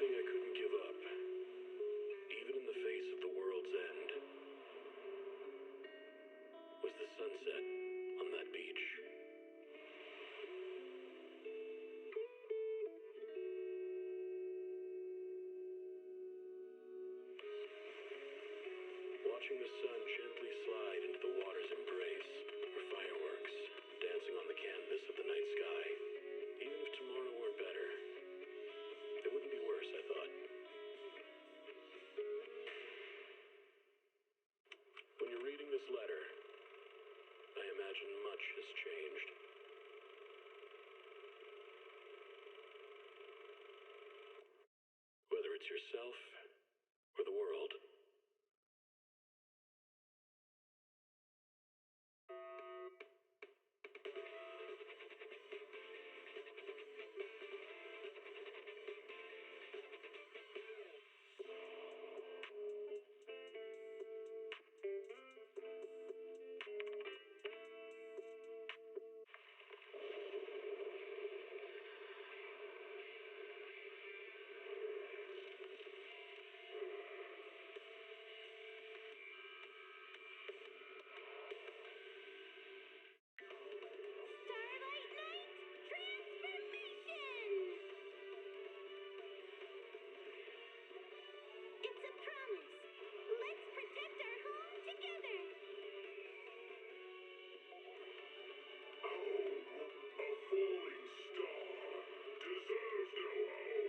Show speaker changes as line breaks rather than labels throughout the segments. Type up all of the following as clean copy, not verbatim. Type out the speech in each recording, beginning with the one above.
thing I couldn't give up, even in the face of the world's end, was the sunset on that beach. Watching the sun gently slide into the water's embrace, or fireworks dancing on the canvas of the night sky. Even if tomorrow weren't better, it wouldn't be worse, I thought. When you're reading this letter, I imagine much has changed. Whether it's yourself or the world.
Starlight Knight transformation! It's a promise. Let's protect our home together.
A falling star deserves no home.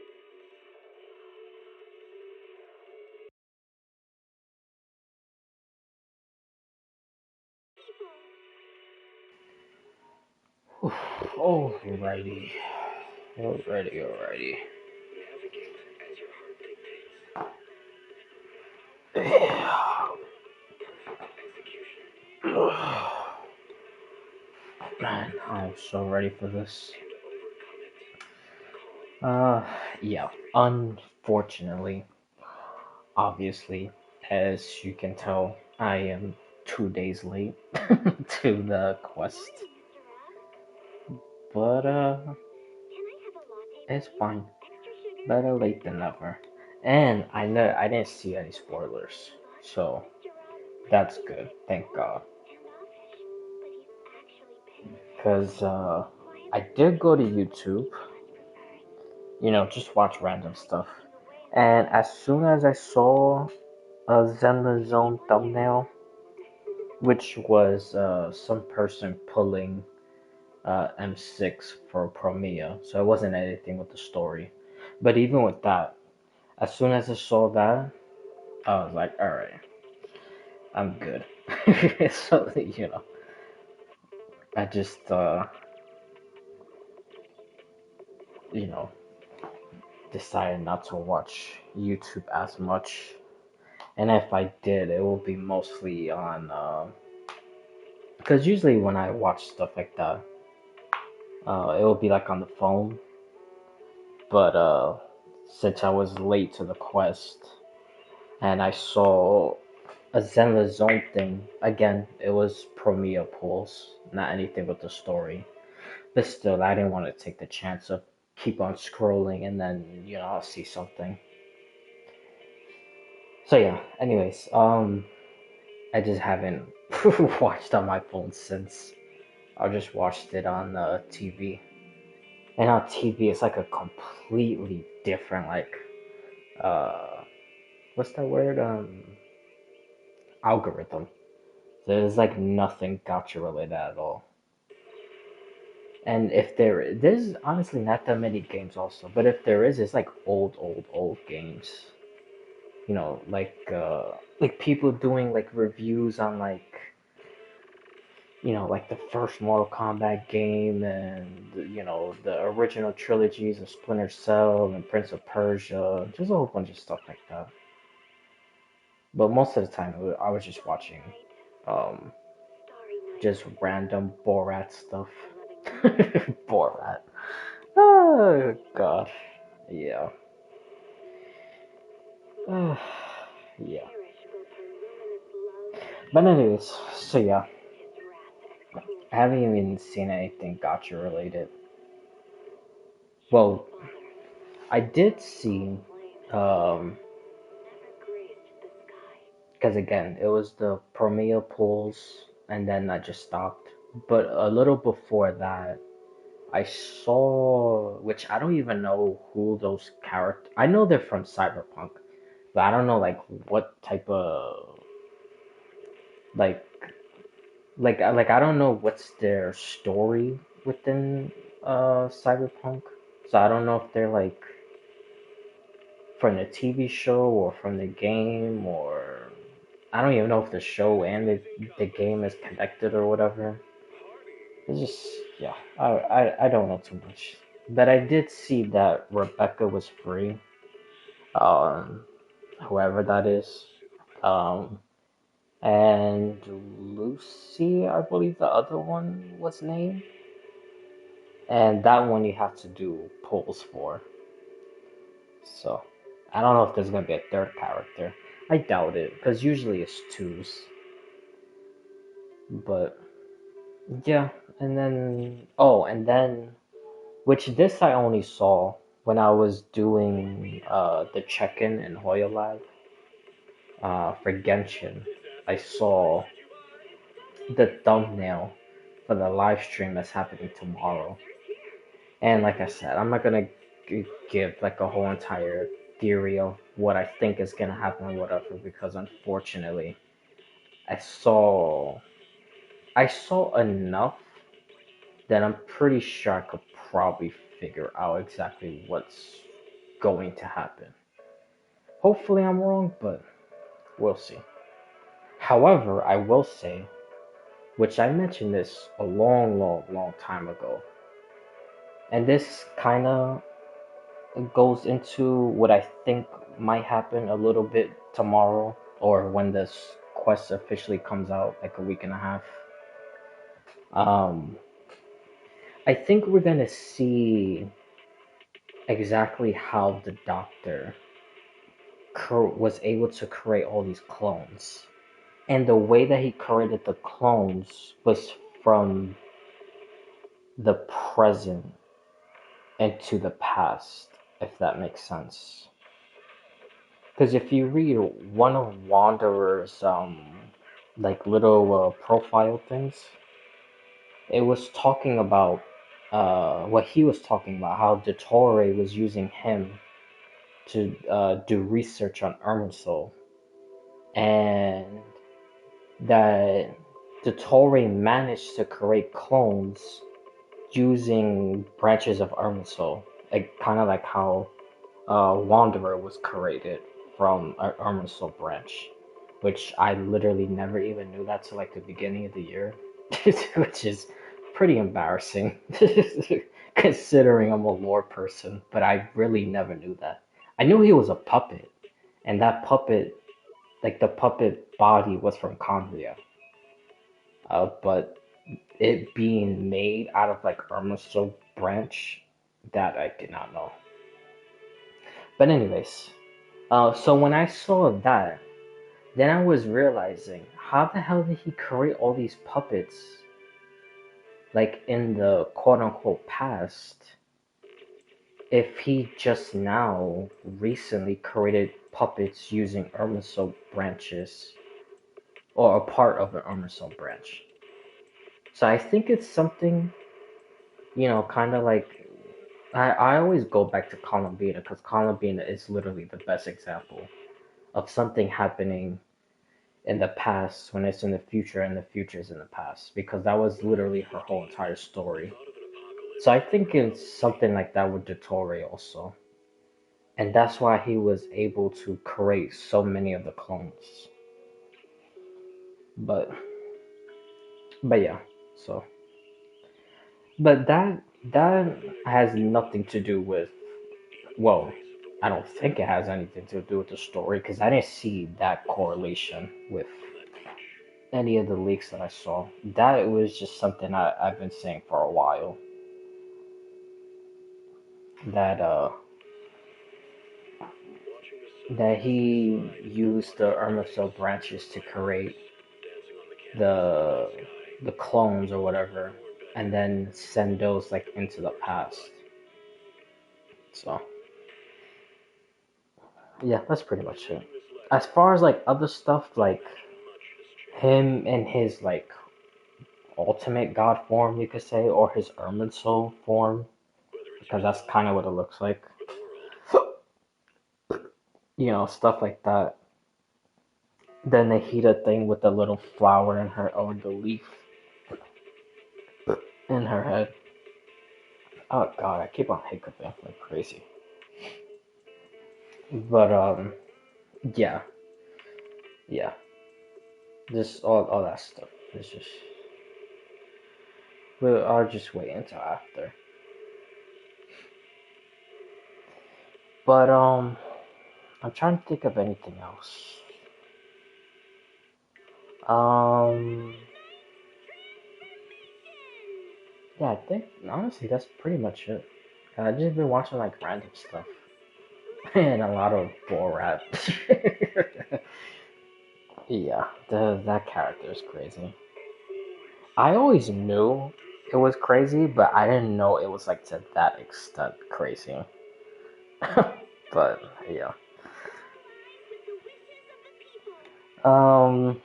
People.
Alrighty. Alrighty.
Navigate as your heart dictates. Execution
Man, I'm so ready for this.
and overcome it.
Yeah. Unfortunately, obviously, as you can tell, I am 2 days late to the quest. But,
Can I have a latte,
it's
please?
fine.
Extra sugar?
Better late than never. And I know I didn't see any spoilers, so that's good. Thank God.
Standoffish, but he's actually paying.
Cause I did go to YouTube, just watch random stuff. And as soon as I saw a Zenless Zone thumbnail, which was some person pulling M6 for Promia, so it wasn't anything with the story. But even with that, as soon as I saw that, I was like, alright, I'm good. So, I just, you know, decided not to watch YouTube as much. And if I did, it will be mostly on, because usually when I watch stuff like that, it will be like on the phone. But since I was late to the quest and I saw a Zenless Zone thing, again, it was Promia pulls, not anything with the story. But still, I didn't want to take the chance of keep on scrolling and then, I'll see something. So yeah, anyways, I just haven't watched on my phone since. I just watched it on TV. And on TV, it's like a completely different, like, uh, what's that word? Algorithm. There's like nothing gacha related at all. And if there's honestly not that many games also, but if there is, it's like old games. Like people doing like reviews on like like the first Mortal Kombat game and the original trilogies of Splinter Cell and Prince of Persia, just a whole bunch of stuff like that. But most of the time, I was just watching um just random Borat stuff. Borat. Oh God. Yeah. Yeah. But anyways, so yeah, I haven't even seen anything gacha related. Well, I did see. Um, because again, it was the Promea pools, and then I just stopped. But a little before that, I saw, which I don't even know who those characters. I know they're from Cyberpunk, but I don't know like what type of like like I don't know what's their story within Cyberpunk. So I don't know if they're like from the TV show or from the game, or I don't even know if the show and the game is connected or whatever. It's just, yeah, I don't know too much. But I did see that Rebecca was free, um, whoever that is. Um, and Lucy, I believe the other one was named. And that one you have to do polls for. So, I don't know if there's gonna be a third character. I doubt it, because usually it's twos. But, yeah, and then, oh, and then which this I only saw when I was doing the check-in in Hoya Lab for Genshin. I saw the thumbnail for the live stream that's happening tomorrow. And like I said, I'm not gonna give like a whole entire theory of what I think is gonna happen or whatever, because unfortunately I saw I saw enough that I'm pretty sure I could probably figure out exactly what's going to happen. Hopefully I'm wrong, but we'll see. However, I will say, which I mentioned this a long time ago, and this kind of goes into what I think might happen a little bit tomorrow, or when this quest officially comes out, like a week and a half. Um, I think we're gonna see exactly how the Doctor was able to create all these clones. And the way that he created the clones was from the present into the past, if that makes sense. Because if you read one of Wanderer's like little profile things, it was talking about what he was talking about, how Dottore was using him to do research on Irminsul, and that Dottore managed to create clones using branches of Irminsul, like kind of like how Wanderer was created from an Irminsul branch, which I literally never even knew that till like the beginning of the year, which is pretty embarrassing considering I'm a lore person, but I really never knew that. I knew he was a puppet, and that puppet, like the puppet body, was from Cambria, but it being made out of like Irminsul branch, that I did not know. But anyways, so when I saw that, then I was realizing, how the hell did he create all these puppets, like in the quote unquote past, if he just now recently created puppets using Irminsul branches, or a part of an Irminsul branch. So I think it's something, kind of like, I always go back to Columbina, because Columbina is literally the best example of something happening in the past when it's in the future and the future is in the past, because that was literally her whole entire story. So I think it's something like that with Dottore also. And that's why he was able to create so many of the clones. But yeah, so but that has nothing to do with, well, I don't think it has anything to do with the story, because I didn't see that correlation with any of the leaks that I saw. That was just something I've been saying for a while. That that he used the Irminsul branches to create the the clones or whatever, and then send those like into the past. So yeah, that's pretty much it.
Being misled
As
by
far as like other stuff, like
much has changed.
him in his like ultimate god form, you could say, or his Irminsul form,
Whether it's
because that's
yourself
kind of what it looks like.
or the world,
You know, stuff like that. Then the Hida thing with the little flower in her, or the leaf in her head. Oh god, I keep on hiccuping like crazy. But yeah, yeah, just all that stuff. It's just I'll just wait until after. But I'm trying to think of anything else. Um, yeah, I think honestly that's pretty much it. I've just been watching like random stuff and a lot of Borat. Yeah, that character is crazy. I always knew it was crazy, but I didn't know it was like to that extent crazy. But yeah. Um,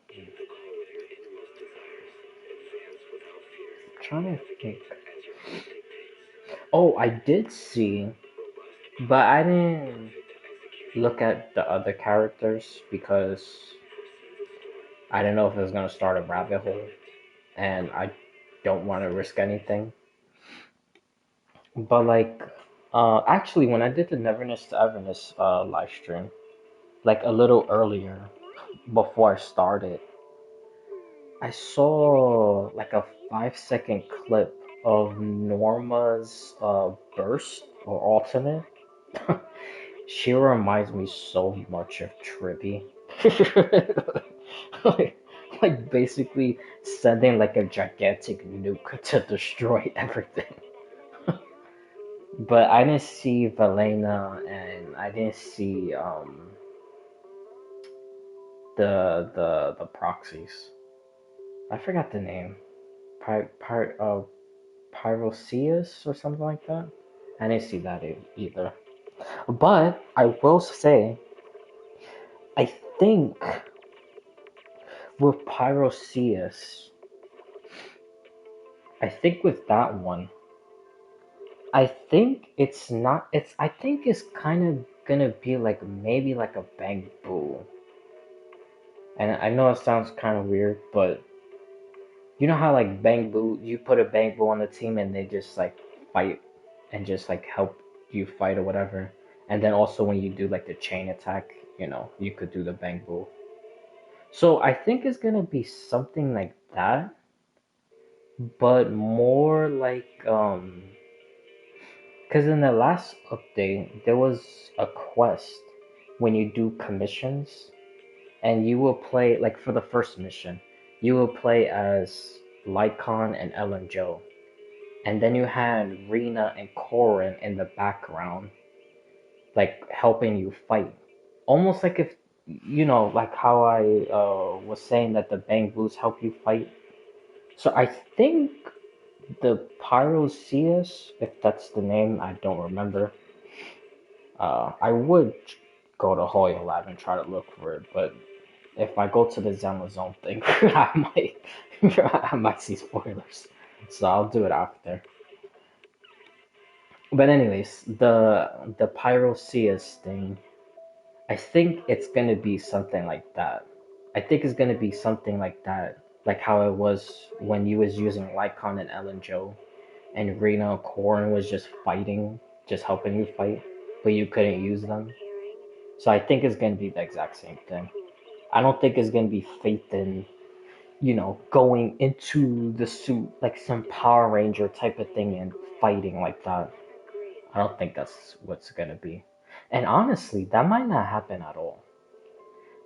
Keep the call with your innermost desires. Advance without fear.
trying to think.
Navigate as your heart dictates.
Oh, I did see,
Robust,
but I didn't
fit to execution.
look at the other characters because
Foresee the storm.
I didn't know if it was gonna start a rabbit hole,
Guide it.
and
Calm
I
it.
don't want to risk
Steady it.
anything. But like, actually, when I did the Neverness to Everness live stream, like a little earlier before I started, I saw like a 5 second clip of Norma's burst or ultimate. She reminds me so much of Tribby. like, like basically sending like a gigantic nuke to destroy everything. But I didn't see Valena and I didn't see the proxies. I forgot the name. Pyroceus or something like that. I didn't see that either. But I will say, I think with Pyroceus, I think with that one, I think it's not. I think it's kind of gonna be like maybe like a Bang Boo. And I know it sounds kind of weird, but you know how like Bang Boo, you put a Bang Boo on the team and they just like fight and just like help you fight or whatever. And then also when you do like the chain attack, you could do the Bang Boo. So I think it's gonna be something like that, but more like because in the last update there was a quest when you do commissions and you will play like for the first mission, you will play as Lycon and Ellen Joe. And then you had Rena and Corin in the background, like helping you fight. Almost like if, like how I was saying that the Bang Boos help you fight. So I think the Pyroceus, if that's the name, I don't remember. I would go to Hoyo Lab and try to look for it, but if I go to the Zenless Zone thing, I might see spoilers. So I'll do it after. But anyways, the Pyroceus thing, I think it's gonna be something like that. I think it's gonna be something like that, like how it was when you was using Lycon and Ellen Joe, and Rena Corrin was just fighting, just helping you fight, but you couldn't use them. So I think it's gonna be the exact same thing. I don't think it's gonna be Faith in, going into the suit like some Power Ranger type of thing and fighting like that. I don't think that's what's gonna be. And honestly, that might not happen at all.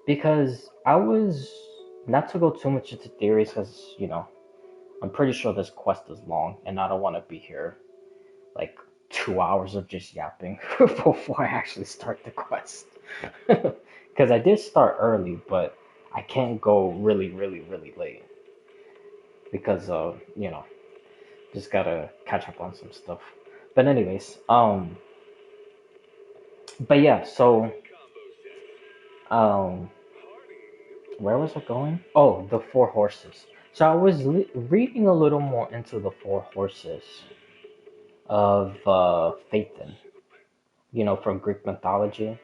Because I was, not to go too much into theories, because, I'm pretty sure this quest is long, and I don't want to be here like 2 hours of just yapping before I actually start the quest. Because I did start early, but I can't go really, really, really late. Because, just gotta catch up on some stuff. But anyways, But yeah, so um, where was I going? Oh, the four horses. So I was reading a little more into the four horses of Phaethon, from Greek mythology,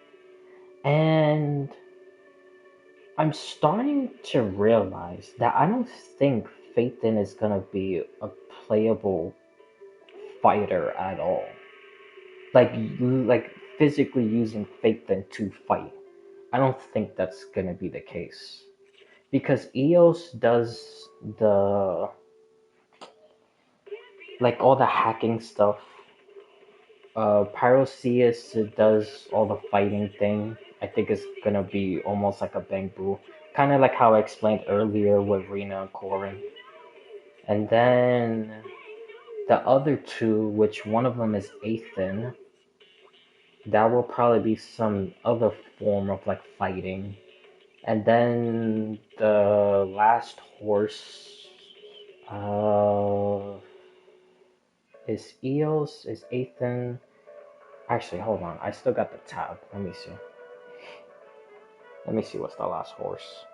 and I'm starting to realize that I don't think Phaethon is gonna be a playable fighter at all. Like physically using Phaethon to fight. I don't think that's gonna be the case because Eos does the like all the hacking stuff. Pyroceus does all the fighting thing. I think it's gonna be almost like a Bangbu, kind of like how I explained earlier with Rena and Corin. And then the other two, which one of them is Aethan, that will probably be some other form of like fighting. And then the last horse, uh, is Eos, is Aethan. Actually, hold on. I still got the tab. Let me see. Let me see what's the last horse.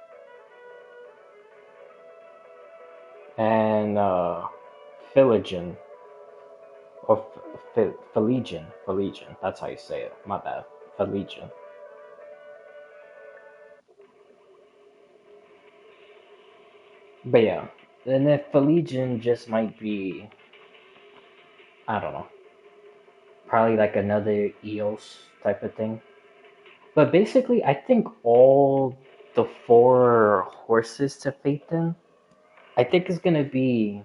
And Philigen or Philigen. Philigen. That's how you say it. My bad. Philigen. But yeah, and then Philigen just might be, I don't know, probably like another Eos type of thing. But basically, I think all the four horses to Phaethon, I think is gonna be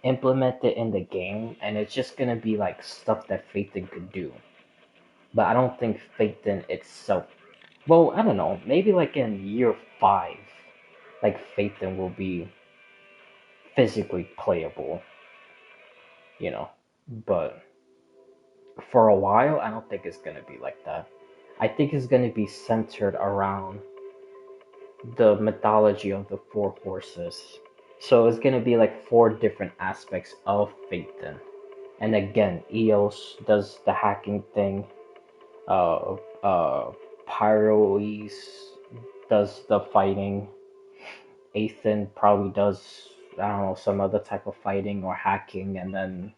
implemented in the game, and it's just gonna be like stuff that Phaethon could do. But I don't think Phaethon itself. Well, I don't know. Maybe like in year 5, like Phaethon will be physically playable, you know. But for a while, I don't think it's gonna be like that. I think it's gonna be centered around the mythology of the four horses. So it's gonna be like four different aspects of Phaethon. And again, Eos does the hacking thing. Uh, uh, Pyroes does the fighting. Aethan probably does, I don't know, some other type of fighting or hacking, and then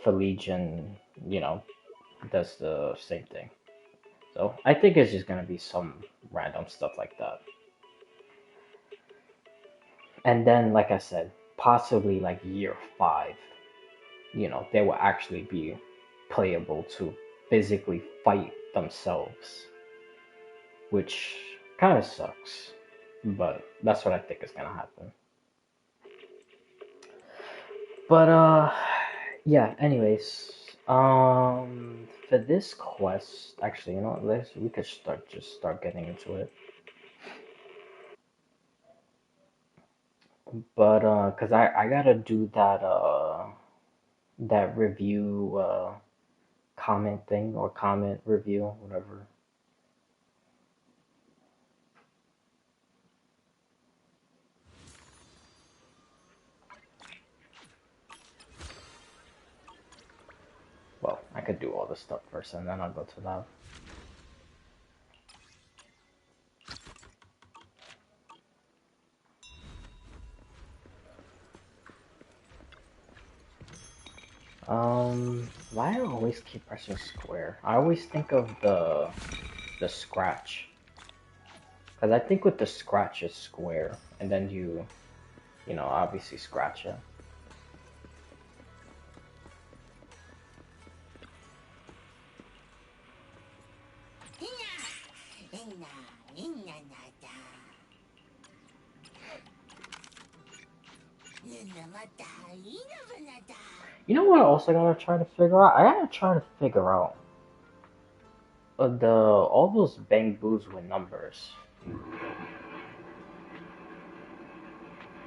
Phlegian, you know, does the same thing. So I think it's just gonna be some random stuff like that. And then, like I said, possibly like year 5, they will actually be playable to physically fight themselves, which kind of sucks, but that's what I think is gonna happen. But yeah. Anyways, for this quest, actually, we could start getting into it. But cause I gotta do that review comment thing or comment review, whatever. Well, I could do all this stuff first and then I'll go to that. Why do I always keep pressing square? I always think of the scratch. Cause I think with the scratch it's square, and then obviously scratch it. You know what? I also gotta try to figure out. I gotta try to figure out the all those bang boos with numbers,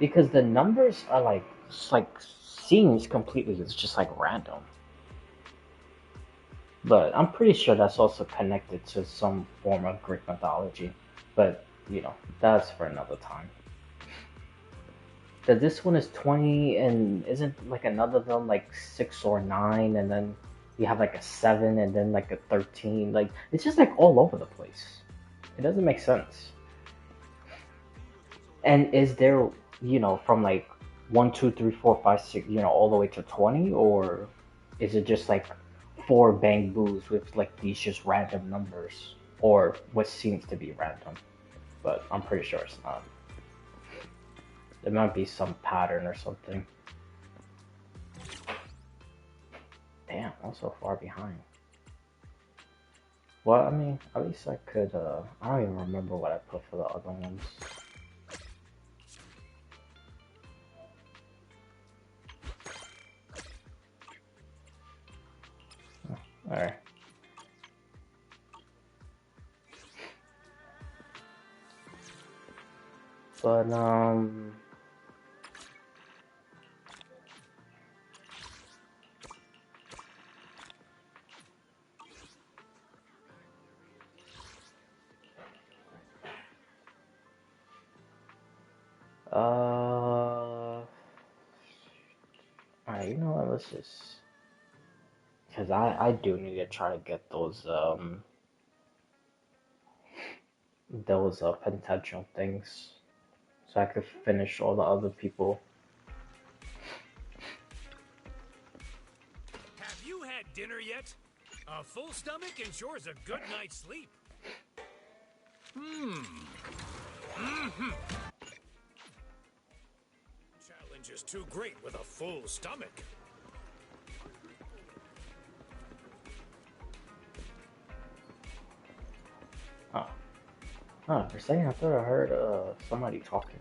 because the numbers are like seems completely. It's just like random. But I'm pretty sure that's also connected to some form of Greek mythology. But that's for another time. That this one is 20, and isn't like another of them like 6 or 9, and then you have like a 7 and then like a 13. Like it's just like all over the place. It doesn't make sense. And is there, from like 1, 2, 3, 4, 5, 6, all the way to 20, or is it just like four bang boos with like these just random numbers, or what seems to be random? But I'm pretty sure it's not. There might be some pattern or something. Damn, I'm so far behind. Well, I mean, at least I could, I don't even remember what I put for the other ones. Alright. But, alright, you know what, let's just, because I do need to try to get those potential things, so I could finish all the other people.
Have you had dinner yet? A full stomach ensures a good night's sleep. Challenge is too great with a full stomach.
Oh, for a second I thought I heard somebody talking.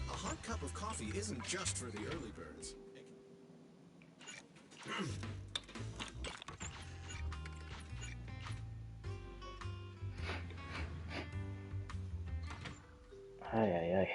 A hot cup of coffee isn't just for the early birds.
Ay, ay, ay.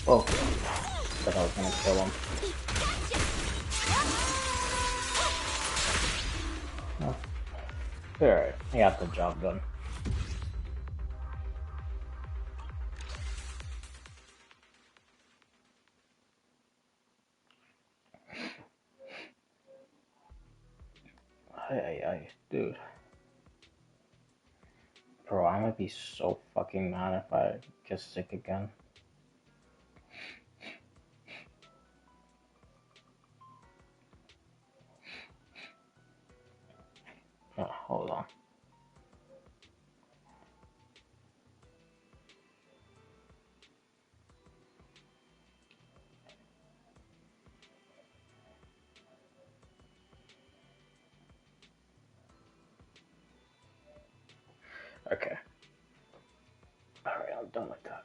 Oh, thought I was gonna kill him. Oh. Alright, I got the job done. Ay, ay, ay, dude. Bro, I'm gonna be so fucking mad if I get sick again. Oh, hold on. Okay. Alright, I'm done with that.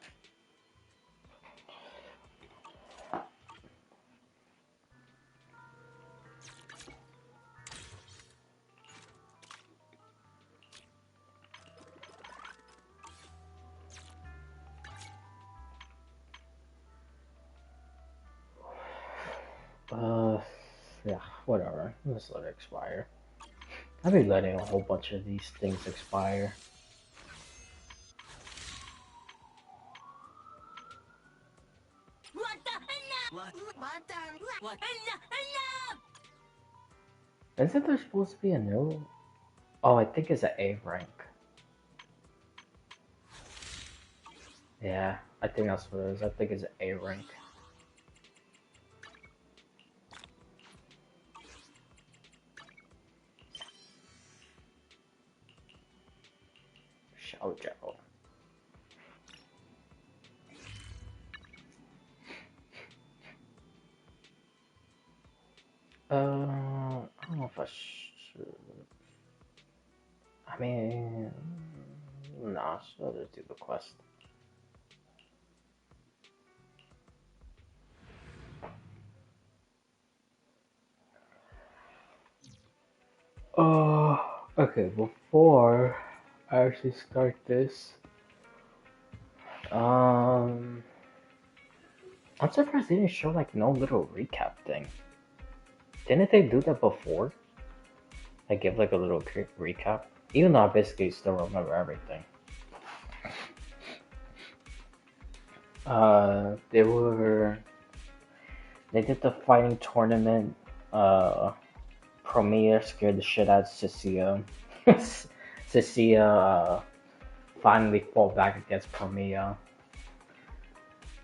Yeah, whatever. Let's let it expire. I've been letting a whole bunch of these things expire. Isn't there supposed to be a new? Oh, I think it's an A rank. Yeah, I think that's what it is. I think it's an A rank. Shoujo. I don't know if I should. I mean, nah, I'll just do the quest. Okay, before I actually start this, I'm surprised they didn't show like no little recap thing. Didn't they do that before? Like give like a little recap? Even though I basically still remember everything. They did the fighting tournament. Promia scared the shit out of Cecilia. Cecilia finally fought back against Promia.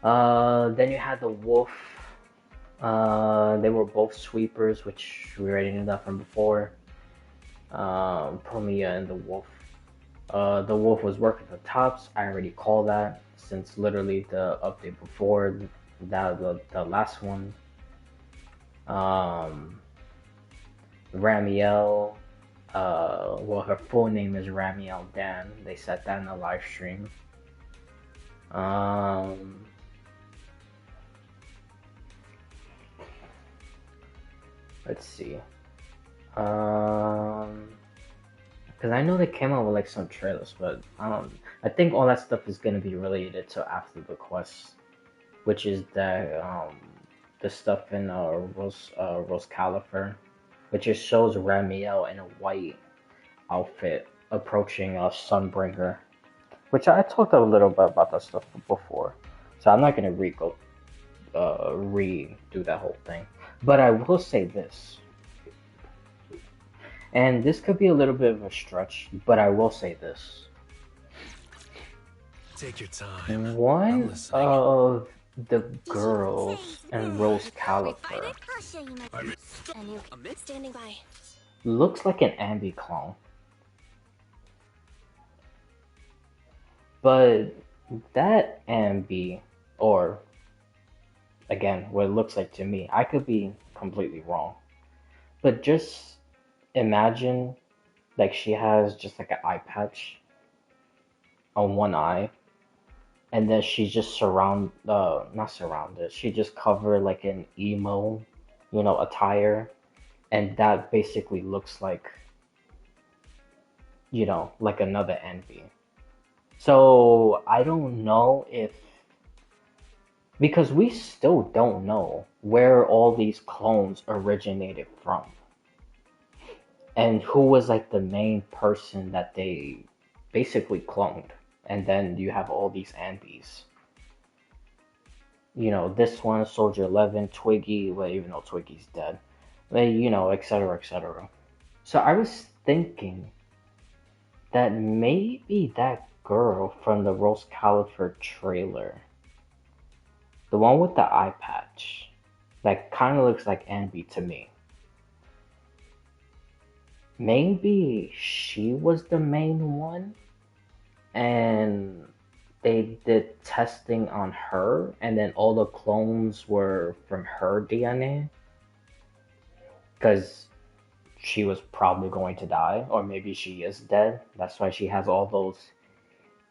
Then you had the wolf. They were both sweepers, which we already knew that from before. Promia and the wolf. The wolf was working the tops. I already called that since literally the update before that, the last one. Ramiel. Well, her full name is Ramiel Dan. They said that in the live stream. Let's see. Because I know they came out with like some trailers, but I think all that stuff is gonna be related to after the quest, which is the stuff in Rose Califer, which just shows Ramiel in a white outfit approaching Sunbringer, which I talked a little bit about that stuff before, so I'm not gonna redo that whole thing. But I will say this. And this could be a little bit of a stretch, but I will say this.
Take your time.
One of the girls in Rose Califer
Standing by.
looks like an Ambi clone. But that Ambi, or again, what it looks like to me, I could be completely wrong. But just imagine like she has just like an eye patch on one eye, and then she's just not surrounded, she just covered like an emo, attire, and that basically looks like, like another Envy. So I don't know because we still don't know where all these clones originated from. And who was like the main person that they basically cloned. And then you have all these Anbis. This one, Soldier 11, Twiggy, well, even though Twiggy's dead. Etc., etc. So I was thinking that maybe that girl from the Rose Califer trailer, the one with the eye patch, that kind of looks like Anbi to me. Maybe she was the main one, and they did testing on her, and then all the clones were from her DNA, because she was probably going to die, or maybe she is dead. That's why she has all those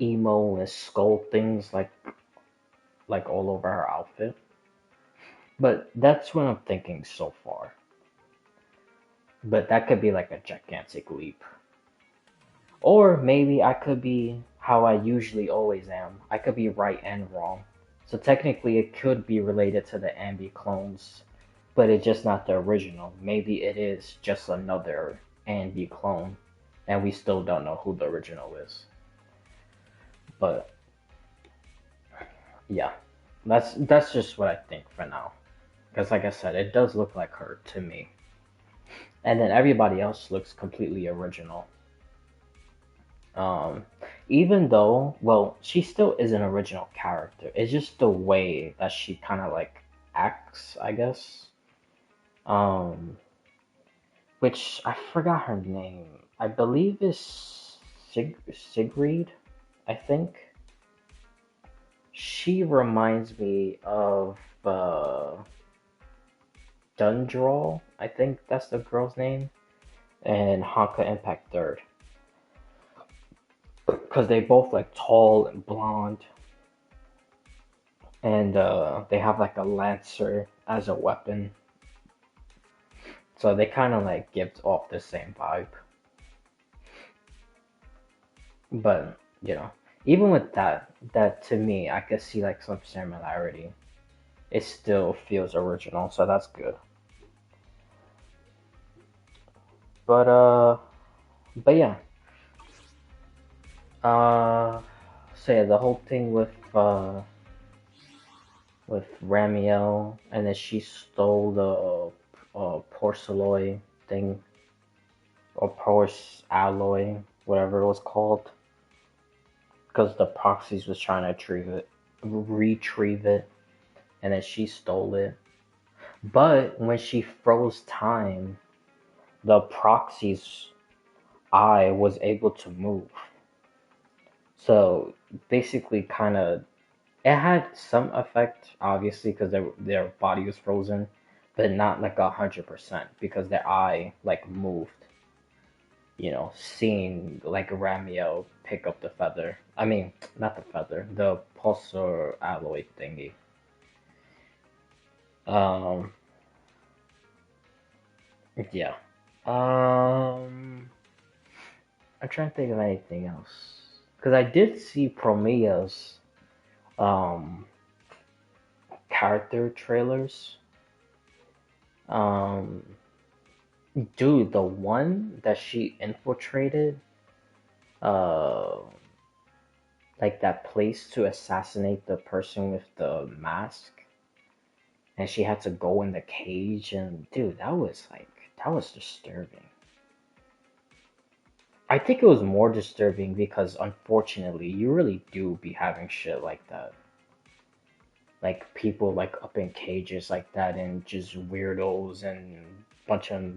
emo and skull things like all over her outfit. But that's what I'm thinking so far. But that could be like a gigantic leap. Or maybe I could be how I usually always am. I could be right and wrong. So technically it could be related to the Ambi clones, but it's just not the original. Maybe it is just another Ambi clone, and we still don't know who the original is. But yeah, that's just what I think for now. Because like I said, it does look like her to me. And then everybody else looks completely original. Even though, well, she still is an original character. It's just the way that she kind of like acts, I guess. Which I forgot her name. I believe is Sigrid. I think she reminds me of Dundral. I think that's the girl's name, and Honka Impact Third, because they both like tall and blonde, and they have like a lancer as a weapon, so they kind of like give off the same vibe. But even with that to me, I could see like some similarity. It still feels original, so that's good. But but yeah, so yeah, the whole thing with Ramiel, and then she stole the porcelain thing, or Porce alloy, whatever it was called, because the proxies was trying to retrieve it, and then she stole it. But when she froze time, the proxy's eye was able to move. So basically, kind of, it had some effect, obviously, because their body was frozen, but not like 100% because their eye like moved. Seeing like Ramiel pick up the feather. I mean, not the feather, the pulsar alloy thingy. Um, yeah. I'm trying to think of anything else. Because I did see Promea's um, character trailers. Um, dude, the one that she infiltrated, uh, like that place to assassinate the person with the mask, and she had to go in the cage, and dude, that was disturbing. I think it was more disturbing because unfortunately, you really do be having shit like that. Like people like up in cages like that, and just weirdos and bunch of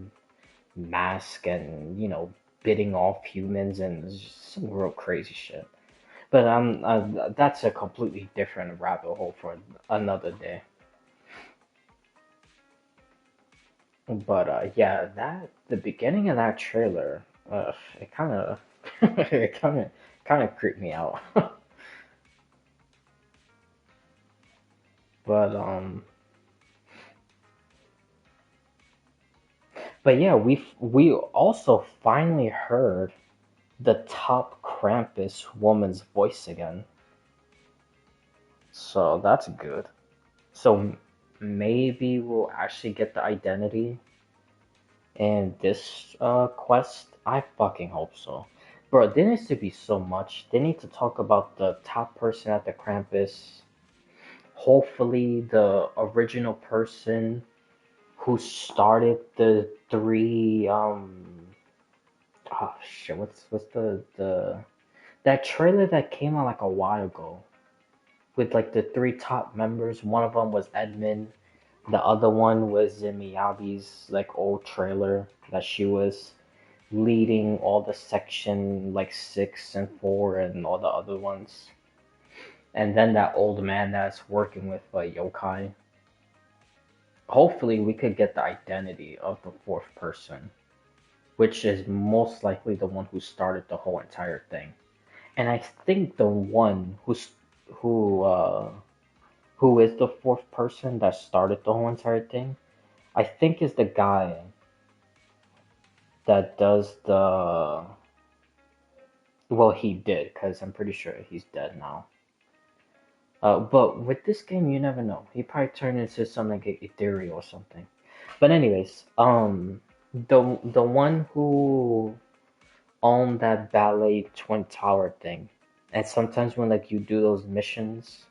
masks, and bidding off humans, and just some real crazy shit. But that's a completely different rabbit hole for another day. But yeah, that the beginning of that trailer, it kind of, it kind of creeped me out. But but yeah, we also finally heard the top Krampus woman's voice again, so that's good. So maybe we'll actually get the identity in this quest. I fucking hope so. Bro, there needs to be so much. They need to talk about the top person at the Krampus. Hopefully, the original person who started the three. Oh shit! What's the that trailer that came out like a while ago with like the three top members? One of them was Edmund. The other one was in Miyabi's like old trailer that she was leading all the section like 6 and 4 and all the other ones. And then that old man that's working with yokai. Hopefully we could get the identity of the fourth person, which is most likely the one who started the whole entire thing. And I think the one who uh who is the fourth person that started the whole entire thing, I think is the guy that does the, well, he did, because I'm pretty sure he's dead now. But with this game, you never know. He probably turned into something like ethereal or something. But anyways, the one who owned that ballet twin tower thing, and sometimes when like you do those missions,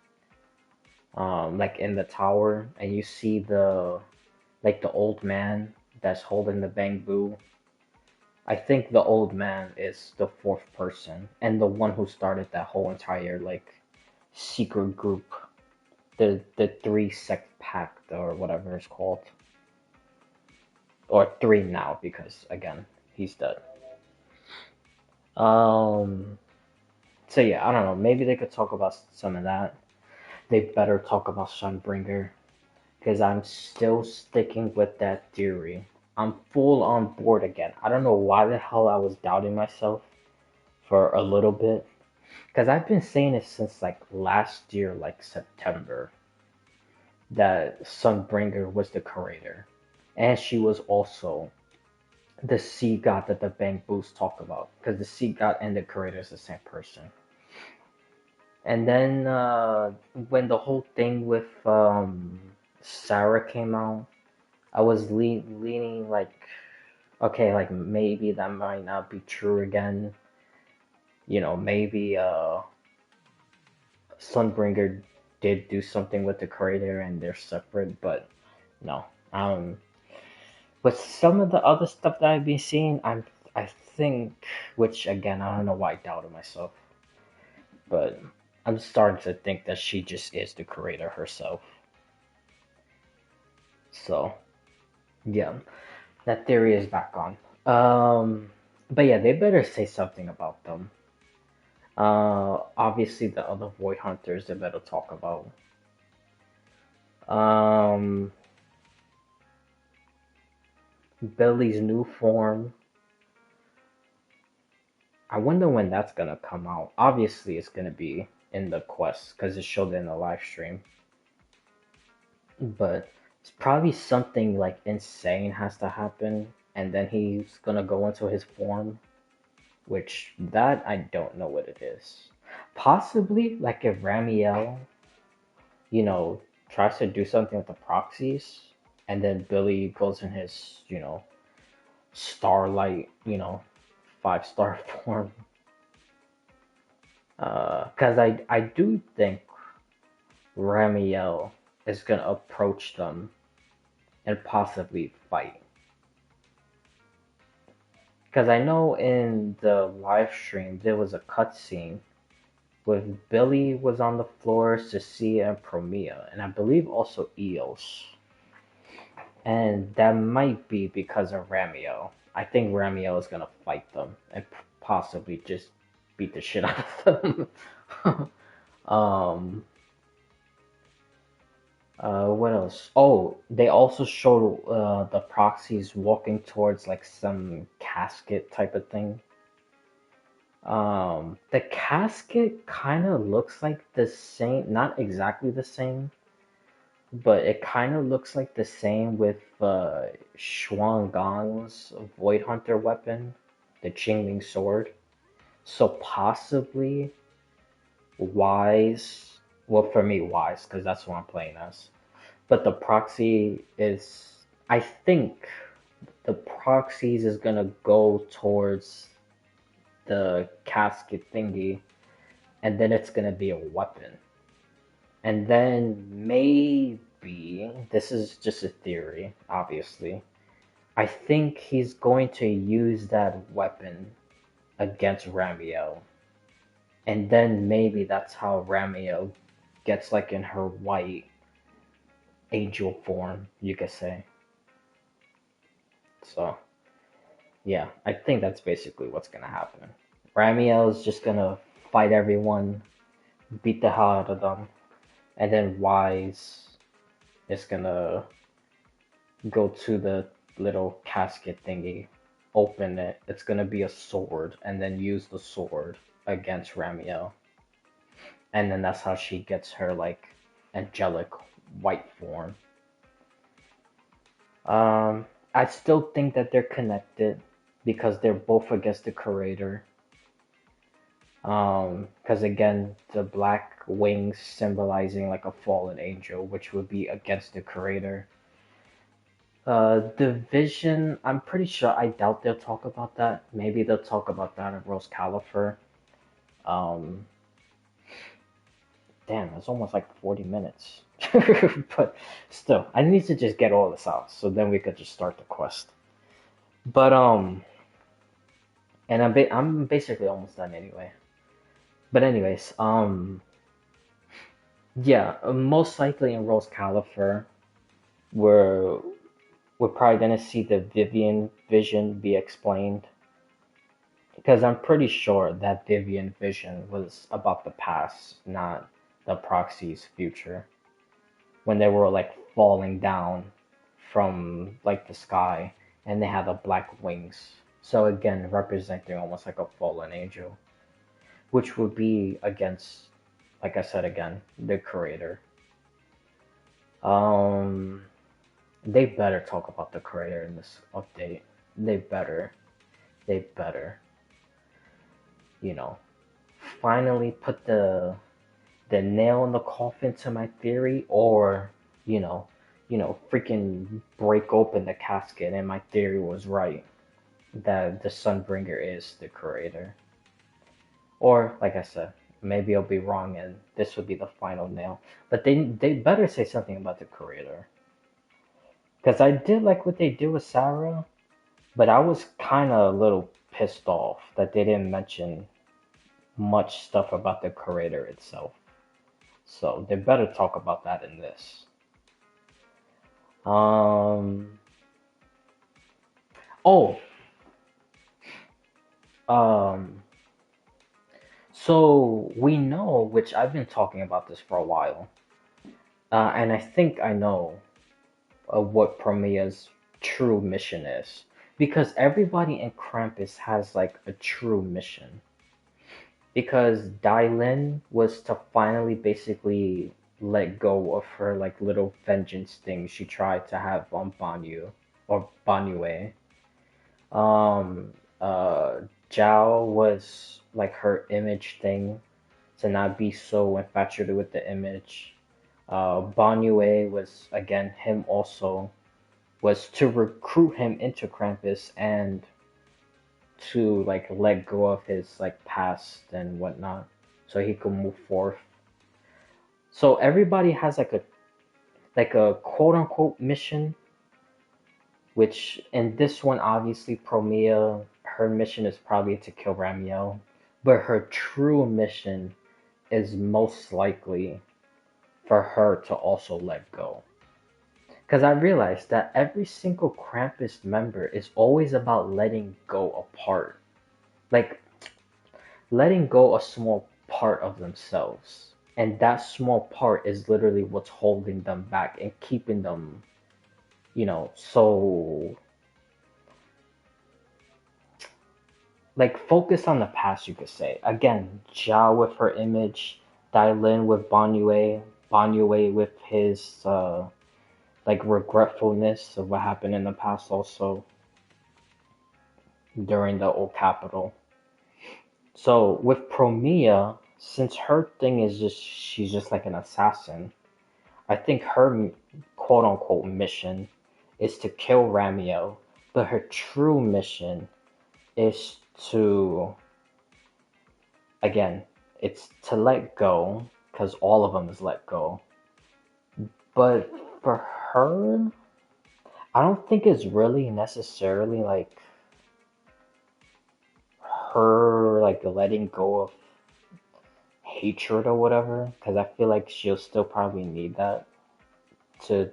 like in the tower, and you see the old man that's holding the bamboo. I think the old man is the fourth person, and the one who started that whole entire like secret group, the three sect pact or whatever it's called, or three now because again he's dead. Um, So yeah, I don't know. Maybe they could talk about some of that. They better talk about Sunbringer because I'm still sticking with that theory. I'm full on board again. I don't know why the hell I was doubting myself for a little bit because I've been saying it since like last year, like September, that Sunbringer was the creator, and she was also the sea god that the Bang Boost talk about because the sea god and the creator is the same person. And then when the whole thing with Sarah came out, I was leaning like, okay, like maybe that might not be true again. You know, maybe Sunbringer did do something with the creator and they're separate, but no. With some of the other stuff that I've been seeing, I think, which again I don't know why I doubted myself, but I'm starting to think that she just is the creator herself. So yeah, that theory is back on. But yeah, they better say something about them. Obviously the other Void Hunters they better talk about. Um, Billy's new form. I wonder when that's gonna come out. Obviously, it's gonna be in the quest because it showed it in the live stream. But it's probably something like insane has to happen, and then he's gonna go into his form, which that I don't know what it is. Possibly like if Ramiel, you know, tries to do something with the proxies, and then Billy goes in his, you know, starlight, you know, 5-star form. Because I do think Ramiel is gonna approach them and possibly fight. Because I know in the live stream there was a cutscene with Billy was on the floor, Cecilia and Promia, and I believe also Eos. And that might be because of Ramiel. I think Ramiel is gonna fight them and possibly just beat the shit out of them. um, what else? Oh, they also showed the proxies walking towards like some casket type of thing. The casket kind of looks like the same, not exactly the same, but it kind of looks like the same with Xuan Gang's Void Hunter weapon, the Qingling sword. So possibly Wise, well for me Wise, because that's what I'm playing as. But the proxy is, I think the proxies is gonna go towards the casket thingy, and then it's gonna be a weapon. And then maybe, this is just a theory, obviously. I think he's going to use that weapon against Ramiel. And then maybe that's how Ramiel gets like in her white angel form, you could say. So, yeah, I think that's basically what's gonna happen. Ramiel is just gonna fight everyone, beat the hell out of them, and then Wise is gonna go to the little casket thingy, open it. It's gonna be a sword, and then use the sword against Ramiel. And then that's how she gets her like angelic white form. I still think that they're connected because they're both against the creator. Because again, the black wings symbolizing like a fallen angel, which would be against the creator. Division, I'm pretty sure, I doubt they'll talk about that. Maybe they'll talk about that in Rose Califer. Um, Damn, it's almost like 40 minutes. But still, I need to just get all this out so then we could just start the quest. But and I'm basically almost done anyway. But anyways, yeah, most likely in Rose Califer, we're we're probably gonna see the Vivian vision be explained. Because I'm pretty sure that Vivian vision was about the past, not the proxy's future. When they were like falling down from like the sky and they had the black wings. So again, representing almost like a fallen angel, which would be against, like I said again, the creator. Um, they better talk about the creator in this update. They better. They better. You know, finally put the nail in the coffin to my theory, or you know, freaking break open the casket and my theory was right that the Sunbringer is the creator. Or like I said, maybe I'll be wrong and this would be the final nail. But they better say something about the creator. Because I did like what they did with Sarah, but I was kind of a little pissed off that they didn't mention much stuff about the creator itself. So they better talk about that in this. Um. Oh. Um. So we know, which I've been talking about this for a while, and I think I know what Promea's true mission is, because everybody in Krampus has like a true mission. Because Dylan was to finally basically let go of her like little vengeance thing she tried to have on Banyu or Banyue. Um, uh, Zhao was like her image thing to not be so infatuated with the image. Banyue was again him also was to recruit him into Krampus and to like let go of his like past and whatnot so he could move forth. So everybody has like a quote unquote mission, which in this one obviously Promea her mission is probably to kill Ramiel, but her true mission is most likely for her to also let go. Because I realized that every single Krampus member is always about letting go apart. Like, letting go a small part of themselves. And that small part is literally what's holding them back and keeping them, so like focused on the past, you could say. Again, Jia with her image, Dailin with Banyue with his like regretfulness of what happened in the past also during the old capital. So with Promea, since her thing is just she's just like an assassin, I think her quote unquote mission is to kill Ramiel, but her true mission is to again, it's to let go because all of them is let go. But for her, I don't think it's really necessarily like her like letting go of hatred or whatever, because I feel like she'll still probably need that to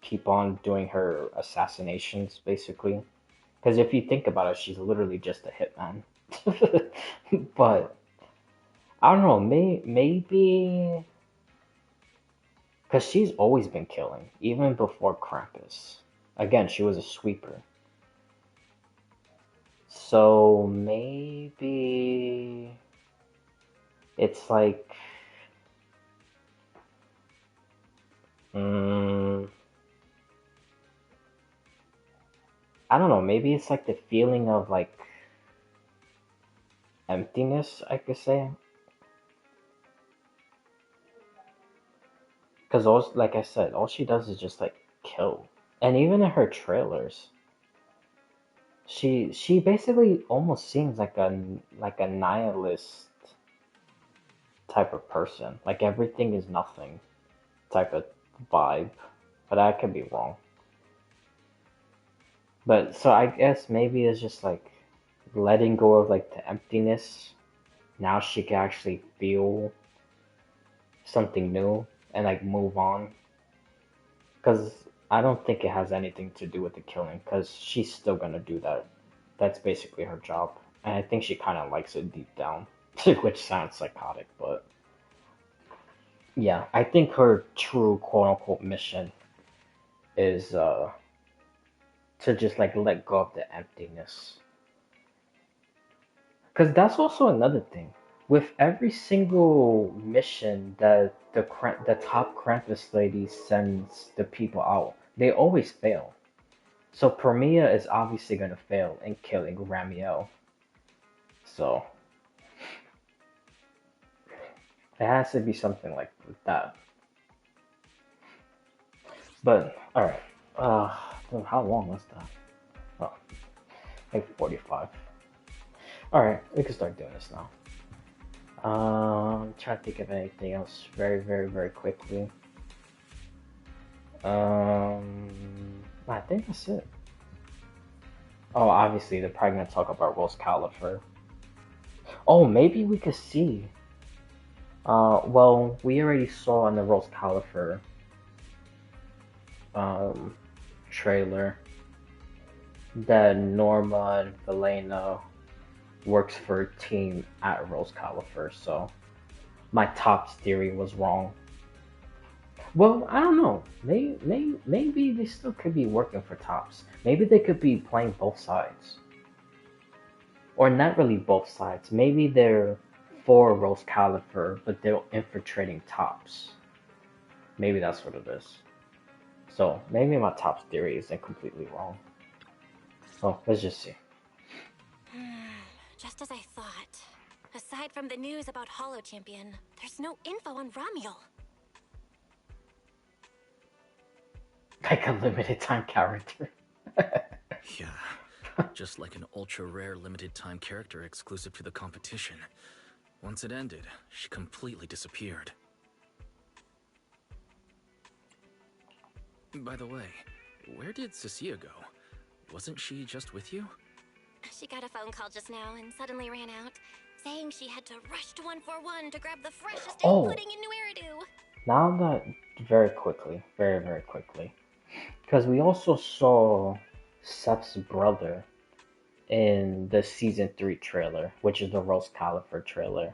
keep on doing her assassinations, basically. Because if you think about it, she's literally just a hitman. But I don't know, maybe because she's always been killing, even before Krampus. Again, she was a sweeper. So maybe it's like, I don't know, maybe it's like the feeling of like emptiness, I could say. Because all, like I said, all she does is just like kill. And even in her trailers, she basically almost seems like a nihilist type of person. Like everything is nothing type of vibe. But I could be wrong. But so I guess maybe it's just like letting go of like the emptiness. Now she can actually feel something new and like move on. Because I don't think it has anything to do with the killing. Because she's still gonna do that. That's basically her job. And I think she kind of likes it deep down, which sounds psychotic, but yeah, I think her true quote unquote mission is to just like let go of the emptiness. Because that's also another thing. With every single mission that the top Krampus lady sends the people out, they always fail. So Permia is obviously gonna fail in killing Ramiel. So it has to be something like that. But alright. How long was that? Oh, like 45. Alright, we can start doing this now. Try to think of anything else very, very, very quickly. I think that's it. Oh, obviously they're probably gonna talk about Rose Califer. Oh, maybe we could see. Well, we already saw in the Rose Califer trailer that Norma and Velena works for a team at Rose Califer, so my Topps theory was wrong. Well, I don't know. Maybe they still could be working for Topps. Maybe they could be playing both sides. Or not really both sides. Maybe they're for Rose Califer, but they're infiltrating Topps. Maybe that's what it is. So, maybe my Topps theory isn't completely wrong. Oh, let's just see.
Just as I thought. Aside from the news about Holo Champion, there's no info on Ramiel.
Like a limited time character.
Yeah, just like an ultra-rare limited-time character exclusive to the competition. Once it ended, she completely disappeared. By the way, where did Cecilia go? Wasn't she just with you?
She got a phone call just now and suddenly ran out, saying she had to rush to 141 to grab the freshest egg pudding in New Eridu.
Now that, very quickly, very, very quickly. Because we also saw Seth's brother in the season 3 trailer, which is the Rose Califer trailer.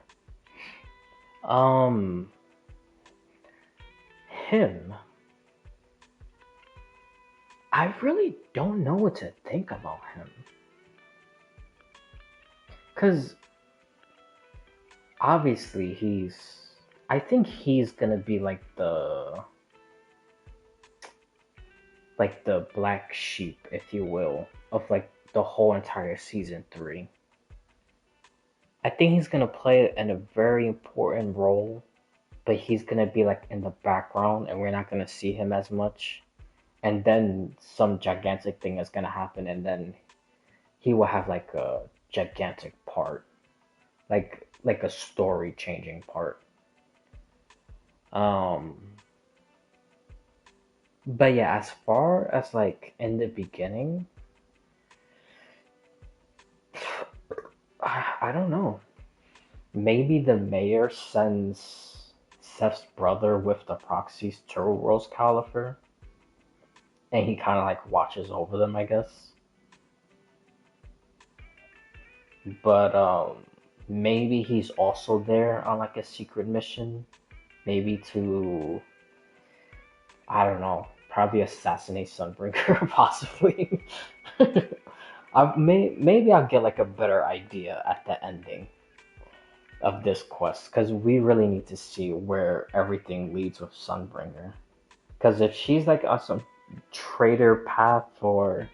Him. I really don't know what to think about him. Because obviously I think he's gonna be like the black sheep, if you will, of like the whole entire season 3. I think he's gonna play in a very important role, but he's gonna be like in the background and we're not gonna see him as much. And then some gigantic thing is gonna happen and he will have like a gigantic part. Like a story changing part. But yeah, as far as like in the beginning, I don't know. Maybe the mayor sends Seth's brother with the proxies to Rose Califer, and he kind of like watches over them, I guess. But maybe he's also there on like a secret mission, maybe to, I don't know, probably assassinate Sunbreaker, possibly. Maybe I'll get like a better idea at the ending of this quest, because we really need to see where everything leads with Sunbringer. Because if she's like on some traitor path, or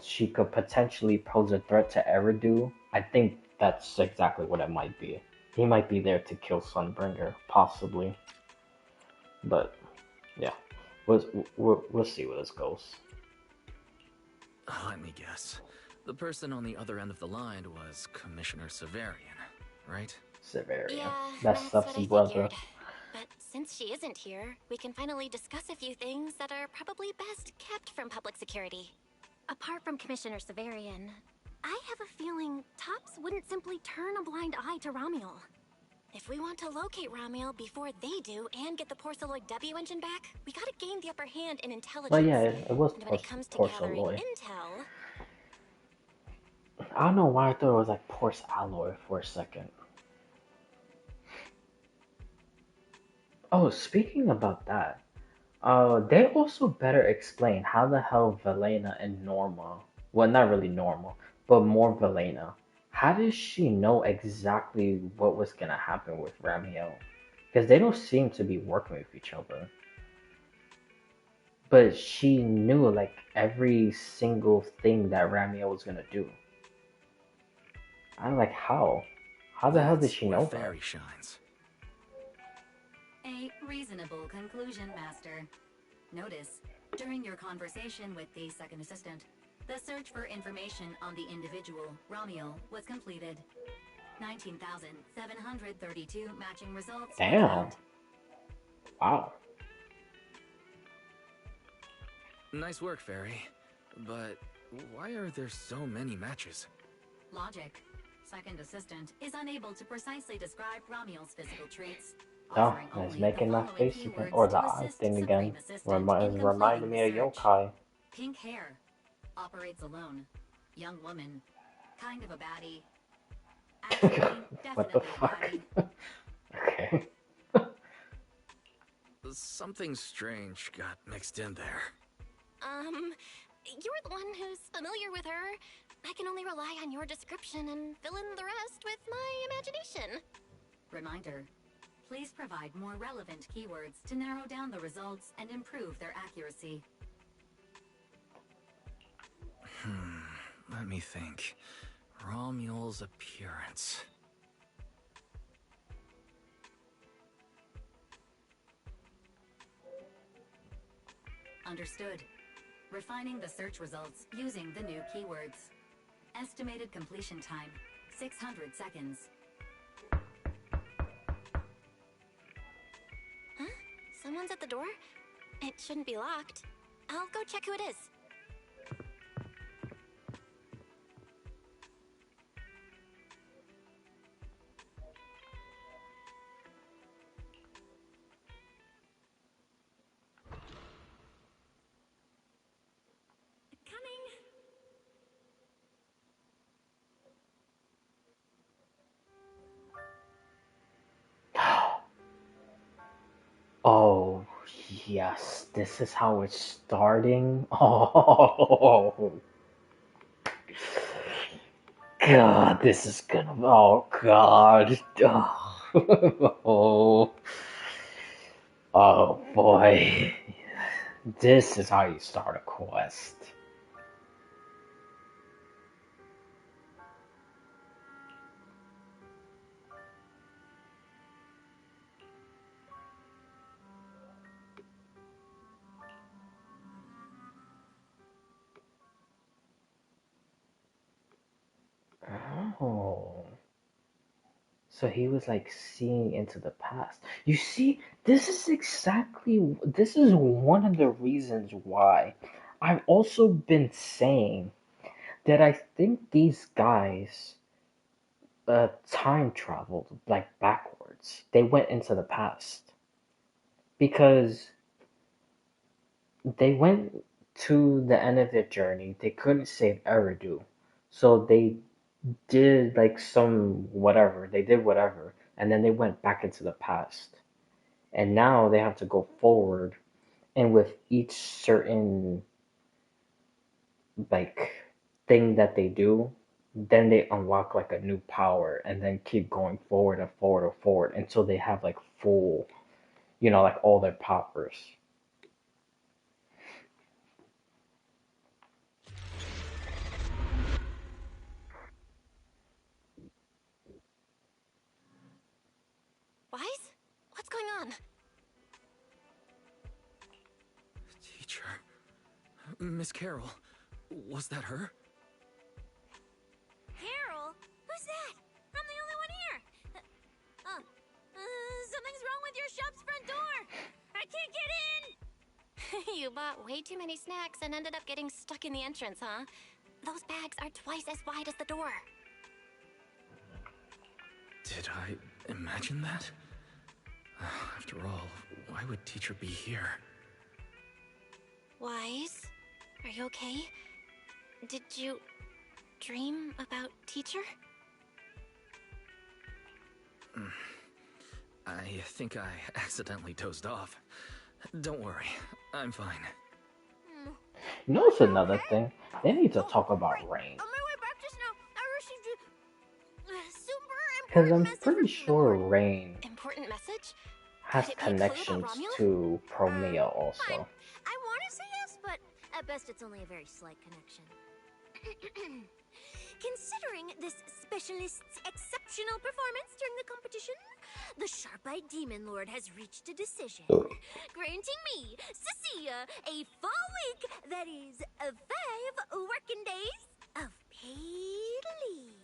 she could potentially pose a threat to Eridu, I think that's exactly what it might be. He might be there to kill Sunbringer, possibly. But yeah, we'll see where this goes.
Let me guess. The person on the other end of the line was Commissioner Severian, right?
Severian.
Yeah,
That's
what
Seth's
I
brother.
figured. But since she isn't here, we can finally discuss a few things that are probably best kept from public security. Apart from Commissioner Severian, I have a feeling Topps wouldn't simply turn a blind eye to Ramiel. If we want to locate Ramiel before they do and get the Porceloid W engine back, we gotta gain the upper hand in intelligence.
Well, yeah, it was
And when it comes to gathering
Porceloid.
intel...
I don't know why I thought it was like porous alloy for a second. Oh, speaking about that, they also better explain how the hell Velena and Norma, well, not really Norma, but more Velena, how does she know exactly what was gonna happen with Ramiel? Because they don't seem to be working with each other. But she knew like every single thing that Ramiel was gonna do. I'm like, how? How the hell did
That's
she
where
know that?
Fairy shines.
A reasonable conclusion, Master. Notice, during your conversation with the second assistant, the search for information on the individual, Ramiel, was completed. 19,732 matching results were
Damn.
found.
Wow.
Nice work, Fairy. But why are there so many matches?
Logic. Second assistant is unable to precisely describe Ramiel's physical traits.
Oh,
offering
it's
only
making
the
that
following
face again,
keywords
or the
to
eye
assist
thing
Supreme
again.
Assistant in
Reminded
completing
me of
the search.
Yokai.
Pink hair. Operates alone. Young woman. Kind of a baddie. Actually,
What the
definitely a
fuck?
baddie.
Okay.
Something strange got mixed in there.
You're the one who's familiar with her. I can only rely on your description and fill in the rest with my imagination.
Reminder. Please provide more relevant keywords to narrow down the results and improve their accuracy.
Let me think. Romual's appearance.
Understood. Refining the search results using the new keywords. Estimated completion time, 600 seconds.
Huh? Someone's at the door? It shouldn't be locked. I'll go check who it is.
Oh, yes. This is how it's starting. Oh, God. This is gonna. Oh, God. Oh, oh, boy. This is how you start a quest. Oh. So he was like seeing into the past. You see, this is one of the reasons why I've also been saying that I think these guys time traveled like backwards. They went into the past because they went to the end of their journey. They couldn't save Eridu. So they did like some whatever. They did whatever. And then they went back into the past. And now they have to go forward. And with each certain like thing that they do, then they unlock like a new power and then keep going forward and forward and forward until they have like full, like all their powers.
Wise? What's going on?
Teacher. Miss Carol. Was that her?
Carol? Who's that? I'm the only one here. Something's wrong with your shop's front door. I can't get in. You bought way too many snacks and ended up getting stuck in the entrance, huh? Those bags are twice as wide as the door.
Did I imagine that? After all, why would teacher be here?
Wise? Are you okay? Did you dream about teacher?
I think I accidentally dozed off. Don't worry, I'm fine.
You know, it's another thing. They need to talk about Rain.
On my way back just now, I received a super
Because
important
I'm
message
pretty
from
sure
the Lord.
Rain
Important message?
has
Could it be a clue about
connections
Romulo?
to Promia
Fine.
also.
I want to say yes, but at best it's only a very slight connection. Considering this specialist's exceptional performance during the competition, the Sharp-Eyed Demon Lord has reached a decision, granting me, Cecilia, a full week, that is, 5 working days of paid leave.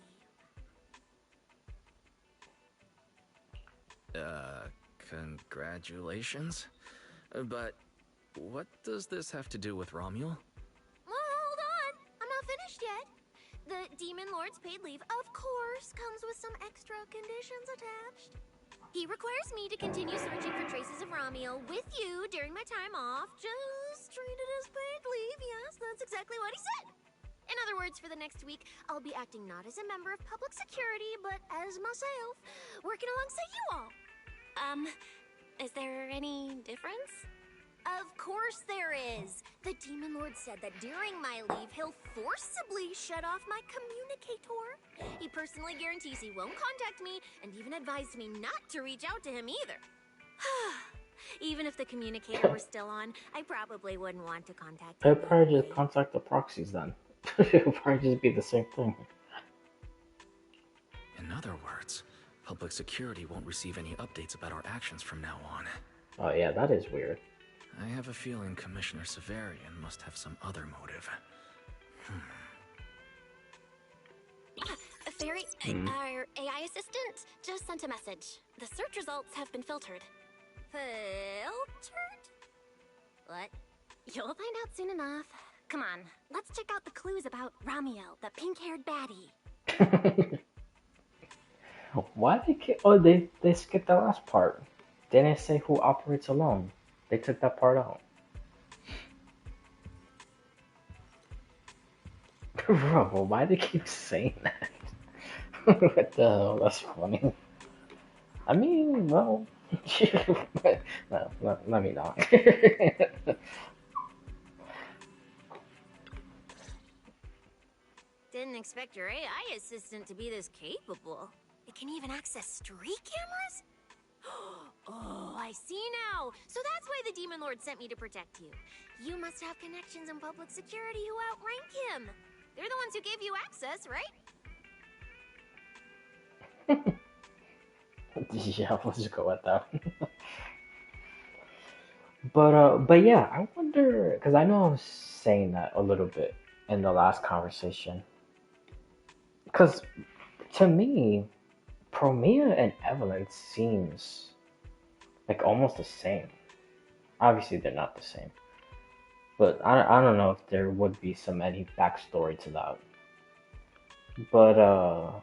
Congratulations? But what does this have to do with Romulo?
Well, hold on. I'm not finished yet. The Demon Lord's paid leave, of course, comes with some extra conditions attached. He requires me to continue searching for traces of Romulo with you during my time off. Just treat it as paid leave. Yes, that's exactly what he said. In other words, for the next week, I'll be acting not as a member of public security, but as myself, working alongside you all. Is there any difference? Of course there is. The Demon Lord said that during my leave, he'll forcibly shut off my communicator. He personally guarantees he won't contact me, and even advised me not to reach out to him either. Even if the communicator were still on, I probably wouldn't want to contact him.
I'd probably just contact the proxies then. It'll probably just be the same thing.
In other words, public security won't receive any updates about our actions from now on.
Oh yeah, that is weird.
I have a feeling Commissioner Severian must have some other motive.
Fairy, our AI assistant just sent a message. The search results have been filtered. Filtered? What? You'll find out soon enough. Come on, let's check out the clues about Romulo, the pink-haired baddie.
Why they skipped the last part? They didn't say who operates alone. They took that part out. Bro, why do they keep saying that? What the hell? That's funny. I mean, well, no, let me not.
Didn't expect your AI assistant to be this capable. It can even access street cameras? Oh, I see now. So that's why the Demon Lord sent me to protect you. You must have connections in public security who outrank him. They're the ones who gave you access, right?
Yeah, let's just go with that. But yeah, I wonder, because I know I was saying that a little bit in the last conversation. Because to me, Promia and Evelyn seems like almost the same. Obviously, they're not the same, but I don't know if there would be any backstory to that. But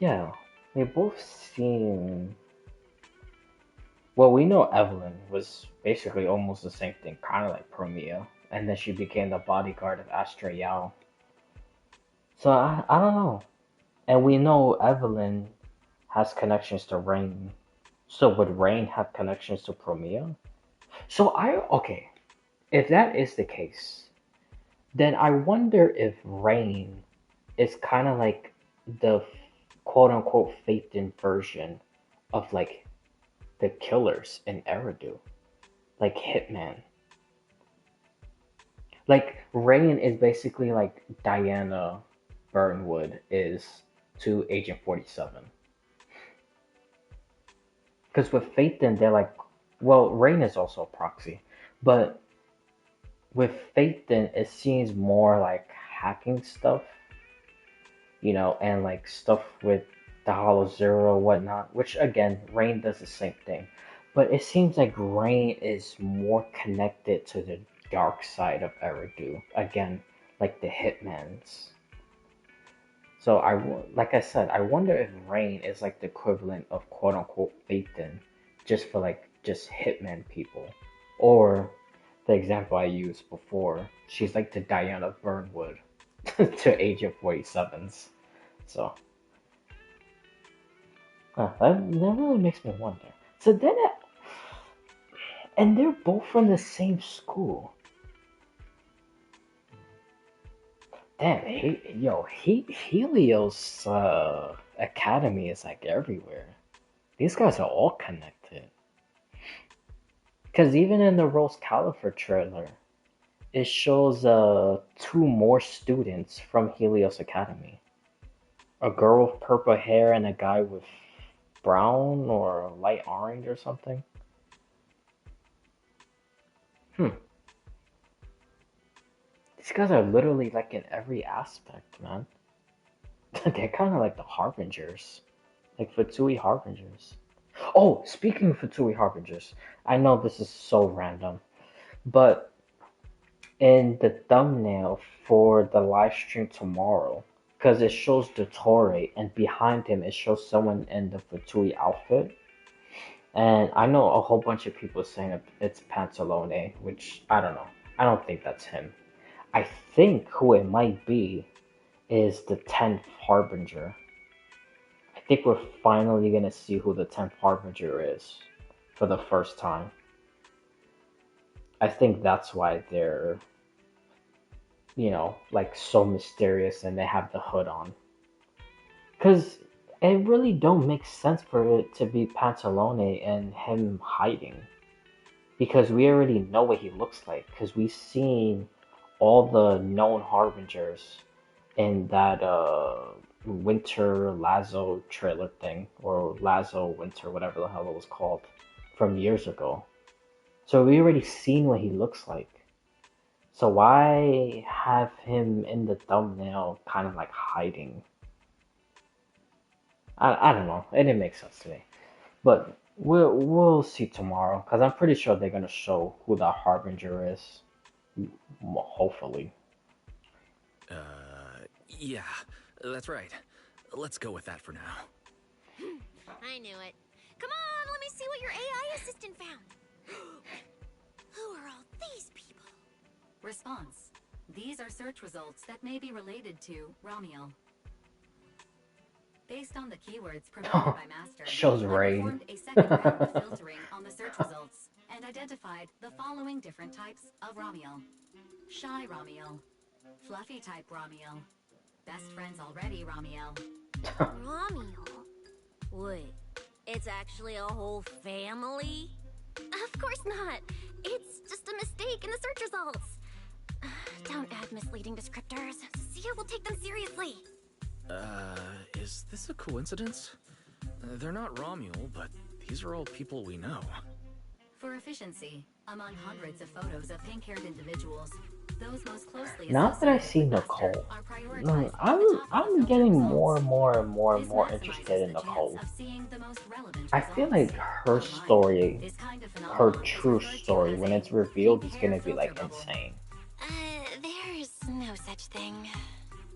yeah, they both seem. Well, we know Evelyn was basically almost the same thing, kind of like Promia, and then she became the bodyguard of Astra Yao. So I don't know. And we know Evelyn has connections to Rain. So would Rain have connections to Promia? Okay, if that is the case, then I wonder if Rain is kind of like the quote unquote Phaeton version of like the killers in Eridu. Like Hitman. Like Rain is basically like Diana Burnwood is to Agent 47. Because with Phaeton, they're like, well, Rain is also a proxy, but with Phaeton, it seems more like hacking stuff, and like stuff with the Hollow Zero, whatnot, which again, Rain does the same thing. But it seems like Rain is more connected to the dark side of Eridu. Again, like the Hitmans. So like I said, I wonder if Rain is like the equivalent of quote unquote Phaeton, just for like just Hitman people, or the example I used before, she's like the Diana Burnwood to Agent 47s. So, that really makes me wonder. So then, and they're both from the same school. Damn, Helios Academy is like everywhere. These guys are all connected. Because even in the Rose Califer trailer, it shows 2 more students from Helios Academy. A girl with purple hair and a guy with brown or light orange or something. These guys are literally like in every aspect, man. They're kind of like the Harbingers. Like Fatui Harbingers. Oh, speaking of Fatui Harbingers, I know this is so random, but in the thumbnail for the live stream tomorrow, because it shows Dottore, and behind him it shows someone in the Fatui outfit. And I know a whole bunch of people saying it's Pantalone, which I don't know. I don't think that's him. I think who it might be is the 10th Harbinger. I think we're finally gonna see who the 10th Harbinger is for the first time. I think that's why they're, like so mysterious and they have the hood on. Because it really don't make sense for it to be Pantalone and him hiding. Because we already know what he looks like. Because we've seen all the known Harbingers in that Winter Lazo trailer thing, or Lazo Winter, whatever the hell it was called, from years ago. So we already seen what he looks like. So why have him in the thumbnail kind of like hiding? I don't know. It didn't make sense to me. But we'll see tomorrow, because I'm pretty sure they're gonna show who the Harbinger is. Hopefully.
Yeah, that's right. Let's go with that for now.
I knew it. Come on, let me see what your AI assistant found. Who are all these people?
Response. These are search results that may be related to Ramiel. Based on the keywords provided by Master,
shows
I
Rain.
performed a second round of filtering on the search results and identified the following different types of Ramiel. Shy Ramiel, Fluffy type Ramiel, Best friends already Ramiel.
Ramiel? Wait, it's actually a whole family?
Of course not. It's just a mistake in the search results. Don't add misleading descriptors. Sia will take them seriously.
Is this a coincidence? They're not Romuel, but these are all people we know.
For efficiency, among hundreds of photos of pink-haired individuals, those most closely
Now that I
associated
see
with
Nicole,
Master are prioritized at
I'm
the top of
I'm
the
getting
filter
more and
results.
more and more and
This
more
maximizes
interested in
the chance
Nicole.
of seeing the most relevant
I feel
results.
like her
Online,
story,
this kind of
her
phenomenon is
true
referred to
story,
as
when
a
it's revealed, is
pink-hair
gonna be like
filter bubble.
insane.
There's no such thing.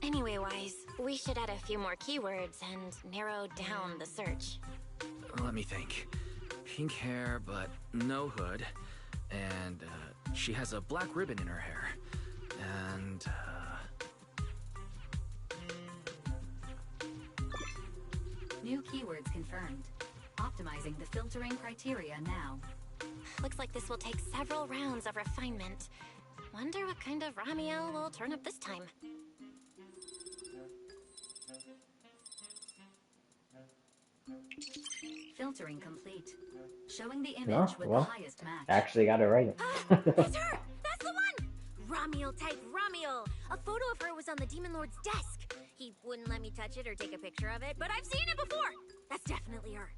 Anyway, Wise, we should add a few more keywords and narrow down the search.
Let me think. Pink hair, but no hood. And, she has a black ribbon in her hair. And,
New keywords confirmed. Optimizing the filtering criteria now.
Looks like this will take several rounds of refinement. Wonder what kind of Ramiel will turn up this time.
Filtering complete. Showing the image
No,
with
well,
the highest match.
actually got it right.
That's her! That's the one! Ramiel type Ramiel! A photo of her was on the Demon Lord's desk. He wouldn't let me touch it or take a picture of it, but I've seen it before! That's definitely her.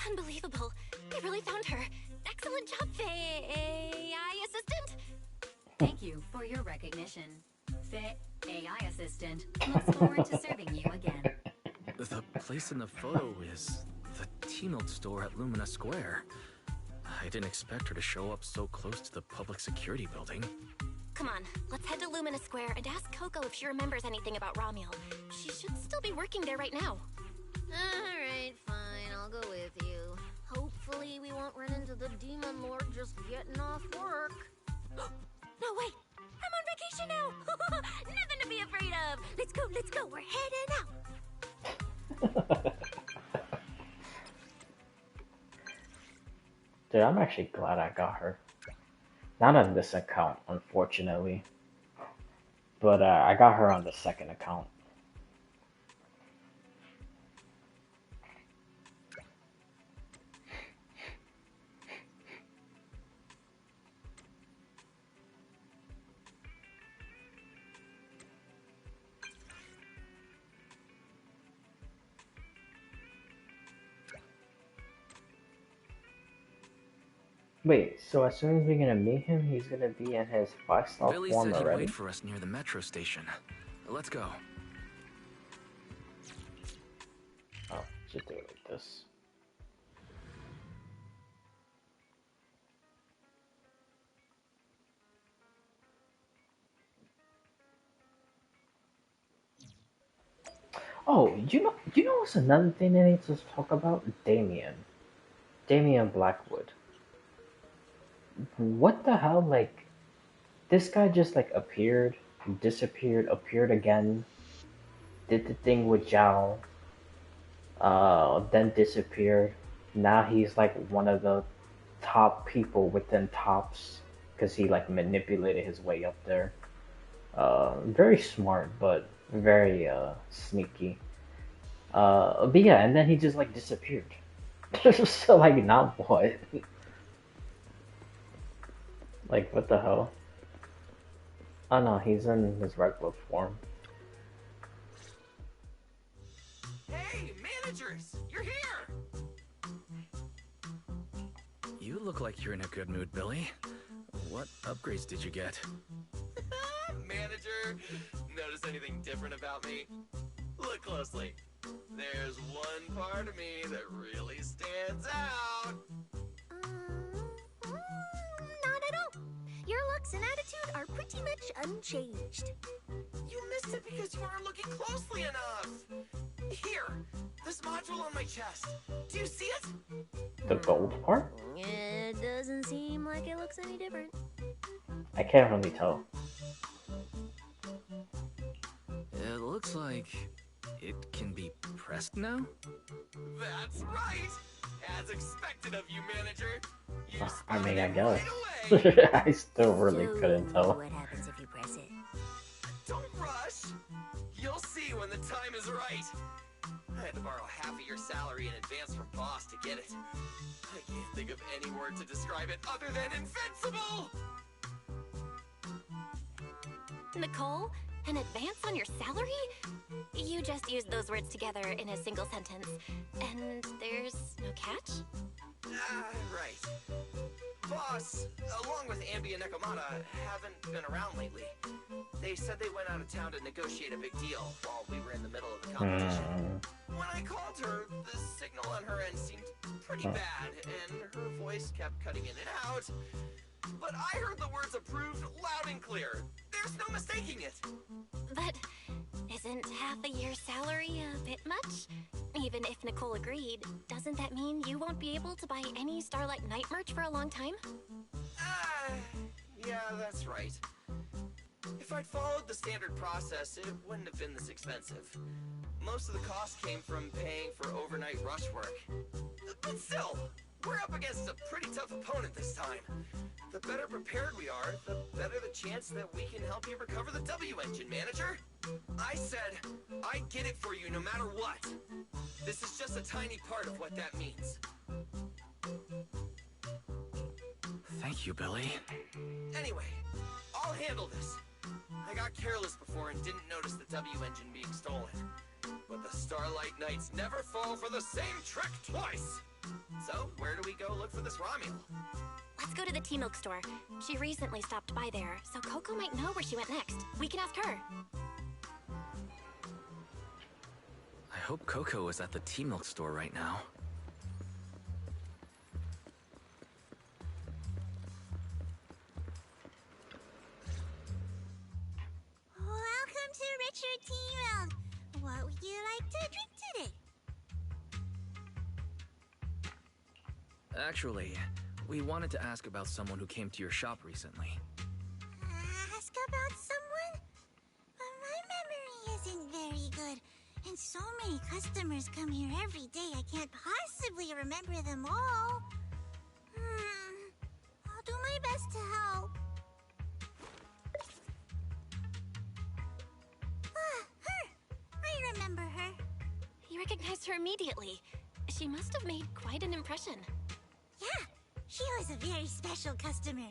Unbelievable. They really found her. Excellent job, AI assistant.
Thank you for your recognition. Fit AI assistant looks forward to serving you again.
the place in the photo is the T-Milk store at Lumina Square. I didn't expect her to show up so close to the public security building.
Come on, let's head to Lumina Square and ask Coco if she remembers anything about Ramiel. She should still be working there right now.
Alright, fine, I'll go with you. Hopefully we won't run into the Demon Lord just getting off work.
No, wait! I'm on vacation now! Nothing to be afraid
Dude, I'm actually glad I got her. Not on this account, unfortunately. But I got her on the second account. Wait, so as soon as we're gonna meet him, he's gonna be in his 5-star
Billy
form
said he'd
already?
wait for us near the metro station. Let's go.
Oh, just do it like this. Oh, you know what's another thing they need to talk about? Damien Blackwood. What the hell? Like, this guy just like appeared, disappeared, appeared again, did the thing with Zhao, then disappeared. Now he's like one of the top people within Tops because he like manipulated his way up there. Very smart, but very sneaky. But yeah, and then he just like disappeared. So like, now what? Like, what the hell? Oh no, he's in his regular form.
Hey, managers! You're here!
You look like you're in a good mood, Billy. What upgrades did you get?
Manager, notice anything different about me? Look closely. There's one part of me that really stands out.
Not at all. Your looks and attitude are pretty much unchanged.
You missed it because you weren't looking closely enough. Here, this module on my chest. Do you see it?
The gold part?
It doesn't seem like it looks any different.
I can't really tell.
It looks like it can be pressed now?
That's right! As expected of you, manager. You
I mean, I
spotted it
guess.
right away.
I still really
So,
couldn't tell.
what happens if you press it?
Don't rush. You'll see when the time is right. I had to borrow half of your salary in advance from boss to get it. I can't think of any word to describe it other than invincible!
Nicole, an advance on your salary? You just used those words together in a single sentence. And there's no catch?
Right. Boss, along with Ambi and Nekomata, haven't been around lately. They said they went out of town to negotiate a big deal while we were in the middle of the competition. When I called her, the signal on her end seemed pretty bad, and her voice kept cutting in and out. But I heard the words approved loud and clear. There's no mistaking it.
But isn't half a year's salary a bit much? Even if Nicole agreed, doesn't that mean you won't be able to buy any Starlight Knight merch for a long time?
Yeah, that's right. If I'd followed the standard process, it wouldn't have been this expensive. Most of the cost came from paying for overnight rush work. But still, we're up against a pretty tough opponent this time. The better prepared we are, the better the chance that we can help you recover the W engine, manager. I said I'd get it for you no matter what. This is just a tiny part of what that means.
Thank you, Billy.
Anyway, I'll handle this. I got careless before and didn't notice the W engine being stolen. But the Starlight Knights never fall for the same trick twice. So, where do we go look for this Romulo?
Let's go to the T-Milk store. She recently stopped by there, so Coco might know where she went next. We can ask her.
I hope Coco is at the T-Milk store right now.
Welcome to Richard T-Milk. What would you like to drink today?
Actually, we wanted to ask about someone who came to your shop recently.
Ask about someone? My memory isn't very good. And so many customers come here every day, I can't possibly remember them all. my best to help. Ah, her! I remember her.
You recognized her immediately. She must have made quite an impression.
Yeah, she was a very special customer.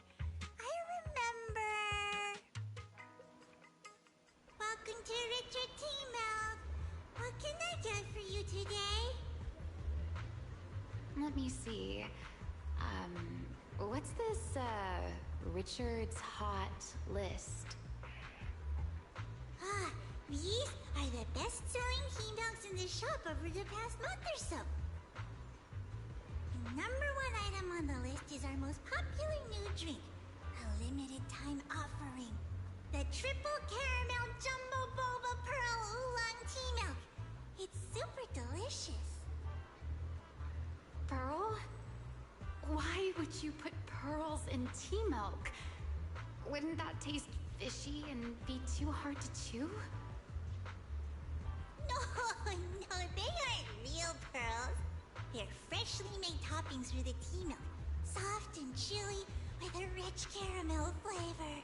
I remember. Welcome to Richard T. Milk. What can I get for you today?
Let me see. What's this, Richard's Hot List?
Ah, these are the best-selling tea milks in the shop over the past month or so. The number one item on the list is our most popular new drink, a limited time offering. The Triple Caramel Jumbo Boba Pearl Oolong Tea Milk. It's super delicious.
Pearl? Why would you put pearls in tea milk? Wouldn't that taste fishy and be too hard to chew?
No, no, they aren't real pearls. They're freshly made toppings for the tea milk, soft and chewy with a rich caramel flavor.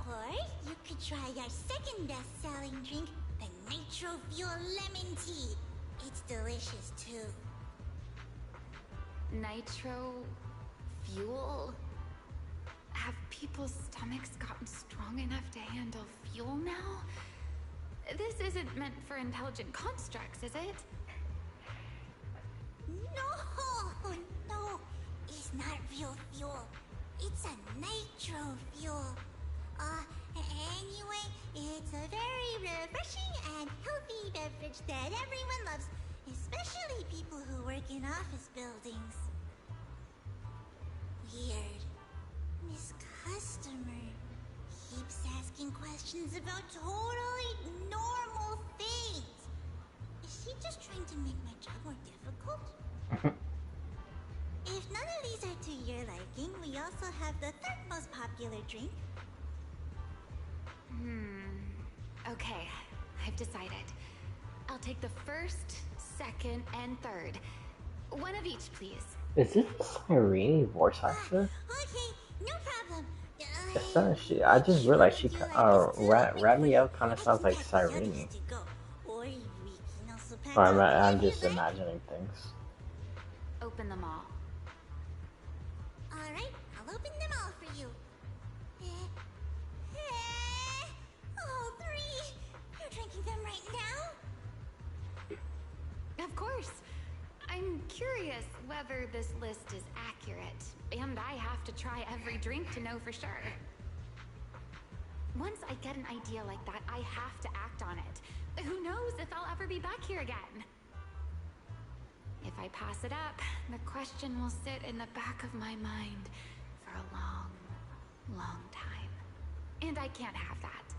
Or you could try our second best-selling drink, the Nitro Fuel Lemon Tea. It's delicious too.
Nitro fuel? Have people's stomachs gotten strong enough to handle fuel now? This isn't meant for intelligent constructs, is it?
No, no, it's not real fuel. It's a nitro fuel. Anyway, it's a very refreshing and healthy beverage that everyone loves, especially people who work in office buildings. Weird. This customer keeps asking questions about totally normal things. Is she just trying to make my job more difficult? If none of these are to your liking, we also have the third most popular drink.
Okay, I've decided. I'll take the first, second, and third. One of each, please.
Is this the Cyrene voice actor?
Okay, no problem.
It's not she. I just realized she. Ramiel kind of sounds like Cyrene. Or I'm just imagining things.
Open them all.
Alright, I'll open them all for you. All three! You're drinking them right now?
Of course. I'm curious whether this list is accurate, and I have to try every drink to know for sure. Once I get an idea like that, I have to act on it. Who knows if I'll ever be back here again? If I pass it up, the question will sit in the back of my mind for a long, long time. And I can't have that.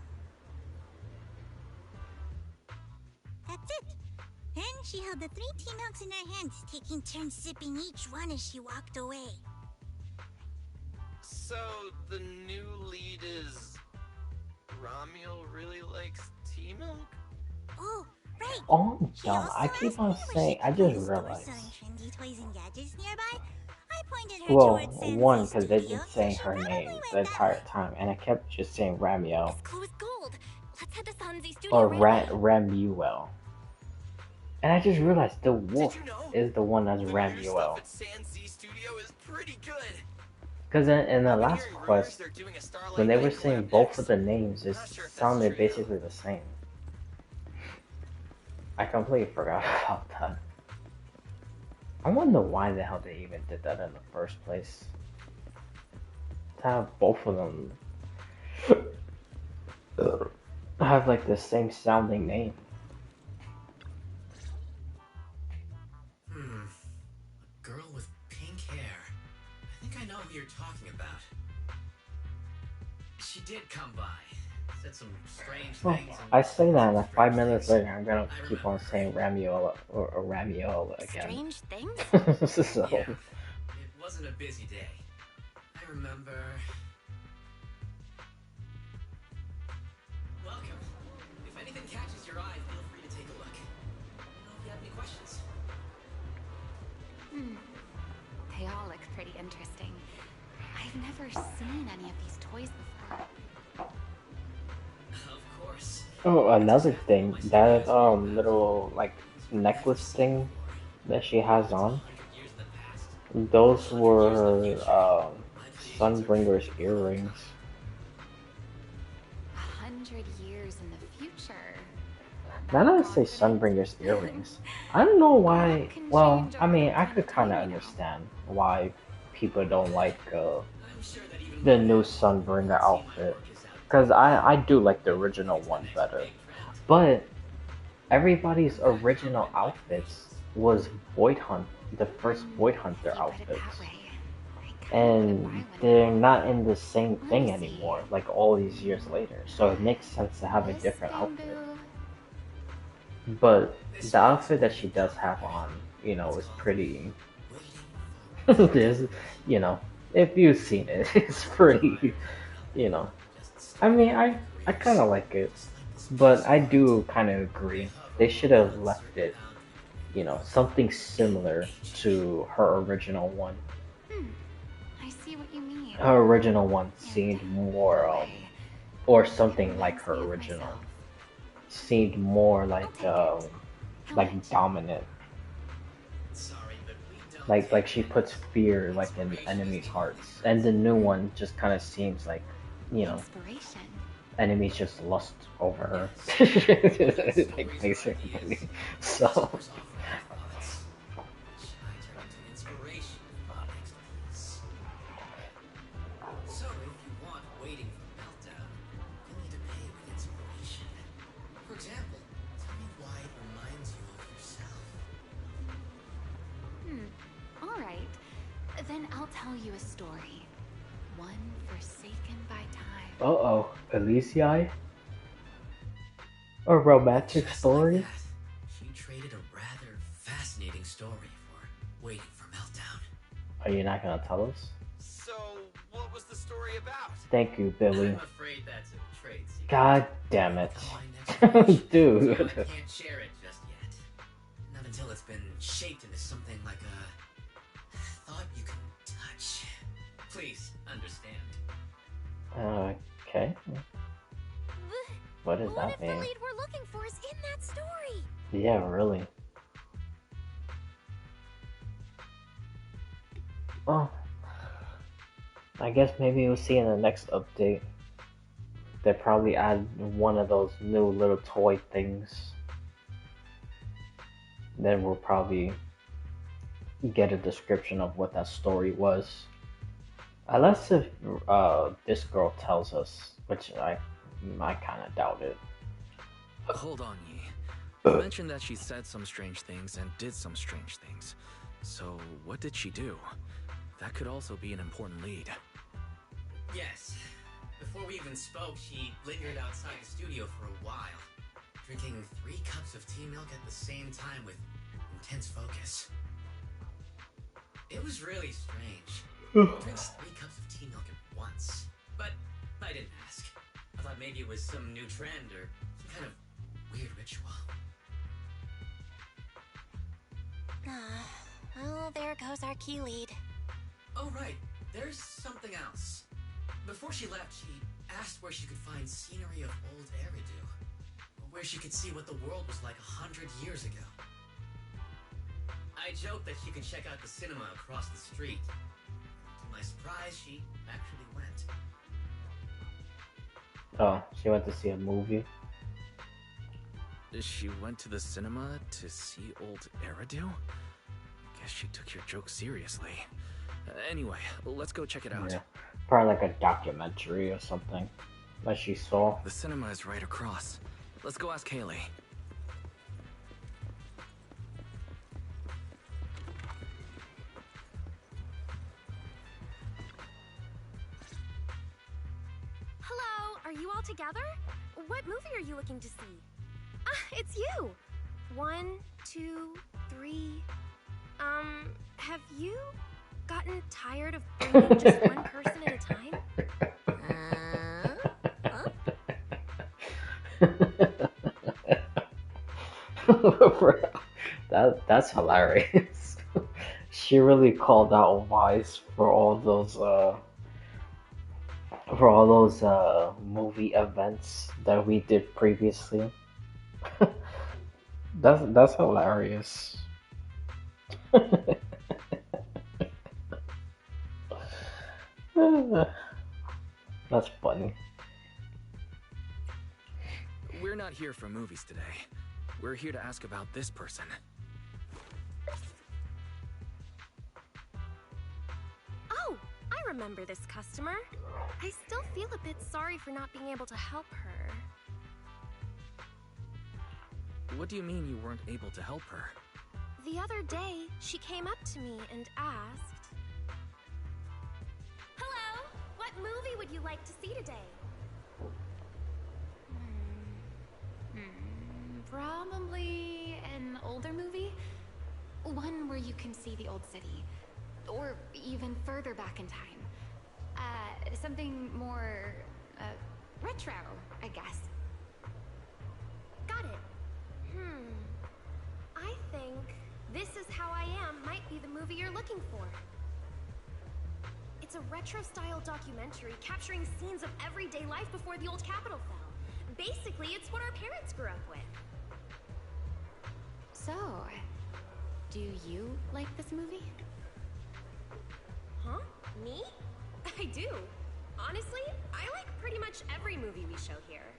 That's it. Then she held the 3 tea milks in her hands, taking turns sipping each one as she walked away.
So, the new lead is... Ramiel really likes tea milk?
Oh, right.
Oh, I'm dumb. I keep on saying. I just realized.
Trendy toys and gadgets nearby. I pointed her
Well,
towards Sandy's
one, because they
studio,
didn't say
so
her
she
name
probably
the
went
entire
that way.
time, and I kept just saying Ramiel
This clue is gold. Let's head to Sanzi studio
or
right now.
Ramuel. And I just realized the wolf
Did you know?
is the one that's
The new
Ramuel.
stuff at San Z Studio is pretty good.
Because in the
I've been
last
hearing rumors
quest,
they're doing a Starlight
when they were
Night
saying
collab
both
next.
of the names, it
I'm not sure if that's
sounded
true,
basically the same. I completely forgot about that. I wonder why the hell they even did that in the first place. To have both of them have like the same sounding name.
A girl with pink hair. I think I know who you're talking about. She did come by. Said some strange
Well,
things. and
I say that, and like 5
strange
minutes
things.
later, I'm gonna
I
keep on
remember.
saying Ramuel or Ramiel again.
Strange things?
So,
Yeah, it wasn't a busy day. I remember. Welcome. If anything catches your eye, feel free to take a look. Let me know if you have any questions.
They all look pretty interesting. I've never seen any of these toys before.
Of course.
Oh, another thing, that little like necklace thing that she has on, those were her Sunbringer's earrings.
100 years in the future.
Now that I say Sunbringer's earrings, I don't know why. Well, I mean, I could kind of understand why people don't like the new Sunbringer outfit, because I do like the original one better. But everybody's original outfits was Void Hunt, the first Void Hunter outfits, and they're not in the same thing anymore, like all these years later. So it makes sense to have a different outfit. But the outfit that she does have on, you know, is pretty. There's, you know, if you've seen it, it's pretty, you know. I mean, I kind of like it, but I do kind of agree. They should have left it, you know, something similar to her original one.
I see what you mean.
Her original one seemed more, or something like her original. Seemed more like dominant. Like she puts fear like in enemies' hearts, and the new one just kind of seems like, you know, enemies just lust over her, like basically. So.
Then I'll tell you a story. One forsaken by time.
Uh-oh, Elysiai? A romantic story?
She traded a rather fascinating story for Waiting for Meltdown.
Are you not gonna tell us?
So, what was the story about?
Thank you, Billy.
I'm afraid that's a trade secret.
God damn it. Dude.
I can't share it just yet. Not until it's been shaped into something like a thought you can touch. Please understand.
Okay. What does that mean?
What if the lead we're looking for is in that story?
Yeah, really. Well, I guess maybe we'll see in the next update. They probably add one of those new little toy things. Then we'll probably get a description of what that story was. Unless if this girl tells us, which I kind of doubt it.
Hold on, Yi. You mentioned that she said some strange things and did some strange things. So what did she do? That could also be an important lead.
Yes. Before we even spoke, she lingered outside the studio for a while, drinking 3 cups of tea milk at the same time with intense focus. It was really strange. Drinks 3 cups of tea milk at once. But I didn't ask. I thought maybe it was some new trend or some kind of weird ritual.
Oh, there goes our key lead.
Oh, right. There's something else. Before she left, she asked where she could find scenery of old Eridu. Where she could see what the world was like 100 years ago. I joked that she could check out the cinema across the street. To my surprise, she actually went.
Oh, she went to see a movie?
She went to the cinema to see old Eridu? Guess she took your joke seriously. Anyway, let's go check it out.
Yeah. Probably like a documentary or something that she saw.
The cinema is right across. Let's go ask Haley.
Hello, are you all together? What movie are you looking to see? Ah, it's you! 1, 2, 3. Have you gotten tired of bringing just one person at a time?
That's hilarious. she really called out Wise for all those movie events that we did previously. That's hilarious. That's funny.
We're not here for movies today. We're here to ask about this person.
Oh, I remember this customer. I still feel a bit sorry for not being able to help her.
What do you mean you weren't able to help her?
The other day, she came up to me and asked, "Hello, what movie would you like to see today?"
Probably an older movie. One where you can see the old city. Or even further back in time. Something more, retro, I guess.
Got it. I think This Is How I Am might be the movie you're looking for. It's a retro-style documentary capturing scenes of everyday life before the old Capitol fell. Basically, it's what our parents grew up with.
So, do you like this movie?
Huh? Me? I do. Honestly, I like pretty much every movie we show here.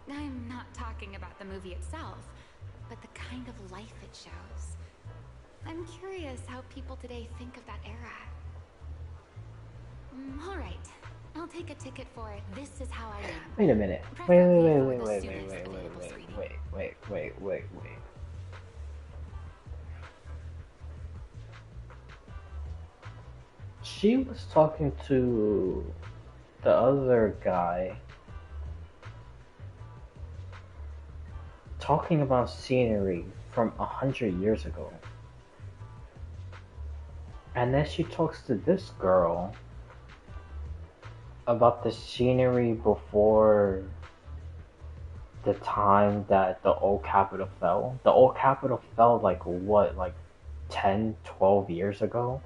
I'm not talking about the movie itself, but the kind of life it shows. I'm curious how people today think of that era. All right, I'll take a ticket for This Is How I Am.
Wait a minute. Wait. She was talking to the other guy, talking about scenery from 100 years ago. And then she talks to this girl about the scenery before the time that the old Capitol fell. The old Capitol fell like what, like 10, 12 years ago?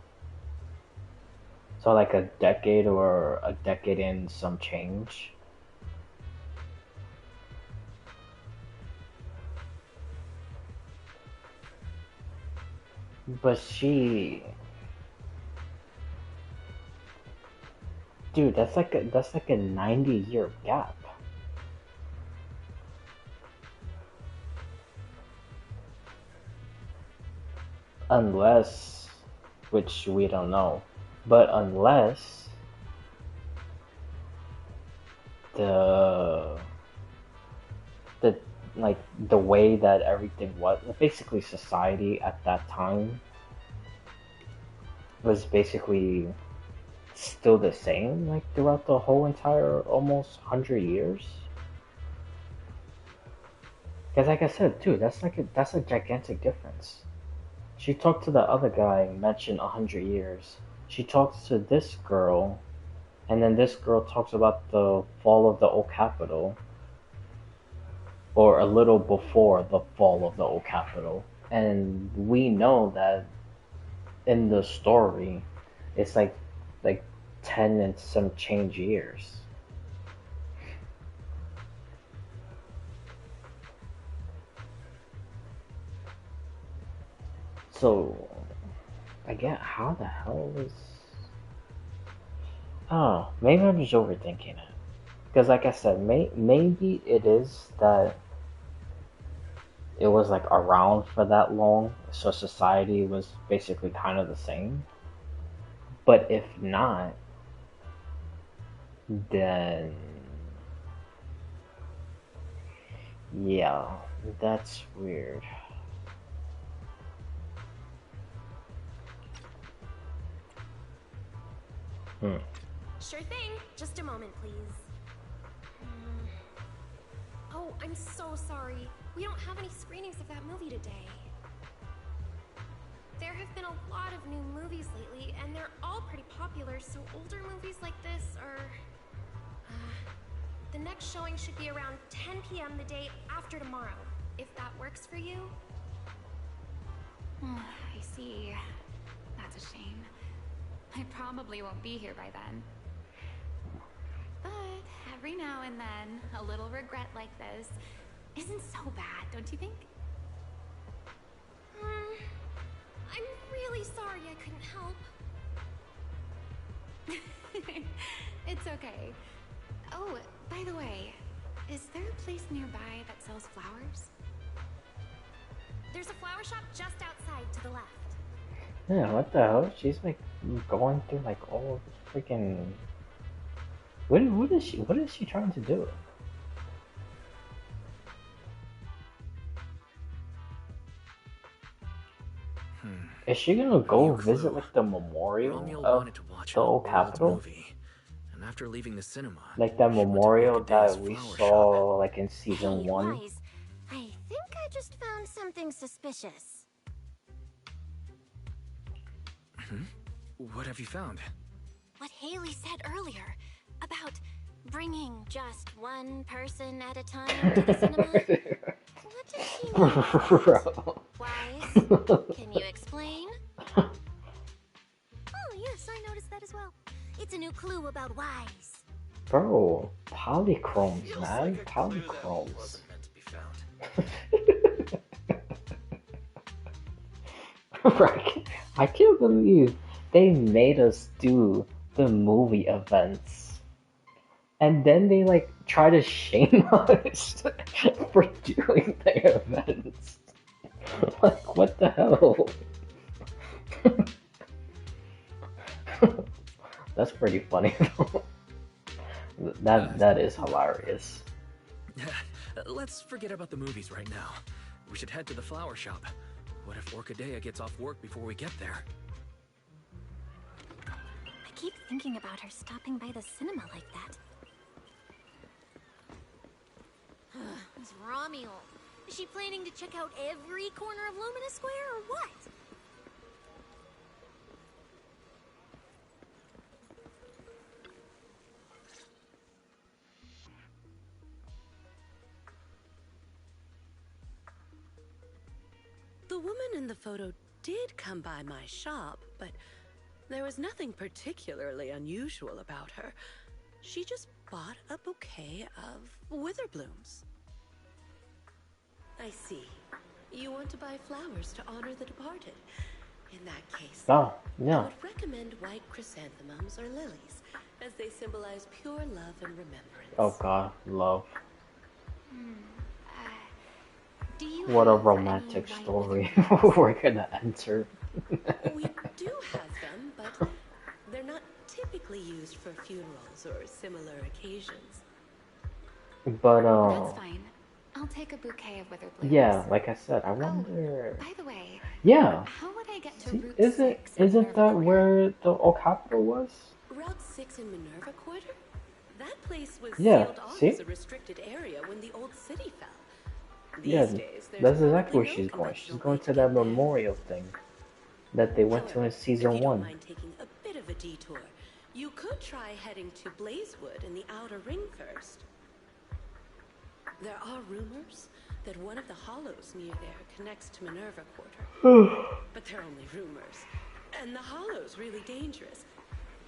So like a decade or a decade and some change. But she... Dude, that's like a 90-year gap. Unless, which we don't know, but unless the like the way that everything was, basically society at that time was basically still the same, like throughout the whole entire almost 100 years. Because like I said, dude, that's a gigantic difference. She talked to the other guy, mentioned 100 years. She talks to this girl, and then this girl talks about the fall of the old Capitol, or a little before the fall of the old Capitol. And we know that in the story, it's like 10 and some change years. So, again, how the hell is... Oh, maybe I'm just overthinking it. Because like I said, maybe it is that it was like around for that long, so society was basically kind of the same. But if not, then yeah, that's weird.
Sure thing. Just a moment, please. Oh, I'm so sorry. We don't have any screenings of that movie today. There have been a lot of new movies lately, and they're all pretty popular, so older movies like this are... the next showing should be around 10 p.m. the day after tomorrow, if that works for you.
I see. That's a shame. I probably won't be here by then. But every now and then, a little regret like this isn't so bad, don't you think?
I'm really sorry I couldn't help.
It's okay. Oh, by the way, is there a place nearby that sells flowers?
There's a flower shop just outside to the left.
Yeah, what the hell? She's like going through like all this freaking. What is she trying to do? Is she gonna go visit like the memorial of the old Capitol?
And after leaving the cinema,
Like that memorial that we saw like in season 1?
Wise, I think I just found something suspicious.
What have you found?
What Haley said earlier about bringing just one person at a time to the cinema. What does she mean? Wise, can you explain?
Oh, yes, I noticed that as well. It's a new clue about Wise.
Bro, polychromes, man. Polychromes. Right. I can't believe they made us do the movie events. And then they like try to shame us for doing the events. Like, what the hell? That's pretty funny though. That is hilarious.
Let's forget about the movies right now. We should head to the flower shop. What if Orchidea gets off work before we get there?
I keep thinking about her stopping by the cinema like that.
Who's Romuel? Is she planning to check out every corner of Lumina Square or what?
The woman in the photo did come by my shop, but there was nothing particularly unusual about her. She just bought a bouquet of witherblooms. I see. You want to buy flowers to honor the departed. In that case,
Oh, yeah.
I would recommend white chrysanthemums or lilies, as they symbolize pure love and remembrance.
Oh god, love.
Do you
What a
have
romantic
any
story we're gonna enter.
We do have them, but they're not typically used for funerals or similar occasions.
But
That's fine. I'll take a bouquet of withered blooms.
yeah, like I said, I wonder.
By the way,
Yeah.
how would I get to
See,
Route
isn't
6 in
isn't that where the old Capitol was?
Route 6 in Minerva Quarter? That place was
Yeah,
sealed off
see?
as a restricted area when the old city fell. These
Yeah,
days, there's
that's exactly
probably
where
no
she's going.
conventional
She's going
way
to that memorial thing that they went to in
If
season
you don't
1.
mind taking a bit of a detour, you could try heading to Blazewood in the outer ring first. There are rumors that one of the hollows near there connects to Minerva Quarter. But they're only rumors. And the hollow's really dangerous.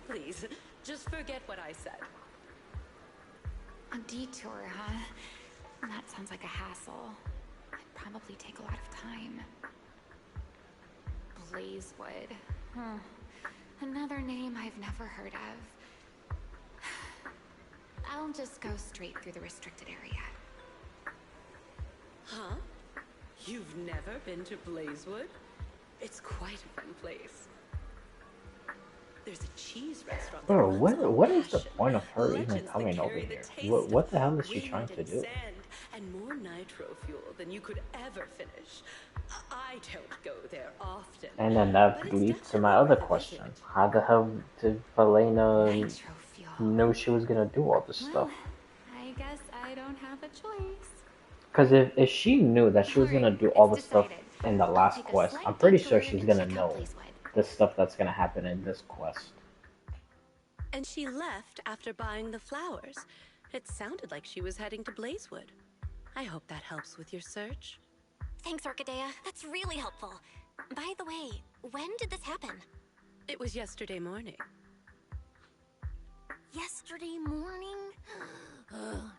Please, just forget what I said.
A detour, huh? That sounds like a hassle. It'd probably take a lot of time. Blazewood. Another name I've never heard of. I'll just go straight through the restricted area.
Huh? You've never been to Blazewood? It's quite a fun place. There's a cheese restaurant. that
Bro,
runs on
what is the
passion.
point of her even
Legends that
coming over
carry the
here?
taste
What the
of
hell is she
wind
trying to
and
do?
sand and more nitro fuel than you could ever finish. I don't go there often.
And then that leads to my other question. How the hell did Valena know she was gonna do all this stuff?
I guess I don't have a choice.
Because if she knew that she was gonna do all the stuff in the last quest, I'm pretty sure she's gonna know the stuff that's gonna happen in this quest.
And she left after buying the flowers. It sounded like she was heading to Blazewood. I hope that helps with your search.
Thanks, Orchidea. That's really helpful. By the way, when did this happen?
It was yesterday morning.
Yesterday morning?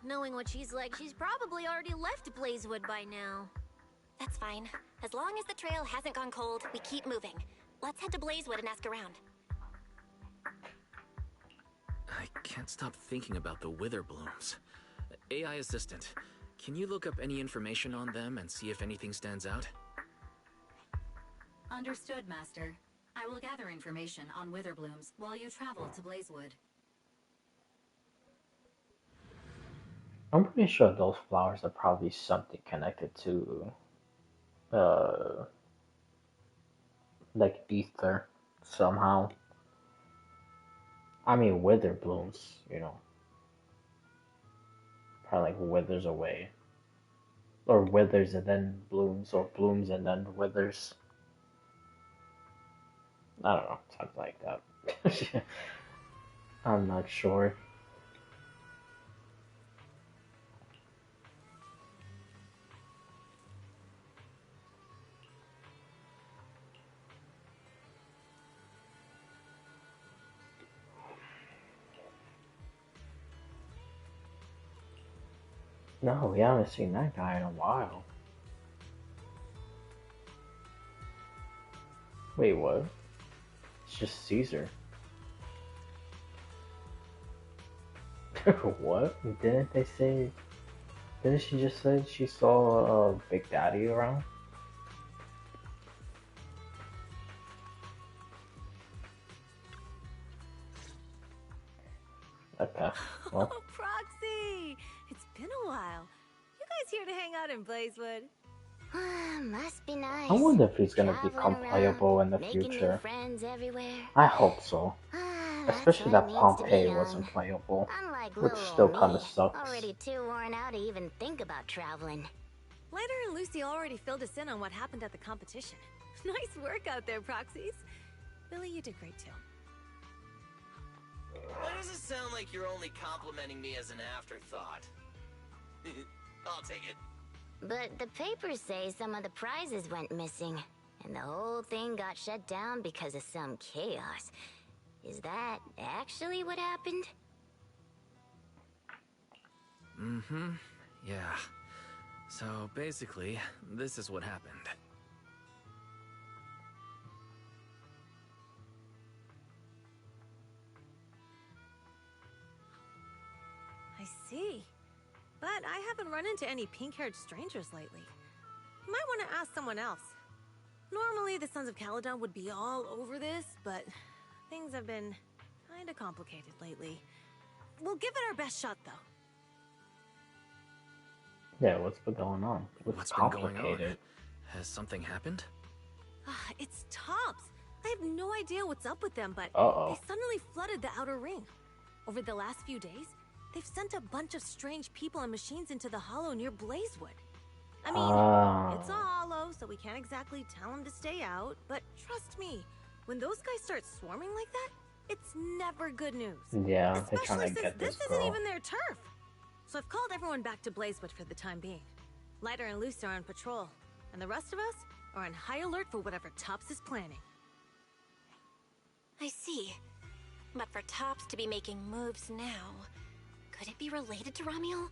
Knowing what she's like, she's probably already left Blazewood by now.
That's fine. As long as the trail hasn't gone cold, we keep moving. Let's head to Blazewood and ask around.
I can't stop thinking about the wither blooms. AI assistant, can you look up any information on them and see if anything stands out?
Understood, Master. I will gather information on wither blooms while you travel to Blazewood.
I'm pretty sure those flowers are probably something connected to, like ether somehow. I mean, wither blooms, you know. Probably like withers away. Or withers and then blooms, or blooms and then withers. I don't know, something like that. I'm not sure. No, we haven't seen that guy in a while. Wait, what? It's just Caesar. What? Didn't they say... Didn't she just say she saw Big Daddy around? Okay, well...
Oh, Proxy! It's been a while. You guys here to hang out in Blazewood?
Must be nice.
I wonder if he's gonna become playable in the
making
future.
new friends everywhere.
I hope so. Especially that Pompeii wasn't playable, which still kinda sucks.
Already too worn out to even think about traveling.
Lighter and Lucy already filled us in on what happened at the competition. Nice work out there, Proxies. Billy, you did great too.
Why does it sound like you're only complimenting me as an afterthought? I'll take it.
But the papers say some of the prizes went missing, and the whole thing got shut down because of some chaos. Is that actually what happened?
Mm-hmm. Yeah. So basically, this is what happened.
I see. But I haven't run into any pink-haired strangers lately. You might want to ask someone else. Normally, the Sons of Caledon would be all over this, but things have been kinda complicated lately. We'll give it our best shot, though.
Yeah, what's been going on?
What's been going on? Has something happened?
It's Tops. I have no idea what's up with them, but
Uh-oh.
they suddenly flooded the Outer Ring. Over the last few days, they've sent a bunch of strange people and machines into the hollow near Blazewood. I mean, it's a hollow, so we can't exactly tell them to stay out, but trust me, when those guys start swarming like that, it's never good news.
Yeah, they're
Especially
trying to
since
get
this
this
isn't
girl.
even their turf. So I've called everyone back to Blazewood for the time being. Lighter and Lucy are on patrol, and the rest of us are on high alert for whatever Tops is planning.
I see. But for Tops to be making moves now, could it be related to Ramiel?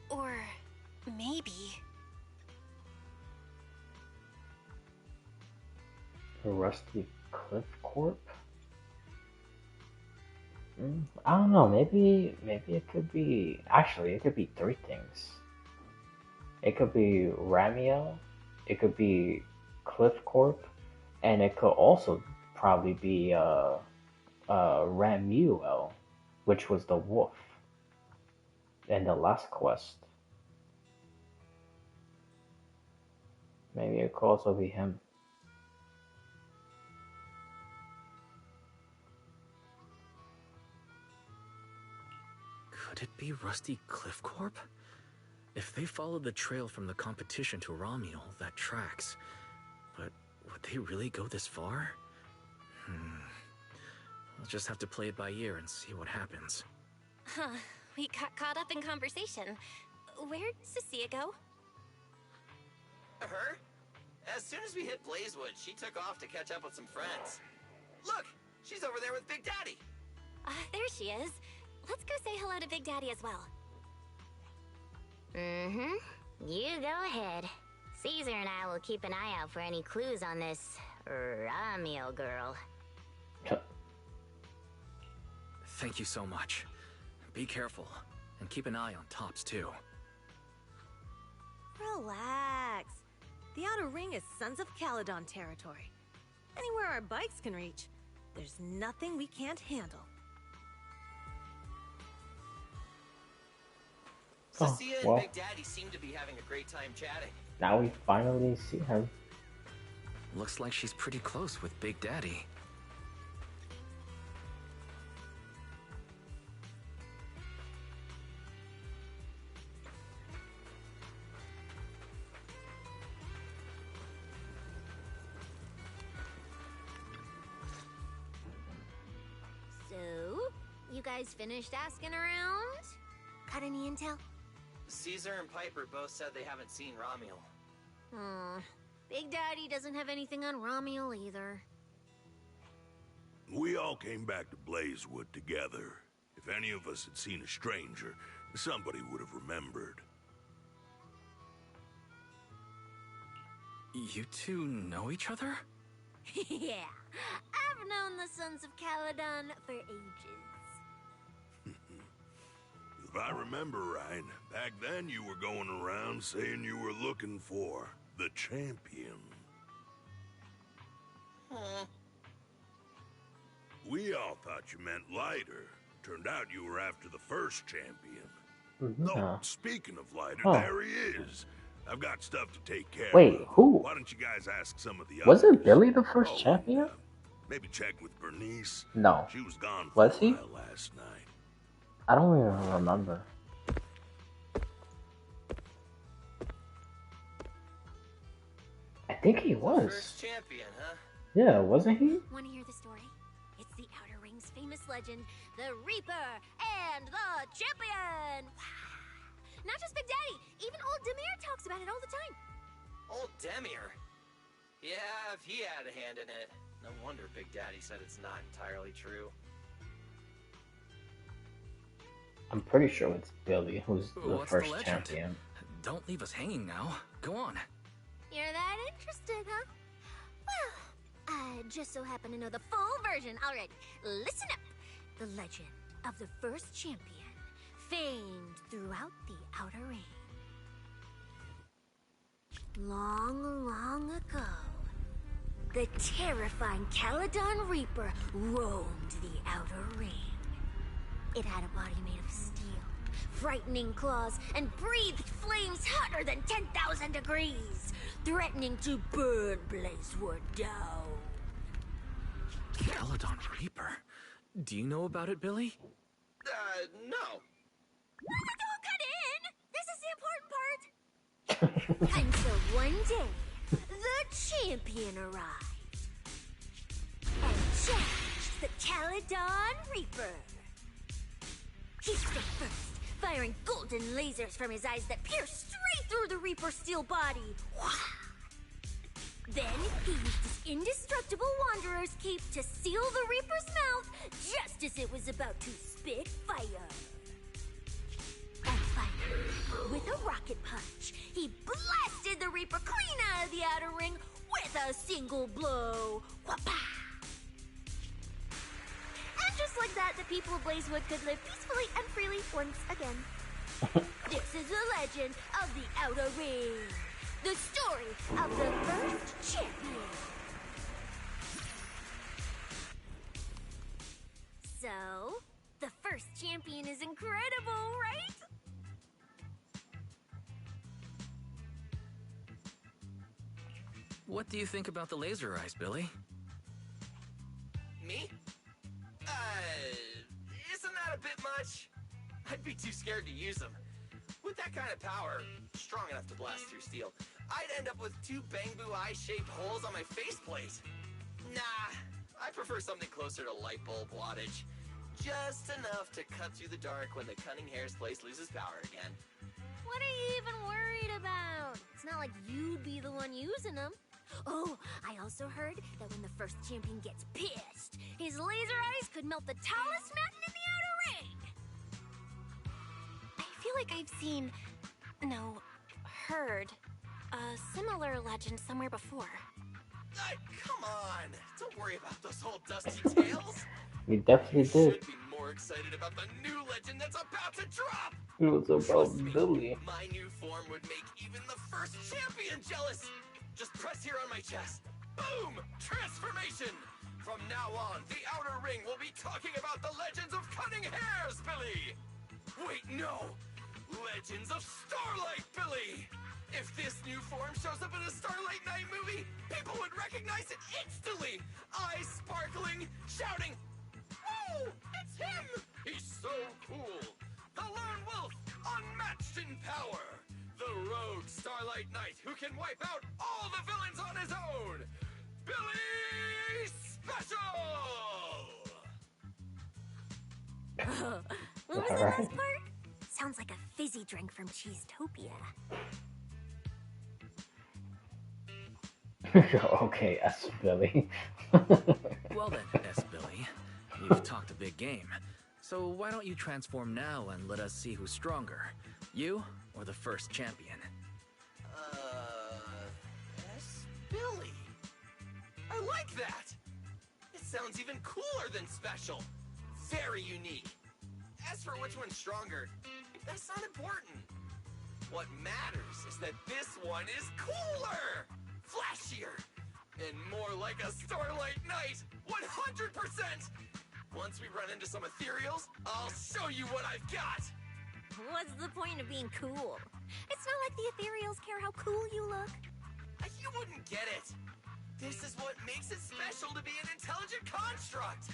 Or maybe...
The Rusty Cliff Corp? I don't know, maybe it could be... Actually, it could be three things. It could be Ramiel, it could be Cliff Corp, and it could also probably be Ramuel, which was the wolf in the last quest. Maybe it could also be him.
Could it be Rusty Cliff Corp? If they followed the trail from the competition to Ramiel, that tracks. But would they really go this far? I'll just have to play it by ear and see what happens.
Huh, we got caught up in conversation. Where'd Cecilia go?
Her? As soon as we hit Blazewood, she took off to catch up with some friends. Look, she's over there with Big Daddy.
There she is. Let's go say hello to Big Daddy as well.
Mm-hmm. You go ahead. Caesar and I will keep an eye out for any clues on this Ramio girl.
Thank you so much. Be careful, and keep an eye on Tops, too.
Relax. The Outer Ring is Sons of Caledon territory. Anywhere our bikes can reach, there's nothing we can't handle.
Cecilia
well.
and Big Daddy seem to be having a great time chatting.
Now we finally see him.
Looks like she's pretty close with Big Daddy.
So, you guys finished asking around? Got any intel?
Caesar and Piper both said they haven't seen Romuel.
Big Daddy doesn't have anything on Romuel either.
We all came back to Blazewood together. If any of us had seen a stranger, somebody would have remembered.
You two know each other?
Yeah, I've known the Sons of Caledon for ages.
If I remember right, back then you were going around saying you were looking for the champion.
Huh.
We all thought you meant Lighter. Turned out you were after the first champion.
Mhm.
Oh, speaking of Lighter,
Oh.
there he is. I've got stuff to take care
Wait,
of.
who?
Why don't you guys ask some of the others?
Wasn't Billy the first champion?
Maybe check with Bernice.
No.
She was gone for
Was
a
he?
while last night.
I don't even remember. I think he was.
First champion, huh?
Yeah, wasn't he?
Want to hear the story? It's the Outer Ring's famous legend, the Reaper and the Champion! Not just Big Daddy, even old Demir talks about it all the time.
Old Demir? Yeah, if he had a hand in it. No wonder Big Daddy said it's not entirely true.
I'm pretty sure it's Billy who's the
What's
first
the legend?
champion.
Don't leave us hanging now. Go on.
You're that interested, huh? Well, I just so happen to know the full version already. Listen up. The legend of the first champion, famed throughout the Outer Ring. Long, long ago, the terrifying Caledon Reaper roamed the Outer Ring. It had a body made of steel, frightening claws, and breathed flames hotter than 10,000 degrees, threatening to burn Blazewood down.
Caledon Reaper. Do you know about it, Billy?
No.
Don't cut in! This is the important part! And so one day, the champion arrived. And challenged the Caledon Reaper. He struck first, firing golden lasers from his eyes that pierced straight through the Reaper's steel body. Then he used his indestructible Wanderer's cape to seal the Reaper's mouth just as it was about to spit fire. And finally, with a rocket punch, he blasted the Reaper clean out of the Outer Ring with a single blow. Whapa! And just like that, the people of Blazewood could live peacefully and freely once again. This is the legend of the Outer Ring. The story of the first champion. So, the first champion is incredible, right?
What do you think about the laser eyes, Billy?
Me? Isn't that a bit much? I'd be too scared to use them. With that kind of power, strong enough to blast through steel, I'd end up with 2 Bangbu eye-shaped holes on my faceplate. Nah, I prefer something closer to light bulb wattage. Just enough to cut through the dark when the cunning hair's place loses power again.
What are you even worried about? It's not like you'd be the one using them.
Oh, I also heard that when the first champion gets pissed, his laser eyes could melt the tallest mountain in the outer ring.
I feel like I've seen, no, heard a similar legend somewhere before.
Come on! Don't worry about those old dusty tales.
We definitely did.
Should be more excited about the new legend that's about to drop.
It was about Billy.
My new form would make even the first champion jealous. Just press here on my chest. Boom! Transformation! From now on, the outer ring will be talking about the legends of Cunning Hairs, Billy! Wait, no! Legends of Starlight Billy! If this new form shows up in a Starlight Night movie, people would recognize it instantly! Eyes sparkling, shouting, "Whoa! It's him! He's so cool! The Lone Wolf, unmatched in power! The rogue Starlight Knight who can wipe out all the villains on his own! Billy Special!"
What was the last part? Sounds like a fizzy drink from Cheesetopia.
Okay, S. Billy.
Well then, S. Billy, you've talked a big game. So why don't you transform now and let us see who's stronger? You or the first champion?
S. Billy. I like that! It sounds even cooler than special. Very unique. As for which one's stronger, that's not important. What matters is that this one is cooler, flashier, and more like a Starlight Knight, 100%! Once we run into some ethereals, I'll show you what I've got!
What's the point of being cool? It's not like the ethereals care how cool you look.
You wouldn't get it! This is what makes it special to be an intelligent construct!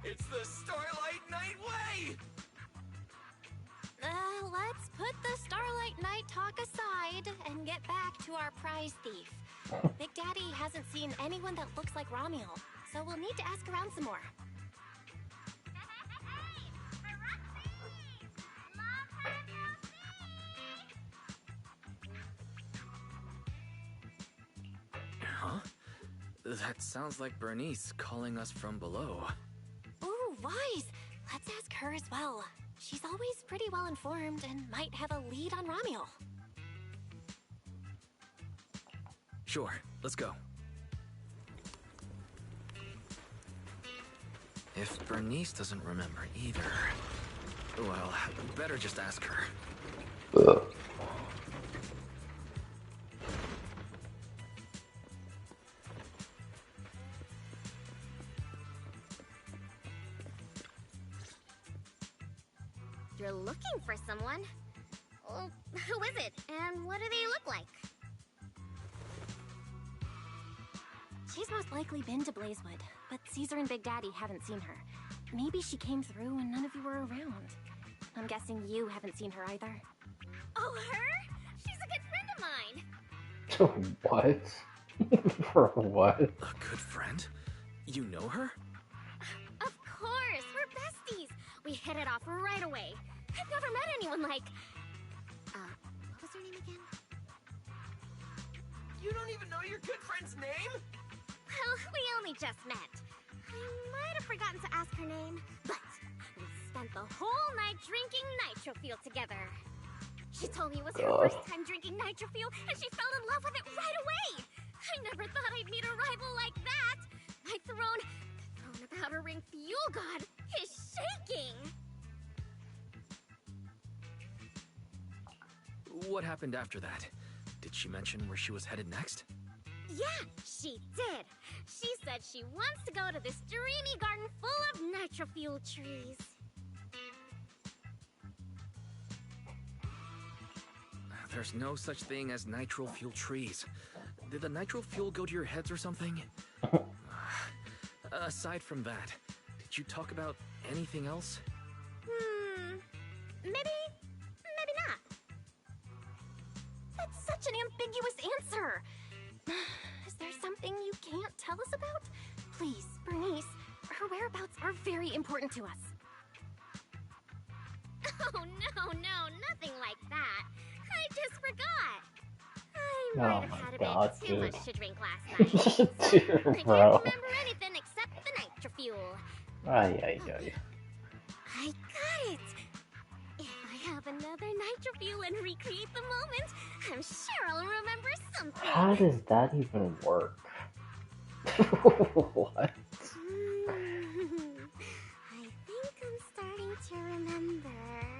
It's the Starlight Knight way!
Let's put the Starlight Knight talk aside and get back to our prize thief. Big Daddy hasn't seen anyone that looks like Ramiel, so we'll need to ask around some more.
Huh? That sounds like Bernice calling us from below.
Ooh, wise! Let's ask her as well. She's always pretty well informed and might have a lead on Ramiel.
Sure, let's go. If Bernice doesn't remember either, well, better just ask her.
You're looking for someone? Well, who is it, and what do they look like?
She's most likely been to Blazewood, but Caesar and Big Daddy haven't seen her. Maybe she came through and none of you were around. I'm guessing you haven't seen her either.
Oh, her? She's a good friend of mine.
What? For what?
A good friend? You know her?
Of course, we're besties. We hit it off right away. I've never met anyone like... what was her name again?
You don't even know your good friend's name?
Well, we only just met. I might have forgotten to ask her name, but we spent the whole night drinking Nitro Fuel together. She told me it was her first time drinking Nitro Fuel, and she fell in love with it right away. I never thought I'd meet a rival like that. My throne about her ring fuel god is shaking.
What happened after that? Did she mention where she was headed next?
Yeah, she did. She said she wants to go to this dreamy garden full of nitro fuel trees.
There's no such thing as nitro fuel trees. Did the nitro fuel go to your heads or something? Aside from that, did you talk about anything else?
Maybe not.
That's such an ambiguous answer. Is there something you can't tell us about? Please, Bernice, her whereabouts are very important to us.
Oh, no, nothing like that. I just forgot. I I might have had a
God,
bit too
dude.
much to drink last night.
Dude,
I can't
bro.
remember anything except the nitro fuel.
Ay.
I got it! If I have another nitro fuel and recreate the moment, I'm sure I'll remember something.
How does that even work? What?
I think I'm starting to remember.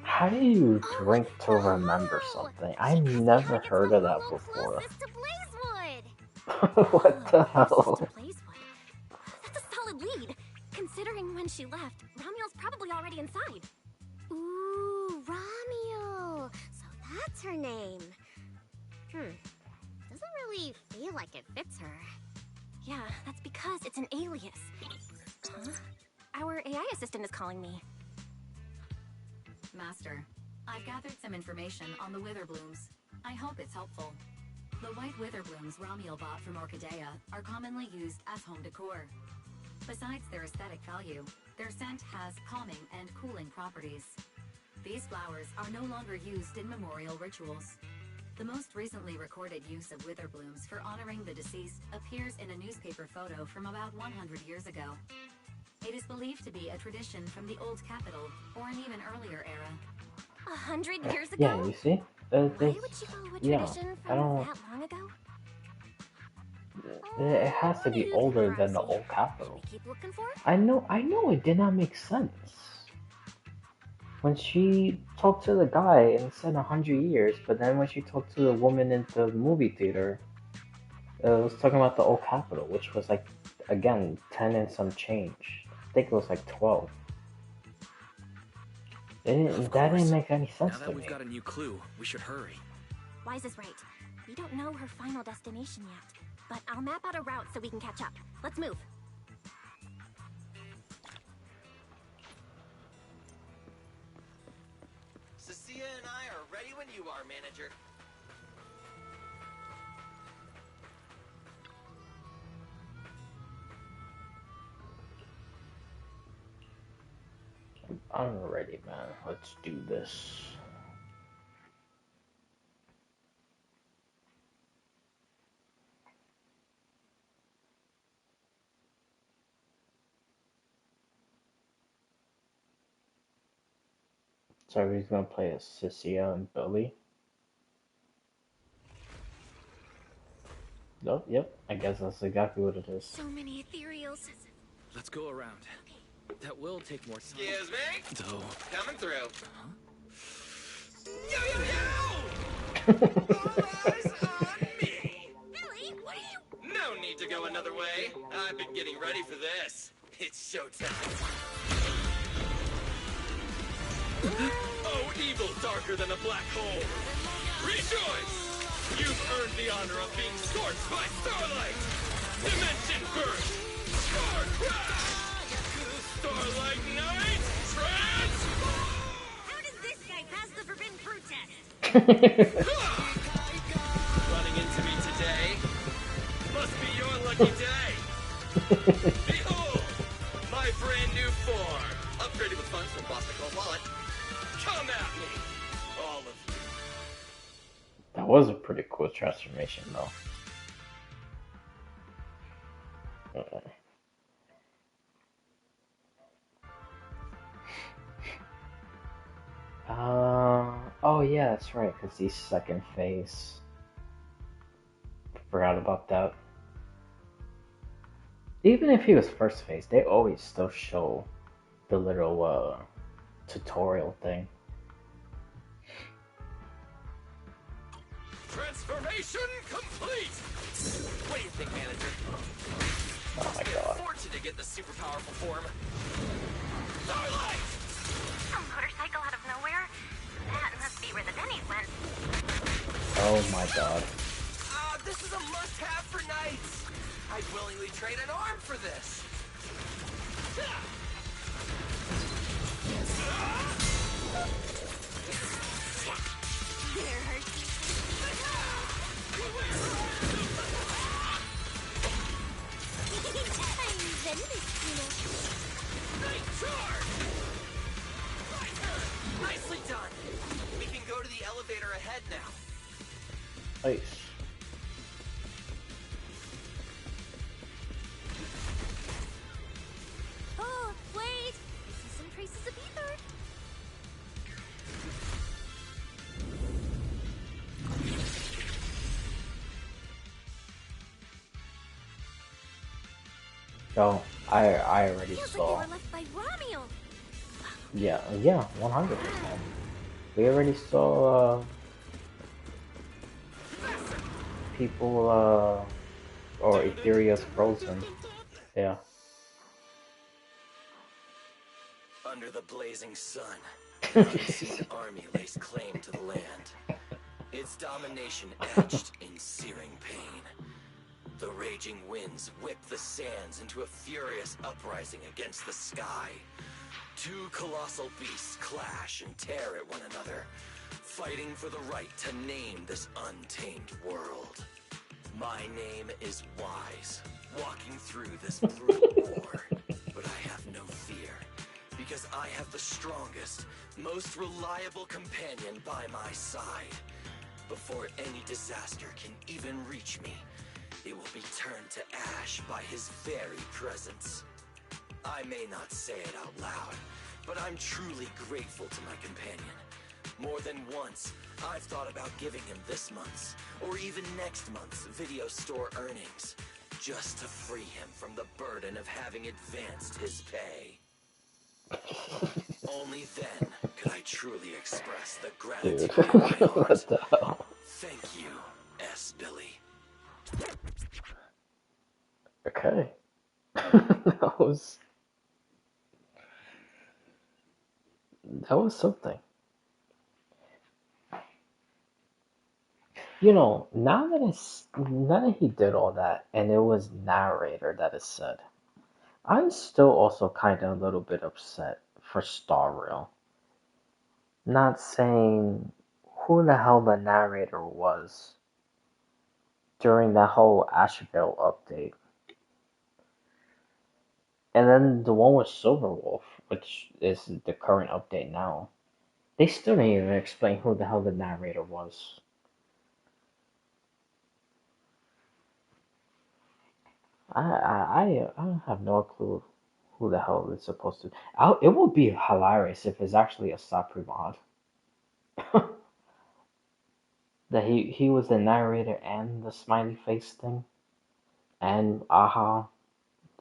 How do you drink to remember something? I never heard of that before.
Closest to Blazewood!
What the hell?
Blazewood. That's a solid lead. Considering when she left, Ramiel's probably already inside.
Ooh, Ramiel. So that's her name. Doesn't really feel like it fits her.
Yeah, that's because it's an alias. Huh? Our AI assistant is calling me.
Master, I've gathered some information on the Witherblooms. I hope it's helpful. The white Witherblooms Ramiel bought from Orchidea are commonly used as home decor. Besides their aesthetic value, their scent has calming and cooling properties. These flowers are no longer used in memorial rituals. The most recently recorded use of Witherblooms for honoring the deceased appears in a newspaper photo from about 100 years ago. It is believed to be a tradition from the Old Capital or an even earlier era.
100 years ago?
Yeah, you see?
Why would she follow a tradition
I
from
don't.
that long ago?
It has to be older than the Old Capital.
Keep looking for it?
I know. It did not make sense. When she talked to the guy and said 100 years, but then when she talked to the woman in the movie theater, it was talking about the Old Capital, which was like, again, 10 and some change. I think it was like 12. That didn't make any sense
Now
to
that
me.
we've got a new clue, we should hurry.
Wise is right. We don't know her final destination yet, but I'll map out a route so we can catch up. Let's move.
Cecilia and I are ready when you are, manager.
I'm ready, man. Let's do this. So he's gonna play as Cecilia and Billy. Oh, yep. I guess that's exactly what it is.
So many ethereals.
Let's go around. That will take more time.
Excuse me?
Though.
Coming through. Yo, yo, yo! All eyes on me!
Billy, what are you...
No need to go another way. I've been getting ready for this. It's showtime. Oh, evil darker than a black hole. Rejoice! You've earned the honor of being scorched by starlight! Dimension burst! Star crash! Starlight night! Transform!
How does this guy pass the forbidden fruit test?
Running into me today? Must be your lucky day! Behold! My brand new form! Upgraded with funds from Boss Nicole's wallet. Come at me! All of you.
That was a pretty cool transformation, though. Oh yeah, that's right, because he's second phase. Forgot about that. Even if he was first phase, they always still show the little tutorial thing.
Transformation complete! What do you think, manager?
Oh my god.
Fortunate to get the super powerful form. Starlight!
A motorcycle out of nowhere? That must be where the Denny's went.
Oh my god.
This is a must-have for nights. I'd willingly trade an arm for this.
There, Hershey. I'm
Night charge! Nicely done. We can go to the elevator ahead now.
Nice. Yo, I already
Feels
saw.
like they were left by Romeo.
Yeah, 100%. We already saw people or Etherea's frozen. Yeah.
Under the blazing sun, an unseen army lays claim to the land. Its domination etched in searing pain. The raging winds whip the sands into a furious uprising against the sky. Two colossal beasts clash and tear at one another, fighting for the right to name this untamed world. My name is Wise, walking through this brutal war, but I have no fear, because I have the strongest, most reliable companion by my side. Before any disaster can even reach me, it will be turned to ash by his very presence. I may not say it out loud, but I'm truly grateful to my companion. More than once, I've thought about giving him this month's, or even next month's video store earnings, just to free him from the burden of having advanced his pay. Only then could I truly express the gratitude
Dude,
in my heart.
what the hell?
Thank you, S. Billy.
Okay. that was something. You know, now that he did all that, and it was narrator that is said, I'm still also kind of a little bit upset for Star Rail. Not saying who the hell the narrator was during that whole Asheville update. And then the one with Silverwolf, which is the current update now, they still didn't even explain who the hell the narrator was. I have no clue who the hell it's supposed to. It would be hilarious if it's actually a Sapri mod. That he was the narrator and the smiley face thing, and aha.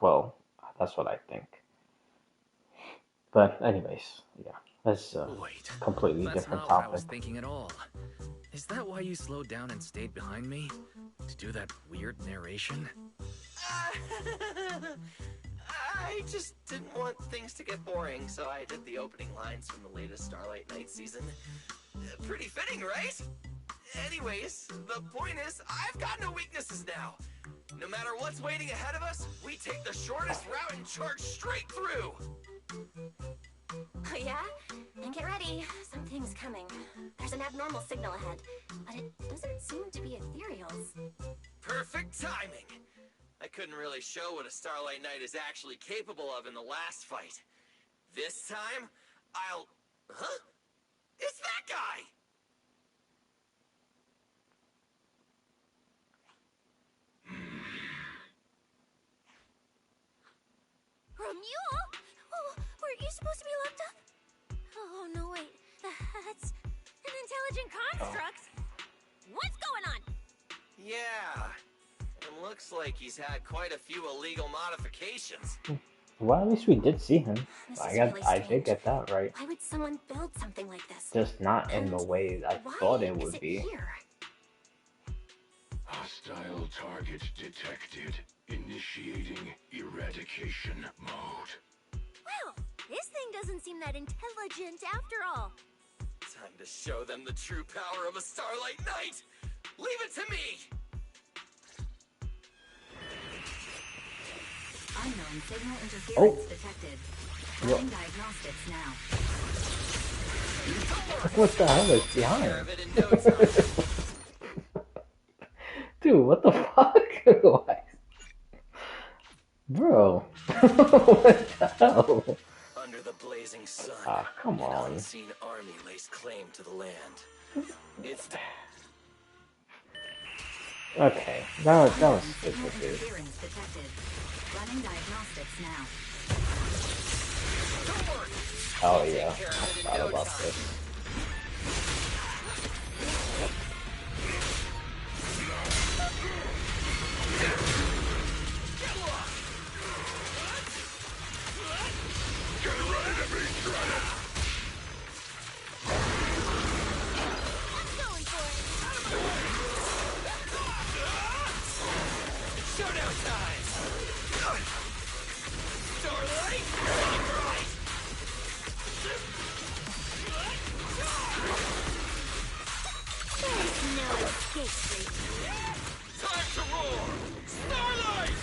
Well, that's what I think. But anyways, yeah, that's a completely different
That's not what I was
topic.
thinking at all. Is that why you slowed down and stayed behind me? To do that weird narration?
I just didn't want things to get boring, so I did the opening lines from the latest Starlight Knight season. Pretty fitting, right? Anyways, the point is, I've got no weaknesses now. No matter what's waiting ahead of us, we take the shortest route and charge straight through.
Oh yeah? Then get ready. Something's coming. There's an abnormal signal ahead, but it doesn't seem to be Ethereal's.
Perfect timing. I couldn't really show what a Starlight Knight is actually capable of in the last fight. This time, I'll... Huh? It's that guy!
Romeo? Oh, were you supposed to be locked up? Oh, no, wait. That's an intelligent construct. What's going on?
Yeah. And looks like he's had quite a few illegal modifications.
Well, at least we did see him.
This
I
is
got,
really
I did
strange.
get that right.
Why would someone build something like this?
Just not in the way I
Why
thought it
is
would
it
be.
here?
Hostile target detected. Initiating eradication mode.
Well, this thing doesn't seem that intelligent after all.
Time to show them the true power of a Starlight Knight! Leave it to me!
Unknown signal interference detected.
What?
Running diagnostics now.
What the hell is behind? Dude, what the fuck? Why? Bro, what the hell?
Under the blazing sun,
Ah, come
an
on.
unseen army lays claim to the land. It's
Okay, that was stupid,
Signal
dude.
interference detected. Running diagnostics now.
Oh yeah, I forgot about this.
Going for it.
Showdown time! Starlight, right!
There's no escape for you.
Time to roar! Starlight!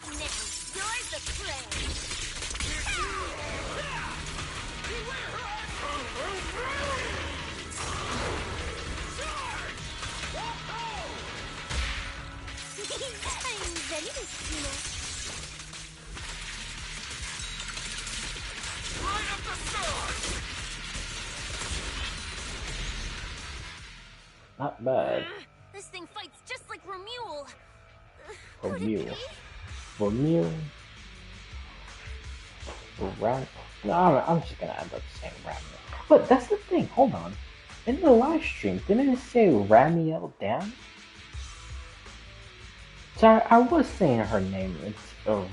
Now, you're the prey. I'm ready to see it.
Light up the stars!
Not bad.
This thing fights just like Romule.
Vermeil. Vermeil. Ram. No, I'm just gonna end up saying Ramiel. But that's the thing. Hold on. In the live stream, didn't it say Ramiel Dan? So I was saying her name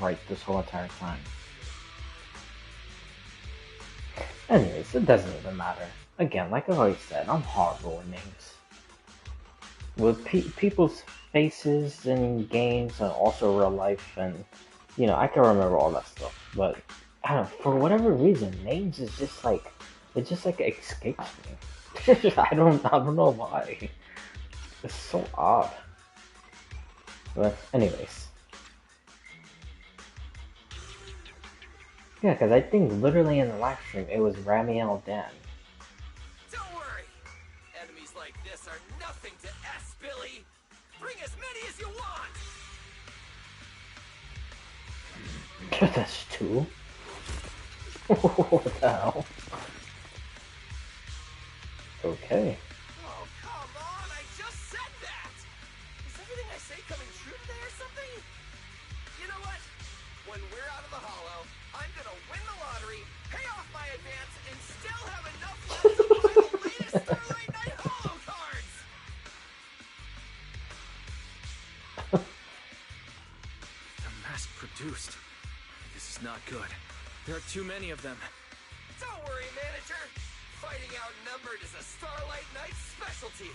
right this whole entire time. Anyways, it doesn't even matter. Again, like I always said, I'm horrible with names. With people's faces in games and also real life, and you know, I can remember all that stuff. But I don't know, for whatever reason, names is just like it just like escapes me. I don't know why. It's so odd. But anyways. Yeah, because I think literally in the live stream it was Ramiel Dan.
Don't worry! Enemies like this are nothing to S, Billy! Bring as many as you want!
That's two? What the hell? Okay.
Oh, come on! I just said that! Is everything I say coming true today or something? You know what? When we're out of the hollow, I'm gonna win the lottery, pay off my advance, and still have enough left to buy the latest Starlight Night Hollow cards!
They're mass-produced. This is not good. There are too many of them.
Don't worry, manager! Fighting outnumbered is a Starlight Night specialty.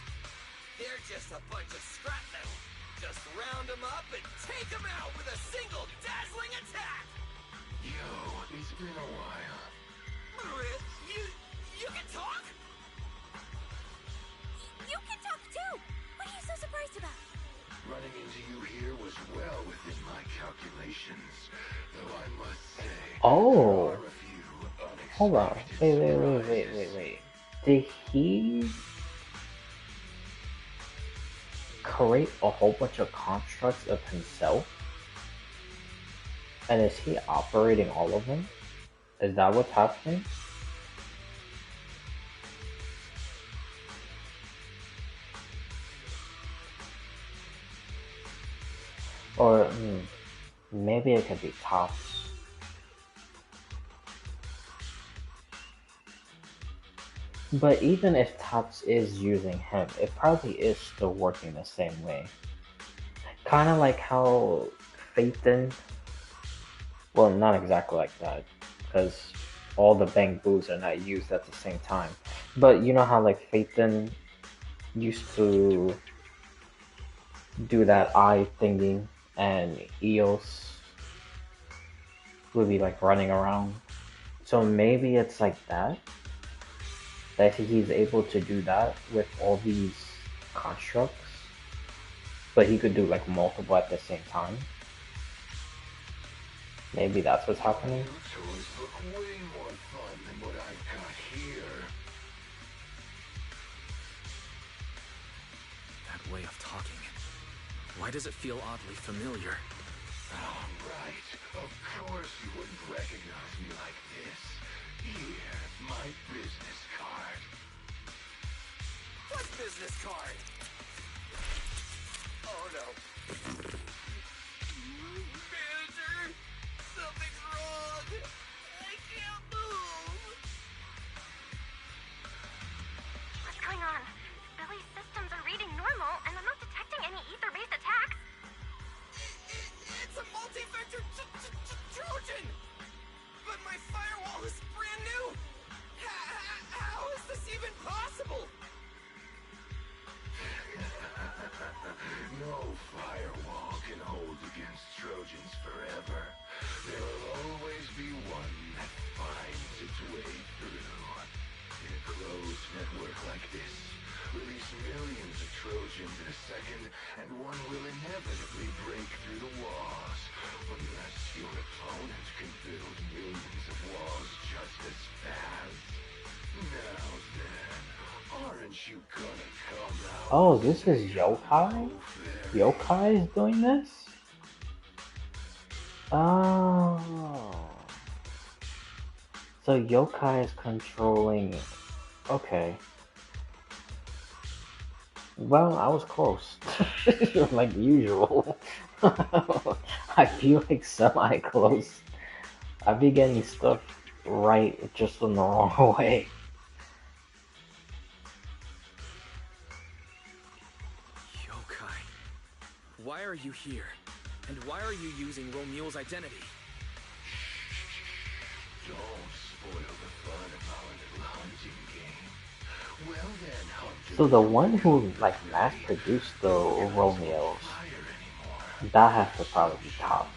They're just a bunch of scrapmetal. Just round them up and take them out with a single dazzling attack!
Yo, it's been a while.
You can talk?
You can talk too! What are you so surprised about?
Running into you here was well within my calculations, though I must say,
Oh.
there are a few unexpected
Hold on. Wait. Did he create a whole bunch of constructs of himself? And is he operating all of them? Is that what's happening? Or maybe it could be Tops. But even if Tops is using him, it probably is still working the same way. Kind of like how Phaeton, well, not exactly like that, because all the Bang Boos are not used at the same time. But you know how like Phaeton used to do that eye thingy, and Eos would be like running around. So maybe it's like that. That he's able to do that with all these constructs, but he could do like multiple at the same time. Maybe that's what's happening.
toys look way more fun than what I've got here.
That way of talking. Why does it feel oddly familiar?
All right, of course you wouldn't recognize me like this. Here, my business card.
What business card? Oh no. Manager, something's wrong. I can't move.
Oh, this is Yokai? Yokai is doing this? Oh. So Yokai is controlling... Okay. Well, I was close. Like usual. I feel like semi-close. I be getting stuff right just in the wrong way.
Yokai. Why are you here? And why are you using Romule's identity?
Don't spoil the fun of our little hunting game. Well then, hunter.
So the one who like mass produced the Romeos, that has to probably be Tops.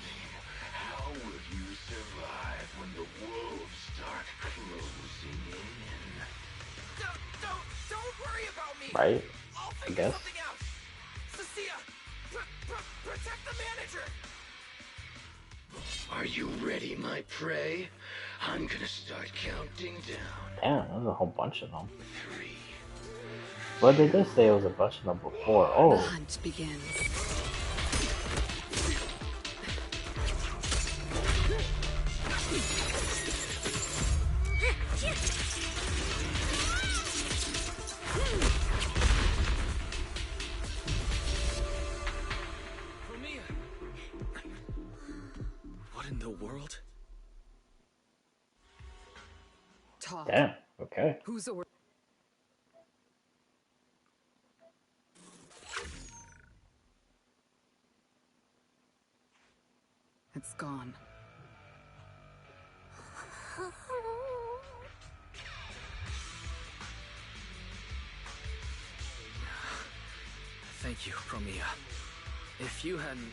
How will you survive when the wolves start closing in?
Don't worry about me.
Right?
I'll
I
figure
guess.
something out. Cecilia, protect the manager.
Are you ready, my prey? I'm gonna start counting down.
Damn, there's a whole bunch of them. But they did say it was a bunch of them before. Oh.
The hunt begins.
What in the world?
Talk.
Damn, okay.
Who's the It's gone.
Thank you, Promia. If you hadn't...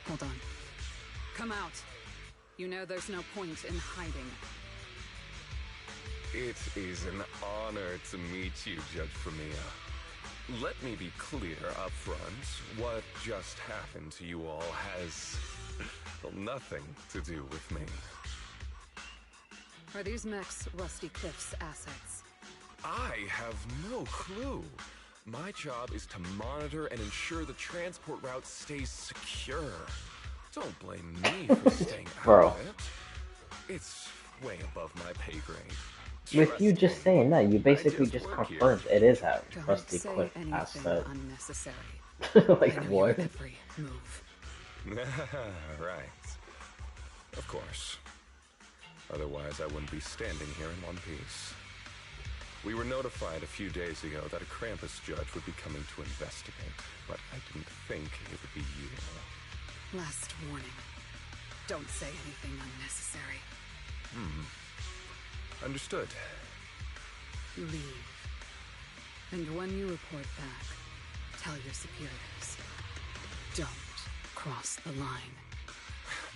Hold on. Come out. You know there's no point in hiding.
It is an honor to meet you, Judge Promia. Let me be clear up front. What just happened to you all has nothing to do with me.
Are these mechs Rusty Cliff's assets?
I have no clue. My job is to monitor and ensure the transport route stays secure. Don't blame me for staying out
Bro.
of it. It's way above my pay grade.
With you just saying that, you basically just
work here.
confirmed it is a
Don't
Rusty
say
Cliff
anything
asset.
unnecessary.
Like
I know
what?
your every move.
Right. Of course. Otherwise, I wouldn't be standing here in one piece. We were notified a few days ago that a Krampus judge would be coming to investigate, but I didn't think it would be you.
Last warning. Don't say anything unnecessary.
Understood.
Leave. And when you report back, tell your superiors. Don't cross the line.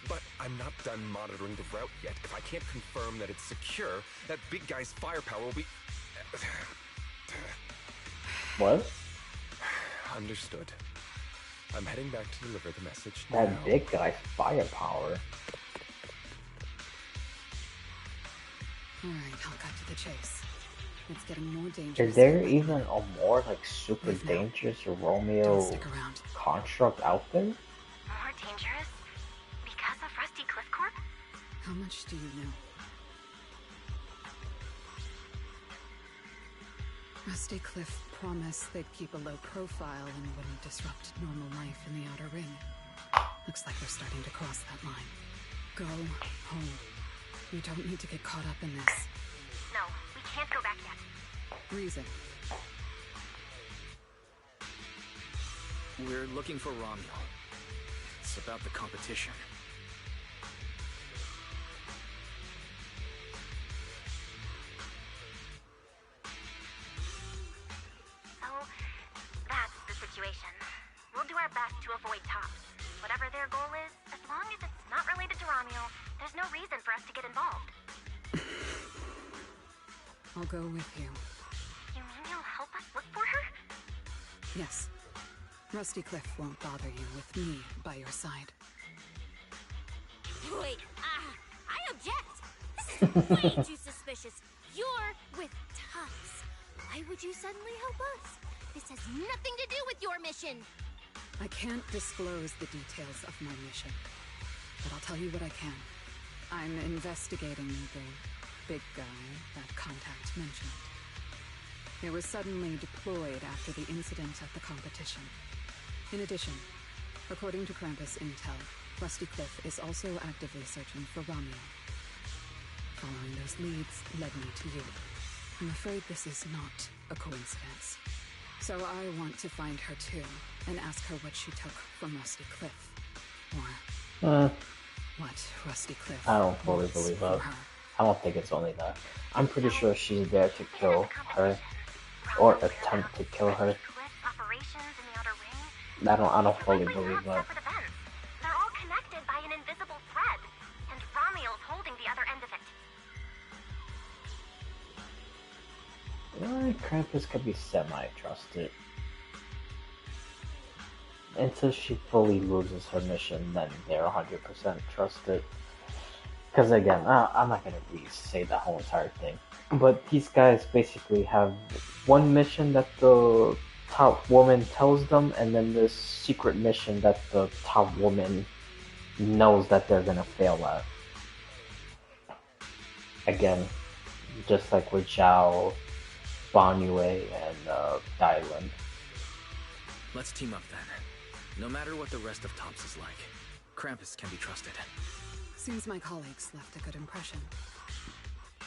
But I'm not done monitoring the route yet. If I can't confirm that it's secure, that big guy's firepower will be...
What?
Understood. I'm heading back to deliver the message
That
now.
big guy's firepower.
Alright, I'll cut to the chase. It's getting more dangerous.
Is there even a more like super dangerous Romeo
Don't stick around.
construct out there?
More dangerous? Because of Rusty Cliff Corp?
How much do you know? Rusty Cliff promised they'd keep a low profile and wouldn't disrupt normal life in the Outer Ring. Looks like they're starting to cross that line. Go home. You don't need to get caught up in this.
No, we can't go back yet.
Reason.
We're looking for Romulo. It's about the competition.
So, that's the situation. We'll do our best to avoid Tops. Whatever their goal is, as long as it's not related to Romulo, there's no reason for us to get involved.
I'll go with you.
You mean you'll help us look for her?
Yes. Rusty Cliff won't bother you with me by your side.
Wait, I object! This is way too suspicious. You're with Tufts. Why would you suddenly help us?
This has nothing to do with your mission.
I can't disclose the details of my mission, but I'll tell you what I can. I'm investigating the big guy that Contact mentioned. They were suddenly deployed after the incident at the competition. In addition, according to Krampus intel, Rusty Cliff is also actively searching for Romeo. Following those leads led me to you. I'm afraid this is not a coincidence. So I want to find her too, and ask her what she took from Rusty Cliff. Or what Rusty Cliff
I don't fully believe that. I don't think it's only that. I'm pretty sure she's there to kill her, or attempt to kill her. I don't fully believe that.
They're all connected by an invisible thread, and Ramiel's holding the other end of it.
Krampus could be semi-trusted. Until she fully loses her mission, then they're 100% trusted. Because again, I'm not gonna say the whole entire thing. But these guys basically have one mission that the top woman tells them, and then this secret mission that the top woman knows that they're gonna fail at. Again, just like with Zhao, Banyue, and Dylan.
Let's team up then. No matter what the rest of Tops is like, Krampus can be trusted.
Seems my colleagues left a good impression.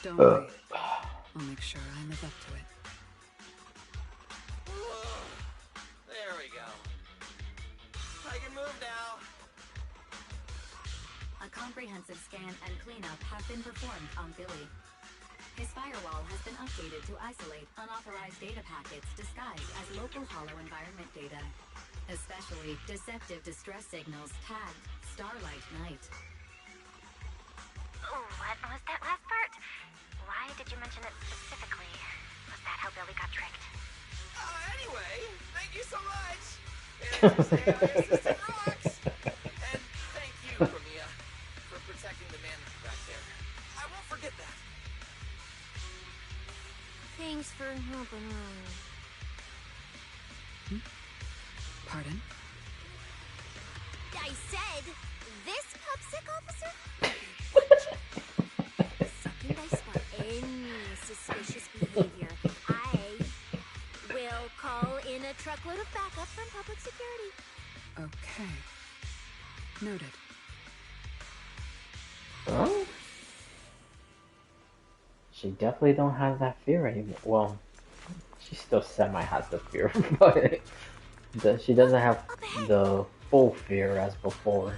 Don't worry. I'll make sure I live up to it.
There we go. I can move now.
A comprehensive scan and cleanup have been performed on Billy. His firewall has been updated to isolate unauthorized data packets disguised as local hollow environment data, especially deceptive distress signals tagged Starlight Night.
Oh, what was that last part? Why did you mention it specifically? Was that how Billy got tricked?
Anyway, thank you so much. AI assistant rocks. And thank you, Romeo, for protecting the man back there. I won't forget that.
Thanks for helping out.
Pardon?
I said, this PubSec officer? The second I spot any suspicious behavior, I will call in a truckload of backup from public security.
Okay. Noted.
Well, she definitely don't have that fear anymore. Well, she still semi has the fear, but she doesn't have the full fear as before.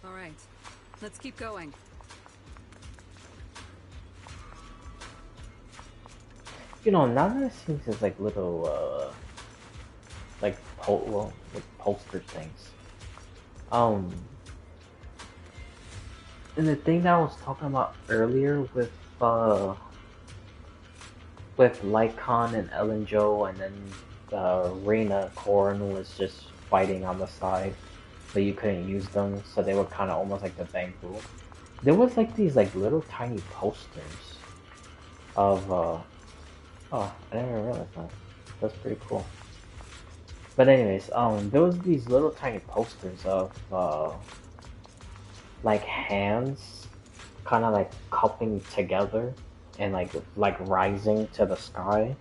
All right. Let's keep going.
You know, now that it seems as like little, like poster things. And the thing that I was talking about earlier with Lycon and Ellen Joe, and then Reina Corrin was just fighting on the side, but you couldn't use them, so they were kind of almost like the Bangu. There was like these like little tiny posters of oh, I didn't even realize that. That's pretty cool. But anyways, there was these little tiny posters of like hands kind of like cupping together and like rising to the sky,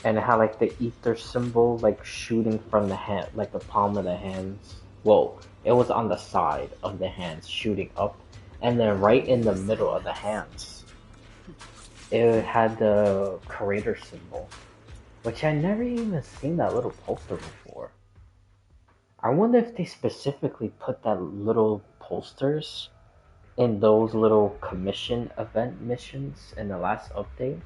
and it had like the ether symbol like shooting from the hand, like the palm of the hands. Well, it was on the side of the hands shooting up, and then right in the middle of the hands it had the creator symbol, which I never even seen that little poster before. I wonder if they specifically put that little posters in those little commission event missions in the last update,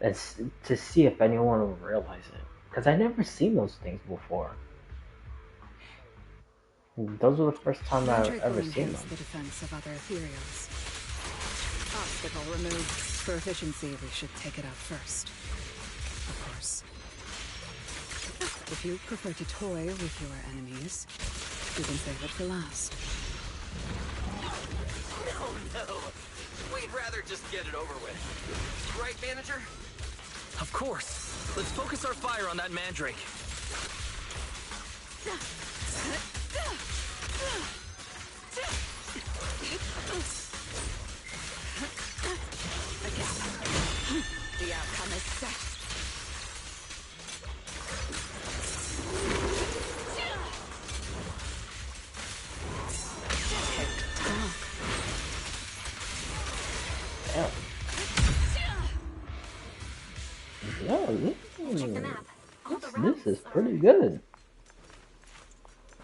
and to see if anyone will realize it, because I never seen those things before. Those were the first time I've
Mandrake
ever
will
seen
enhance
them.
the defense of other ethereals. Obstacle removed. For efficiency, we should take it out first. Of course. If you prefer to toy with your enemies, you can save it for last.
No. We'd rather just get it over with. Right, manager?
Of course. Let's focus our fire on that mandrake.
The outcome is set.
This is pretty good.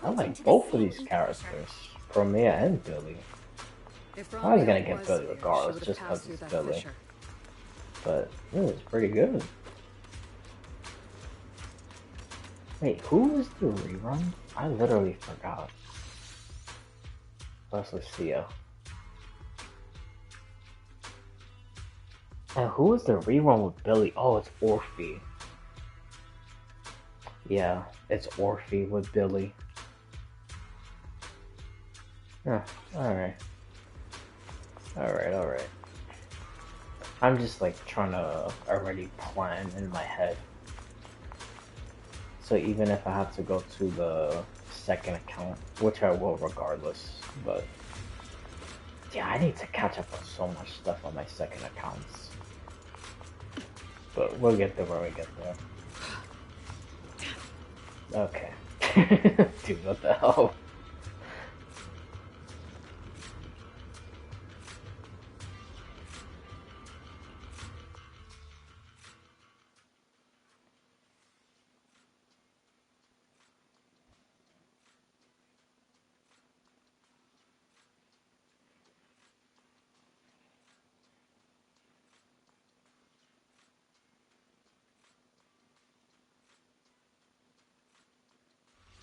I like both of these characters, Promia and Billy. I was gonna get Billy regardless, just because it's Billy. But this is pretty good. Wait, who was the rerun? I literally forgot. That's Lucia. And who was the rerun with Billy? Oh, it's Orphe. Yeah, it's Orphe with Billy. Huh, alright. Alright. I'm just like trying to already plan in my head. So even if I have to go to the second account, which I will regardless, but yeah, I need to catch up on so much stuff on my second accounts. But we'll get there when we get there. Okay. Dude, what the hell?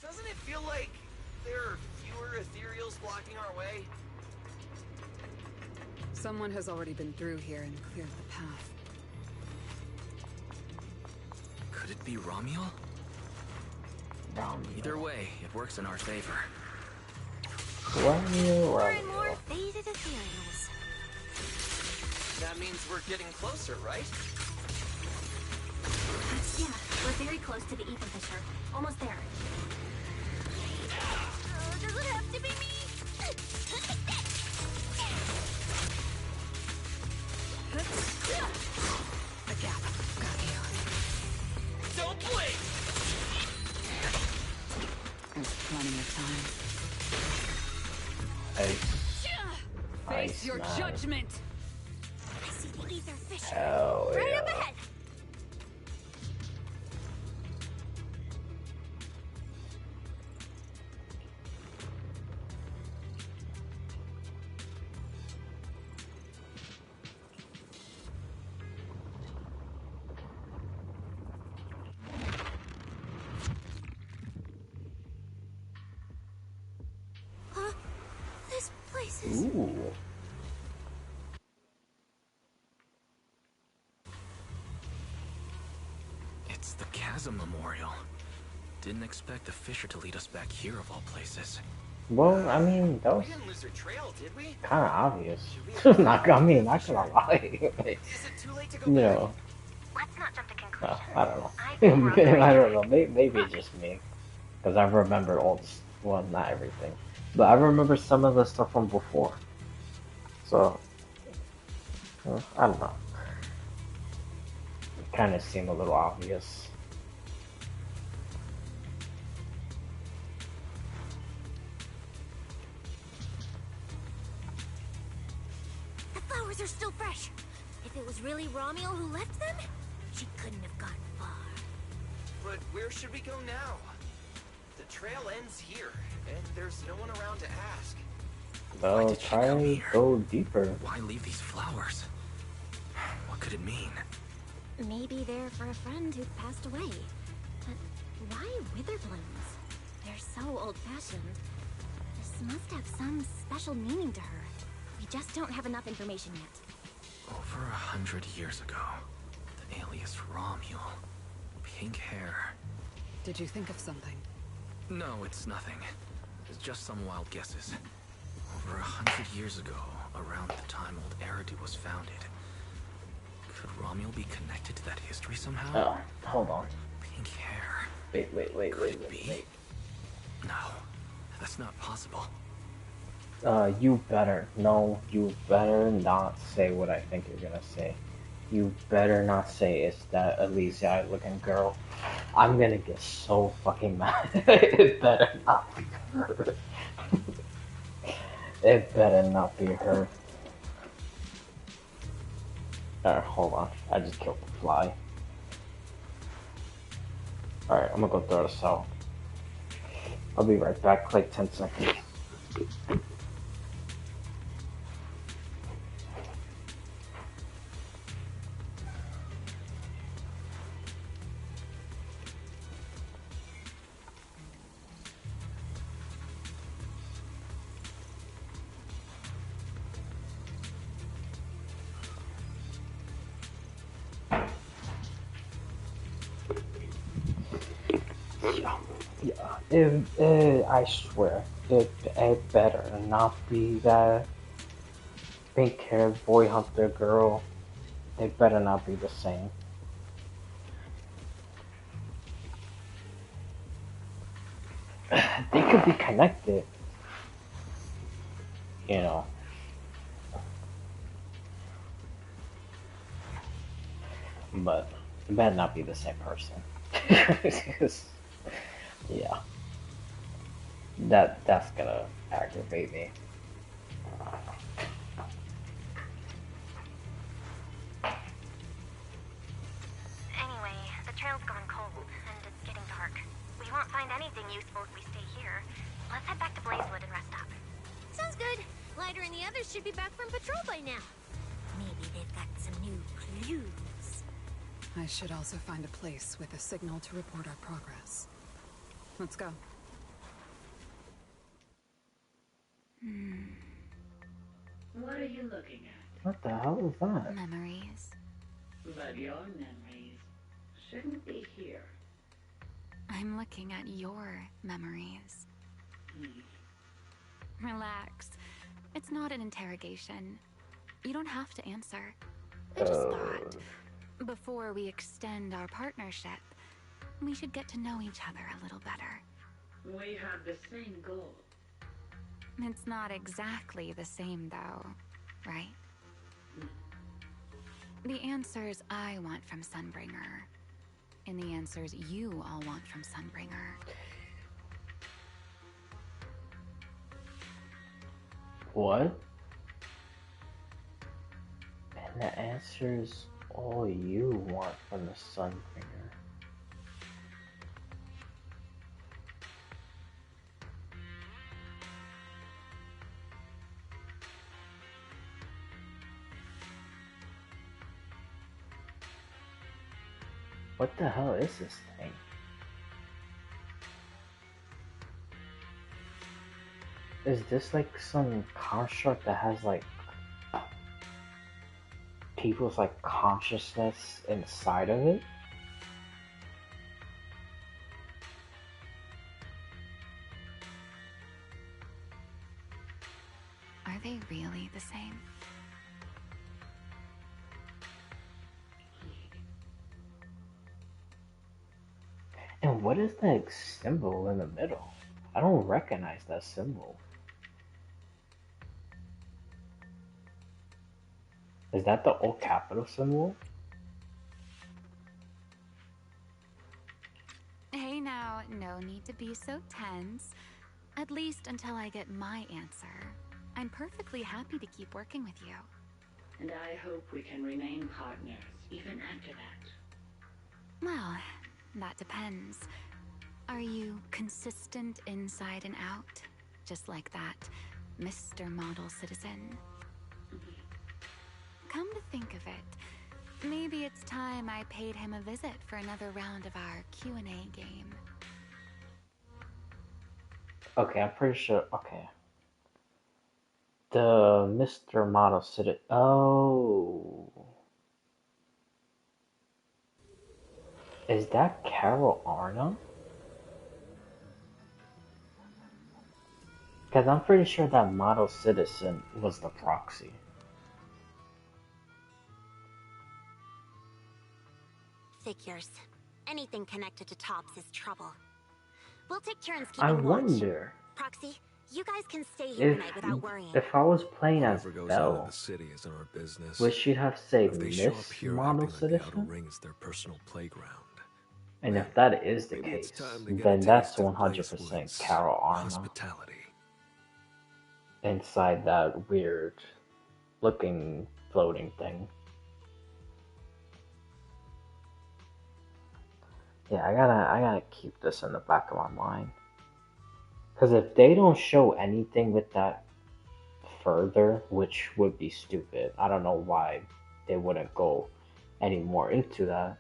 Doesn't it feel like there are fewer ethereals blocking our way?
Someone has already been through here and cleared the path.
Could it be Ramiel? Either way, it works in our favor.
More and more faded ethereals.
That means we're getting closer, right?
Yeah, we're very close to the Ether Fissure. Almost there.
Does it have to be me?
A gap. Got you.
Don't blink!
There's plenty of time.
Face
your
man.
judgment!
I see the Ether Fissure.
Hell
Right
yeah.
up ahead. Huh? This place is...
Ooh.
It's the Chasm Memorial. Didn't expect the Fissure to lead us back here of all places.
Well, I mean, that was
We didn't lose our trail, did we?
kind of obvious. not gonna lie.
Is it too late to go
You
back?
know,
Let's not jump to conclusions.
I don't know. I don't know. Maybe it's just me, because I remember all this. Well, not everything, but I remember some of the stuff from before. So, I don't know. It kind of seemed a little obvious.
The flowers are still fresh. If it was really Ramiel who left them, she couldn't have gone far.
But where should we go now? The trail ends here, and there's no one around to ask.
Well, try and go deeper.
Why leave these flowers? What could it mean?
Maybe they're for a friend who passed away. But why wither blooms? They're so old-fashioned. must have some special meaning to her. We just don't have enough information yet.
Over 100 years ago, the alias Romule. Pink hair.
Did you think of something?
No, it's nothing. It's just some wild guesses. Over 100 years ago, around the time old Eridu was founded, could Romule be connected to that history somehow?
Oh, hold on.
Pink hair.
Wait.
No, that's not possible.
You better not say what I think you're gonna say. You better not say it's that Elysia looking girl. I'm gonna get so fucking mad. It better not be her. It better not be her. Alright, hold on. I just killed the fly. Alright, I'm gonna go throw this out. I'll be right back, like 10 seconds. I swear, it better not be that pink-haired boy hunter girl. They better not be the same. They could be connected, you know. But it better not be the same person. Yeah. That's gonna aggravate me.
Anyway, the trail's gone cold, and it's getting dark. We won't find anything useful if we stay here. Let's head back to Blazewood and rest up.
Sounds good. Lighter and the others should be back from patrol by now. Maybe they've got some new clues.
I should also find a place with a signal to report our progress. Let's go.
What are you looking at?
What the hell is that?
Memories.
But your memories shouldn't be here.
I'm looking at your memories. Relax. It's not an interrogation. You don't have to answer. I just thought, before we extend our partnership, we should get to know each other a little better.
We have the same goal.
It's not exactly the same, though, right? The answers I want from Sunbringer, and the answers you all want from Sunbringer.
What? And the answer's all you want from the Sunbringer. What the hell is this thing? Is this like some construct that has like people's like consciousness inside of it?
Are they really the same?
And what is that symbol in the middle? I don't recognize that symbol. Is that the old capital symbol?
Hey now, no need to be so tense. At least until I get my answer. I'm perfectly happy to keep working with you.
And I hope we can remain partners even after that.
Well, that depends. Are you consistent inside and out? Just like that Mr. Model Citizen? Come to think of it, maybe it's time I paid him a visit for another round of our Q&A game.
Okay, I'm pretty sure. Okay, The Mr. Model City. Oh. Is that Carol Arna? Because I'm pretty sure that Model Citizen was the proxy.
Figures. Anything connected to Tops is trouble. We'll take turns
I
keeping watch.
wonder
Proxy, you guys can stay here tonight without worrying.
if I was playing as
Whatever goes on in
Belle,
the city isn't our business.
would she have said
If they show up
Miss
here
Model
acting like the Outer
Citizen?
Ring is their personal playground.
And if that is the
Maybe it's
case,
time to get
then
a
that's
taste of
100%
Blazewood's
Carol Arna
hospitality.
inside that weird looking floating thing. Yeah, I gotta keep this in the back of my mind. Because if they don't show anything with that further, which would be stupid, I don't know why they wouldn't go any more into that.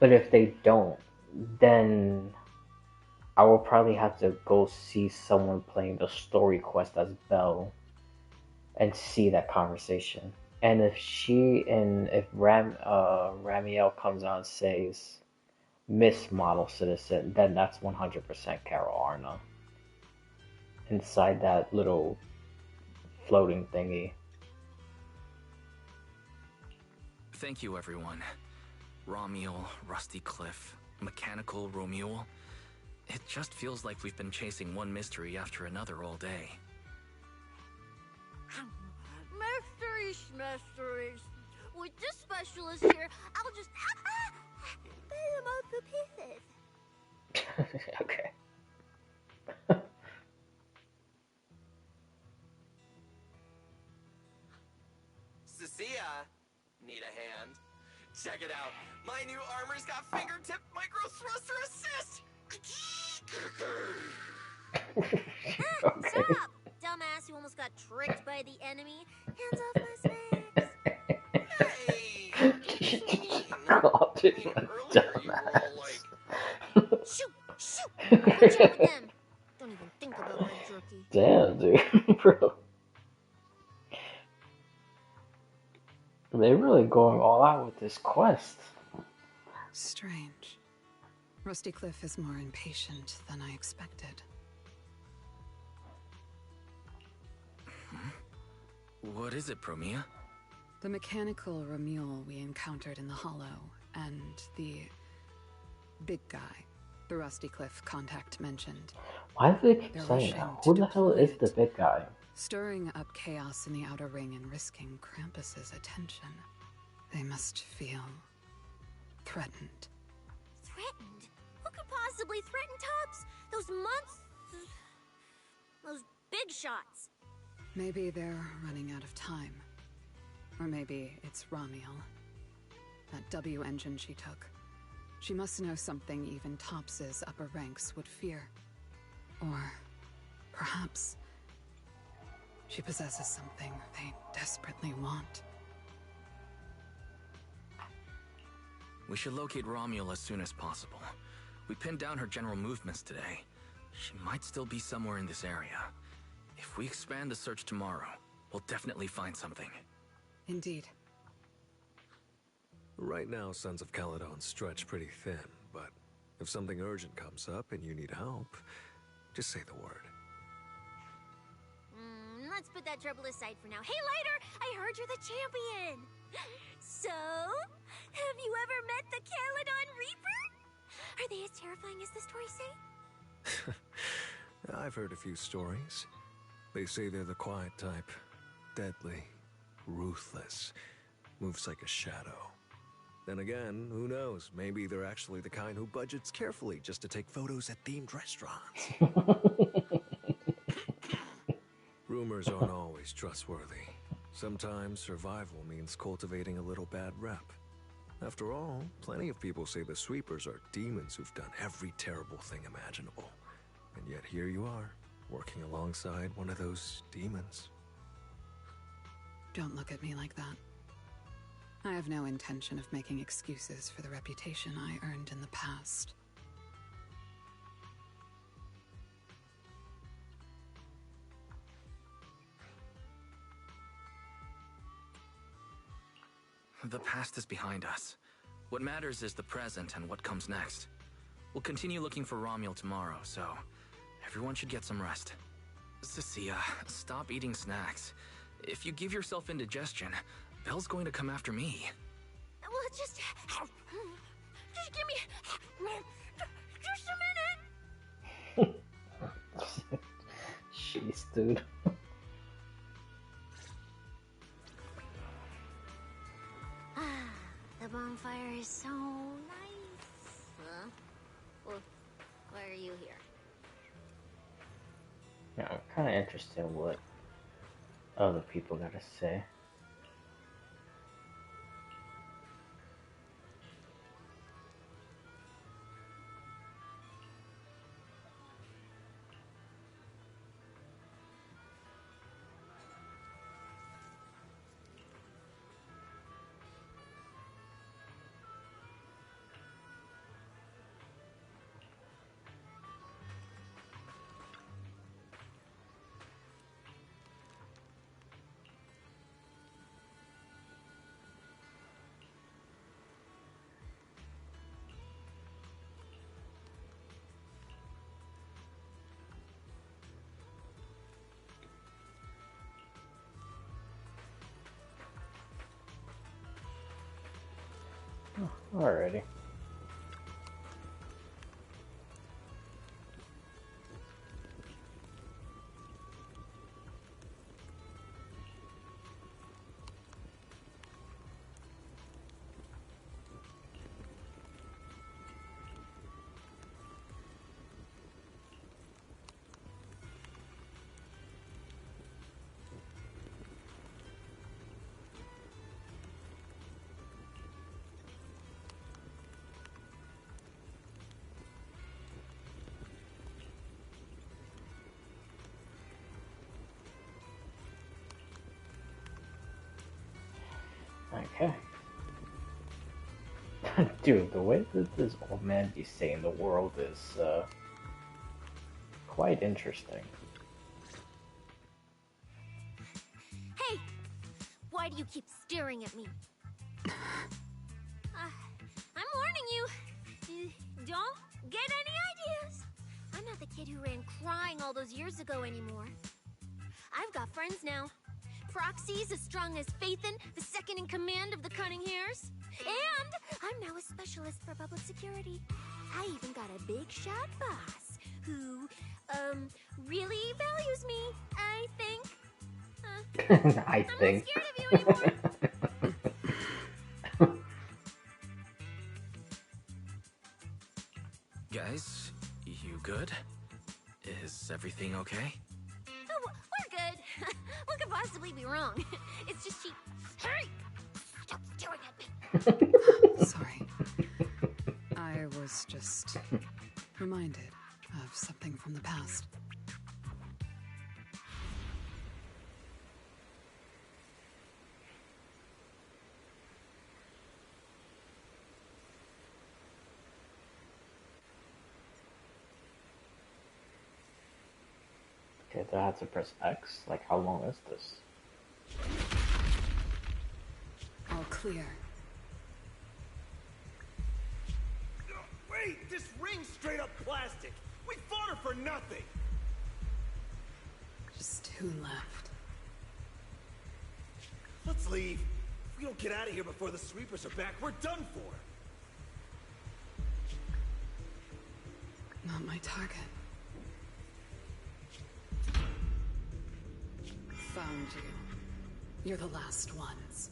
But if they don't, then I will probably have to go see someone playing the story quest as Belle and see that conversation. And if Ramiel comes out and says Miss Model Citizen, then that's 100% Carol Arna inside that little floating thingy.
Thank you, everyone. Romuel, Rusty Cliff, Mechanical Romuel. It just feels like we've been chasing one mystery after another all day.
Mysteries. With this specialist here, I'll just put him up to pieces.
Okay.
Cecilia, need a hand? Check it out. My new armor's got fingertip micro thruster assist.
Okay.
Stop, dumbass who almost got tricked by the enemy. Hands off my snakes.
Called him a dumbass.
Shoot, shoot. Good job with them. Don't even think about my jerky.
Damn, dude, bro. They're really going all out with this quest.
Strange. Rusty Cliff is more impatient than I expected.
What is it, Promia?
The mechanical Romuel we encountered in the Hollow, and the big guy the Rusty Cliff contact mentioned.
Why do they keep
They're
saying
rushing
that?
to
Who the hell
deploy
is the big guy?
Stirring up chaos in the Outer Ring and risking Krampus's attention. They must feel threatened.
Threatened? Who could possibly threaten Tops? Those those big shots.
Maybe they're running out of time. Or maybe it's Romuel. That W engine she took. She must know something even Tops's upper ranks would fear. Or perhaps she possesses something they desperately want.
We should locate Romuel as soon as possible. We pinned down her general movements today. She might still be somewhere in this area. If we expand the search tomorrow, we'll definitely find something.
Indeed.
Right now, Sons of Caledon stretch pretty thin, but if something urgent comes up and you need help, just say the word.
Let's put that trouble aside for now. Hey, Lighter! I heard you're the champion! So, have you ever met the Caledon Reaper? Are they as terrifying as the stories say?
I've heard a few stories. They say they're the quiet type. Deadly. Ruthless. Moves like a shadow. Then again, who knows? Maybe they're actually the kind who budgets carefully just to take photos at themed restaurants. Rumors aren't always trustworthy. Sometimes survival means cultivating a little bad rep. After all, plenty of people say the Sweepers are demons who've done every terrible thing imaginable. And yet here you are, working alongside one of those demons.
Don't look at me like that. I have no intention of making excuses for the reputation I earned in the past.
The past is behind us. What matters is the present and what comes next. We'll continue looking for Romuald tomorrow, so everyone should get some rest. Cecilia, stop eating snacks. If you give yourself indigestion, Belle's going to come after me.
Well, just give me just a minute.
Jeez, dude.
The bonfire is so nice. Huh? Well, why are you here?
Yeah, I'm kind of interested in what other people gotta say. Alrighty. Okay. Dude, the way that this old man be saying the world is quite interesting.
Hey! Why do you keep staring at me? I'm warning you. Don't get any ideas. I'm not the kid who ran crying all those years ago anymore. I've got friends now. Proxies as strong as Phaethon, the second in command of the Cunning Hares. And I'm now a specialist for public security. I even got a big shot boss who, really values me, I think.
I think.
I'm not scared of you anymore.
Guys, you good? Is everything okay?
Oh, we're good. What could possibly be wrong? It's just she... Hurry! Stop staring at me!
Sorry. I was just reminded of something from the past.
Okay, do I have to press X? Like, how long is this?
All clear.
Wait, this ring's straight up plastic. We fought her for nothing.
Just 2 left.
Let's leave. If we don't get out of here before the sweepers are back, we're done for.
Not my target. Found you. You're the last ones.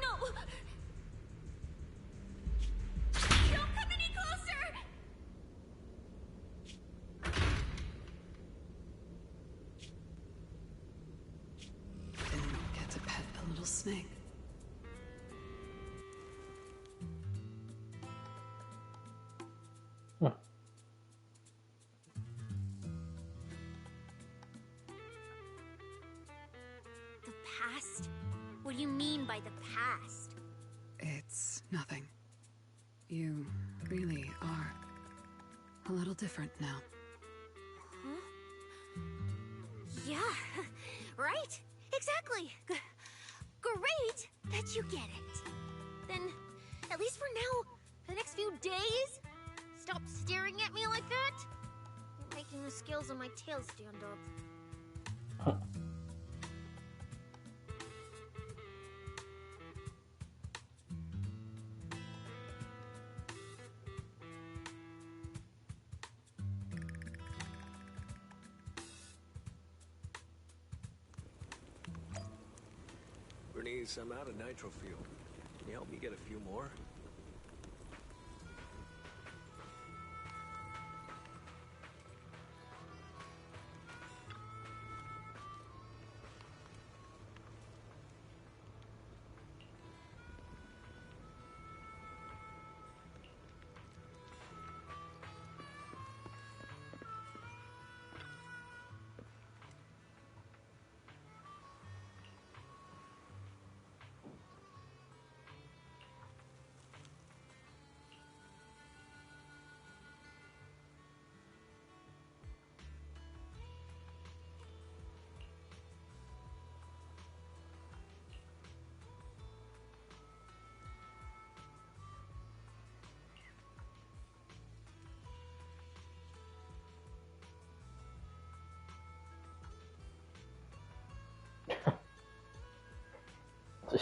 No! Don't come any closer!
Didn't get to pet the little snake.
The past? What do you mean by the past?
It's nothing. You really are a little different now.
Huh? Yeah, right? Exactly. Great that you get it. Then, at least for now, the next few days, stop staring at me like that. You're making the scales on my tail stand up.
Bernice, I'm out of nitro fuel. Can you help me get a few more?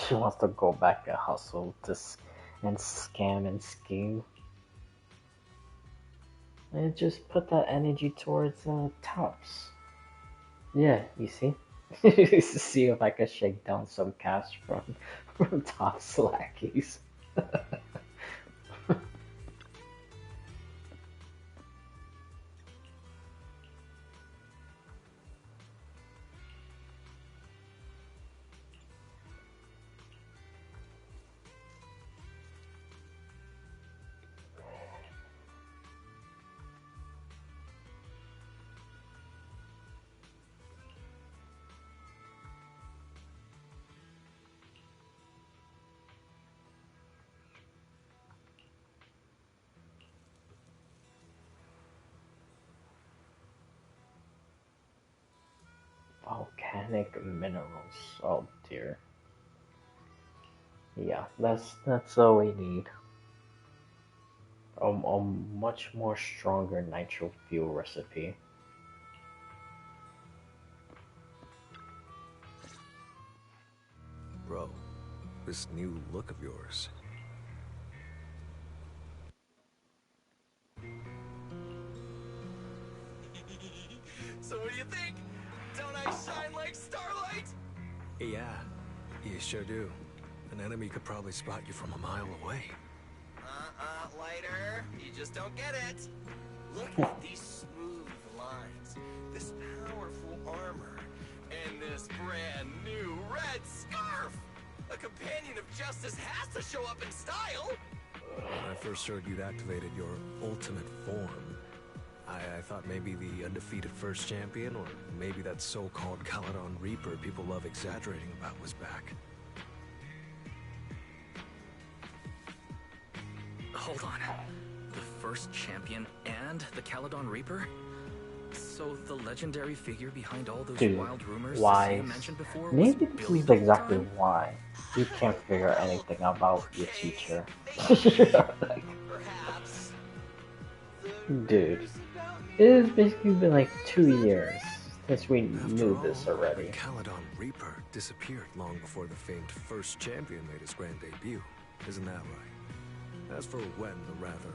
She wants to go back and hustle and scam and scheme. And just put that energy towards Tops. Yeah, you see? To see if I could shake down some cash from Tops lackeys. Volcanic minerals. Oh dear. Yeah, that's all we need. A much more stronger nitro fuel recipe.
Bro, this new look of yours.
So what do you think? Don't I shine like starlight?
Yeah, you sure do. An enemy could probably spot you from a mile away.
Lighter. You just don't get it. Look at these smooth lines, this powerful armor, and this brand new red scarf. A companion of justice has to show up in style.
When I first heard you'd activated your ultimate form, I thought maybe the undefeated first champion, or maybe that so-called Caladon Reaper people love exaggerating about was back.
Hold on. The first champion and the Caladon Reaper? So the legendary figure behind all those wild rumors
why?
mentioned before
Maybe
was
this
Billy
is
the whole
exactly
time?
why you can't figure anything about your teacher. Dude, it has basically been like 2 years since we knew this already.
The Caladon Reaper disappeared long before the famed first champion made his grand debut. Isn't that right? As for when the rather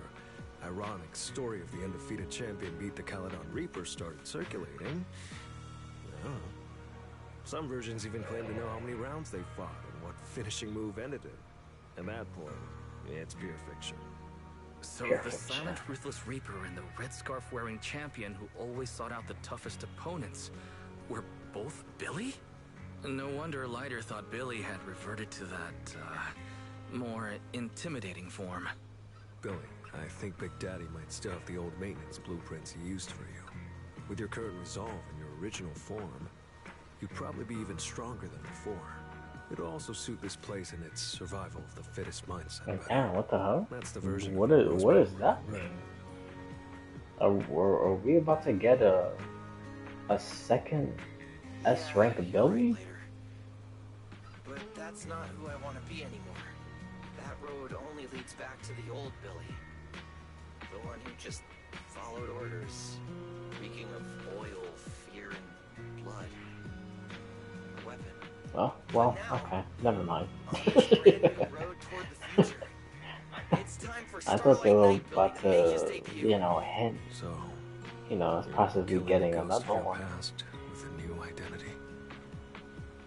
ironic story of the undefeated champion beat the Caladon Reaper started circulating, I don't know. Some versions even claim to know how many rounds they fought and what finishing move ended it. At that point, it's pure fiction.
So the silent, ruthless Reaper and the red scarf-wearing champion who always sought out the toughest opponents were both Billy? No wonder Lighter thought Billy had reverted to that, more intimidating form.
Billy, I think Big Daddy might still have the old maintenance blueprints he used for you. With your current resolve and your original form, you'd probably be even stronger than before. It'll also suit this place in its survival of the fittest mindset.
And damn, what the hell?
That's the version.
What does that mean? Are we about to get a second S rank ability?
But that's not who I want to be anymore. That road only leads back to the old Billy. The one who just followed orders, reeking of oil, fear, and blood. A weapon.
Well, okay, never mind. I thought they were about to, hint.
So,
us possibly getting another one.
With a new identity.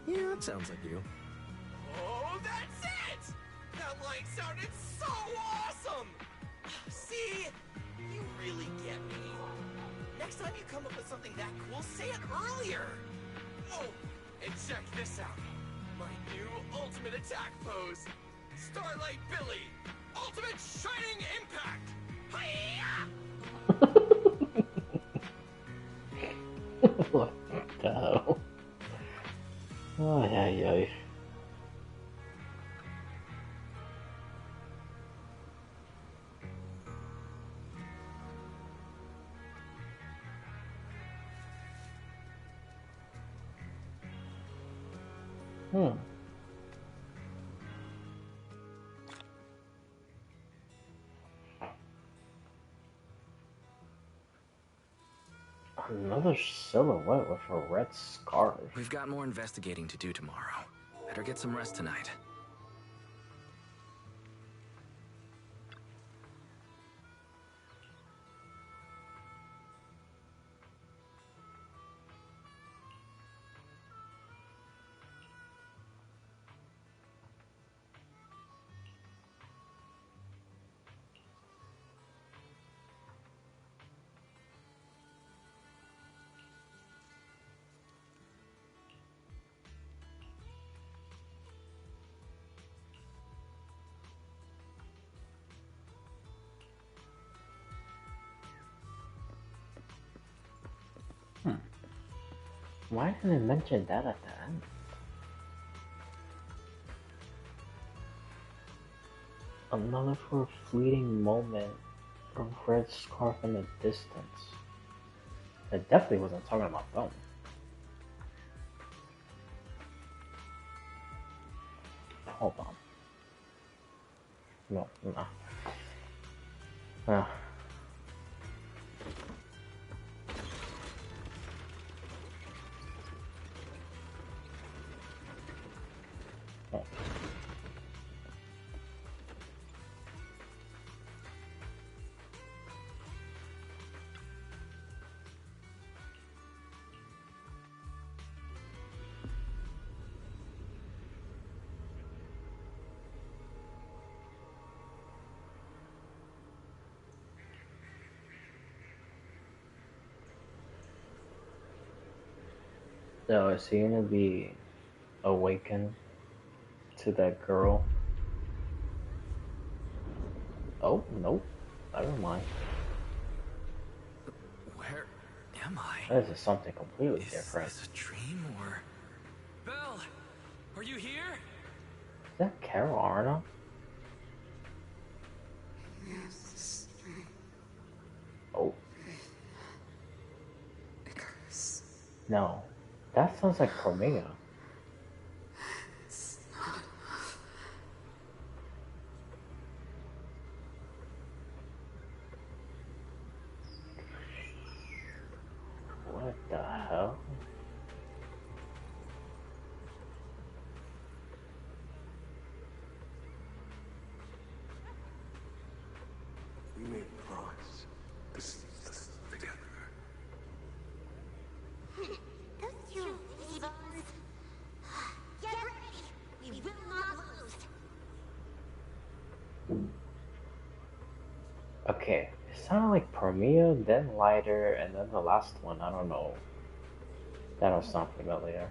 Yeah, that sounds like you.
Oh, that's it! That line sounded so awesome! See? You really get me. Next time you come up with something that cool, say it earlier! Oh, and check this out. My new ultimate attack pose. Starlight Billy. Ultimate Shining Impact. Hi-ya!
What the hell? Oh, yeah. Another silhouette with a red scarf.
We've got more investigating to do tomorrow. Better get some rest tonight.
Why didn't it mention that at the end? Another for a fleeting moment, a red scarf in the distance. It definitely wasn't talking about them. Hold on. No. So is he gonna be awakened to that girl? Oh, nope. Never mind.
Where am I?
This is something completely different.
Is this a dream or... Belle! Are you here?
Is that Carol Arna?
Yes.
Oh.
Icarus.
No. That sounds like Promega.
It's not enough.
What the hell?
We made a promise. This is us together.
Those two evils. Get ready. We will not lose.
Okay, it sounded like Promea, then Lighter, and then the last one, I don't know. That don't sound familiar.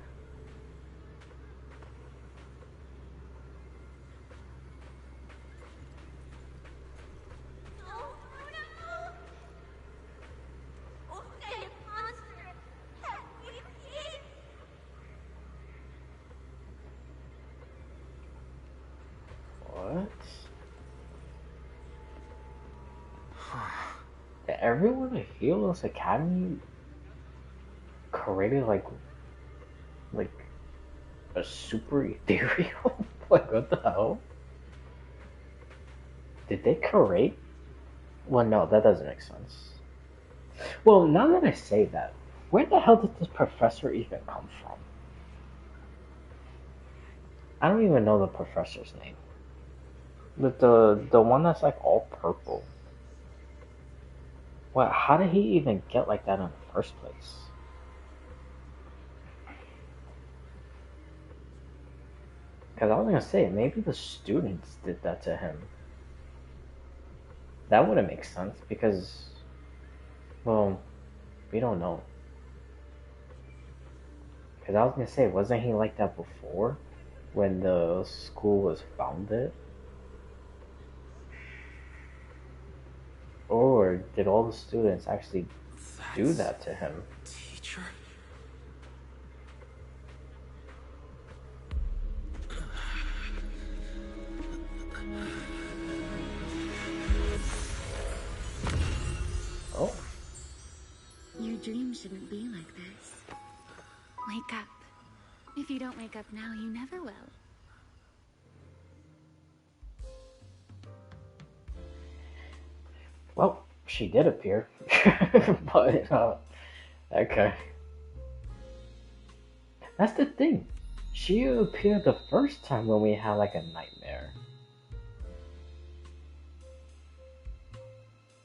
everyone at Helos Academy created like a super ethereal? Like what the hell? Did they create? Well, no, that doesn't make sense. Well, now that I say that, where the hell did this professor even come from? I don't even know the professor's name. The one that's like all purple. What? How did he even get like that in the first place? Because I was gonna say maybe the students did that to him. That wouldn't make sense because, well, we don't know. Because I was gonna say, wasn't he like that before, when the school was founded? Or did all the students actually do that to him?
Teacher?
Oh.
Your dream shouldn't be like this. Wake up. If you don't wake up now, you never will.
Well, she did appear. But, okay. That's the thing. She appeared the first time when we had like a nightmare.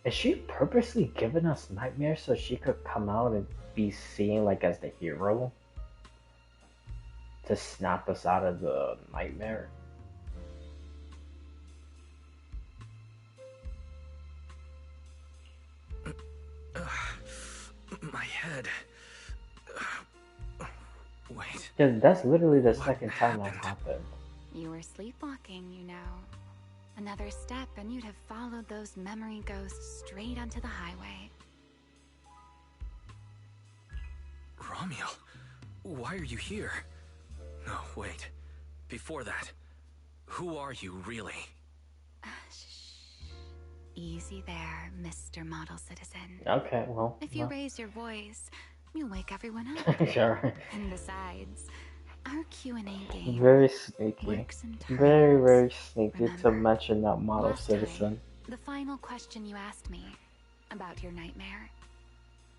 Is she purposely giving us nightmares so she could come out and be seen like as the hero? To snap us out of the nightmare?
My head. Wait.
Because that's literally the second time that happened.
You were sleepwalking, you know. Another step and you'd have followed those memory ghosts straight onto the highway.
Ramiel, why are you here? No, wait. Before that, who are you really?
Easy there, Mr. Model Citizen.
Okay, well.
If you raise your voice, you'll wake everyone up.
Sure.
And besides, our Q&A game
Very sneaky.
works in turns.
Very, very sneaky to
Remember,
mention that model
last time,
citizen.
the final question you asked me about your nightmare.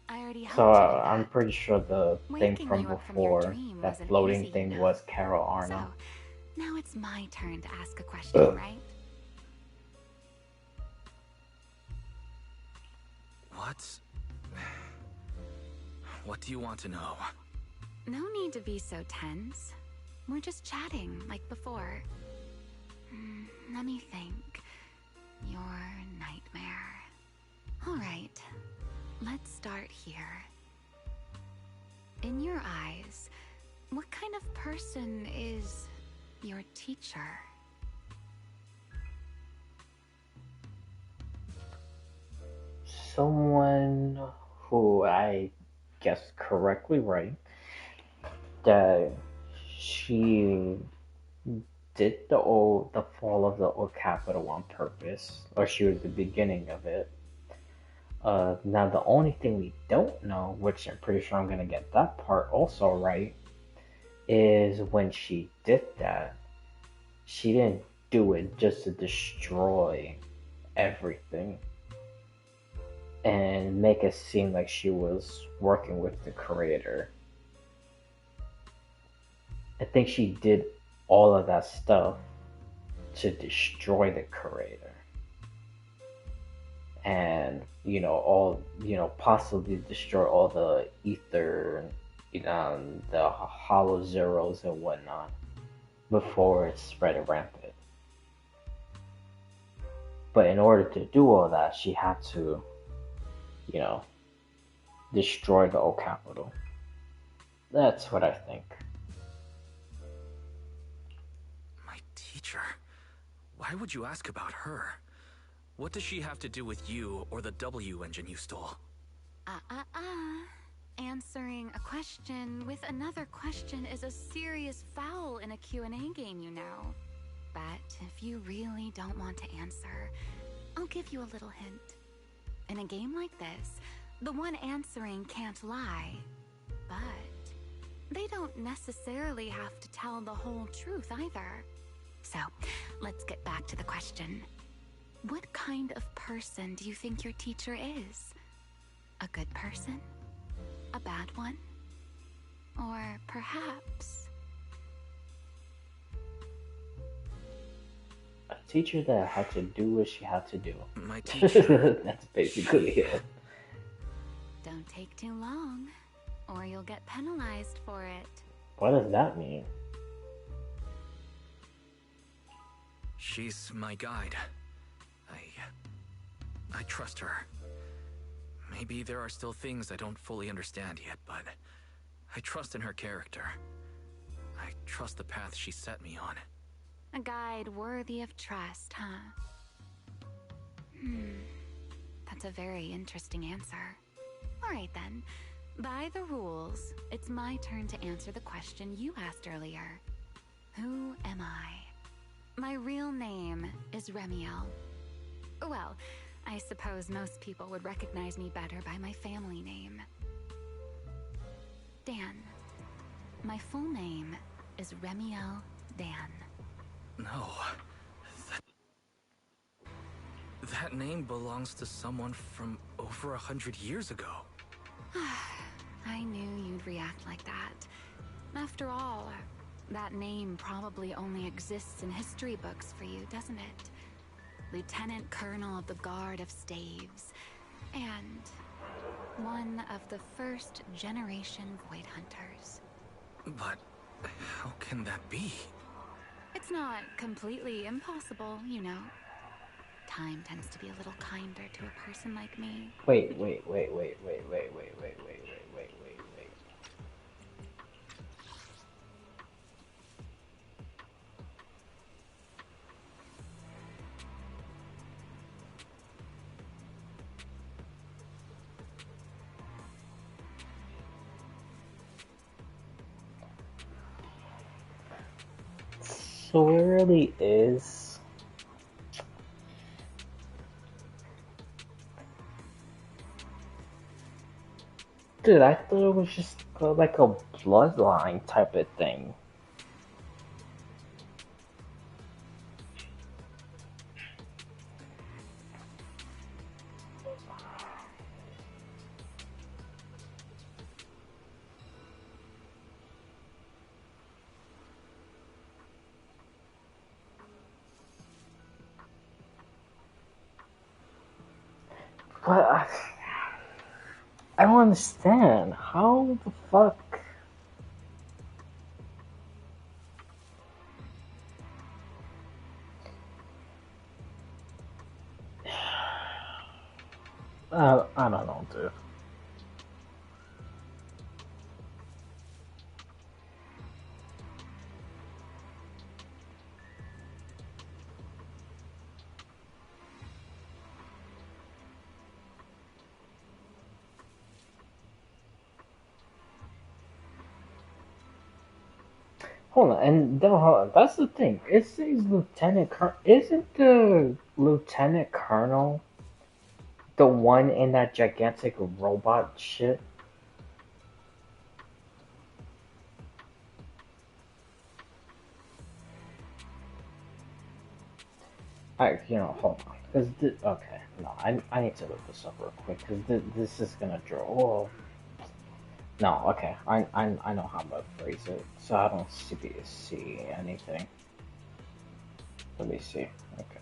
I already helped
So
you do that.
I'm pretty sure the thing
Waking
from
you up from your
before,
dream
that
wasn't
floating
easy
thing
enough.
was Carol Arno.
So, now it's my turn to ask a question, right?
What do you want to know?
No need to be so tense. We're just chatting like before. Let me think. Your nightmare. All right, let's start here. In your eyes, what kind of person is your teacher?
Someone who I guessed correctly right, that she did the fall of the old capital on purpose, or she was the beginning of it. Now the only thing we don't know, which I'm pretty sure I'm gonna get that part also right, is when she did that, she didn't do it just to destroy everything and make it seem like she was working with the creator. I think she did all of that stuff to destroy the creator. And, possibly destroy all the ether, the hollow zeros and whatnot before it spread rampant. But in order to do all that, she had to, destroy the old capital. That's what I think.
My teacher? Why would you ask about her? What does she have to do with you or the W engine you stole?
Answering a question with another question is a serious foul in a Q&A game, you know. But if you really don't want to answer, I'll give you a little hint. In a game like this, the one answering can't lie. But they don't necessarily have to tell the whole truth either. So, let's get back to the question. What kind of person do you think your teacher is? A good person? A bad one? Or perhaps...
a teacher that had to do what she had to do.
My teacher...
That's basically it.
Don't take too long, or you'll get penalized for it.
What does that mean?
She's my guide. I trust her. Maybe there are still things I don't fully understand yet, but I trust in her character. I trust the path she set me on.
A guide worthy of trust, huh? That's a very interesting answer. Alright then. By the rules, it's my turn to answer the question you asked earlier. Who am I? My real name is Remiel. Well, I suppose most people would recognize me better by my family name. Dan. My full name is Remiel Dan.
No. That name belongs to someone from over 100 years ago.
I knew you'd react like that. After all, that name probably only exists in history books for you, doesn't it? Lieutenant Colonel of the Guard of Staves, and one of the first generation Void Hunters.
But how can that be?
It's not completely impossible, you know. Time tends to be a little kinder to a person like me.
Wait. So it really is. Dude, I thought it was just like a bloodline type of thing. But I don't understand. How the fuck? I don't know, dude. Hold on, and hold on, that's the thing. It says Lieutenant Colonel. Isn't the Lieutenant Colonel the one in that gigantic robot shit? Hold on. Okay, no, I need to look this up real quick, because this is gonna draw. Oh. No, okay, I know how to phrase it, so I don't see anything. Let me see. Okay.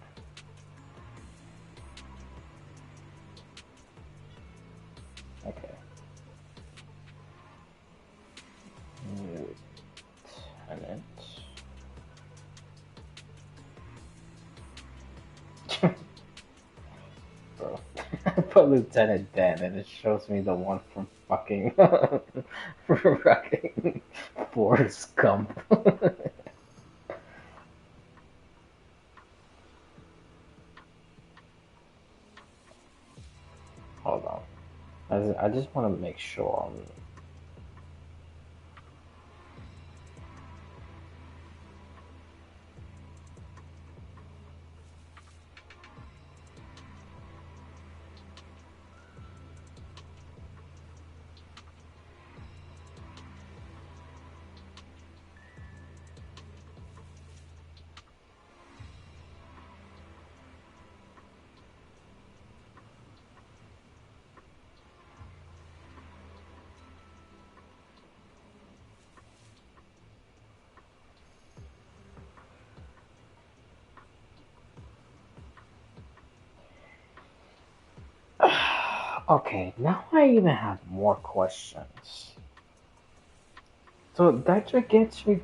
Okay. Lieutenant. Bro, I put Lieutenant Dan and it shows me the one from fucking fucking Forrest Gump. Hold on. I just want to make sure I'm... Okay, now I even have more questions. So that gigantic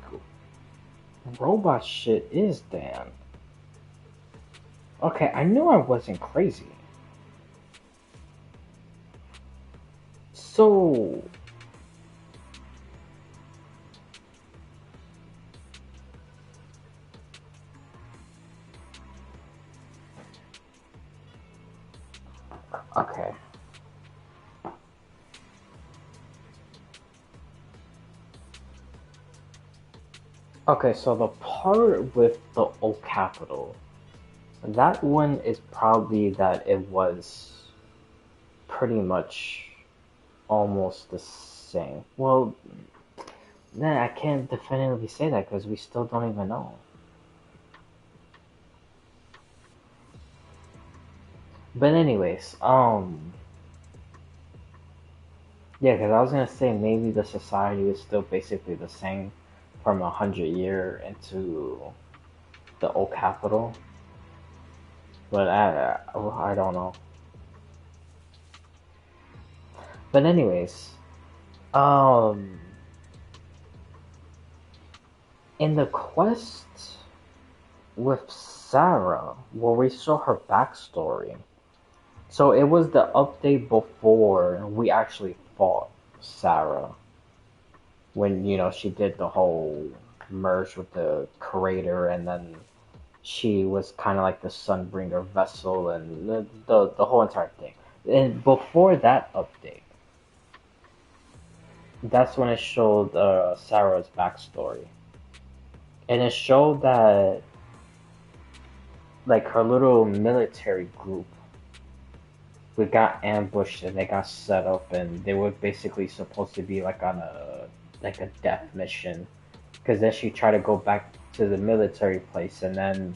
robot shit is Dan. Okay, I knew I wasn't crazy. So... Okay. Okay, so the part with the O capital, that one is probably that it was pretty much almost the same. Well, then I can't definitively say that because we still don't even know. But anyways, yeah, because I was gonna say maybe the society is still basically the same from 100 year into the old capital, but I don't know. But anyways, in the quest with Sarah, where we saw her backstory, so it was the update before we actually fought Sarah. When, you know, she did the whole merge with the Creator, and then she was kind of like the Sunbringer vessel, and the whole entire thing. And before that update, that's when it showed Sarah's backstory. And it showed that, like, her little military group, we got ambushed and they got set up, and they were basically supposed to be like on a death mission, because then she tried to go back to the military place, and then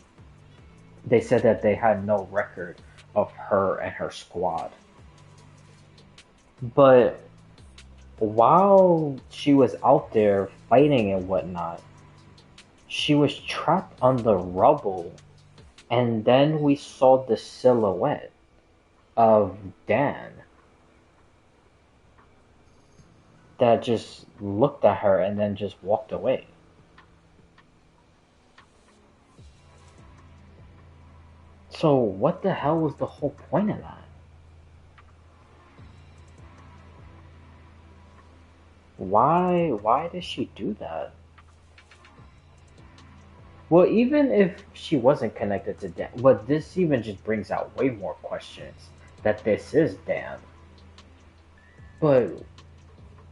they said that they had no record of her and her squad. But while she was out there fighting and whatnot, she was trapped on the rubble, and then we saw the silhouette of Dan that just looked at her and then just walked away. So what the hell was the whole point of that? Why did she do that? Well, even if she wasn't connected to Dan, but this even just brings out way more questions that this is Dan. But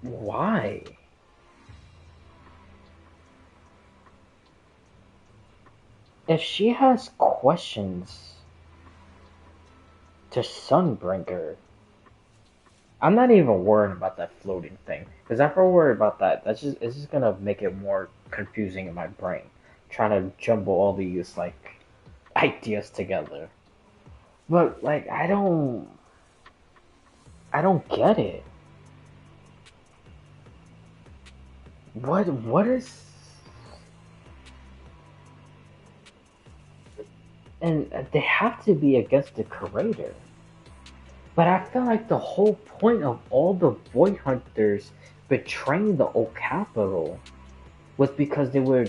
why? If she has questions to Sunbringer, I'm not even worried about that floating thing. Because if I worry about that, it's just gonna make it more confusing in my brain. Trying to jumble all these, like, ideas together. But, like, I don't get it. What is... And they have to be against the Creator. But I feel like the whole point of all the Void Hunters betraying the Old Capital was because they were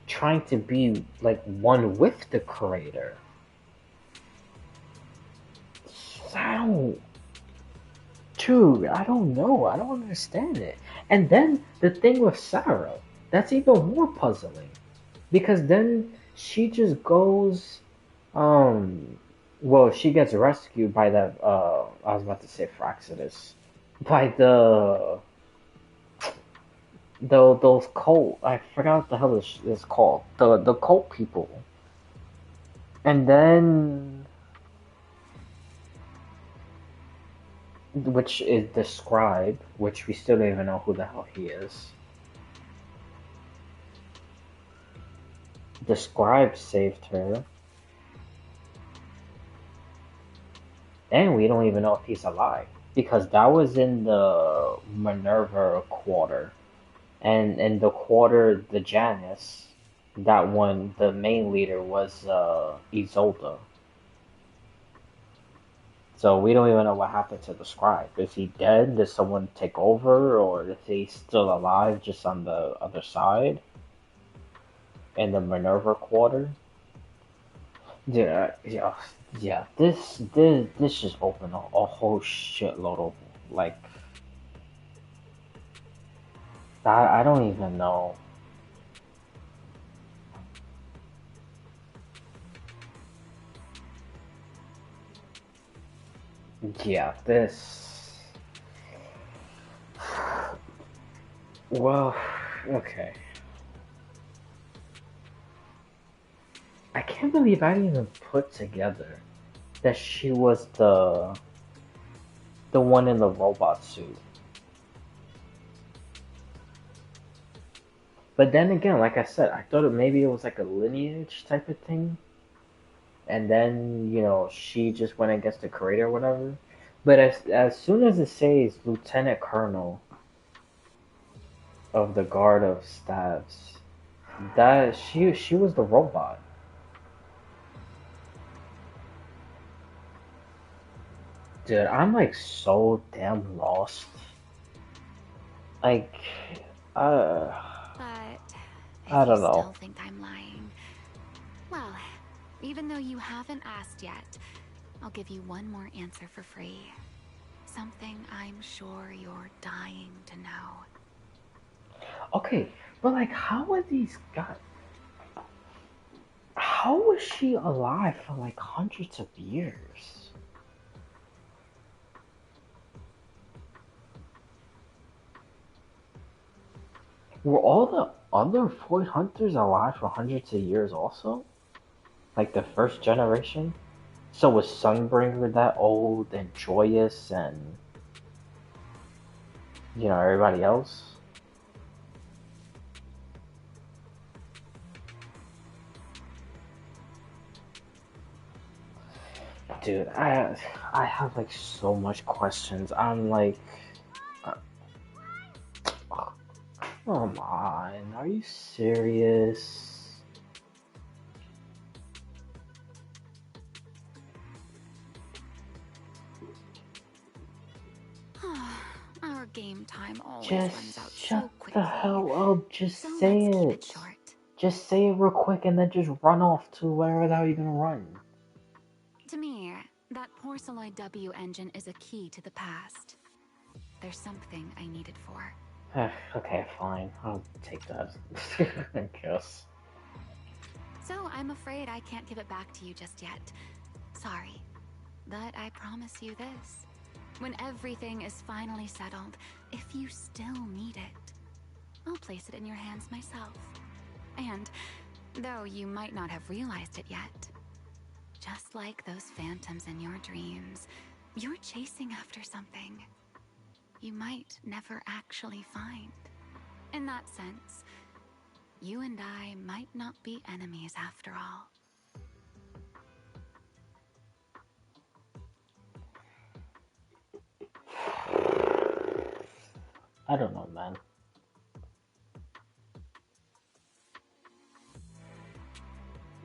trying to be, like, one with the Creator. Dude, I don't know. I don't understand it. And then the thing with Sarah, that's even more puzzling. Because then she just goes, well, she gets rescued by that, I was about to say Fraxidus, by those cult, I forgot what the hell is called, the cult people. And then, which is the Scribe, which we still don't even know who the hell he is. The Scribe saved her. And we don't even know if he's alive. Because that was in the Minerva quarter. And in the quarter, the Janus, that one, the main leader was Isolde. So we don't even know what happened to the scribe. Is he dead? Did someone take over? Or is he still alive just on the other side? In the Minerva Quarter? Yeah. This just opened a whole shitload of, like... I don't even know. Yeah, this... Well, okay. I can't believe I didn't even put together that she was the one in the robot suit. But then again, like I said, I thought maybe it was like a lineage type of thing. And then, you know, she just went against the creator or whatever. But as soon as it says Lieutenant Colonel of the Guard of Staves, that she was the robot. Dude, I'm like so damn lost. Like,
But if
I don't
you
know.
still think I'm lying, well, even though you haven't asked yet, I'll give you one more answer for free. Something I'm sure you're dying to know.
Okay, but like, how are these guys? How was she alive for like hundreds of years? Were all the other Void Hunters alive for hundreds of years also? Like the first generation? So was Sunbringer that old and joyous and, you know, everybody else? Dude, I have like so much questions. I'm like, come on, are you serious?
Our game time always
Just
runs out
shut
so quickly.
the hell up. Just
So
say
let's keep
it.
it short.
Just say it real quick and then just run off to wherever the hell you're gonna run.
To me, that Porceloid W engine is a key to the past. There's something I need it for.
Okay, fine. I'll take that. I guess.
So I'm afraid I can't give it back to you just yet. Sorry. But I promise you this. When everything is finally settled, if you still need it, I'll place it in your hands myself. And, though you might not have realized it yet, just like those phantoms in your dreams, you're chasing after something you might never actually find. In that sense, you and I might not be enemies after all.
I don't know, man.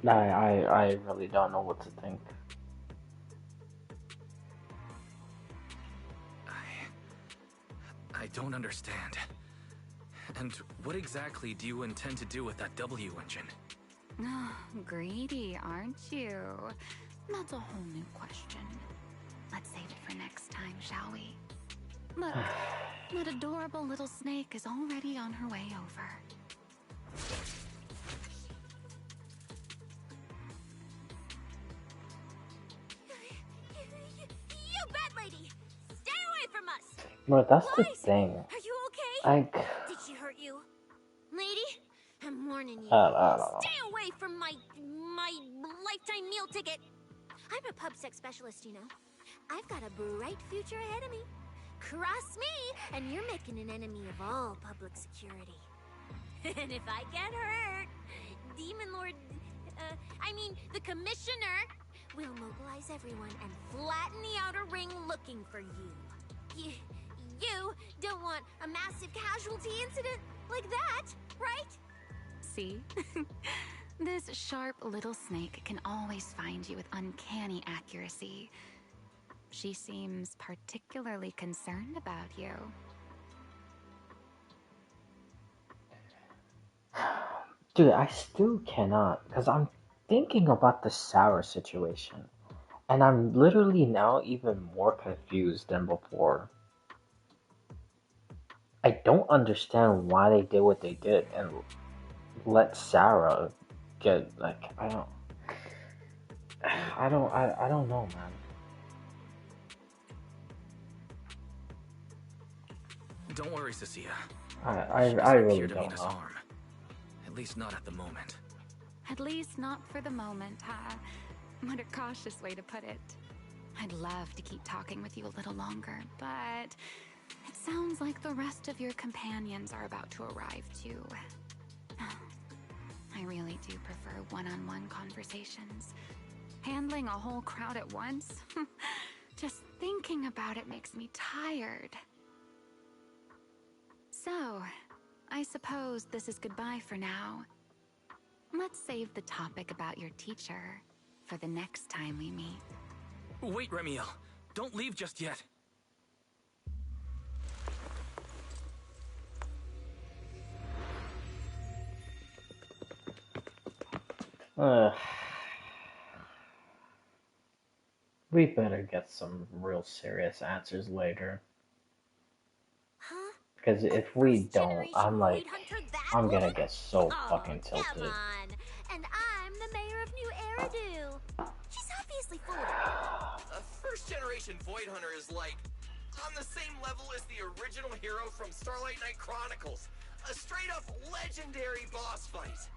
I really don't know what to think.
I don't understand. And what exactly do you intend to do with that W engine?
Greedy, aren't you? That's a whole new question. Let's save it for next time, shall we? Look, that adorable little snake is already on her way over.
You bad lady! Stay away from us!
Bro, that's the
Lies!
thing.
Are you okay?
Like,
Did she hurt you? Lady, I'm warning you.
I don't know.
Stay away from my lifetime meal ticket. I'm a pub sex specialist, you know. I've got a bright future ahead of me. Cross me, and you're making an enemy of all public security. And if I get hurt, Demon Lord, the Commissioner, will mobilize everyone and flatten the outer ring looking for you. You don't want a massive casualty incident like that, right?
See? This sharp little snake can always find you with uncanny accuracy. She seems particularly concerned about you.
Dude, I still cannot, because I'm thinking about the Sarah situation, and I'm literally now even more confused than before. I don't understand why they did what they did and let Sarah get, like, I don't know, man.
Don't worry, Cecilia.
I
She doesn't
really
appear to
don't
mean us
know.
harm. At least not at the moment.
At least not for the moment, huh? What a cautious way to put it. I'd love to keep talking with you a little longer, but it sounds like the rest of your companions are about to arrive too. I really do prefer one-on-one conversations. Handling a whole crowd at once? Just thinking about it makes me tired. So, I suppose this is goodbye for now. Let's save the topic about your teacher for the next time we meet.
Wait, Remiel. Don't leave just yet.
We better get some real serious answers later. Because if we don't, I'm gonna get so fucking tilted.
Come on. And I'm the mayor of New Eridu. She's obviously full of it.
A first-generation Void Hunter is like on the same level as the original hero from Starlight Knight Chronicles. A straight-up legendary boss fight.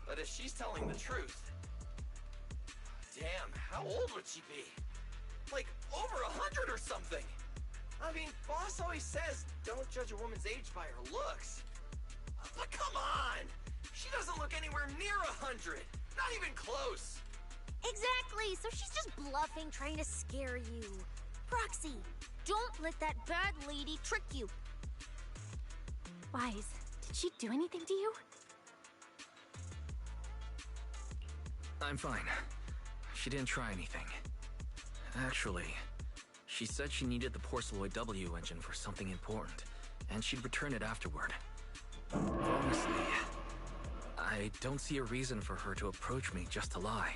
But if she's telling the truth... Damn, how old would she be? Like, over 100 or something! I mean, boss always says, don't judge a woman's age by her looks. But come on! She doesn't look anywhere near 100! Not even close!
Exactly, so she's just bluffing, trying to scare you. Proxy, don't let that bad lady trick you.
Wise, did she do anything to you?
I'm fine. She didn't try anything. Actually, she said she needed the Porceloid W engine for something important, and she'd return it afterward. Honestly, I don't see a reason for her to approach me just to lie.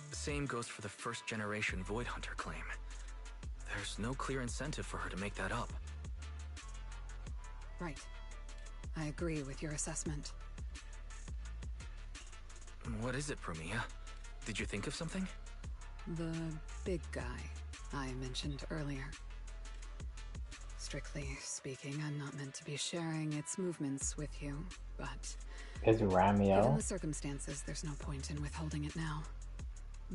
The same goes for the first-generation Void Hunter claim. There's no clear incentive for her to make that up.
Right. I agree with your assessment.
What is it, Promia? Did you think of something?
The big guy I mentioned earlier. Strictly speaking, I'm not meant to be sharing its movements with you, but...
Is Ramiel?
Given the circumstances, there's no point in withholding it now.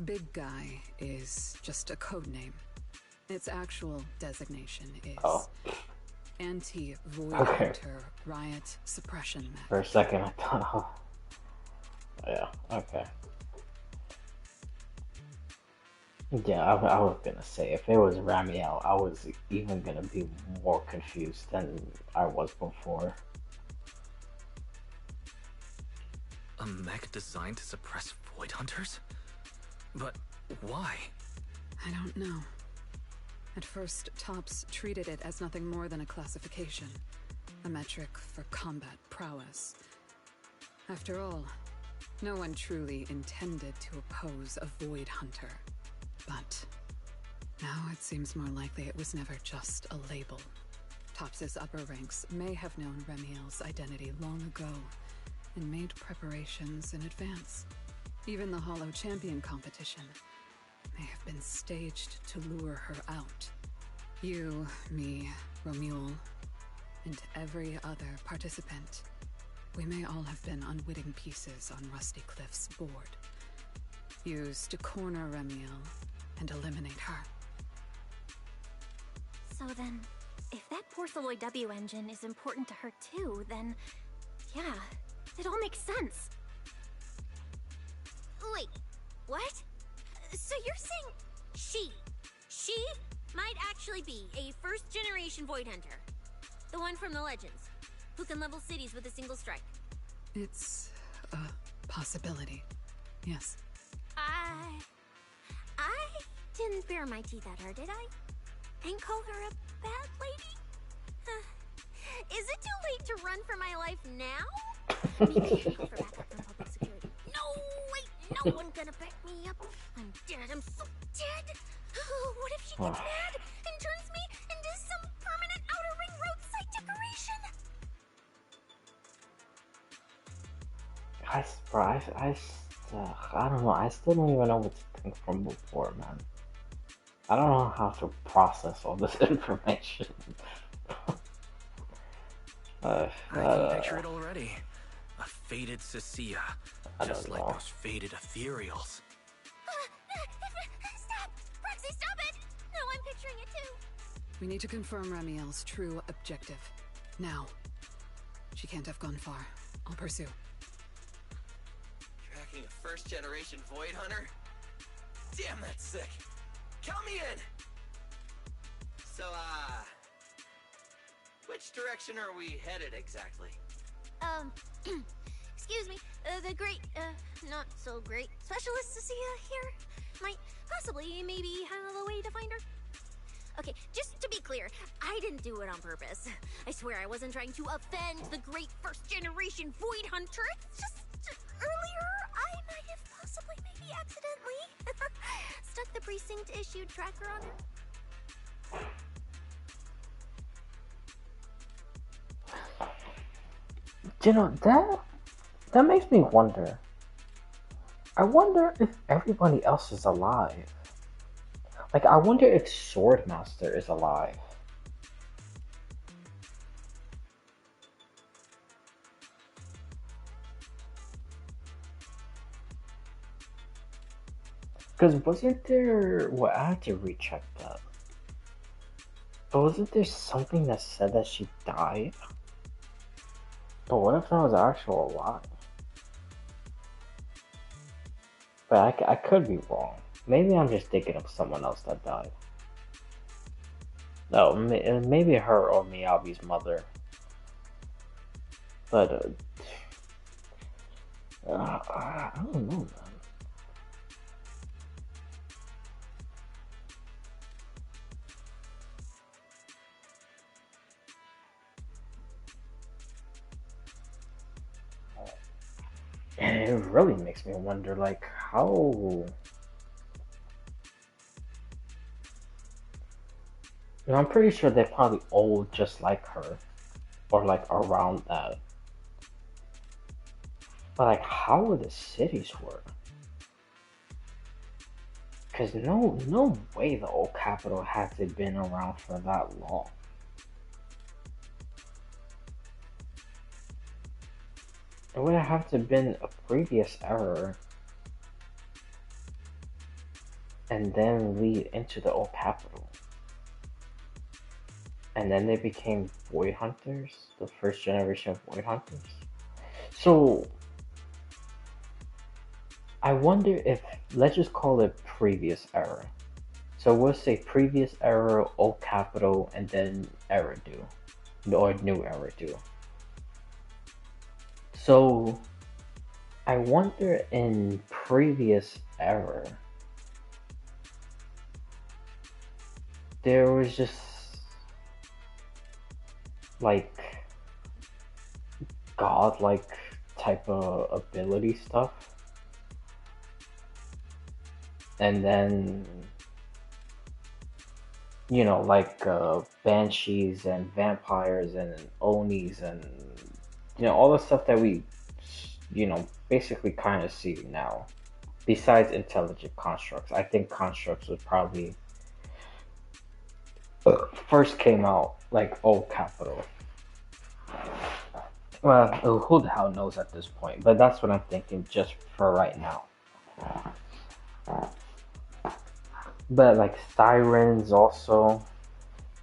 Big Guy is just a code name. Its actual designation is Anti-Void Hunter Riot Suppression Mech.
For a second, I thought, oh. Yeah, okay. Yeah, I was gonna say, if it was Ramiel, I was even gonna be more confused than I was before.
A mech designed to suppress Void Hunters? But why?
I don't know. At first, Tops treated it as nothing more than a classification, a metric for combat prowess. After all, no one truly intended to oppose a Void Hunter. But now it seems more likely it was never just a label. Tops's upper ranks may have known Remiel's identity long ago and made preparations in advance. Even the Hollow Champion competition may have been staged to lure her out. You, me, Romuald, and every other participant, we may all have been unwitting pieces on Rusty Cliff's board, used to corner Remiel and eliminate her.
So then, if that Porceloid W engine is important to her too, then yeah, it all makes sense.
Wait, what? So you're saying she might actually be a first-generation Void Hunter? The one from the Legends, who can level cities with a single strike?
It's a possibility, yes.
I
didn't bare my teeth at her, did I? And call her a bad lady? Is it too late to run for my life now? Maybe I can call for backup from public security. No, wait, no one gonna back me up. I'm dead, I'm so dead. What if she gets mad and turns me into some permanent outer ring roadside decoration?
I don't know. I still don't even know what to think from before, man. I don't know how to process all this information.
I can picture it already. A faded Cecilia, just like
know.
those faded ethereals.
Stop! Roxy, stop it! No, I'm picturing it too.
We need to confirm Ramiel's true objective. Now. She can't have gone far. I'll pursue.
Tracking a first-generation Void Hunter? Damn, that's sick. Count me in! So, which direction are we headed exactly?
Excuse me, the great, not so great specialist Cecilia here might possibly maybe have a way to find her. Okay, just to be clear, I didn't do it on purpose. I swear I wasn't trying to offend the great first-generation Void Hunter. It's just earlier I might have possibly maybe accidentally stuck the precinct-issued tracker on her.
You know, that makes me wonder. I wonder if everybody else is alive. Like, I wonder if Swordmaster is alive. Because wasn't there... Well, I had to recheck that. But wasn't there something that said that she died? But what if that was actually alive? But I could be wrong. Maybe I'm just thinking of someone else that died. No, maybe her or Miyabi's mother. But, I don't know, man. And it really makes me wonder, like, how... You know, I'm pretty sure they're probably old just like her. Or, like, around that. But, like, how would the cities work? Because no way the old capital had to have been around for that long. It would have to have been a previous era and then lead into the old capital. And then they became Void Hunters, the first generation of Void Hunters. So, I wonder if, let's just call it previous era. So we'll say previous era, old capital, and then Eridu, or new Eridu. So, I wonder in previous era, there was just like godlike type of ability stuff, and then you know, like banshees and vampires and onis and you know, all the stuff that we, you know, basically kind of see now. Besides intelligent constructs. I think constructs was probably first came out like old capital. Well, who the hell knows at this point? But that's what I'm thinking just for right now. But like sirens also.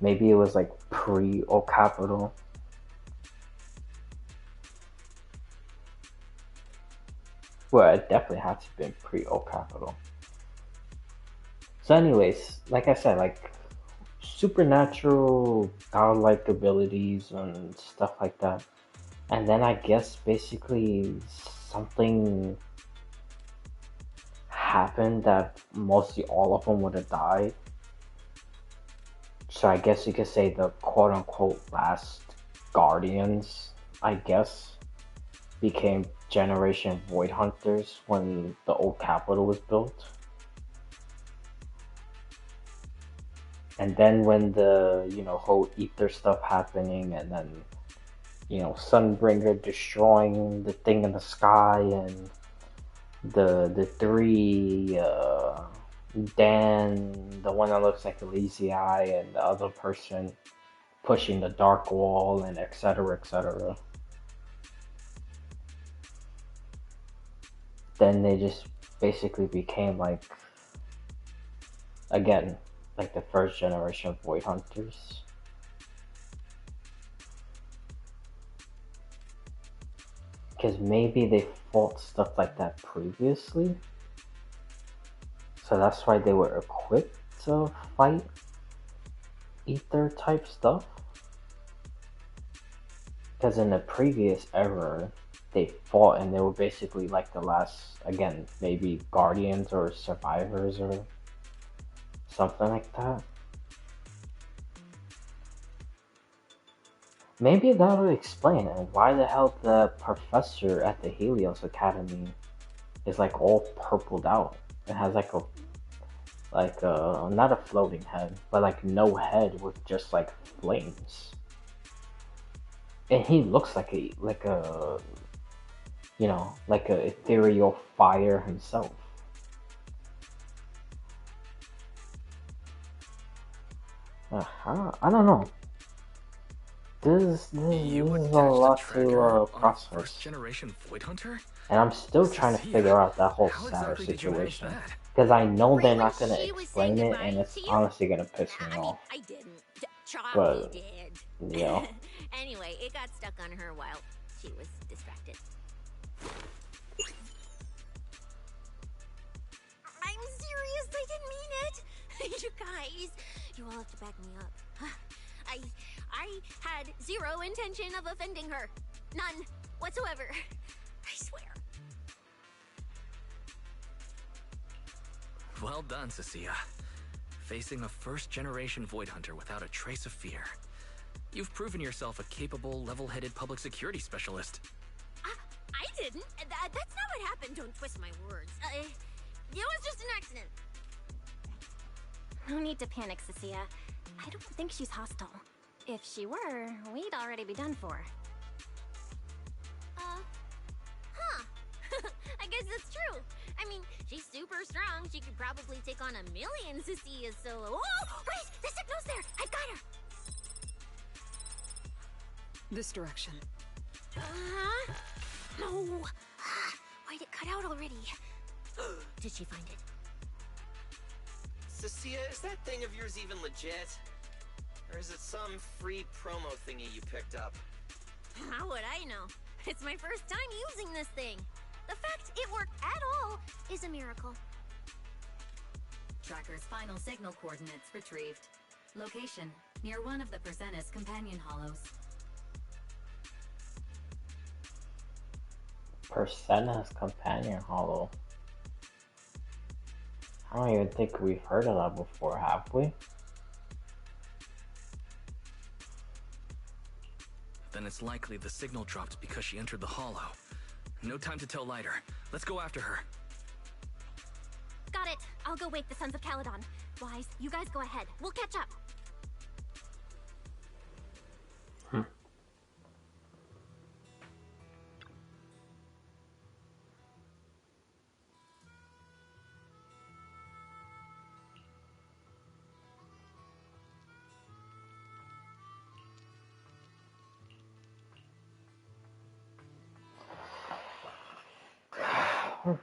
Maybe it was like pre-old capital. Well, it definitely had to have been pre-old capital. So anyways, like I said, like supernatural godlike abilities and stuff like that. And then I guess basically something happened that mostly all of them would have died. So I guess you could say the quote-unquote last Guardians, I guess, became Generation Void Hunters when the old capital was built. And then when the, whole Ether stuff happening, and then, Sunbringer destroying the thing in the sky, and the three, Dan, the one that looks like a lazy eye, and the other person pushing the dark wall, and etc., etc. Then they just basically became like, again, like the first generation of Void Hunters. Because maybe they fought stuff like that previously. So that's why they were equipped to fight Ether type stuff. Because in the previous era, they fought and they were basically like the last, again, maybe Guardians or Survivors or something like that. Maybe that would explain it. Why the hell the professor at the Helios Academy is like all purpled out. It has like a not a floating head, but like no head with just like flames. And he looks like a ethereal fire himself. I don't know. This is a lot to process.
First generation Void Hunter?
And I'm still trying to figure out that whole Saturn situation. Because I know they're not going to explain it, and it's honestly going to piss me off.
I didn't. Charlie
But,
did.
yeah.
Anyway, it got stuck on her while she was distracted. I'm serious. I didn't mean it. You guys, you all have to back me up. I had zero intention of offending her. None whatsoever. I swear.
Well done, Cecilia. Facing a first-generation Void Hunter without a trace of fear. You've proven yourself a capable, level-headed public security specialist.
I didn't. That's not what happened. Don't twist my words. It was just an accident.
No need to panic, Cecilia. I don't think she's hostile. If she were, we'd already be done for.
Huh. I guess that's true. I mean, she's super strong. She could probably take on 1,000,000 Cecilias solo. Oh, wait! The signal's there! I've got her!
This direction.
No! Why'd it cut out already? Did she find it?
Cecilia, is that thing of yours even legit? Or is it some free promo thingy you picked up?
How would I know? It's my first time using this thing. The fact it worked at all is a miracle.
Tracker's final signal coordinates retrieved. Location, near one of the Persenis companion hollows.
Persena's Companion Hollow. I don't even think we've heard of that before, have we?
Then it's likely the signal dropped because she entered the hollow. No time to tell Lighter. Let's go after her.
Got it. I'll go wake the Sons of Caledon. Wise, you guys go ahead. We'll catch up.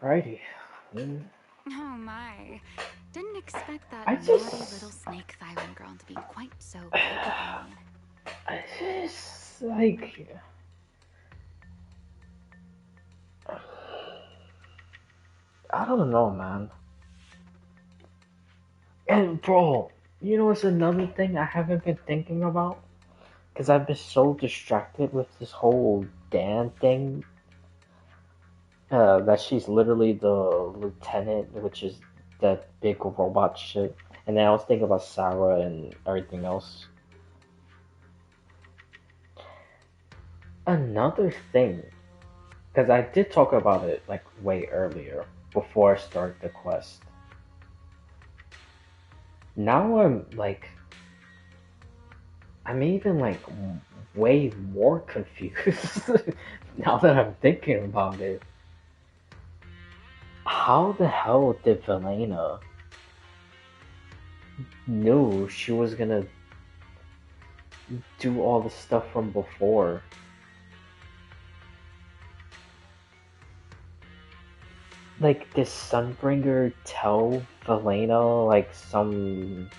Alrighty.
Oh my. Didn't expect that
I
naughty
just-
little snake Thyron girl to be quite so capable.
I just, like... I don't know, man. And bro, you know what's another thing I haven't been thinking about? Because I've been so distracted with this whole Dan thing. That she's literally the lieutenant, which is that big robot shit. And then I was thinking about Sarah and everything else. Another thing, because I did talk about it like way earlier before I started the quest. Now I'm even like way more confused now that I'm thinking about it. How the hell did Velena knew she was gonna do all the stuff from before? Like, did Sunbringer tell Velena like some,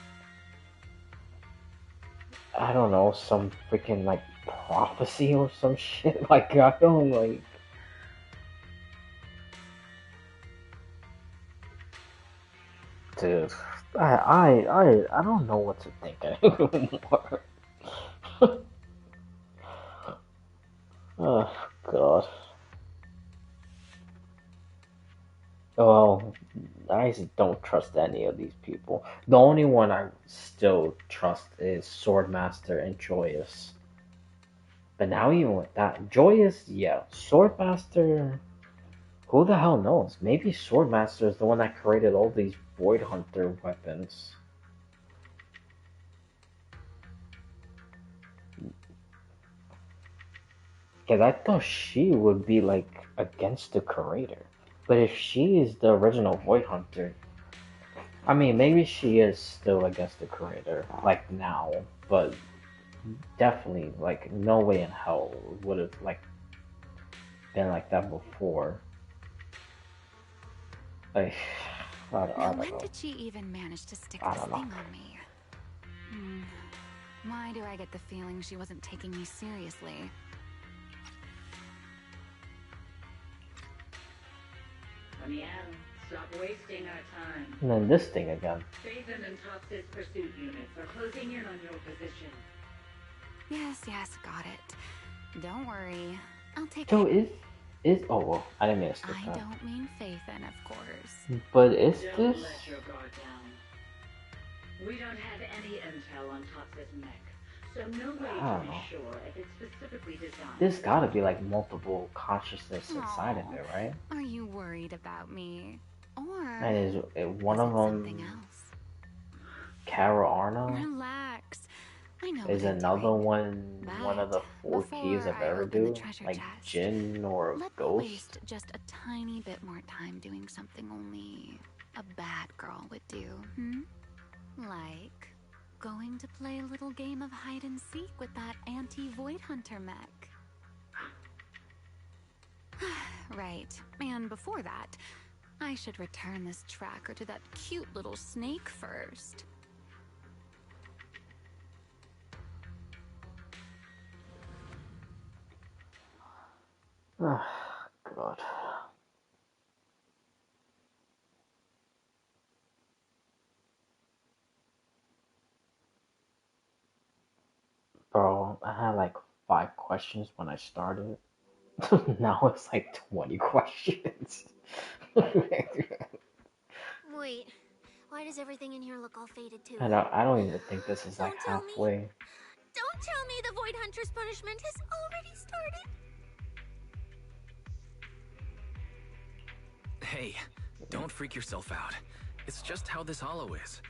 I don't know, some freaking like prophecy or some shit? Like, I don't like. Dude, I don't know what to think anymore. Oh god. Well, I just don't trust any of these people. The only one I still trust is Swordmaster and Joyous. But now even with that, Joyous, yeah. Swordmaster, who the hell knows? Maybe Swordmaster is the one that created all these Void Hunter weapons. Because I thought she would be like against the creator. But if she is the original Void Hunter, I mean, maybe she is still against the creator, like now, but definitely, like, no way in hell would have, like, been like that before. Like, I don't
When
know.
did she even manage to stick
I
this
don't know.
thing on me? Why do I get the feeling she wasn't taking me seriously?
Amiel, stop wasting our time.
And then this thing again.
Phaeton and Tops's pursuit units are closing in on your position.
Yes, got it. Don't worry. I'll take
So
it.
oh well, I didn't mean to skip
I
that.
don't mean Phaethon, of course.
But is
Don't
this?
let your guard down. We don't have any intel on Tops's mech, so no way
I
to
don't
be
know.
sure if it's specifically designed.
There's gotta be like multiple consciousness inside of it, right?
Are you worried about me? Or
And is one of
something
them
else?
Kara Arna?
Relax. I know
Is
what I'm
another
doing.
one of the four keys of
before I open the
Eridu?
treasure
Like
chest,
Jin or
Let me
Ghost?
waste just a tiny bit more time doing something only a bad girl would do, Like going to play a little game of hide and seek with that anti-Void Hunter mech. Right, and before that, I should return this tracker to that cute little snake first.
Oh, God. Bro, I had like 5 questions when I started. Now it's like 20 questions.
Wait, why does everything in here look all faded too?
I don't even think this is like
Don't tell me.
halfway.
Don't tell me the Void Hunter's punishment has already started.
Hey, don't freak yourself out. It's just how this hollow is.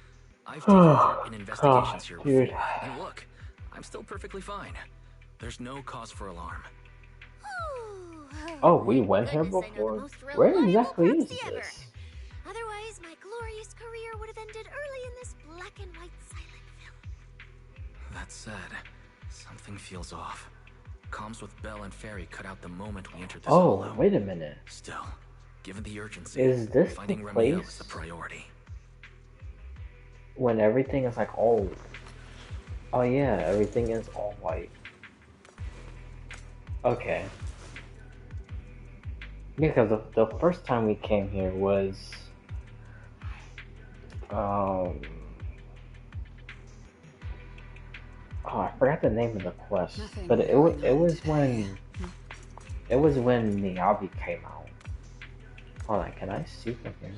I've taken part in investigations here
dude.
before, and look, I'm still perfectly fine. There's no cause for alarm.
Oh, we went here before? Where exactly is this?
Otherwise, my glorious career would have ended early in this black and white silent film.
That said, something feels off. Comms with Belle and Fairy cut out the moment we entered this
Oh,
hollow.
wait a minute.
Still, given the urgency,
Is this the
finding Ramiel
place?
is the priority.
When everything is like all... Oh yeah, everything is all white. Okay. Yeah, because the first time we came here was... Oh, I forgot the name of the quest, but it was when Miyabi came out. Hold on, can I see from here?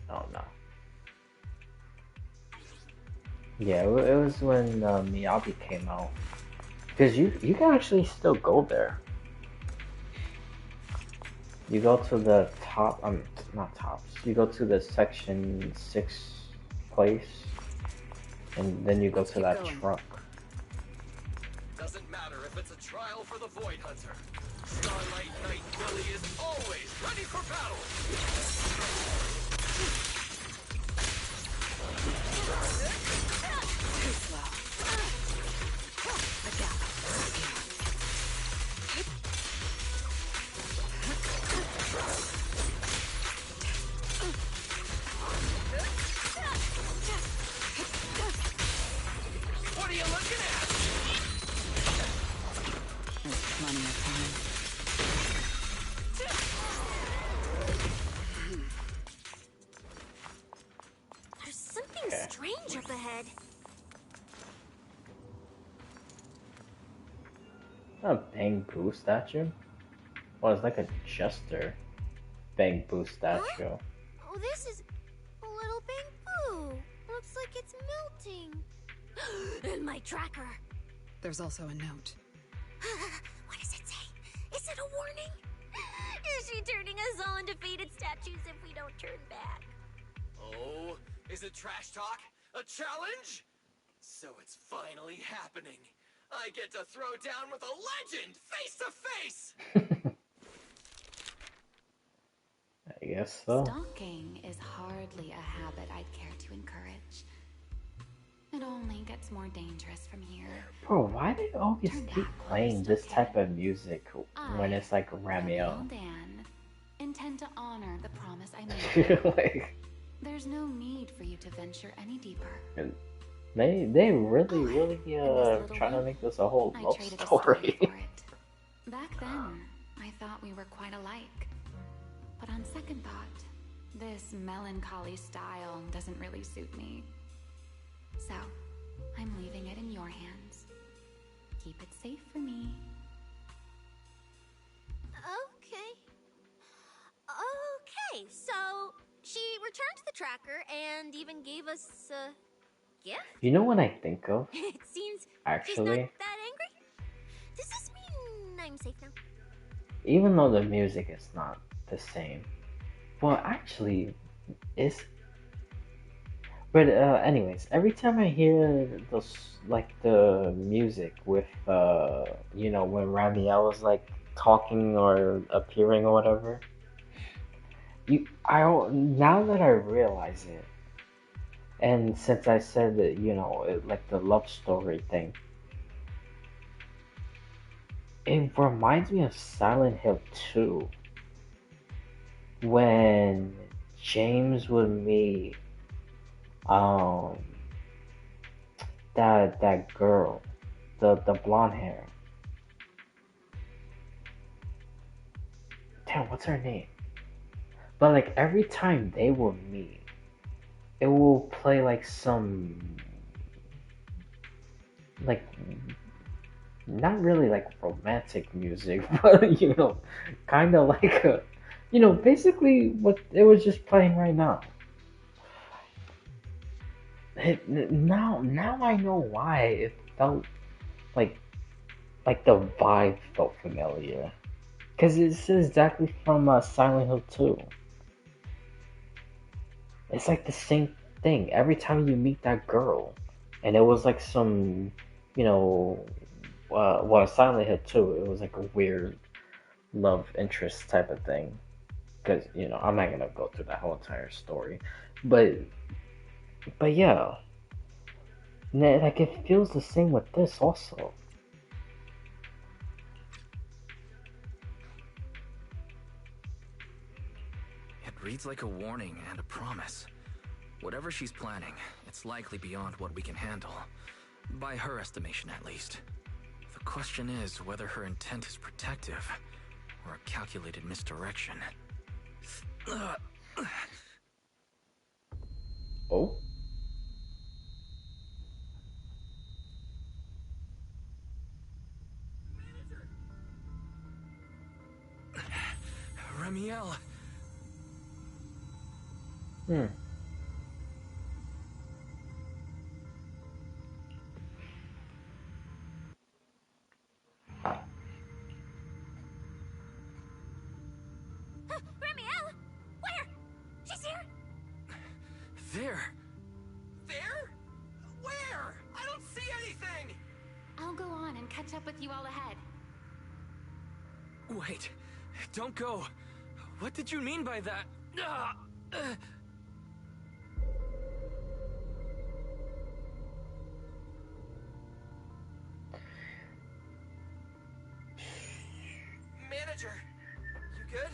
Oh no. Yeah, it was when Miyabi came out. Because you can actually still go there. You go to the top, not tops. You go to the section 6 place, and then you go to that truck.
Doesn't matter if it's a trial for the Void Hunter. Starlight Knight Billy is always ready for battle.
Too slow. A gap.
What are you looking at?
There's plenty of time.
There's something strange up ahead.
A Bang Boo statue? Well, it's like a jester Bang Boo statue.
Oh, this is a little bamboo. Looks like it's melting. And my tracker.
There's also a note.
What does it say? Is it a warning? Is she turning us all into faded statues if we don't turn back?
Oh, is it trash talk? A challenge? So it's finally happening. I get to throw down with a legend face to face.
I guess so.
Stalking is hardly a habit I'd care to encourage. It only gets more dangerous from here.
Bro, why do they always keep playing this type of music when it's like Ramiel?
Dan, intend to honor the promise I made.
Like,
There's no need for you to venture any deeper.
they really trying to make this a whole
I
love
traded a
story.
for it. Back then, I thought we were quite alike. But on second thought, this melancholy style doesn't really suit me. So, I'm leaving it in your hands. Keep it safe for me.
Okay. Okay, so she returned the tracker and even gave us a gift?
You know what I think of?
It seems she's
Actually,
not that angry. Does this mean I'm safe now?
even though the music is not the same, well, actually, it's. But anyways, every time I hear those like the music with you know, when Ramiel is like talking or appearing or whatever, now that I realize it, and since I said that, you know, like the love story thing, it reminds me of Silent Hill 2 when James would meet that girl, the blonde hair. Damn, what's her name? But like every time they will meet, it will play like some like not really like romantic music, but you know, kind of like a, you know, basically what it was just playing right now. Now I know why it felt like the vibe felt familiar, because it's exactly from Silent Hill 2. It's like the same thing every time you meet that girl, and it was like some, you know, well, Silent Hill 2, it was like a weird love interest type of thing, because you know I'm not gonna go through that whole entire story, but yeah, like it feels the same with this also.
It reads like a warning and a promise. Whatever she's planning, it's likely beyond what we can handle. By her estimation, at least. The question is whether her intent is protective or a calculated misdirection.
Oh?
Ramiel,
Hmm.
Ramiel! Where? She's here!
There? There? Where? I don't see anything!
I'll go on and catch up with you all ahead.
Wait, don't go. What did you mean by that?
Manager, you good?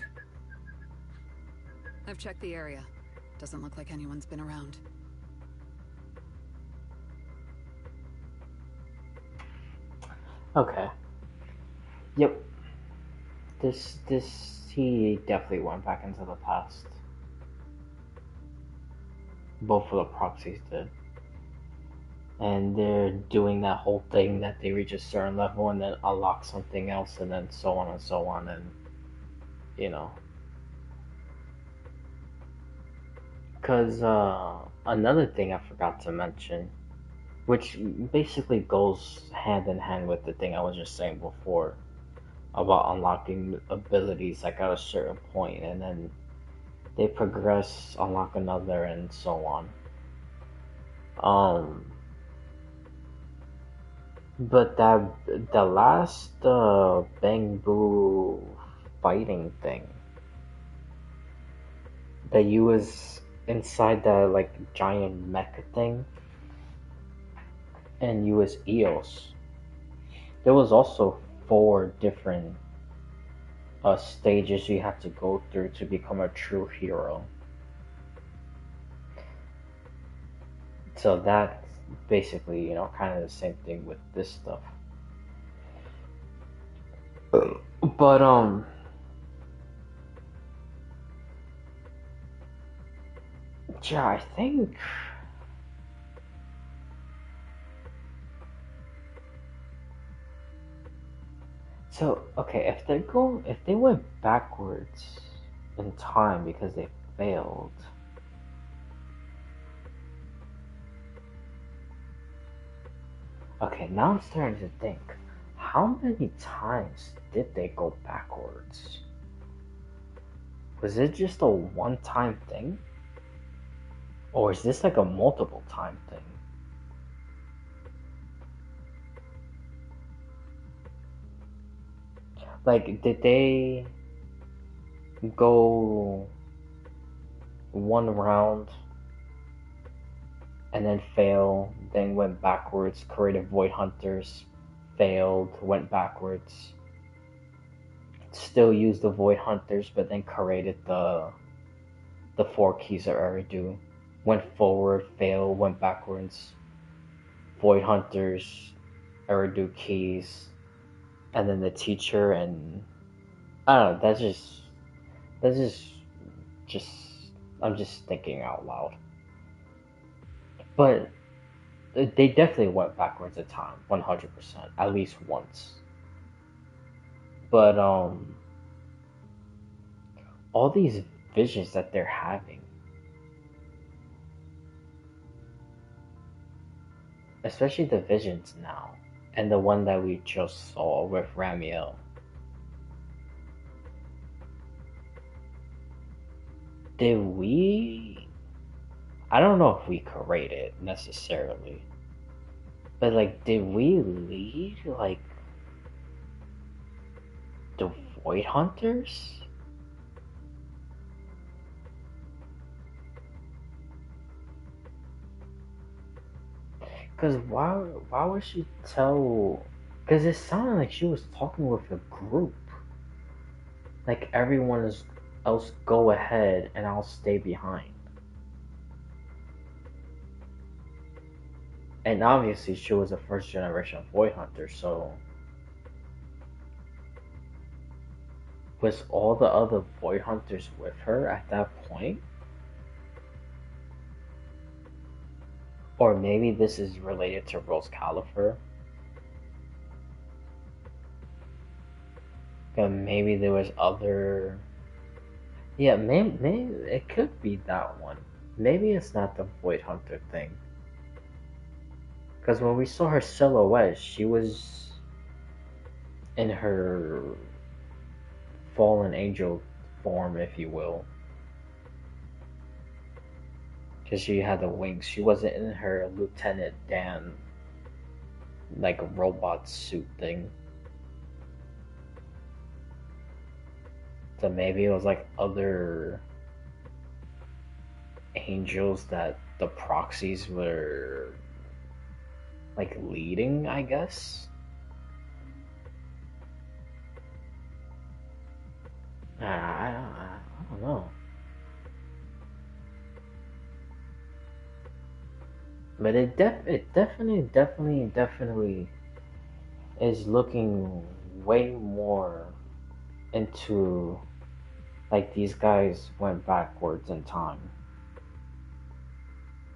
I've checked the area. Doesn't look like anyone's been around.
Okay. Yep. He definitely went back into the past. Both of the proxies did. And they're doing that whole thing that they reach a certain level and then unlock something else and then so on and so on and, you know. Because, another thing I forgot to mention, which basically goes hand in hand with the thing I was just saying before, about unlocking abilities like at a certain point and then they progress, unlock another, and so on. But the last Bang Boo fighting thing that you was inside that like giant mecha thing and you was Eos, there was also 4 different stages you have to go through to become a true hero. So that's basically, you know, kind of the same thing with this stuff. But yeah, I think so. Okay, if they went backwards in time because they failed, okay, now I'm starting to think, how many times did they go backwards? Was it just a one-time thing? Or is this like a multiple time thing? Like, did they go one round and then fail, then went backwards, created Void Hunters, failed, went backwards, still used the Void Hunters, but then created the 4 keys of Eridu, went forward, failed, went backwards, Void Hunters, Eridu keys, and then the teacher, and I don't know, that's just I'm just thinking out loud. But they definitely went backwards a time, 100%, at least once. But all these visions that they're having, especially the visions now, and the one that we just saw with Ramiel, I don't know if we create it necessarily, but like, did we lead like the Void Hunters? Cause why would she tell? Cause it sounded like she was talking with a group. Like, everyone else go ahead and I'll stay behind. And obviously she was a first generation Void Hunter, so was all the other Void Hunters with her at that point? Or maybe this is related to Rose Califer. And maybe there was other... Yeah, maybe it could be that one. maybe it's not the Void Hunter thing. Because when we saw her silhouette, she was in her fallen angel form, if you will. Because she had the wings. She wasn't in her Lieutenant Dan, like, robot suit thing. So maybe it was like other angels that the proxies were like leading, I guess. I don't know. But it definitely is looking way more into like these guys went backwards in time.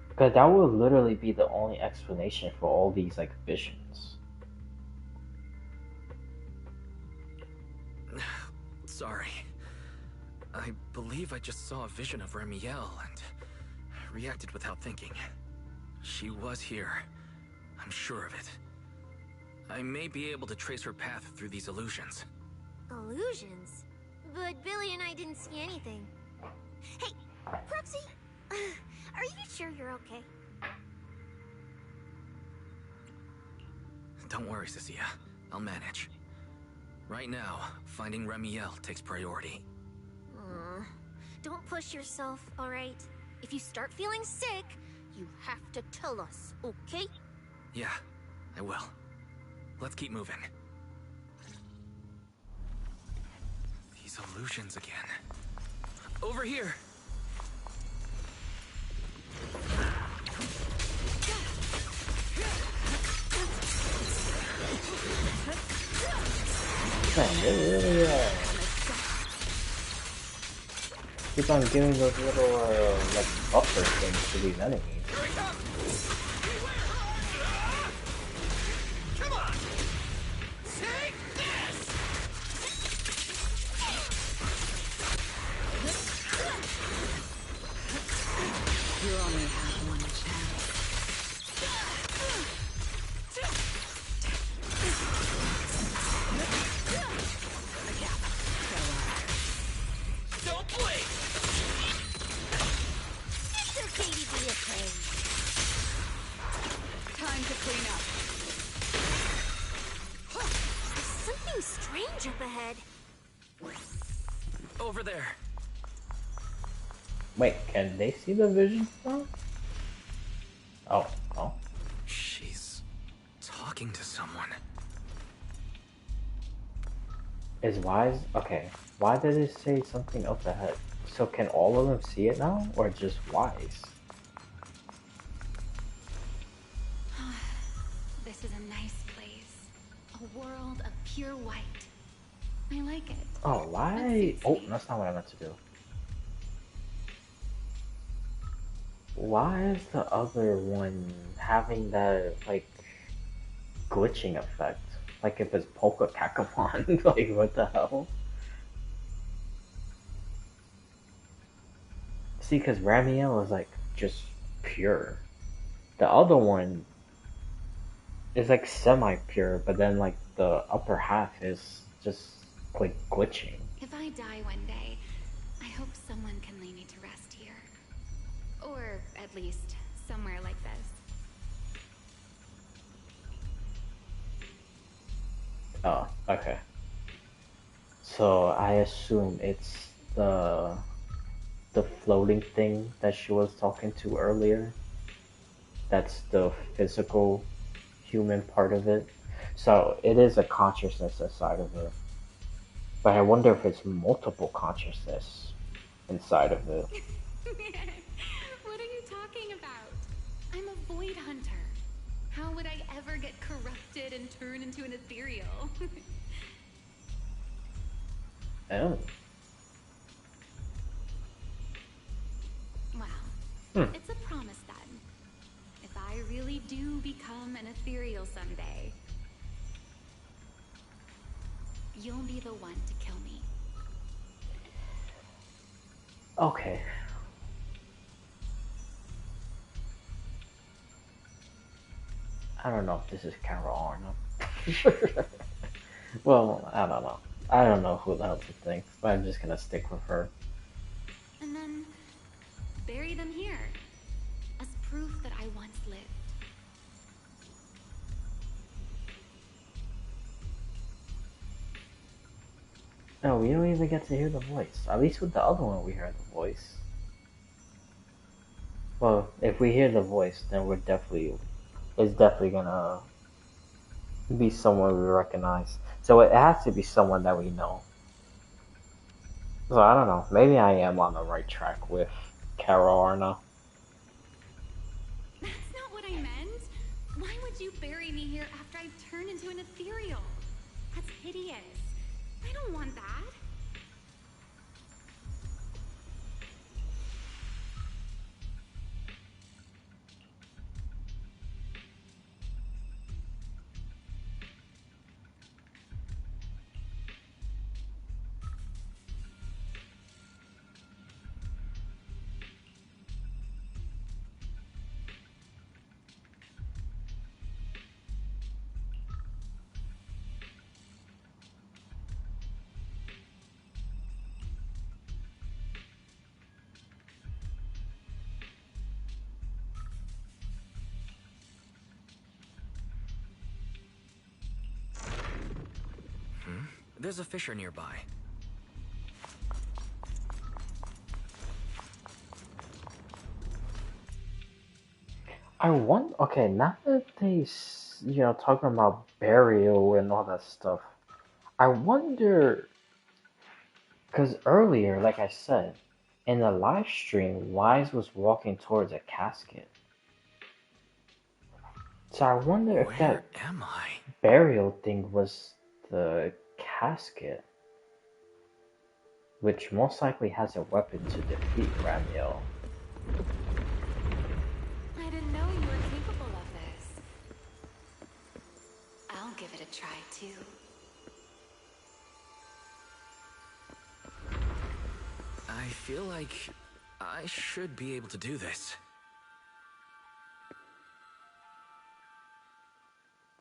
Because that would literally be the only explanation for all these like visions.
Sorry. I believe I just saw a vision of Remiel and reacted without thinking. She was here. I'm sure of it. I may be able to trace her path through these illusions.
Illusions? But Billy and I didn't see anything. Hey, Proxy! Are you sure you're okay?
Don't worry, Cecilia. I'll manage. Right now, finding Remiel takes priority.
Don't push yourself, alright? If you start feeling sick, you have to tell us, okay?
Yeah, I will. Let's keep moving. These illusions again. Over here!
Man, they really keep on giving those little like buffer things to these enemies.
Come on! Take this!
You only have one chance.
Don't blink!
It's okay to be afraid.
Time to clean up.
There's something strange up ahead.
Over there.
Wait, can they see the vision now? Oh, oh.
She's talking to someone.
Is Wise okay? Why did it say something up ahead? So can all of them see it now, or just Wise?
This is a nice place. A world of pure white. I like it.
Oh, why? Oh, that's not what I meant to do. Why is the other one having that, like, glitching effect? Like if it's Polka Kakamon? Like, what the hell? See, because Ramiel is, like, just pure. The other one is, like, semi-pure, but then, like, the upper half is just, like, glitching.
If I die one day, I hope someone can lay me to rest here. Or at least somewhere like this.
Oh, okay. So I assume it's the floating thing that she was talking to earlier. That's the physical human part of it. So it is a consciousness inside of her. But I wonder if it's multiple consciousness inside of it.
What are you talking about? I'm a void hunter. How would I ever get corrupted and turn into an ethereal?
Oh.
Well, it's a promise then. If I really do become an ethereal someday, you'll be the one to kill me.
Okay. I don't know if this is Carol Arna. Well, I don't know. I don't know who the hell to think, but I'm just gonna stick with her.
And then bury them here as proof that I once lived.
No, we don't even get to hear the voice. At least with the other one, we heard the voice. Well, if we hear the voice, then it's definitely gonna be someone we recognize. So it has to be someone that we know. So I don't know. Maybe I am on the right track with Carol Arna.
That's not what I meant. Why would you bury me here after I've turned into an ethereal? That's hideous. I don't want that.
There's a fissure nearby.
I want. Okay, now that they, talking about burial and all that stuff, I wonder. Because earlier, like I said, in the live stream, Wise was walking towards a casket. So I wonder if that
am I?
burial thing was the casket, which most likely has a weapon to defeat Ramiel.
I didn't know you were capable of this. I'll give it a try too.
I feel like I should be able to do this.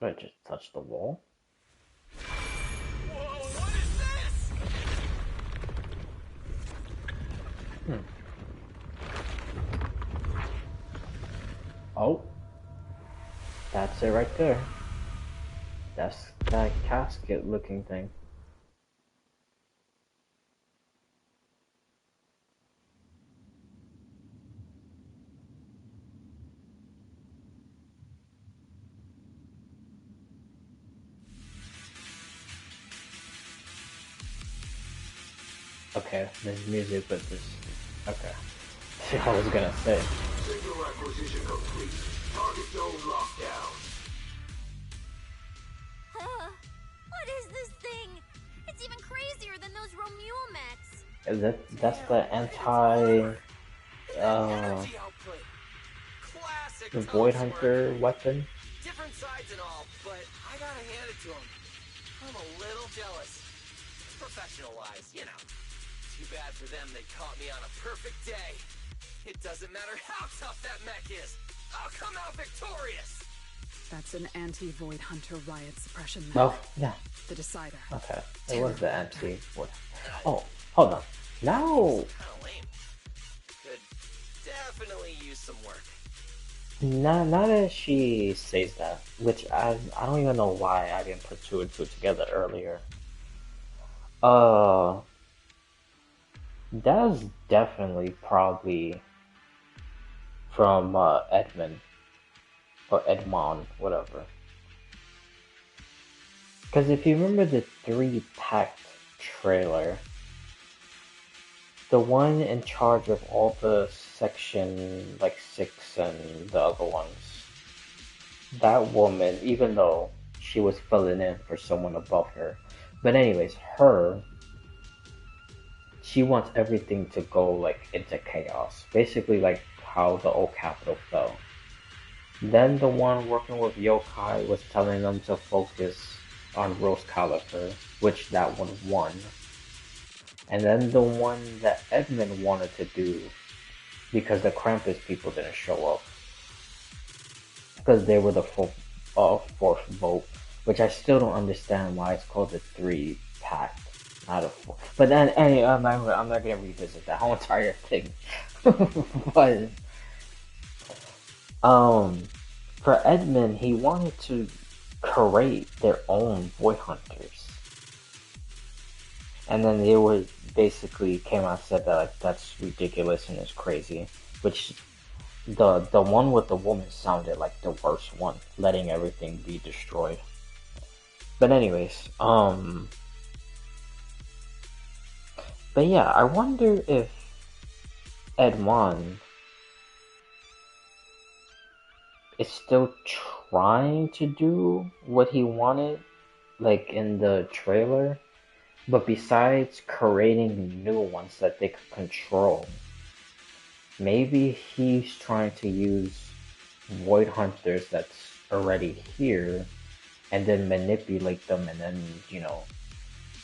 I just touched the wall.
Whoa, what is this?
Oh. That's it right there. That's that casket looking thing. Okay, there's music, but this. Okay. I was gonna say.
Signal acquisition complete. Target zone lockdown.
What is this thing? It's even crazier than those Romuel mechs.
That's the anti. The Void Hunter weapon.
Different sides and all, but I gotta hand it to him. I'm a little jealous. Professional-wise, you know. Too bad for them they caught me on a perfect day. It doesn't matter how tough that mech is. I'll come out victorious.
That's an anti-Void Hunter riot suppression mech.
Oh, yeah.
The Decider.
Okay. It was the anti. Oh, hold on. Now.
Kinda lame. Could definitely use some work.
Now that she says that, which I don't even know why I didn't put two and two together earlier. That's definitely probably from Edmund or Edmond, whatever. Because if you remember the 3-pack trailer, the one in charge of all the section like 6 and the other ones, that woman, even though she was filling in for someone above her, but anyways, she wants everything to go like into chaos, basically like how the old capital fell. Then the one working with Yokai was telling them to focus on Rose Caliper, which that one won. And then the one that Edmund wanted to do, because the Krampus people didn't show up, because they were the fourth vote, which I still don't understand why it's called the 3-pack out of 4. But then, anyway, I'm not gonna revisit that whole entire thing. But for Edmund, he wanted to create their own Void Hunters, and then they were basically came out and said that like that's ridiculous and it's crazy, which the one with the woman sounded like the worst one, letting everything be destroyed. But anyways, but yeah, I wonder if Edmond is still trying to do what he wanted, like in the trailer, but besides creating new ones that they could control, maybe he's trying to use Void Hunters that's already here and then manipulate them and then, you know,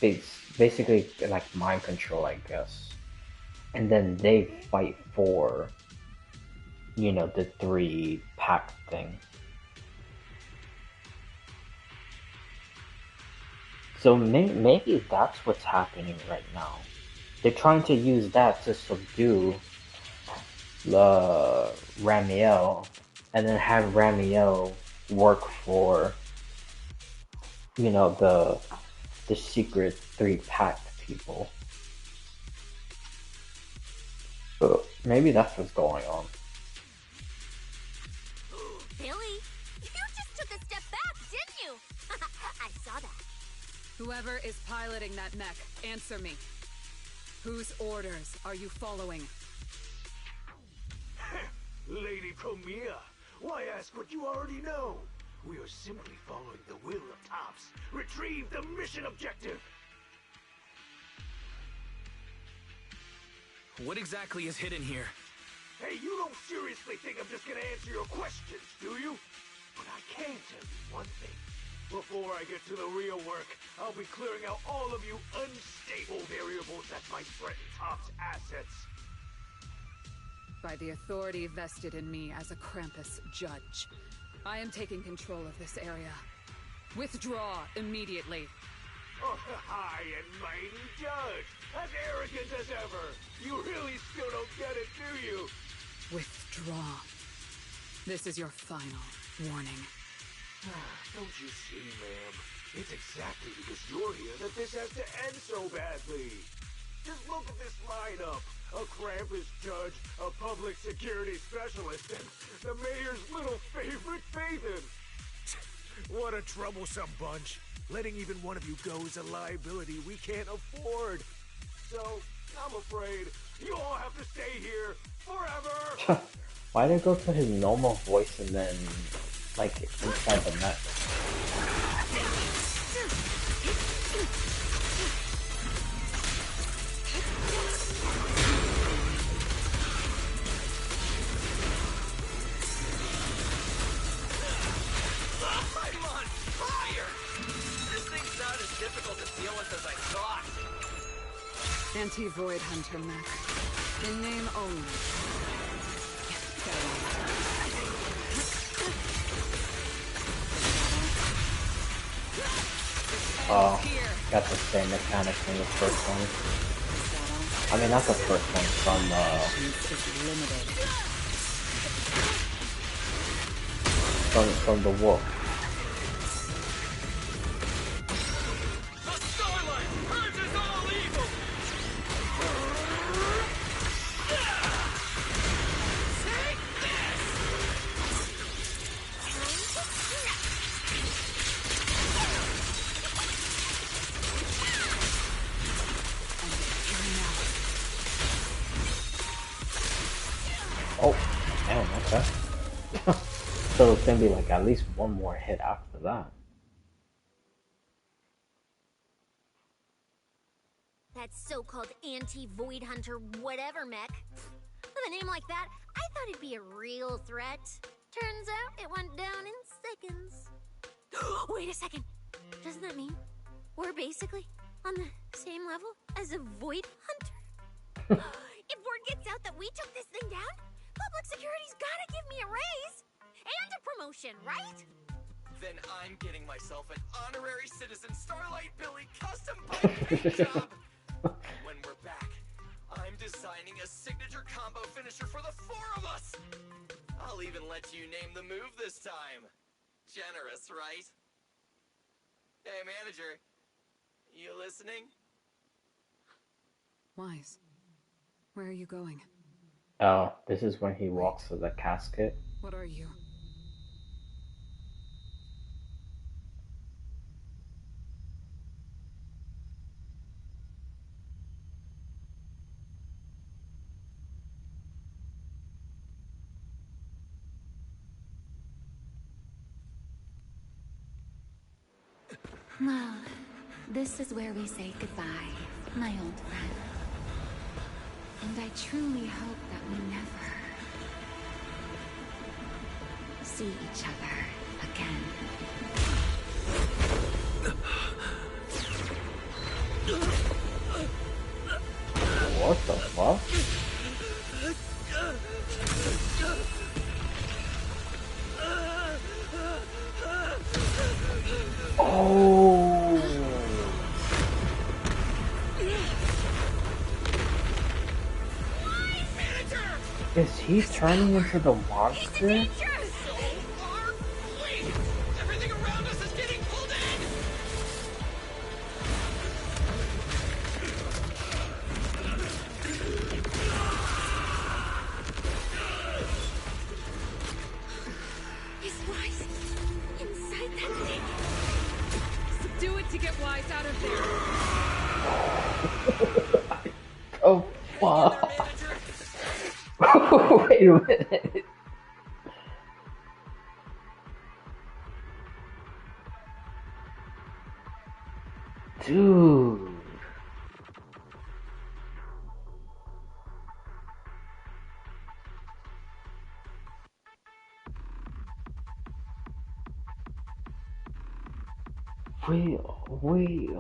basically like mind control, I guess. And then they fight for, you know, the 3-pack thing. So maybe that's what's happening right now. They're trying to use that to subdue Ramiel, and then have Ramiel work for, you know, the secret 3-pack people. So maybe that's what's going on.
Billy, you just took a step back, didn't you? I saw that.
Whoever is piloting that mech, answer me. Whose orders are you following?
Lady Promia, why ask what you already know? We are simply following the will of Tops. Retrieve the mission objective!
What exactly is hidden here?
Hey, you don't seriously think I'm just gonna answer your questions, do you? But I can tell you one thing. Before I get to the real work, I'll be clearing out all of you unstable variables that might threaten Tops' assets.
By the authority vested in me as a Krampus judge, I am taking control of this area. Withdraw immediately.
Oh, high and mighty judge! As arrogant as ever! You really still don't get it, do you?
Withdraw. This is your final warning.
Don't you see, ma'am? It's exactly because you're here that this has to end so badly. Just look at this lineup. A Krampus judge, a public security specialist, and the mayor's little favorite, Phaethon.
What a troublesome bunch. Letting even one of you go is a liability we can't afford.
So, I'm afraid you all have to stay here forever.
Why did it go to his normal voice and then, like, inside the mech?
I'm on fire! This thing's not as difficult to deal with as I thought.
Anti-Void Hunter mech. In name only.
Oh, got the same mechanics from the first one. I mean, not the first one, from the wolf. Oh, damn, okay. So it's gonna be like at least one more hit after that.
That so-called anti-Void Hunter whatever mech. With a name like that, I thought it'd be a real threat. Turns out it went down in seconds. Wait a second. Doesn't that mean we're basically on the same level as a Void Hunter? If word gets out that we took this thing down, public security's gotta give me a raise! And a promotion, right?
Then I'm getting myself an honorary citizen Starlight Billy custom bike paint job. When we're back, I'm designing a signature combo finisher for the 4 of us. I'll even let you name the move this time. Generous, right? Hey, manager. You listening?
Wise, where are you going?
Oh, this is when he walks to the casket.
What are you?
Well, this is where we say goodbye, my old friend. And I truly hope that we never see each other again.
What the fuck? Oh! Is he turning into the monster?
Everything around us is getting pulled in!
Is Wise inside that thing? Subdue it to get Wise out of there.
Oh, fuck. Wait a minute. Dude.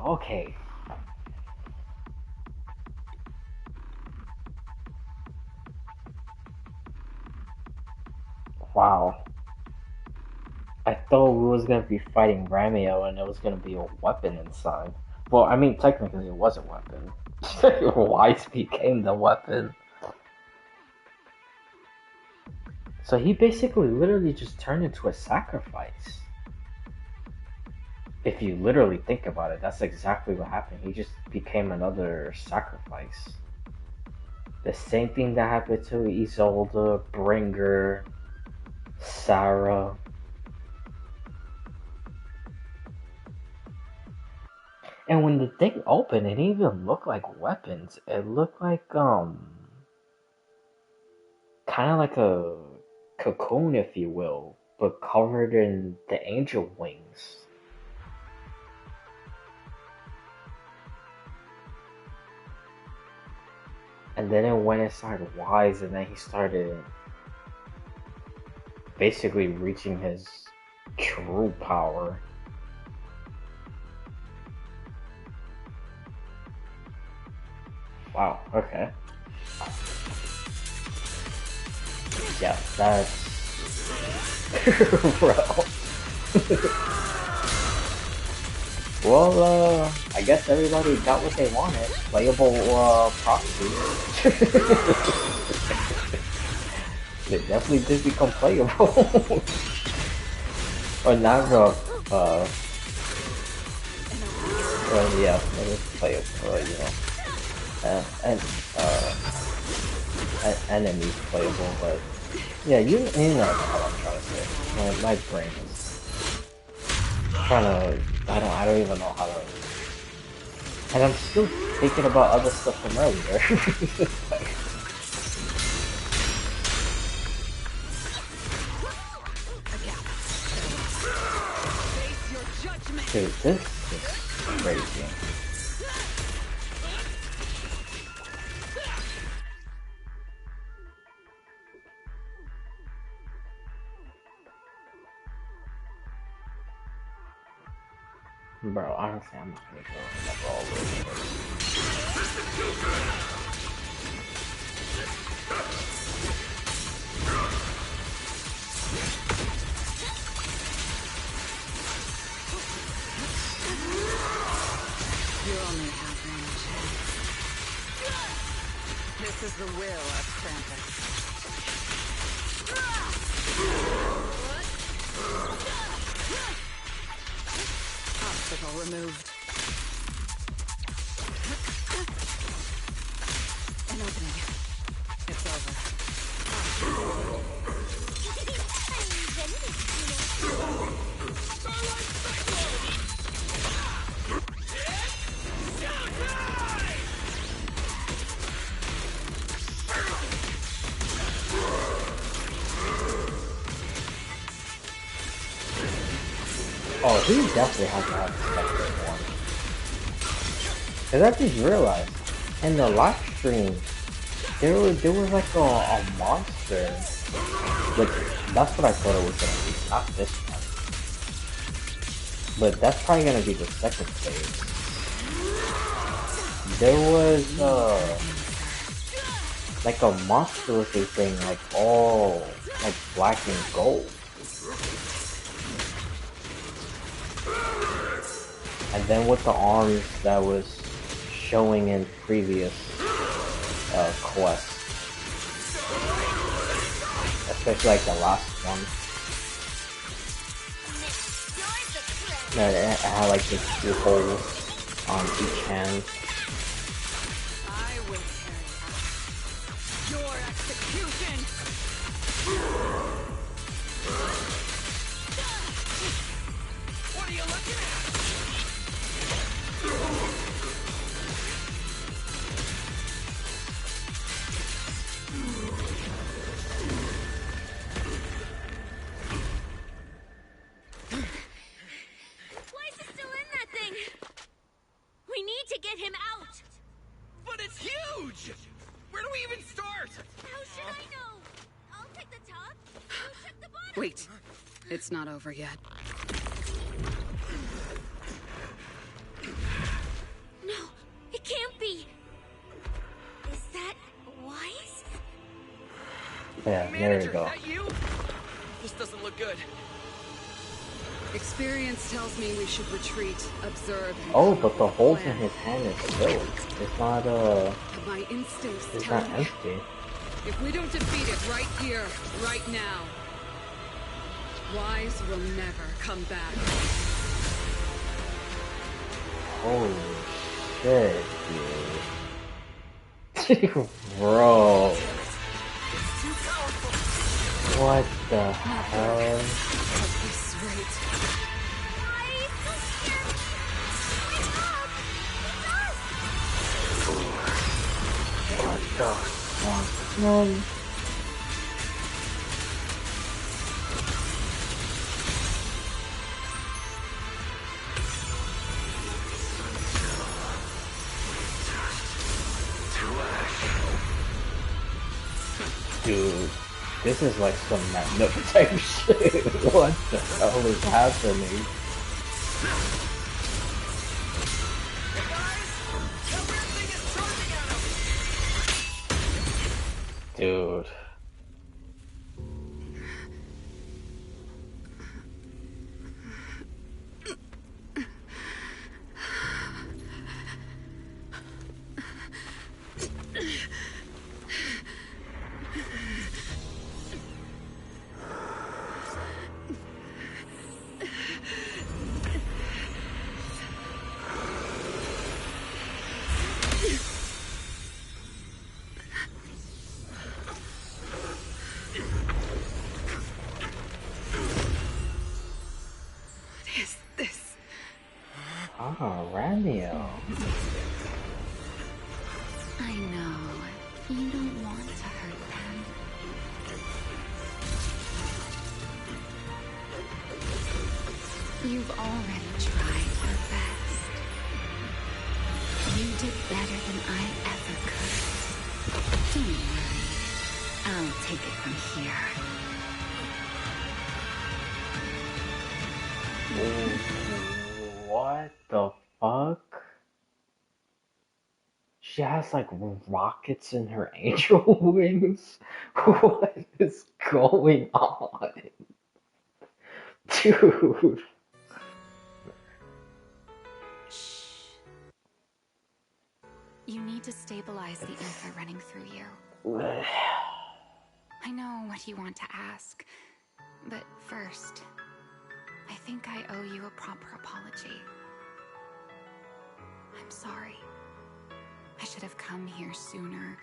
Okay. Wow. I thought we was gonna be fighting Ramio and it was gonna be a weapon inside. Well, I mean, technically it was a weapon. Wise became the weapon. So he basically literally just turned into a sacrifice. If you literally think about it, that's exactly what happened. He just became another sacrifice. The same thing that happened to Isolde, Bringer, Sarah. And when the thing opened, it didn't even look like weapons. It looked like, kind of like a cocoon, if you will, but covered in the angel wings. And then it went inside Wise, and then he started basically reaching his true power. Wow, okay. Yeah, that's... Bro. Well, I guess everybody got what they wanted. Playable, proxy. They definitely did become playable. Or not, well, yeah, it was playable, you know. Enemies playable, but yeah, you know what I'm trying to say. My brain is trying to, I don't even know how to, and I'm still thinking about other stuff from earlier. Dude, this is crazy. Bro, honestly, I'm not gonna go remember all those
This is the will of Krampus. Obstacle removed. An opening. It's over.
Oh, he definitely has to have the second one. Cause I just realized in the live stream there was like a monster. Which that's what I thought it was gonna be, not this one. But that's probably gonna be the second phase. There was like a monster looking thing, like all like black and gold. And then with the arms that was showing in previous quests. Especially like the last one. That it had like the two holes on each hand.
I will carry out your execution.
What are you looking at?
Why is he still in that thing? We need to get him out.
But it's huge! Where do we even start?
How should I know? I'll take the top. You check the bottom.
Wait. It's not over yet.
No, it can't be. Is that Wise?
Yeah, there
Manager,
you go.
is that you? This doesn't look good.
Experience tells me we should retreat, observe, and
Oh, but the holes in his hand is filled. It's not
my instincts
it's
tell
not
me
empty.
if we don't defeat it right here, right now, Wise will never come back.
Holy shit, dude. Bro. What the hell? What the fuck, man? Dude, this is like some Magno type shit. What the hell is happening? Dude. Oh, Ramio.
I know. You don't want to hurt them. You've already tried your best. You did better than I ever could. Don't worry. I'll take it from here.
What the fuck? She has like rockets in her angel wings? What is going on? Dude.
You need to stabilize the ether running through you. I know what you want to ask, but first, I think I owe you a proper apology. I'm sorry. I should have come here sooner,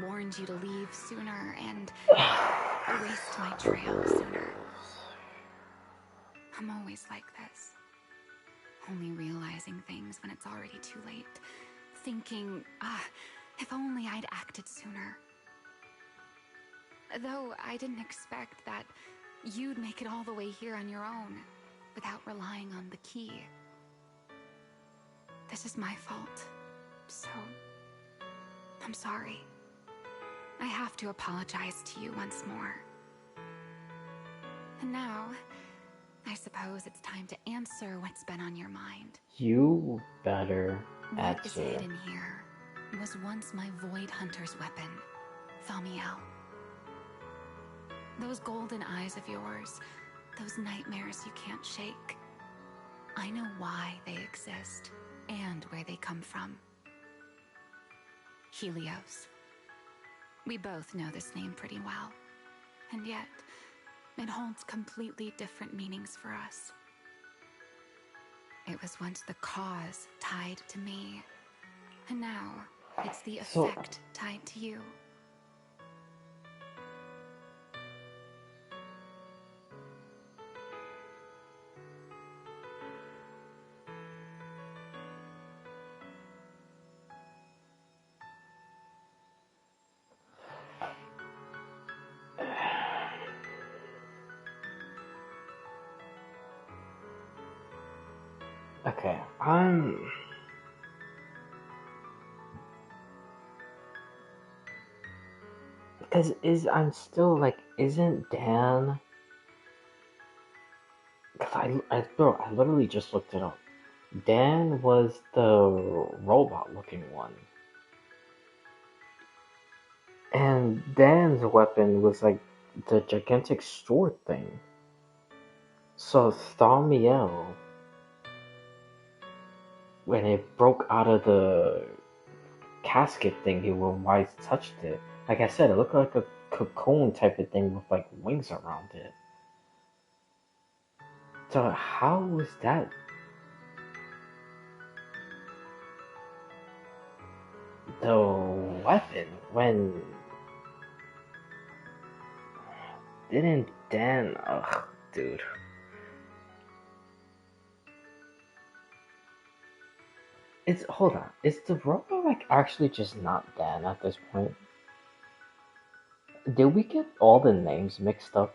warned you to leave sooner, and erased my trail sooner. I'm always like this. Only realizing things when it's already too late. Thinking, if only I'd acted sooner. Though I didn't expect that you'd make it all the way here on your own, without relying on the key. This is my fault, so I'm sorry. I have to apologize to you once more. And now, I suppose it's time to answer what's been on your mind.
You better
What is
answer.
hidden here was once my Void Hunter's weapon, Thaumiel. Those golden eyes of yours, those nightmares you can't shake. I know why they exist and where they come from. Helios. We both know this name pretty well, and yet it holds completely different meanings for us. It was once the cause tied to me, and now it's the effect tied to you.
Okay, because I'm still like, isn't Dan? Because bro, I literally just looked it up. Dan was the robot-looking one, and Dan's weapon was like the gigantic sword thing. So Thaumiel, when it broke out of the casket thingy when Wise touched it, like I said, it looked like a cocoon type of thing with like wings around it. So how was that? The weapon when didn't Dan? Ugh, dude. Hold on. Is the robot like actually just not Dan at this point? Did we get all the names mixed up?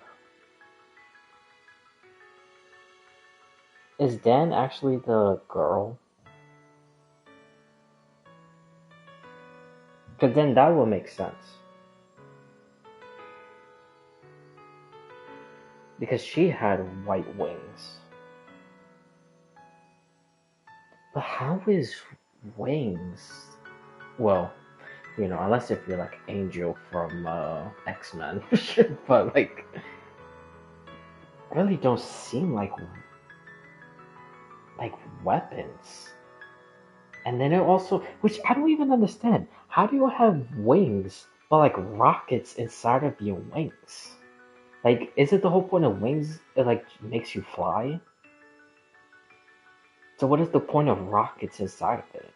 Is Dan actually the girl? Because then that will make sense. Because she had white wings. But how is wings? Well, you know, unless if you're like Angel from X-Men. But like, really don't seem like weapons. And then it also, which I don't even understand. How do you have wings, but like rockets inside of your wings? Like, is it the whole point of wings? It like makes you fly? So what is the point of rockets inside of it?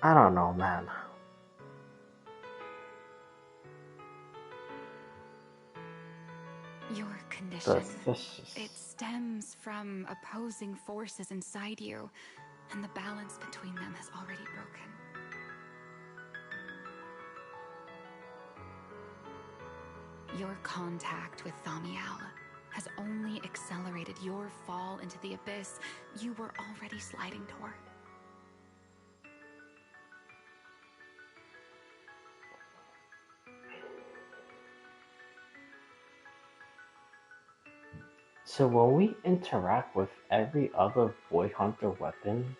I don't know, man.
Your condition, it stems from opposing forces inside you, and the balance between them has already broken. Your contact with Thaumiel has only accelerated your fall into the abyss you were already sliding toward.
So when we interact with every other Void Hunter weapon,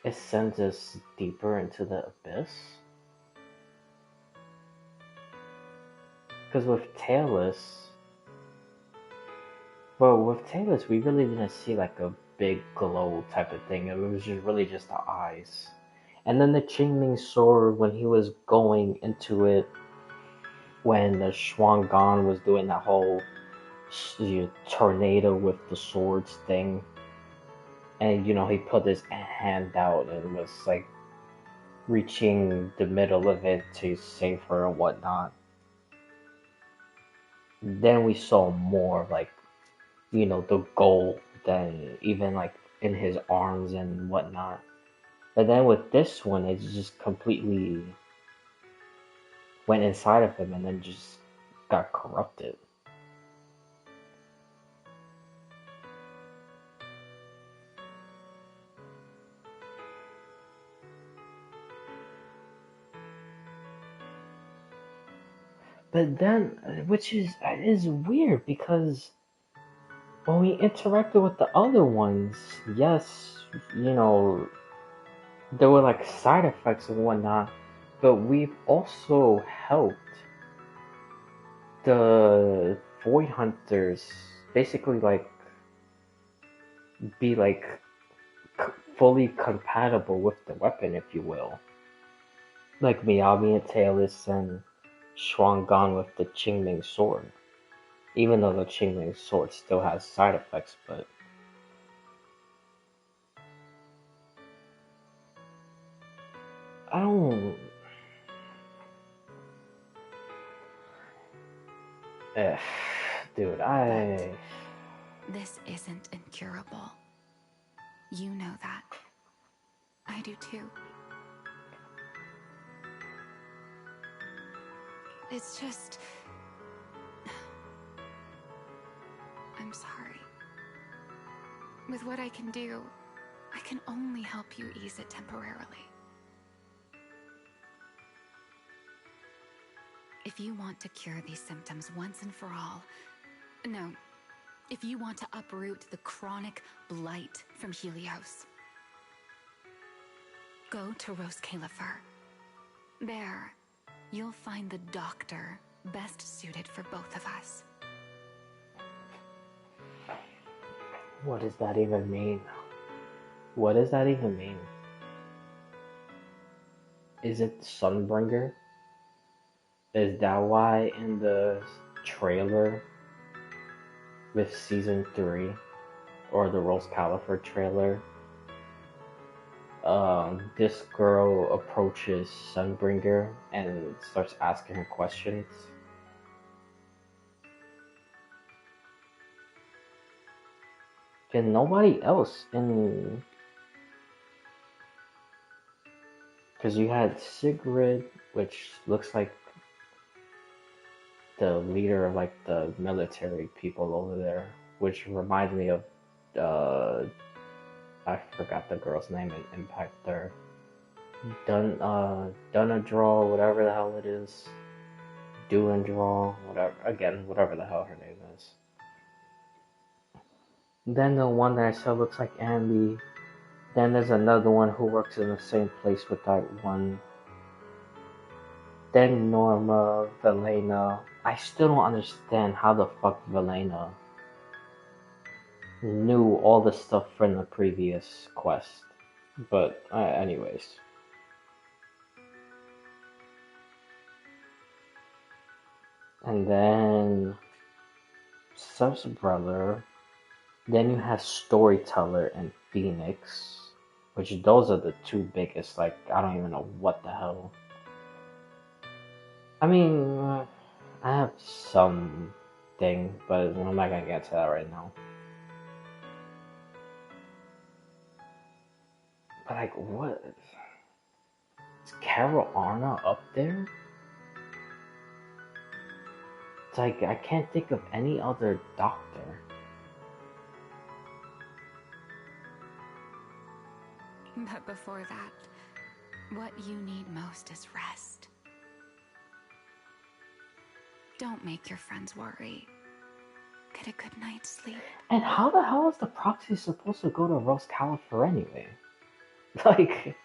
it sends us deeper into the abyss? Because with Tailless, But with Talus, we really didn't see like a big glow type of thing. It was just really just the eyes. And then the Qingming sword, when he was going into it, when the Shuanggan was doing that whole tornado with the swords thing, and he put his hand out and was like reaching the middle of it to save her and whatnot. Then we saw more like, the gold than even like in his arms and whatnot. But then with this one, it just completely went inside of him and then just got corrupted. But then, which is weird because when we interacted with the other ones, yes, there were like side effects and whatnot, but we've also helped the Void Hunters basically like be like fully compatible with the weapon, if you will. Like Miyabi and Talus and Shuanggan with the Qingming sword. Even though the Qingming sword still has side effects, but I don't. Dude,
This isn't incurable. You know that. I do too. It's just... I'm sorry. With what I can do, I can only help you ease it temporarily. If you want to cure these symptoms once and for all... No. If you want to uproot the chronic blight from Helios, go to Rose Califer. There, you'll find the doctor best suited for both of us.
What does that even mean? What does that even mean? Is it Sunbringer? Is that why in the trailer with Season 3, or the Rose Califer trailer, this girl approaches Sunbringer and starts asking her questions? And nobody else in... Because you had Sigrid, which looks like the leader of like the military people over there, which reminds me of I forgot the girl's name in Impact there. Dunadraw, whatever the hell it is. Duandraw, whatever the hell her name is. Then the one that I said looks like Andy. Then there's another one who works in the same place with that one. Then Norma, Velena. I still don't understand how the fuck Velena knew all the stuff from the previous quest. But, anyways. And then Sub's brother. Then you have Storyteller and Phoenix. Which those are the two biggest, like, I don't even know what the hell. I mean, I have something, but I'm not gonna get to that right now. But like, what? Is Carol Arna up there? It's like, I can't think of any other doctor.
But before that, what you need most is rest. Don't make your friends worry. Get a good night's sleep.
And how the hell is the proxy supposed to go to Rose Califer anyway? Like,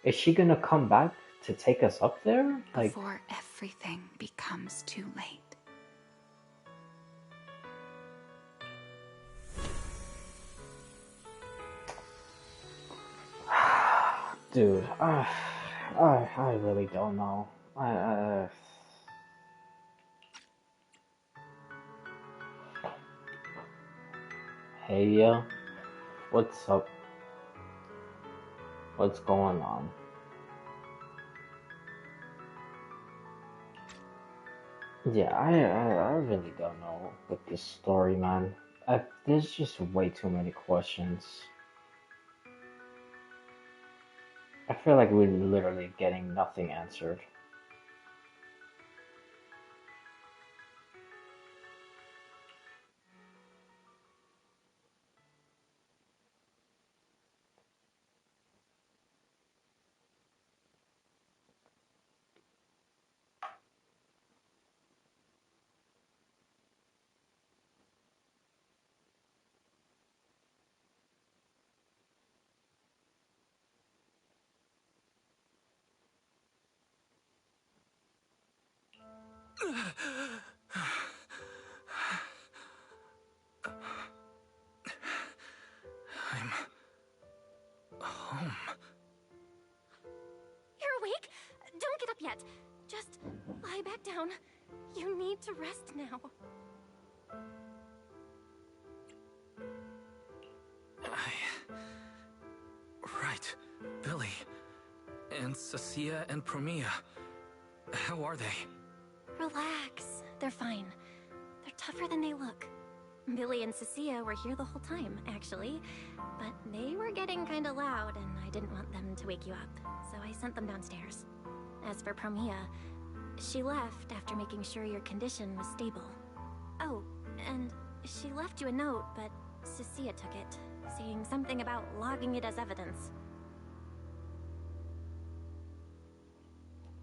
is she gonna come back to take us up there? Like,
before everything becomes too late.
Dude, I really don't know. Hey, what's up? What's going on? Yeah, I really don't know with this story, man. There's just way too many questions. I feel like we're literally getting nothing answered.
I'm home.
You're awake? Don't get up yet. Just lie back down. You need to rest now.
Right. Billy. And Sasia and Promia. How are they?
Relax. They're fine. They're tougher than they look. Billy and Sasia were here the whole time, actually. But they were getting kinda loud, and I didn't want them to wake you up, so I sent them downstairs. As for Promia, she left after making sure your condition was stable. Oh, and she left you a note, but Sasia took it, saying something about logging it as evidence.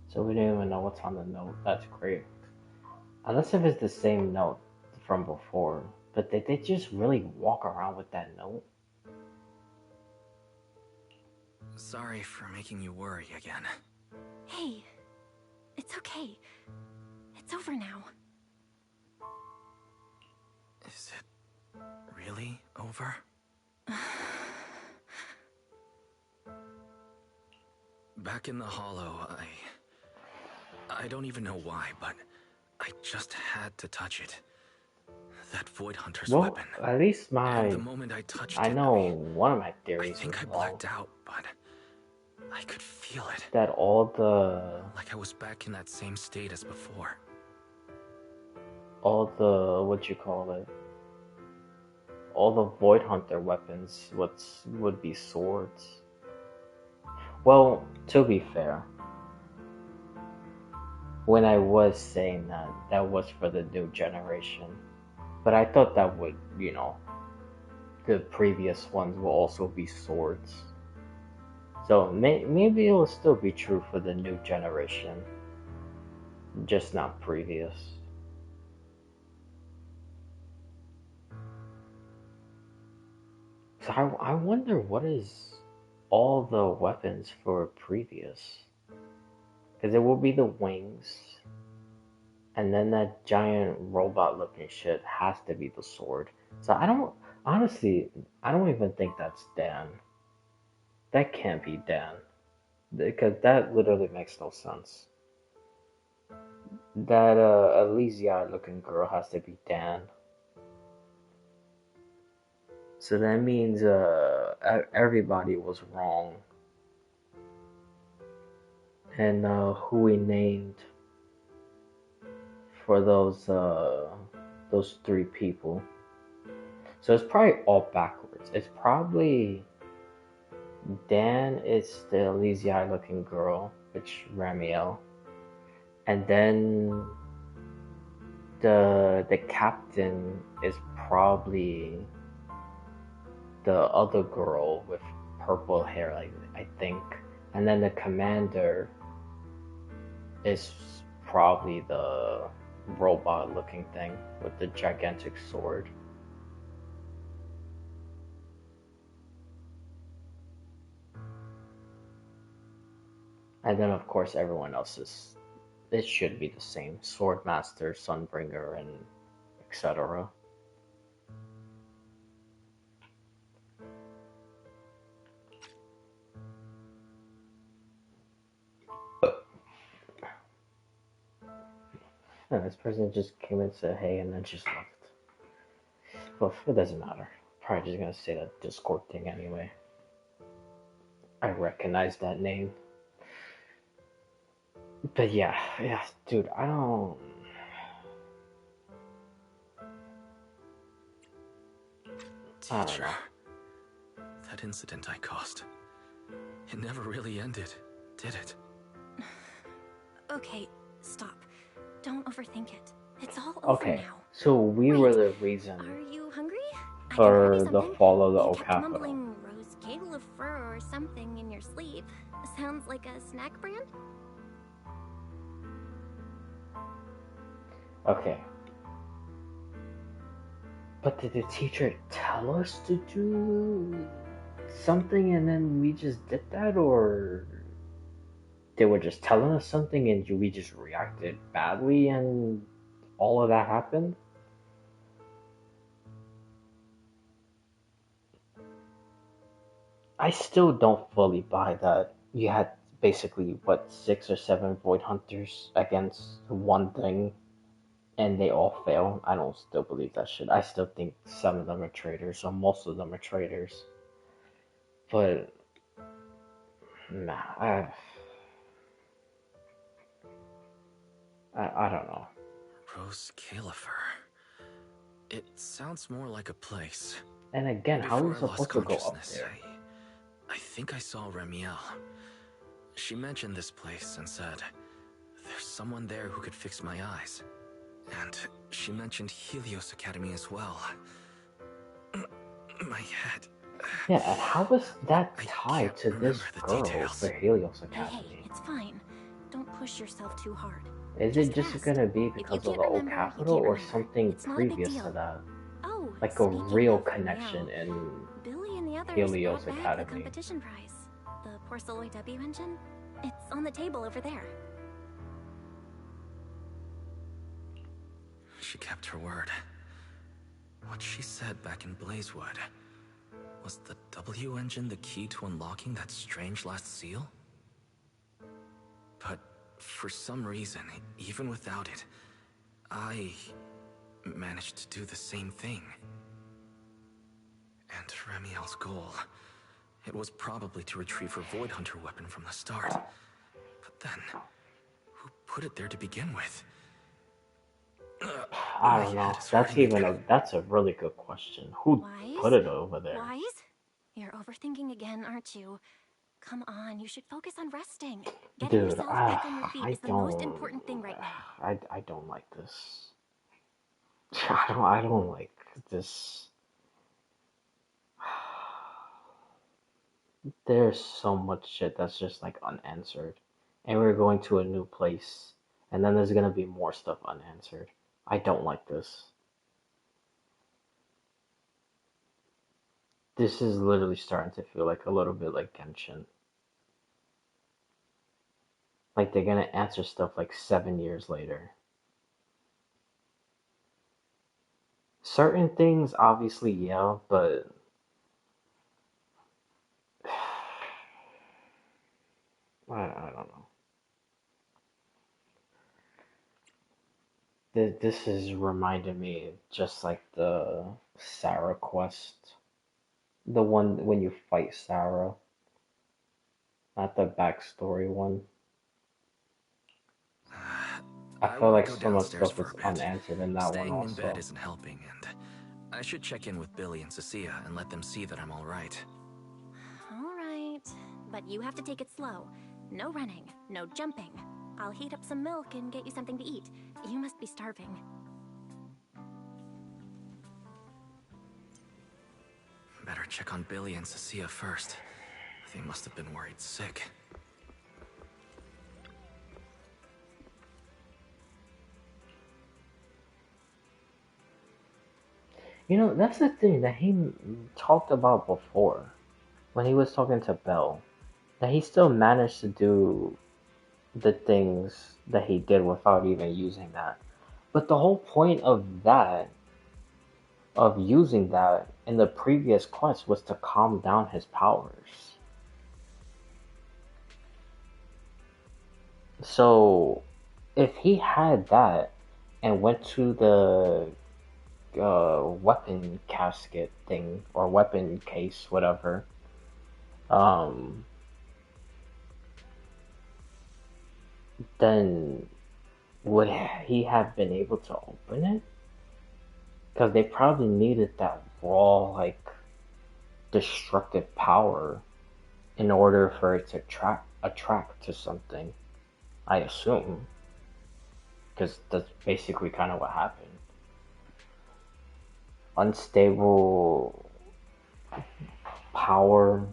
So we don't even know what's on the note. That's great. Unless if it's the same note from before. But did they just really walk around with that note?
Sorry for making you worry again.
Hey, it's okay. It's over now.
Is it really over? Back in the Hollow, I don't even know why, but I just had to touch it. That Void Hunter's weapon.
At least
And the moment I touched it,
know one of my
I
theories
think
as
I
well.
blacked out, but I could feel it.
That all the
Like I was back in that same state as before.
what you call it? All the Void Hunter weapons would be swords. Well, to be fair, when I was saying that was for the new generation. But I thought that would, the previous ones will also be swords. So maybe it will still be true for the new generation, just not previous. So I wonder what is all the weapons for previous. Because it will be the wings, and then that giant robot-looking shit has to be the sword. So I don't even think that's Dan. That can't be Dan. Because that literally makes no sense. That Elysia-looking girl has to be Dan. So that means everybody was wrong. And who we named for those three people. So it's probably all backwards. It's probably Dan is the Elysia looking girl, which Ramiel. And then the captain is probably the other girl with purple hair, I think. And then the commander is probably the robot looking thing with the gigantic sword. And then of course everyone else it should be the same. Swordmaster, Sunbringer, and etc. No, this person just came and said hey and then just left. Well, it doesn't matter. Probably just gonna say that Discord thing anyway. I recognize that name. But yeah, dude, I don't...
Teacher, that incident I caused, it never really ended, did it?
Okay, stop. Don't overthink it. It's all over
Okay,
now.
so we were the reason
Are you hungry?
for the fall of the
You
old
kept
capital.
mumbling rose kale of fur or something in your sleep. Sounds like a snack brand?
Okay. But did the teacher tell us to do something and then we just did that, or they were just telling us something and we just reacted badly and all of that happened? I still don't fully buy that you had basically, what, 6 or 7 Void Hunters against one thing and they all fail. I don't still believe that shit. I still think some of them are traitors, or most of them are traitors. But, nah, I don't know.
Rose Califer. It sounds more like a place.
And again, how are we
Before I lost
supposed to go up
consciousness,
there?
I think I saw Remiel. She mentioned this place and said, there's someone there who could fix my eyes. And she mentioned Helios Academy as well. My head.
Yeah, and how was that tied to this girl for Helios Academy?
Hey, it's fine. Don't push yourself too hard.
Is it just gonna be because of the old capital, or something previous to that?
Oh,
Like a real connection in
Billy and the others
Helios
brought back the
Academy?
competition prize. The Porceloid W engine? It's on the table over there.
She kept her word. What she said back in Blazewood. Was the W engine the key to unlocking that strange last seal? But for some reason, even without it, I managed to do the same thing. And Remiel's goal, it was probably to retrieve her Void Hunter weapon from the start. But then, who put it there to begin with?
I don't know. That's a really good question. Who put it over there?
Wise? You're overthinking again, aren't you? Come on, you should focus on resting. Getting
Dude,
yourself back on your feet
I
is the most
don't-
important thing right now.
I don't like this. I don't like this. There's so much shit that's just like unanswered. And we're going to a new place. And then there's gonna be more stuff unanswered. I don't like this. This is literally starting to feel like a little bit like Genshin. Like they're gonna answer stuff like 7 years later. Certain things, obviously, yeah, but I don't know. This is reminding me just like the Sarah quest. The one when you fight Sarah. Not the backstory one. I feel like some of the stuff is unanswered in that one
Staying in
also.
bed isn't helping, and I should check in with Billy and Cecilia and let them see that I'm alright.
Alright, but you have to take it slow. No running, no jumping. I'll heat up some milk and get you something to eat. You must be starving.
Better check on Billy and Cecilia first. They must have been worried sick.
You know, that's the thing that he talked about before. When he was talking to Belle. That he still managed to do the things that he did without even using that. But the whole point of that, of using that in the previous quest, was to calm down his powers. So, if he had that, and went to the weapon casket thing or weapon case, whatever, then would he have been able to open it? Because they probably needed that raw, like, destructive power in order for it to attract to something, I assume. Because that's basically kind of what happened. Unstable power,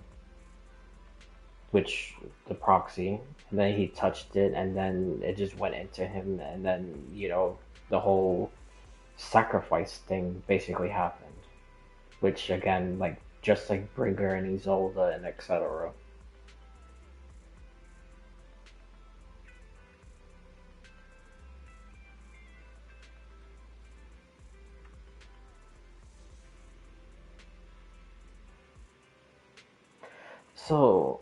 which the proxy, and then he touched it, and then it just went into him, and then, you know, the whole sacrifice thing basically happened. Which, again, like, just like Brinker and Isolde and etc. So,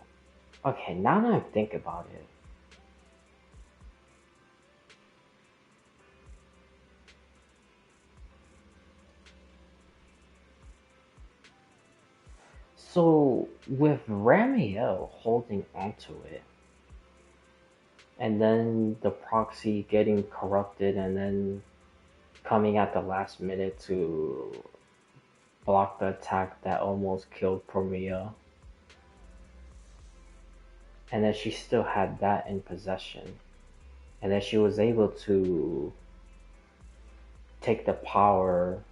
okay, now that I think about it, so with Ramiel holding onto it, and then the proxy getting corrupted, and then coming at the last minute to block the attack that almost killed Cormia, and then she still had that in possession, and then she was able to take the power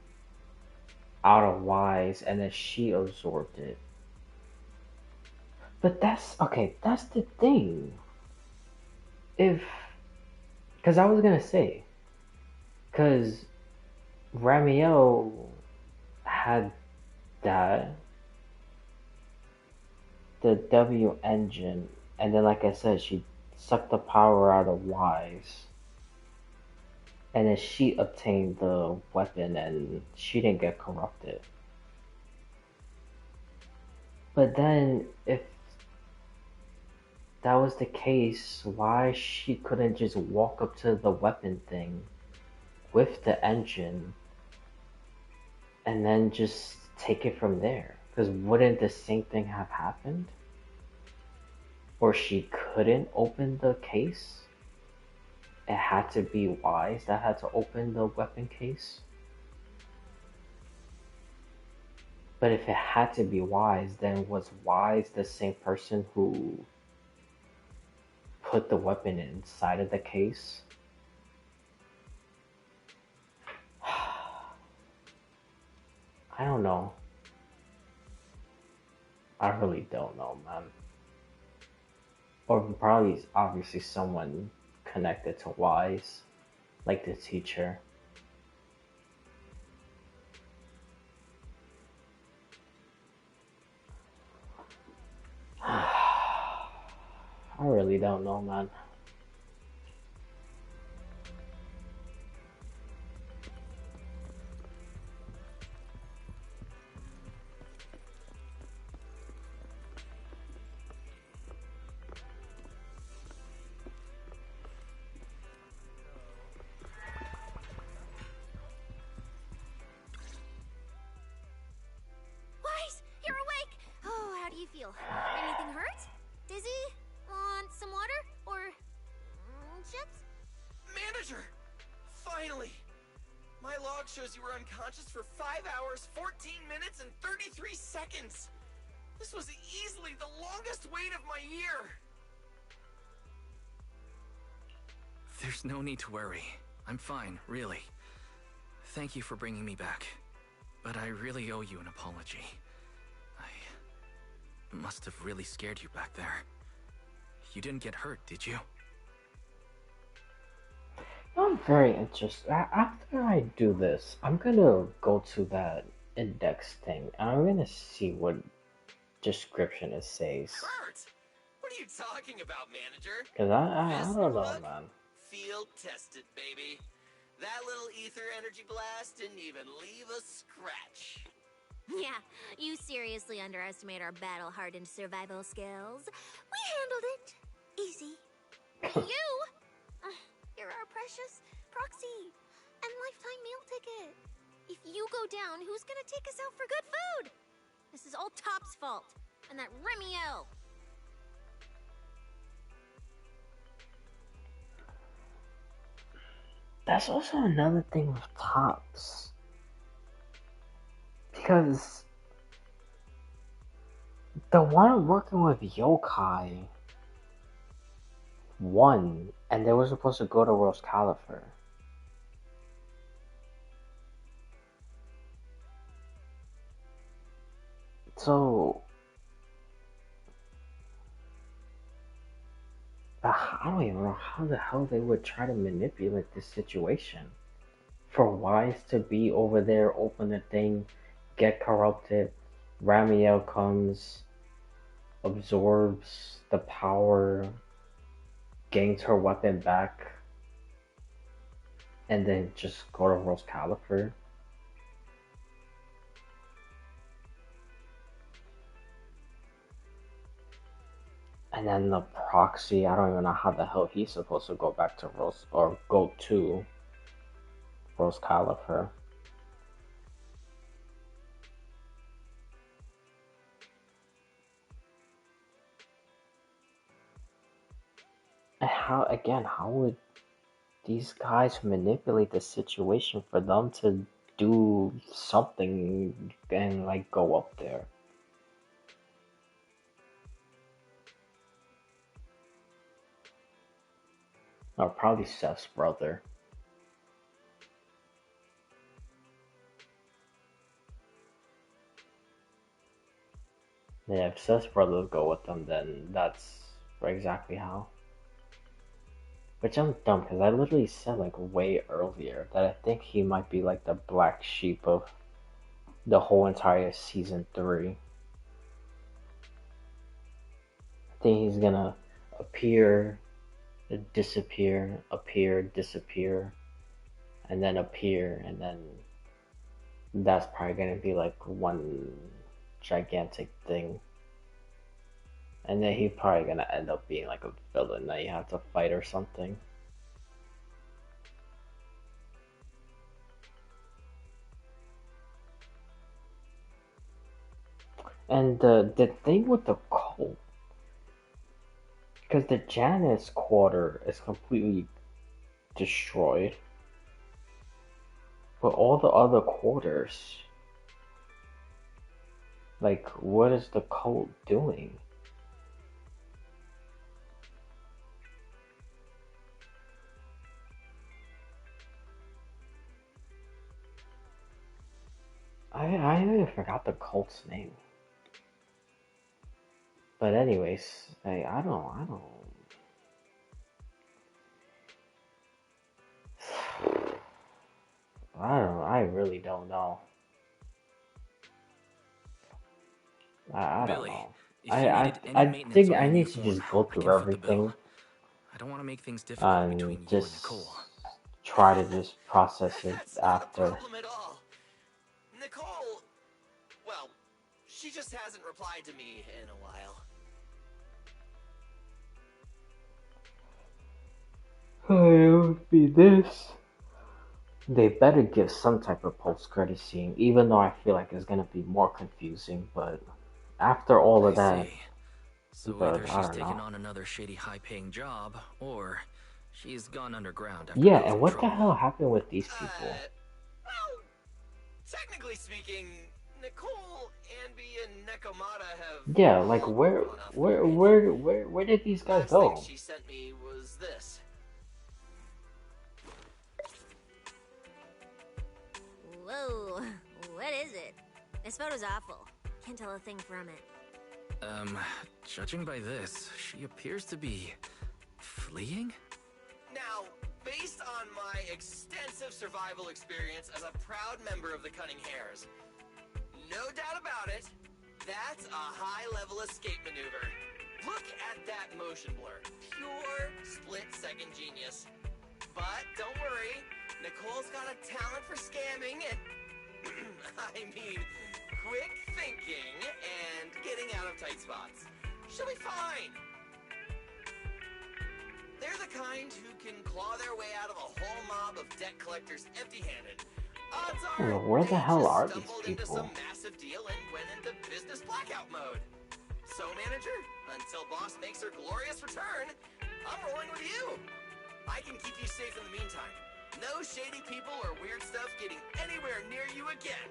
out of Wise, and then she absorbed it. But that's the thing. Because I was gonna say, because Ramiel had that, the W engine, and then, like I said, she sucked the power out of Wise, and then she obtained the weapon, and she didn't get corrupted. But then, if that was the case, why she couldn't just walk up to the weapon thing with the engine and then just take it from there? Because wouldn't the same thing have happened? Or she couldn't open the case? It had to be Wise that had to open the weapon case? But if it had to be Wise, then was Wise the same person who put the weapon inside of the case? I don't know. I really don't know, man. Or probably, obviously, someone connected to Wise, like the teacher. I really don't know, man.
Wise, you're awake! Oh, how do you feel? Anything hurt? Dizzy? Want some water? Or chips?
Manager! Finally! My log shows you were unconscious for 5 hours, 14 minutes, and 33 seconds! This was easily the longest wait of my year!
There's no need to worry. I'm fine, really. Thank you for bringing me back. But I really owe you an apology. I must have really scared you back there. You didn't get hurt, did you?
I'm very interested. After I do this, I'm gonna go to that index thing, and I'm gonna see what description it says.
Hurt? What are you talking about, manager?
Cause I don't know, man.
Field tested, baby. That little ether energy blast didn't even leave a scratch.
Yeah, you seriously underestimate our battle-hardened survival skills. We handled it. Easy. You? You're our precious proxy.
and lifetime meal ticket. If you go down, who's gonna take us out for good food? This is all Top's fault. And that Remiel.
That's also another thing with Tops. Because the one working with Yokai won, and they were supposed to go to Rose Califer. So I don't even know how the hell they would try to manipulate this situation. For Wise to be over there, open the thing, get corrupted, Ramiel comes, absorbs the power, gains her weapon back, and then just go to Rose Califer. And then the proxy, I don't even know how the hell he's supposed to go back to Rose, or go to Rose Califer. And how would these guys manipulate the situation for them to do something and like go up there? Or probably Seth's brother. Yeah, if Seth's brothers go with them, then that's exactly how. Which I'm dumb, because I literally said like way earlier that I think he might be like the black sheep of the whole entire season 3. I think he's gonna appear, disappear, appear, disappear, and then appear, and then that's probably gonna be like one gigantic thing. And then he's probably gonna end up being like a villain that you have to fight or something. And the thing with the cult, because the Janus quarter is completely destroyed, but all the other quarters, like, what is the cult doing? I even forgot the cult's name. But anyways, I don't. I really don't know. I don't
Billy,
know.
if you
I
needed any
I
maintenance
think
on
I
your
need
new
to
form,
just go
I
through
can foot the bill.
everything
I don't want to make things difficult between
and
you and
just
Nicole.
try to just process it
That's not
after.
a problem at all. Nicole, well, she just hasn't replied to me in a while.
It would be this. They better give some type of post-credit scene, even though I feel like it's gonna be more confusing. But after all of that,
So
but
either
I
she's
don't
taken
know.
on another shady high-paying job, or she's gone underground after
Yeah,
causing
and what the
trouble.
hell happened with these people?
Well, technically speaking, Nicole, Anby, and Nekomata have
Yeah, like where did these guys
last thing
go?
she sent me was this.
Whoa, what is it? This photo's awful. Can't tell a thing from it.
Judging by this, she appears to be fleeing?
Now, based on my extensive survival experience as a proud member of the Cunning Hares, no doubt about it, that's a high-level escape maneuver. Look at that motion blur. Pure split-second genius. But don't worry, Nicole's got a talent for scamming and, I mean, quick thinking and getting out of tight spots. She'll be fine. There's a the kind who can claw their way out of a whole mob of debt collectors empty-handed. Odds are
Where the hell are these
stumbled into
people?
some massive deal and went into business blackout mode. So, manager, until boss makes her glorious return, I'm rolling with you. I can keep you safe in the meantime. No shady people or weird stuff getting anywhere near you again.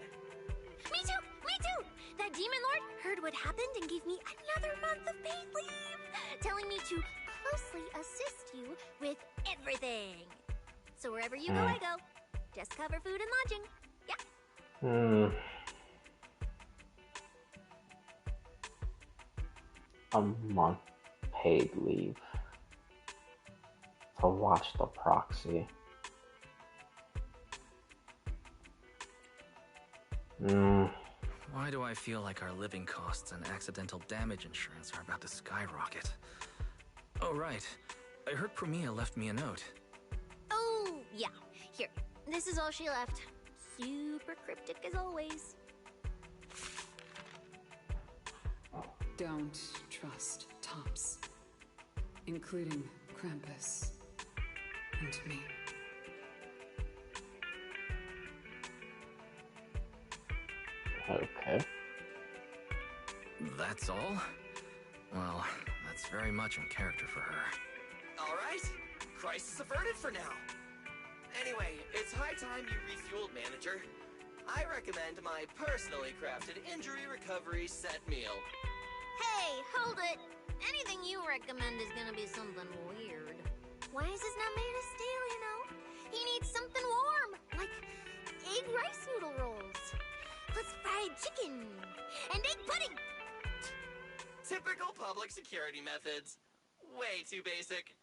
Me too! Me too! That demon lord heard what happened and gave me another month of paid leave, telling me to closely assist you with everything. So wherever you go, I go. Just cover food and lodging. Yeah.
A month paid leave to watch the proxy.
Why do I feel like our living costs and accidental damage insurance are about to skyrocket? Oh, right. I heard Promia left me a note.
Oh, yeah. Here. This is all she left. Super cryptic as always.
Don't trust Tops, including Krampus and me.
Okay.
That's all? Well, that's very much in character for her.
All right. Crisis averted for now. Anyway, it's high time you refueled, manager. I recommend my personally crafted injury recovery set meal.
Hey, hold it! Anything you recommend is gonna be something weird. Why is this not made of steel, you know? He needs something warm, like egg rice noodle rolls, plus fried chicken, and egg pudding!
Typical public security methods. Way too basic.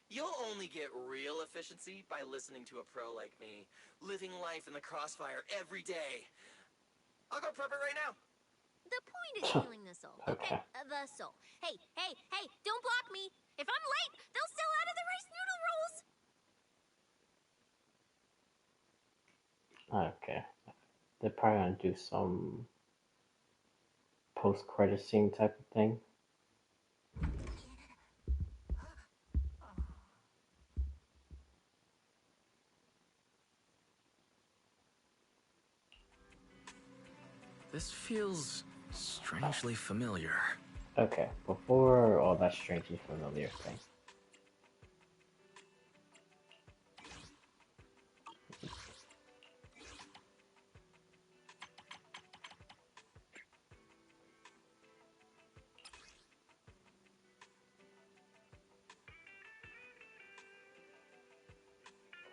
You'll only get real efficiency by listening to a pro like me, living life in the crossfire every day. I'll go prep it right now.
The point is healing the soul, okay? The soul. Hey, hey, hey, don't block me! If I'm late, they'll sell out of the rice noodle rolls!
Okay. They're probably gonna do some post-credit scene type of thing.
This feels strangely familiar.
Okay, before all that strangely familiar thing.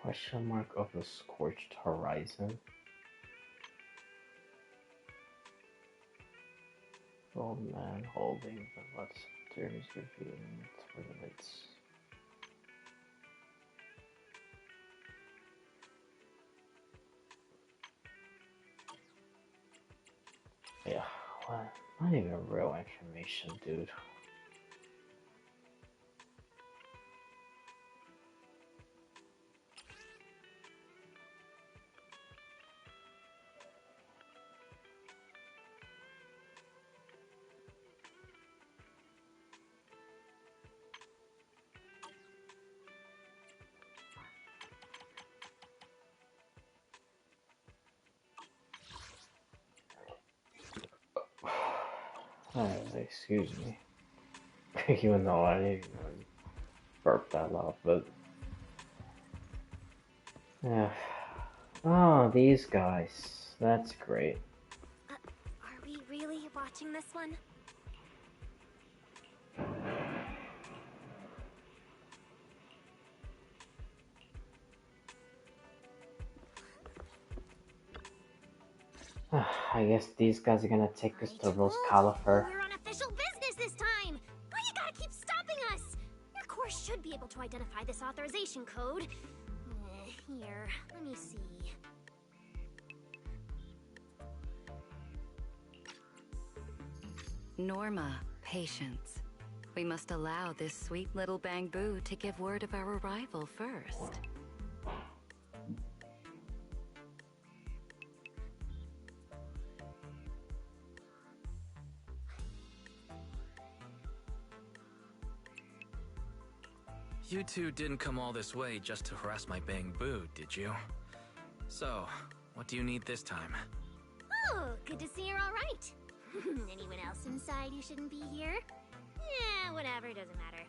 Question mark of a scorched horizon. Old man holding the lustrous revealing toilets. Yeah, what? Not even real information, dude. Excuse me. Even though I didn't even burp that loud, but yeah. Oh, these guys. That's great.
Are we really watching this one?
I guess these guys are gonna take us to Rose Califer.
We're on official business this time! Why you gotta keep stopping us? Your course should be able to identify this authorization code. Here, let me see.
Norma, patience. We must allow this sweet little Bang-Boo to give word of our arrival first.
You two didn't come all this way just to harass my bang boo, did you? So, what do you need this time?
Oh, good to see you're all right. Anyone else inside who shouldn't be here? Yeah, whatever, doesn't matter.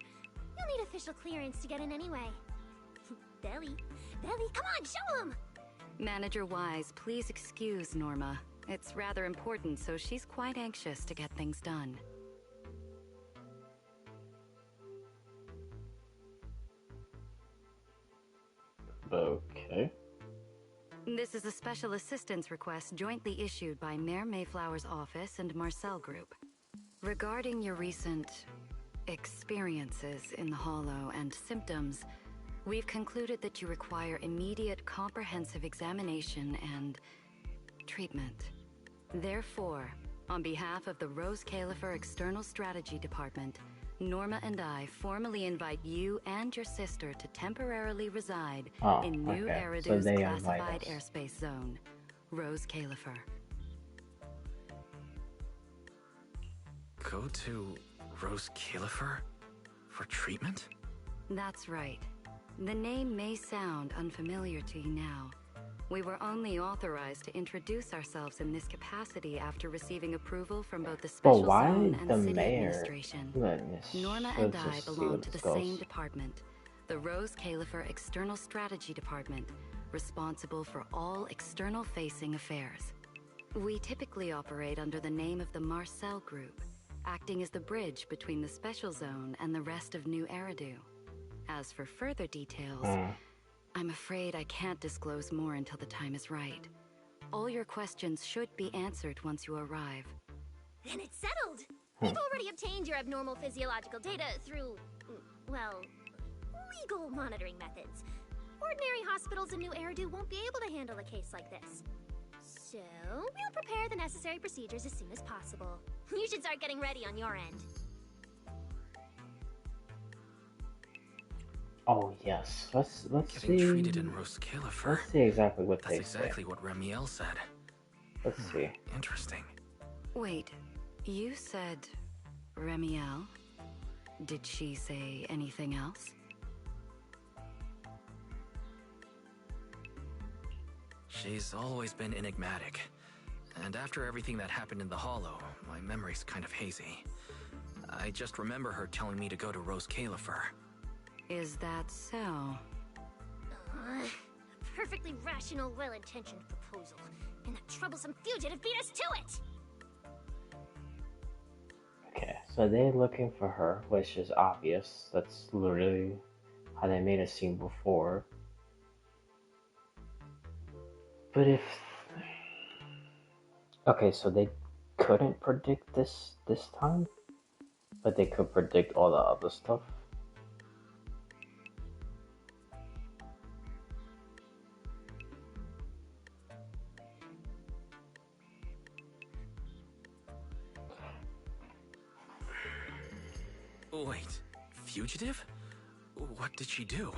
You'll need official clearance to get in anyway. Belly, come on, show him!
Manager Wise, please excuse Norma. It's rather important, so she's quite anxious to get things done.
Okay.
This is a special assistance request jointly issued by Mayor Mayflower's office and Marcel Group. Regarding your recent experiences in the Hollow and symptoms, we've concluded that you require immediate comprehensive examination and treatment. Therefore, on behalf of the Rose Califer External Strategy Department, Norma and I formally invite you and your sister to temporarily reside in New Eridu's classified airspace zone, Rose Califer.
Go to Rose Califer for treatment?
That's right. The name may sound unfamiliar to you now. We were only authorized to introduce ourselves in this capacity after receiving approval from both the Special Zone and City Administration. Norma and I belong to the same department, the Rose Califer External Strategy Department, responsible for all external-facing affairs. We typically operate under the name of the Marcel Group, acting as the bridge between the Special Zone and the rest of New Eridu. As for further details, I'm afraid I can't disclose more until the time is right. All your questions should be answered once you arrive.
Then it's settled! We've already obtained your abnormal physiological data through, well, legal monitoring methods. Ordinary hospitals in New Eridu won't be able to handle a case like this. So, we'll prepare the necessary procedures as soon as possible. You should start getting ready on your end.
Oh yes, let's
Getting
see.
treated in Rose Califer.
Let's see exactly what
That's
they
exactly
say.
what Ramiel said.
Let's see.
Interesting.
Wait, you said Ramiel? Did she say anything else?
She's always been enigmatic. And after everything that happened in the Hollow, my memory's kind of hazy. I just remember her telling me to go to Rose Califer.
Is that so?
A perfectly rational, well-intentioned proposal. And the troublesome fugitive beat us to it!
Okay, so they're looking for her, which is obvious. That's literally how they made it seem before. But if... Okay, so they couldn't predict this time? But they could predict all the other stuff?
Wait, fugitive? What did she do?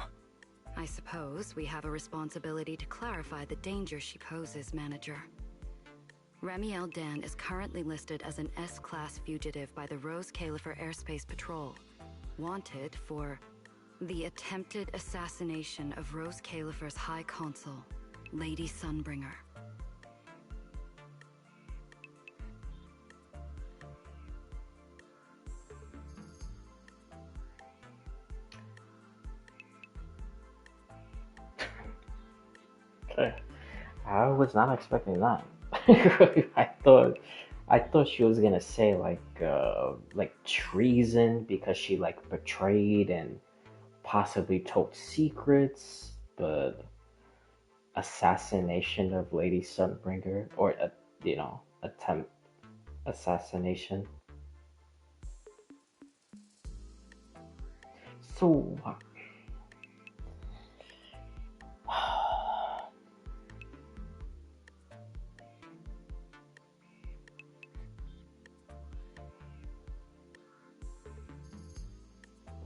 I suppose we have a responsibility to clarify the danger she poses, Manager. Ramiel Dan is currently listed as an S-Class fugitive by the Rose Califer Airspace Patrol, wanted for the attempted assassination of Rose Califer's High Consul, Lady Sunbringer.
Okay. I was not expecting that. I thought she was gonna say like treason because she like betrayed and possibly told secrets, but assassination of Lady Sunbringer, or attempt assassination. So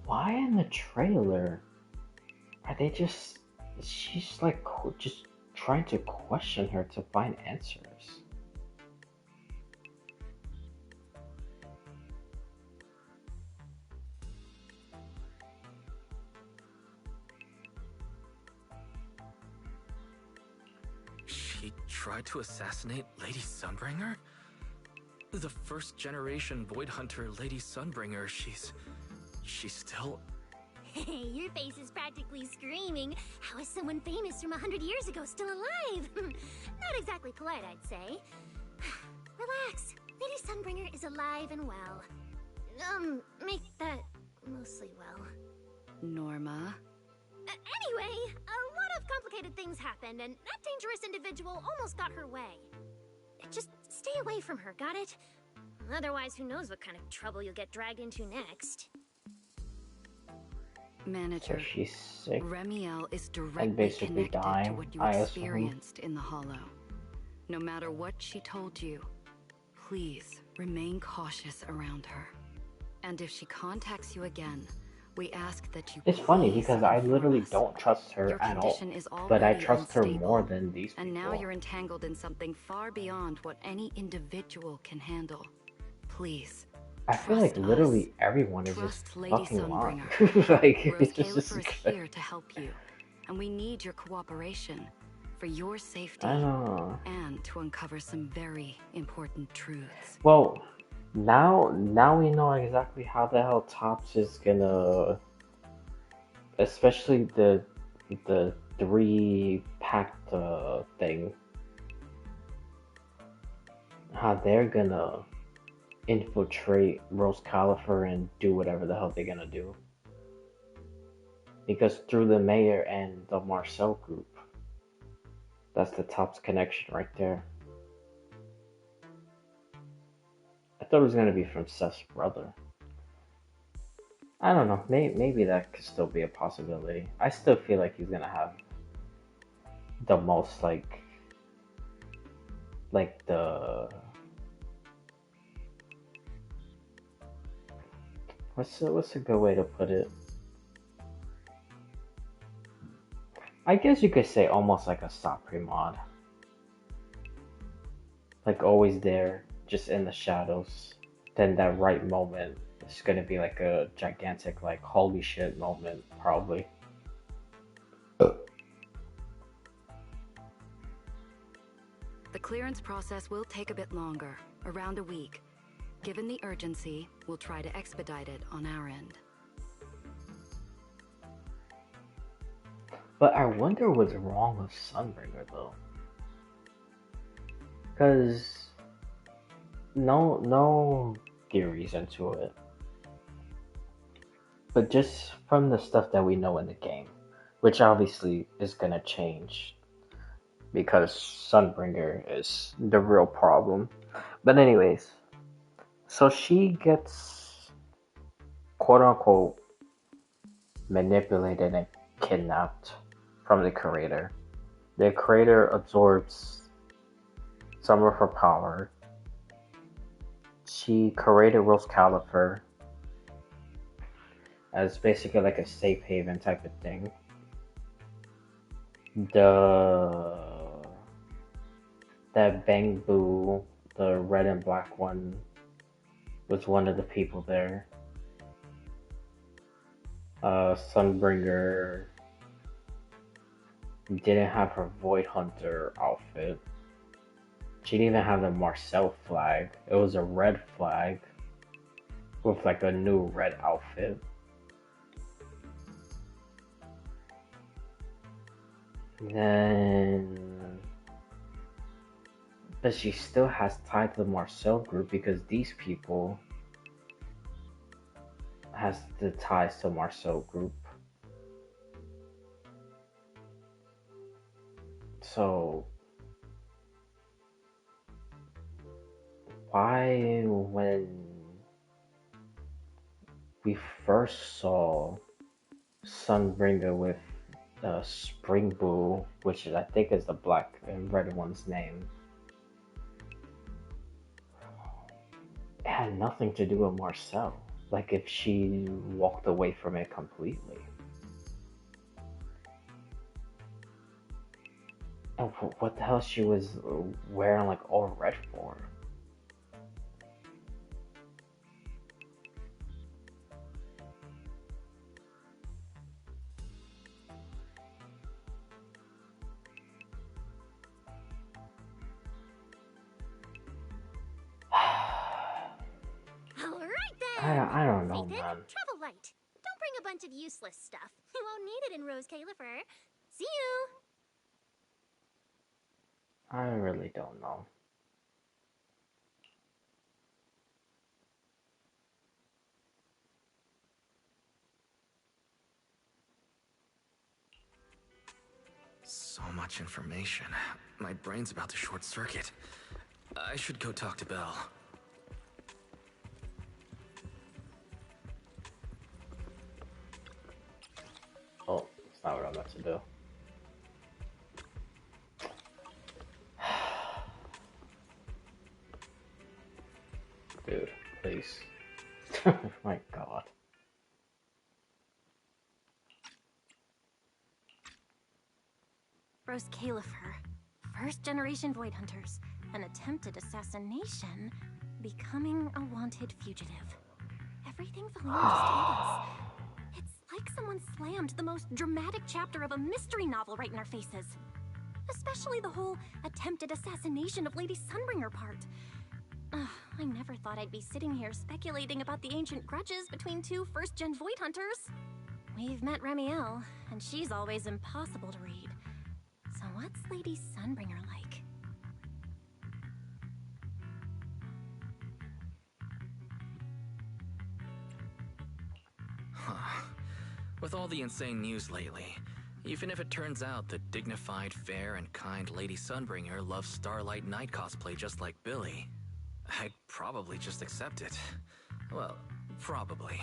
why in the trailer are they she's like just trying to question her to find answers?
He tried to assassinate Lady Sunbringer? The first generation Void Hunter Lady Sunbringer, she's still...
Hey, your face is practically screaming. How is someone famous from 100 years ago still alive? Not exactly polite, I'd say. Relax. Lady Sunbringer is alive and well. Make that mostly well.
Norma?
Anyway, a lot of complicated things happened, and that dangerous individual almost got her way. Just stay away from her, got it? Otherwise, who knows what kind of trouble you'll get dragged into next.
Manager,
So she's sick
Remiel is
and
directly
basically
connected to
dying,
what you
I assume.
experienced in the Hollow. No matter what she told you, please remain cautious around her. And if she contacts you again, we ask that you
It's funny
please
because I
inform
literally
us.
don't trust her
Your
at all.
condition is
But I
already
trust her
unstable,
more than these people.
And now you're entangled in something far beyond what any individual can handle. Please.
I feel like literally everyone is just
Trust Lady
fucking lying.
Sunbringer.
Like,
Rose
it's
Califer
just
is here to help you, and we need your cooperation for your safety
I know.
and to uncover some very important truths.
Well, now we know exactly how the hell Tops is gonna, especially the 3-packed thing, how they're gonna infiltrate Rose Califer and do whatever the hell they're gonna do. Because through the mayor and the Marcel group, that's the Tops connection right there. I thought it was gonna be from Seth's brother. I don't know. Maybe that could still be a possibility. I still feel like he's gonna have the most like the what's a good way to put it? I guess you could say almost like a Sapri mod. Like always there, just in the shadows. Then that right moment, it's gonna be like a gigantic, like, holy shit moment, probably.
The clearance process will take a bit longer, around a week. Given the urgency, we'll try to expedite it on our end.
But I wonder what's wrong with Sunbringer, though. Because no theories into it. But just from the stuff that we know in the game, which obviously is gonna change because Sunbringer is the real problem. But anyways, so she gets quote unquote manipulated and kidnapped from the creator. The creator absorbs some of her power. She created Rose Califer as basically like a safe haven type of thing. That Bang Boo, the red and black one, was one of the people there. Sunbringer didn't have her Void Hunter outfit. She didn't even have the Marcel flag. It was a red flag with like a new red outfit. But she still has tied to the Marcel group because these people has the ties to Marcel group. So why, when we first saw Sunbringer with Spring Boo, which I think is the black and red one's name, it had nothing to do with Marcel. Like if she walked away from it completely. And what the hell she was wearing like all red for? I don't know,
Nathan,
man.
travel light. Don't bring a bunch of useless stuff. You won't need it in Rose Califer. See you.
I really don't know.
So much information. My brain's about to short circuit. I should go talk to Belle.
Oh, that's not what I'm about to do. Dude, please. Oh my god.
Rose Califer, first-generation Void Hunters, an attempted assassination, becoming a wanted fugitive. Everything Valina just told us. It's like someone slammed the most dramatic chapter of a mystery novel right in our faces. Especially the whole attempted assassination of Lady Sunbringer part. I never thought I'd be sitting here speculating about the ancient grudges between two first-gen Void Hunters. We've met Remiel, and she's always impossible to read. So what's Lady Sunbringer like?
Huh. With all the insane news lately, even if it turns out the dignified, fair, and kind Lady Sunbringer loves Starlight Knight cosplay just like Billy, I'd probably just accept it. Well, probably.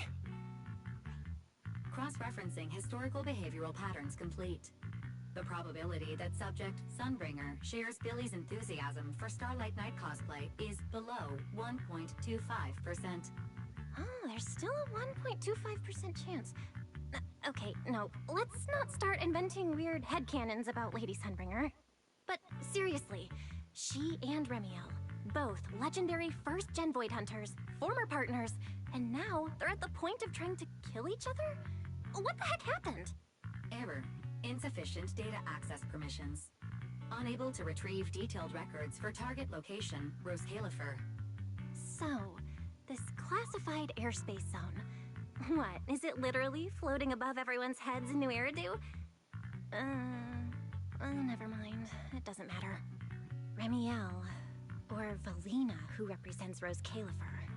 Cross-referencing historical behavioral patterns complete. The probability that subject Sunbringer shares Billy's enthusiasm for Starlight Knight cosplay is below 1.25%.
Oh, there's still a 1.25% chance. Okay, no, let's not start inventing weird headcanons about Lady Sunbringer. But seriously, she and Remiel, both legendary first-gen Void Hunters, former partners, and now they're at the point of trying to kill each other? What the heck happened?
Error. Insufficient data access permissions. Unable to retrieve detailed records for target location, Rose Califer.
So, this classified airspace zone. What, is it literally floating above everyone's heads in New Eridu? Never mind. It doesn't matter. Remiel, or Valina, who represents Rose Califer.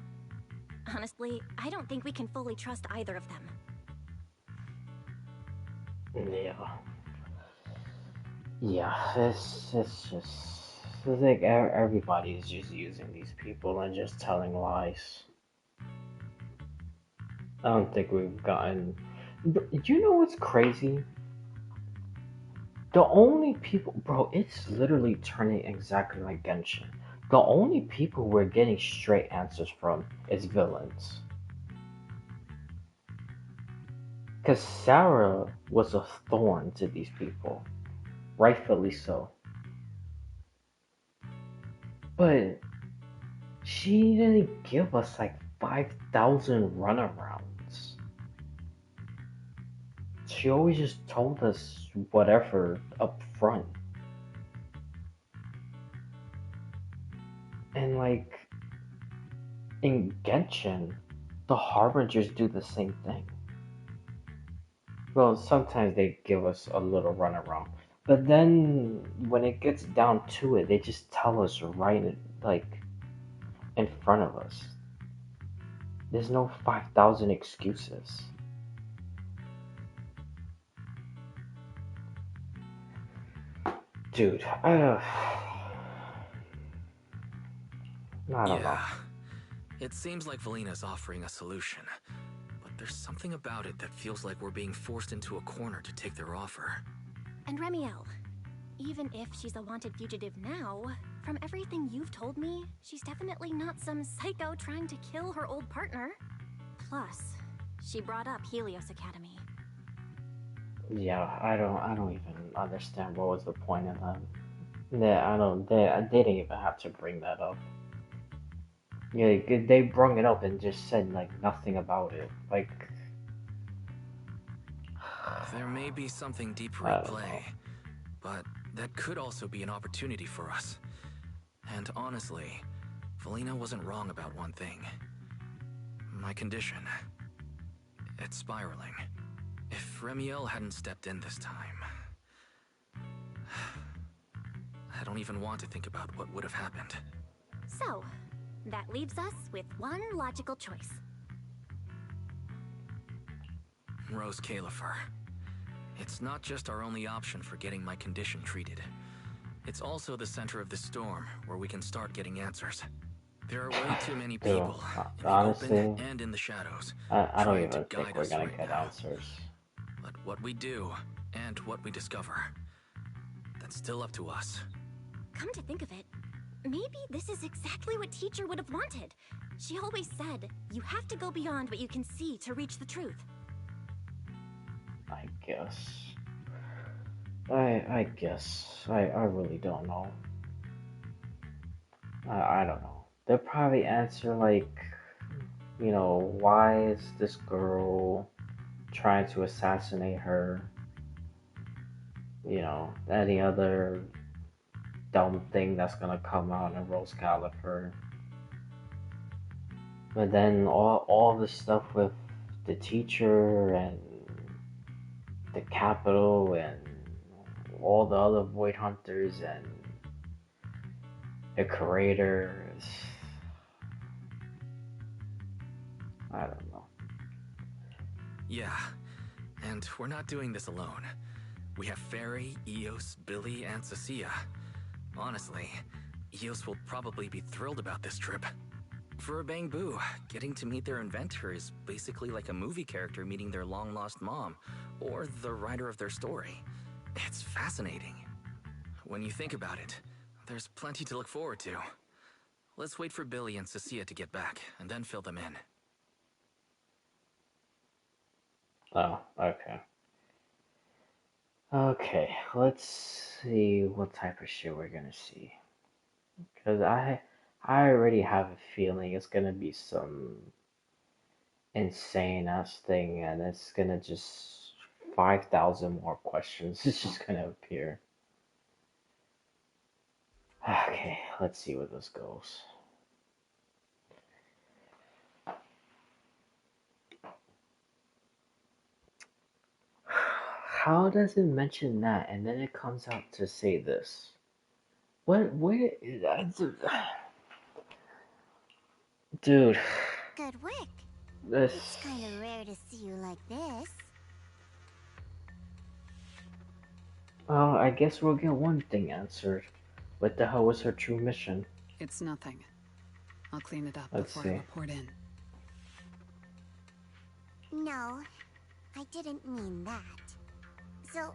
Honestly, I don't think we can fully trust either of them.
Yeah, it's like everybody's just using these people and just telling lies. I don't think we've gotten... You know what's crazy? The only people... Bro, it's literally turning exactly like Genshin. The only people we're getting straight answers from is villains. Because Sarah was a thorn to these people. Rightfully so. But she didn't give us like 5,000 runarounds. She always just told us whatever up front. And like in Genshin, the Harbingers do the same thing. Well, sometimes they give us a little runaround. But then, when it gets down to it, they just tell us right, like, in front of us. There's no 5,000 excuses. Dude, I don't know.
It seems like Valina's offering a solution. But there's something about it that feels like we're being forced into a corner to take their offer.
And Remiel, even if she's a wanted fugitive now, from everything you've told me, she's definitely not some psycho trying to kill her old partner. Plus, she brought up Helios Academy.
Yeah, I don't even understand what was the point of that. They didn't even have to bring that up. Yeah, they brought it up and just said like nothing about it. Like,
there may be something deeper at play, but that could also be an opportunity for us. And honestly, Valina wasn't wrong about one thing. My condition. It's spiraling. If Remiel hadn't stepped in this time... I don't even want to think about what would have happened.
So, that leaves us with one logical choice.
Rose Califer. It's not just our only option for getting my condition treated. It's also the center of the storm, where we can start getting answers. There are way too many people, in the open and in the shadows,
I don't
trying to
even think
guide
we're
us
gonna
right
get
now.
answers.
But what we do, and what we discover, that's still up to us.
Come to think of it, maybe this is exactly what Teacher would have wanted. She always said, you have to go beyond what you can see to reach the truth.
I guess. I guess. I really don't know. I don't know. They'll probably answer like, you know, why is this girl trying to assassinate her? You know, any other dumb thing that's gonna come out in Rose Califer. But then all the stuff with the teacher and the capital and all the other Void Hunters and the creators. I don't know.
Yeah, and we're not doing this alone. We have Fairy, Eos, Billy, and Cecilia. Honestly, Eos will probably be thrilled about this trip. For a Bangbu, getting to meet their inventor is basically like a movie character meeting their long-lost mom, or the writer of their story. It's fascinating. When you think about it, there's plenty to look forward to. Let's wait for Billy and Cecilia to get back, and then fill them in.
Oh, okay. Okay, let's see what type of shit we're gonna see. Because I already have a feeling it's gonna be some insane ass thing, and it's gonna just 5,000 more questions is just gonna appear. Okay, let's see where this goes. How does it mention that and then it comes out to say this? What? Where? Dude.
Good work.
This.
It's kind of rare to see you like this.
Well, I guess we'll get one thing answered. What the hell was her true mission?
It's nothing. I'll clean it up
Let's
before I
see.
report in.
No, I didn't mean that. So,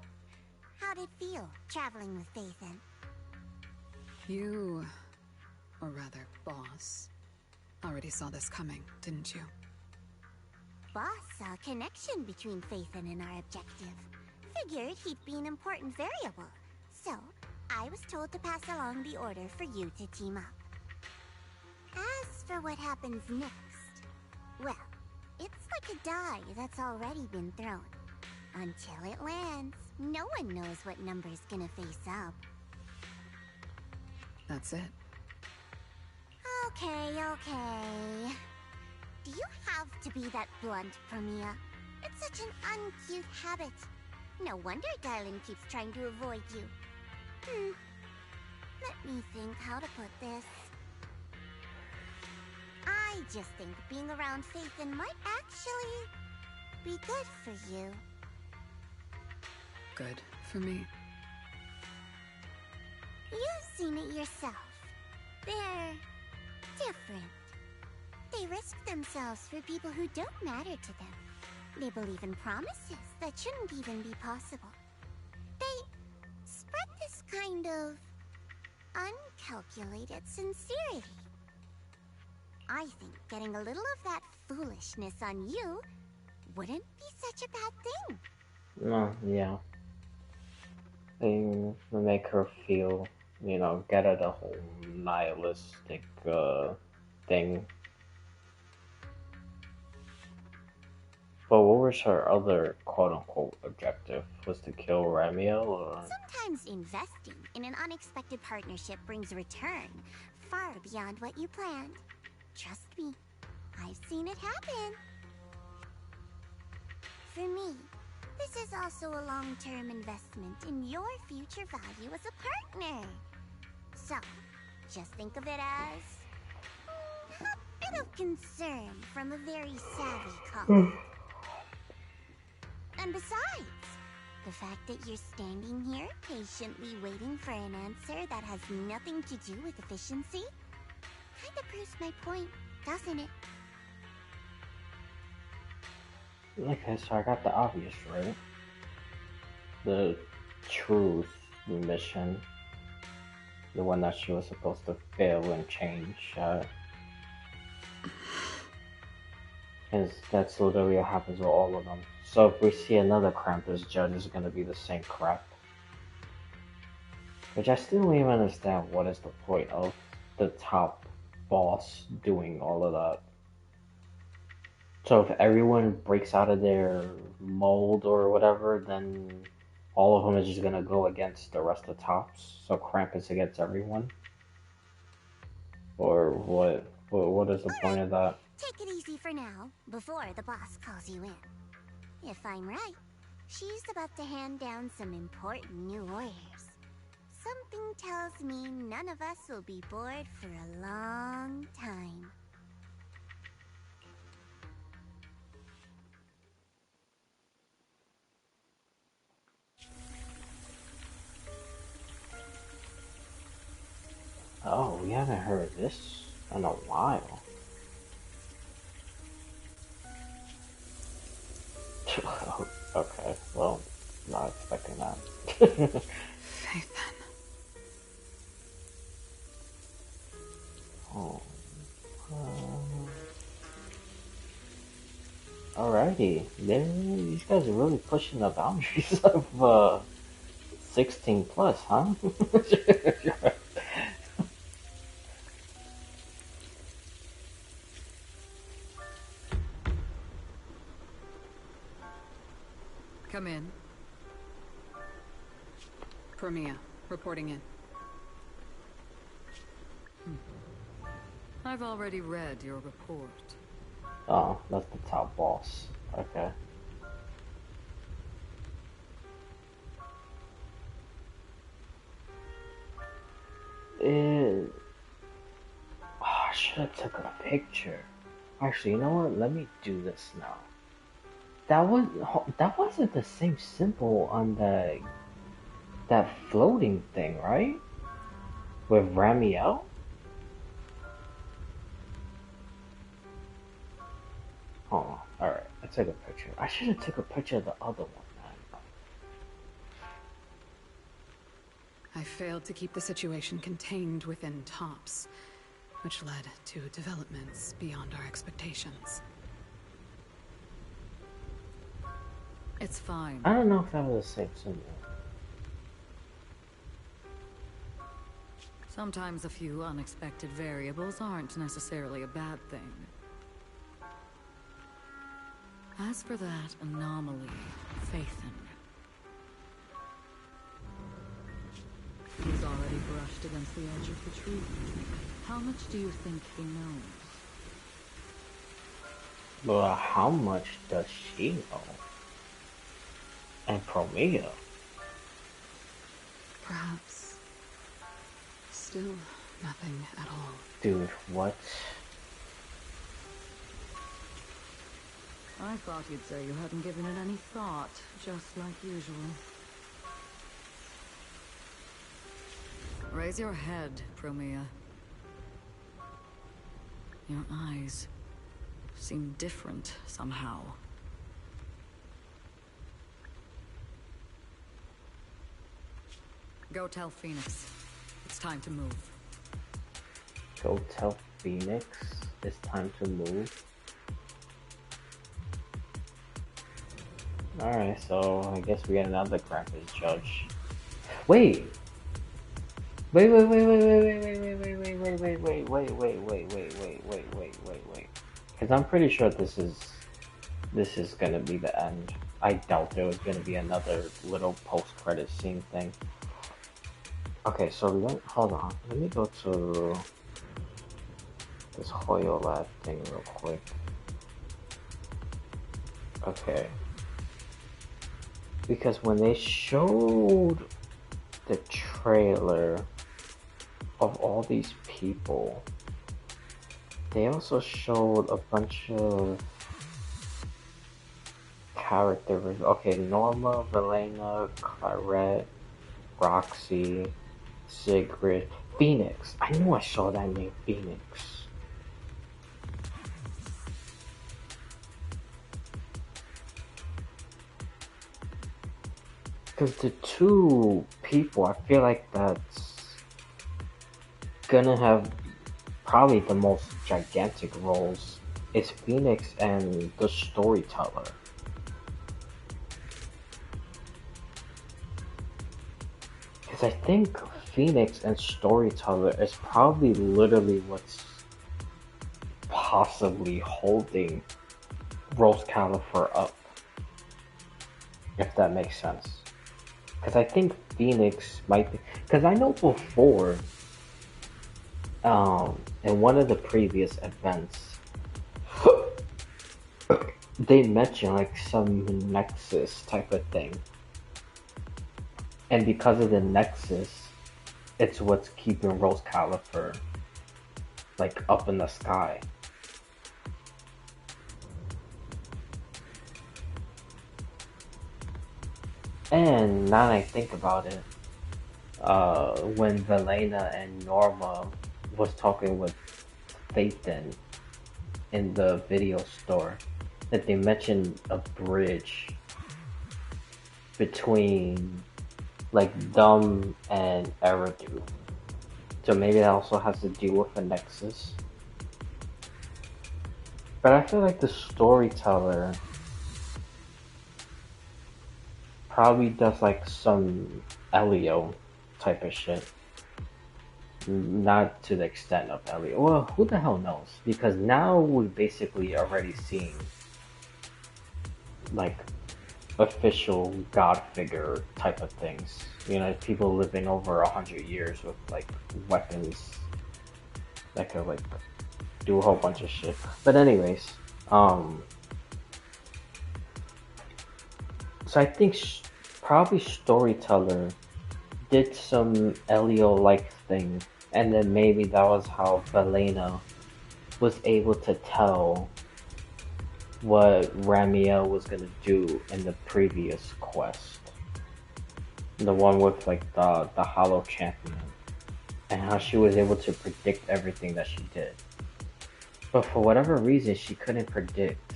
how'd it feel, traveling with Phaethon?
You, or rather, boss, already saw this coming, didn't you?
Boss saw a connection between Phaethon and our objective. Figured he'd be an important variable. So, I was told to pass along the order for you to team up. As for what happens next, well, it's like a die that's already been thrown. Until it lands, no one knows what number's gonna face up.
That's it.
Okay. Do you have to be that blunt, Premia? It's such an uncute habit. No wonder Dylan keeps trying to avoid you. Let me think how to put this. I just think being around Phaethon might actually be good for you.
Good for me.
You've seen it yourself. They're different. They risk themselves for people who don't matter to them. They believe in promises that shouldn't even be possible. They spread this kind of uncalculated sincerity. I think getting a little of that foolishness on you wouldn't be such a bad thing.
No, yeah. They make her feel, you know, get at the whole nihilistic thing. But what was her other quote-unquote objective? Was to kill Ramiel, or?
Sometimes investing in an unexpected partnership brings a return far beyond what you planned. Trust me,
I've seen it happen. For me, this is also a long-term investment in your future value as a partner. So, just think of it as a bit of concern from a very savvy couple. And besides, the fact that you're standing here patiently waiting for an answer that has nothing to do with efficiency kinda proves my point, doesn't it?
Okay, so I got the obvious right. The truth mission. The one that she was supposed to fail and change. Because that's literally what happens with all of them. So if we see another Krampus judge, it's gonna be the same crap. Which I still don't even understand what is the point of the top boss doing all of that. So if everyone breaks out of their mold or whatever, then all of them is just gonna go against the rest of the tops. So Krampus against everyone? Or what? What is the point of that?
Take it easy for now, before the boss calls you in. If I'm right, she's about to hand down some important new orders. Something tells me none of us will be bored for a long time.
Oh, we haven't heard this in a while. Okay, well, not expecting that.
Faithen.
Oh. Alrighty, these guys are really pushing the boundaries of 16 plus, huh?
Come in. Promia, reporting in. I've already read your report.
Oh, that's the top boss. Okay. I should have took a picture. Actually, you know what? Let me do this now. That wasn't the same symbol on that floating thing, right? With Ramiel? Oh, alright. I took a picture. I should have took a picture of the other one, man.
I failed to keep the situation contained within TOPS, which led to developments beyond our expectations. It's fine.
I don't know if that was the same symbol.
Sometimes a few unexpected variables aren't necessarily a bad thing. As for that anomaly, Faithen, he's already brushed against the edge of the truth. How much do you think he knows?
Well, how much does she know? And Promia?
Perhaps. Still nothing at all.
Dude, what?
I thought you'd say you hadn't given it any thought, just like usual. Raise your head, Promia. Your eyes seem different somehow. Go tell Phoenix. It's time to move.
Go tell Phoenix it's time to move. Alright, so I guess we get another Krampus judge. Wait! Wait. Because I'm pretty sure this is gonna be the end. I doubt there was gonna be another little post-credit scene thing. Okay, so hold on. Let me go to this Hoyolab thing real quick. Okay. Because when they showed the trailer of all these people, they also showed a bunch of characters. Okay, Norma, Velena, Claret, Roxy, Sigrid, Phoenix. I knew I saw that name, Phoenix. Because the two people, I feel like that's gonna have probably the most gigantic roles is Phoenix and the storyteller. Because I think Phoenix and storyteller is probably literally what's possibly holding Rose Califer up, if that makes sense. Because I think Phoenix might be, because I know before in one of the previous events they mentioned like some Nexus type of thing, and because of the Nexus it's what's keeping Rose Califer like up in the sky. And now that I think about it, when Velena and Norma was talking with Phaethon in the video store, that they mentioned a bridge between like Dumb and Eridu. So maybe that also has to do with the Nexus. But I feel like the storyteller probably does like some Elio type of shit. Not to the extent of Elio. Well, who the hell knows? Because now we've basically already seen like official god figure type of things. You know, people living over 100 years with like weapons that could like do a whole bunch of shit. But anyways, so I think probably storyteller did some Elio-like thing, and then maybe that was how Velena was able to tell what Ramiel was gonna do in the previous quest, the one with like the Hollow Champion, and how she was able to predict everything that she did. But for whatever reason, she couldn't predict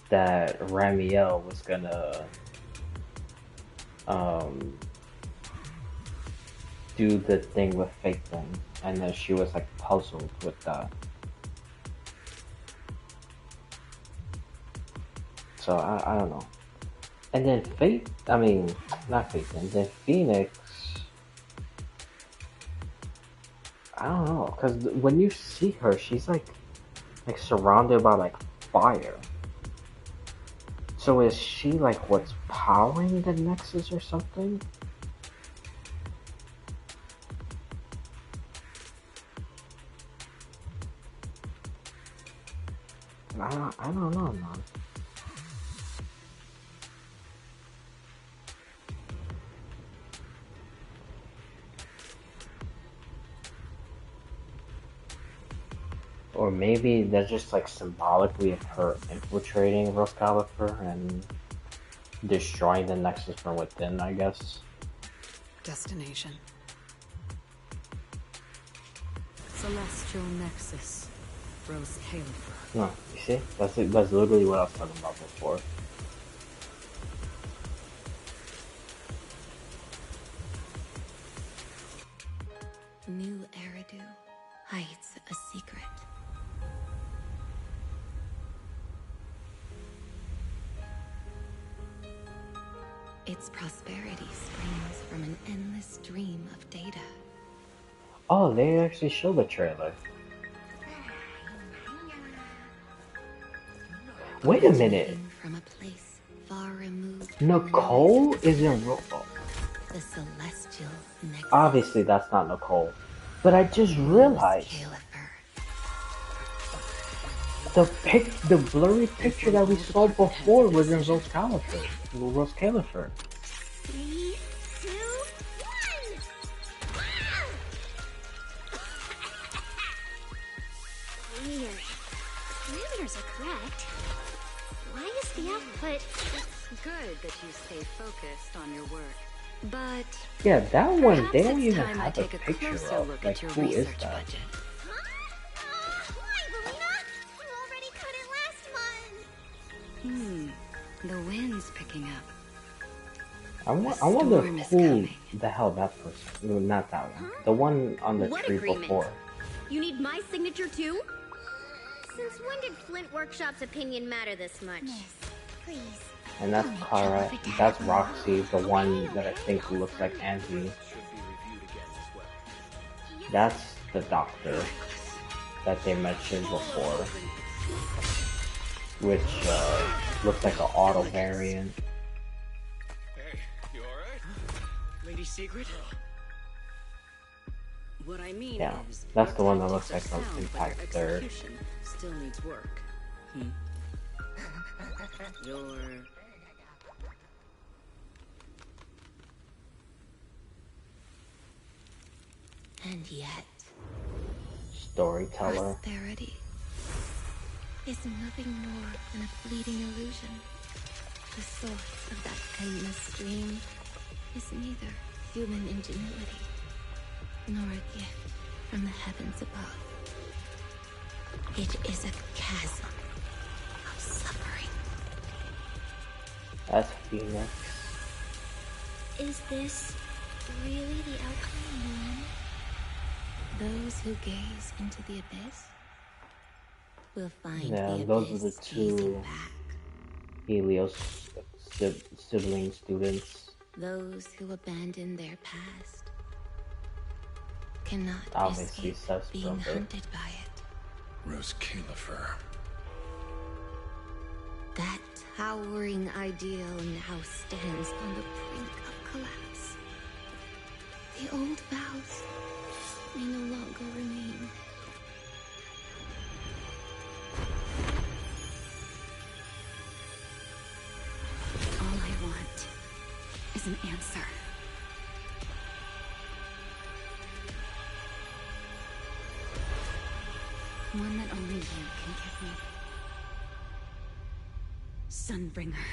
that Ramiel was gonna do the thing with Phaethon, and then she was like puzzled with that. So I don't know. And then not Phaethon, then Phoenix, I don't know, because when you see her, she's like surrounded by like fire. So is she like what's powering the Nexus or something? I don't know, man. Or maybe they're just like symbolically of her infiltrating Rose Califer and destroying the Nexus from within, I guess.
Destination. Celestial Nexus. Rose Califer.
No, you see? That's literally what I was talking about before.
New Eridu hides a secret. Its prosperity springs from an endless stream of data.
Oh, they actually showed the trailer. Wait a minute.
From a place far removed.
Nicole is in
The celestial Nexus.
Obviously, that's not Nicole. But I just realized The blurry picture that we saw before was in Rose Califer. Rose Califer.
3, 2, 1! Weird. Parameters are correct. Why is the output...
It's good that you stay focused on your work. But
Yeah, that one, they
perhaps
don't
it's
even
time I
have a
take a
picture
closer
of.
look
Like,
at your
who is
research
that?
budget.
Why, Belina? You already cut it last month!
The wind's picking up.
I wonder who the hell that person. No, not that one. The one on the
What
tree
agreement?
before.
You need my signature too? Since when did Flint Workshop's opinion matter this much? Please.
And that's Kara. That's Roxy, the one that I think looks like Angie. That's the doctor that they mentioned before, which looks like an auto variant.
Hey, you alright? Lady Secret?
What I mean
Yeah,
is,
that's the one that
your
looks like
tactics are
from
sound, but
Impact
your
3rd.
execution still needs work. Your
And yet,
Storyteller.
prosperity is nothing more than a fleeting illusion. The source of that endless stream is neither human ingenuity nor a gift from the heavens above. It is a chasm of suffering.
That's Phoenix.
Is this really the outcome you want? Those who gaze into the abyss will find
Yeah,
the
those are
abyss
the
gazing
two
back.
Helios sibling students.
Those who abandon their past cannot
Obviously,
escape
Seth's
being
brother.
hunted by it.
Rose Califer.
That towering ideal now stands on the brink of collapse. The old vows may no longer remain.
all I want is an answer. One that only you can give me. Sunbringer.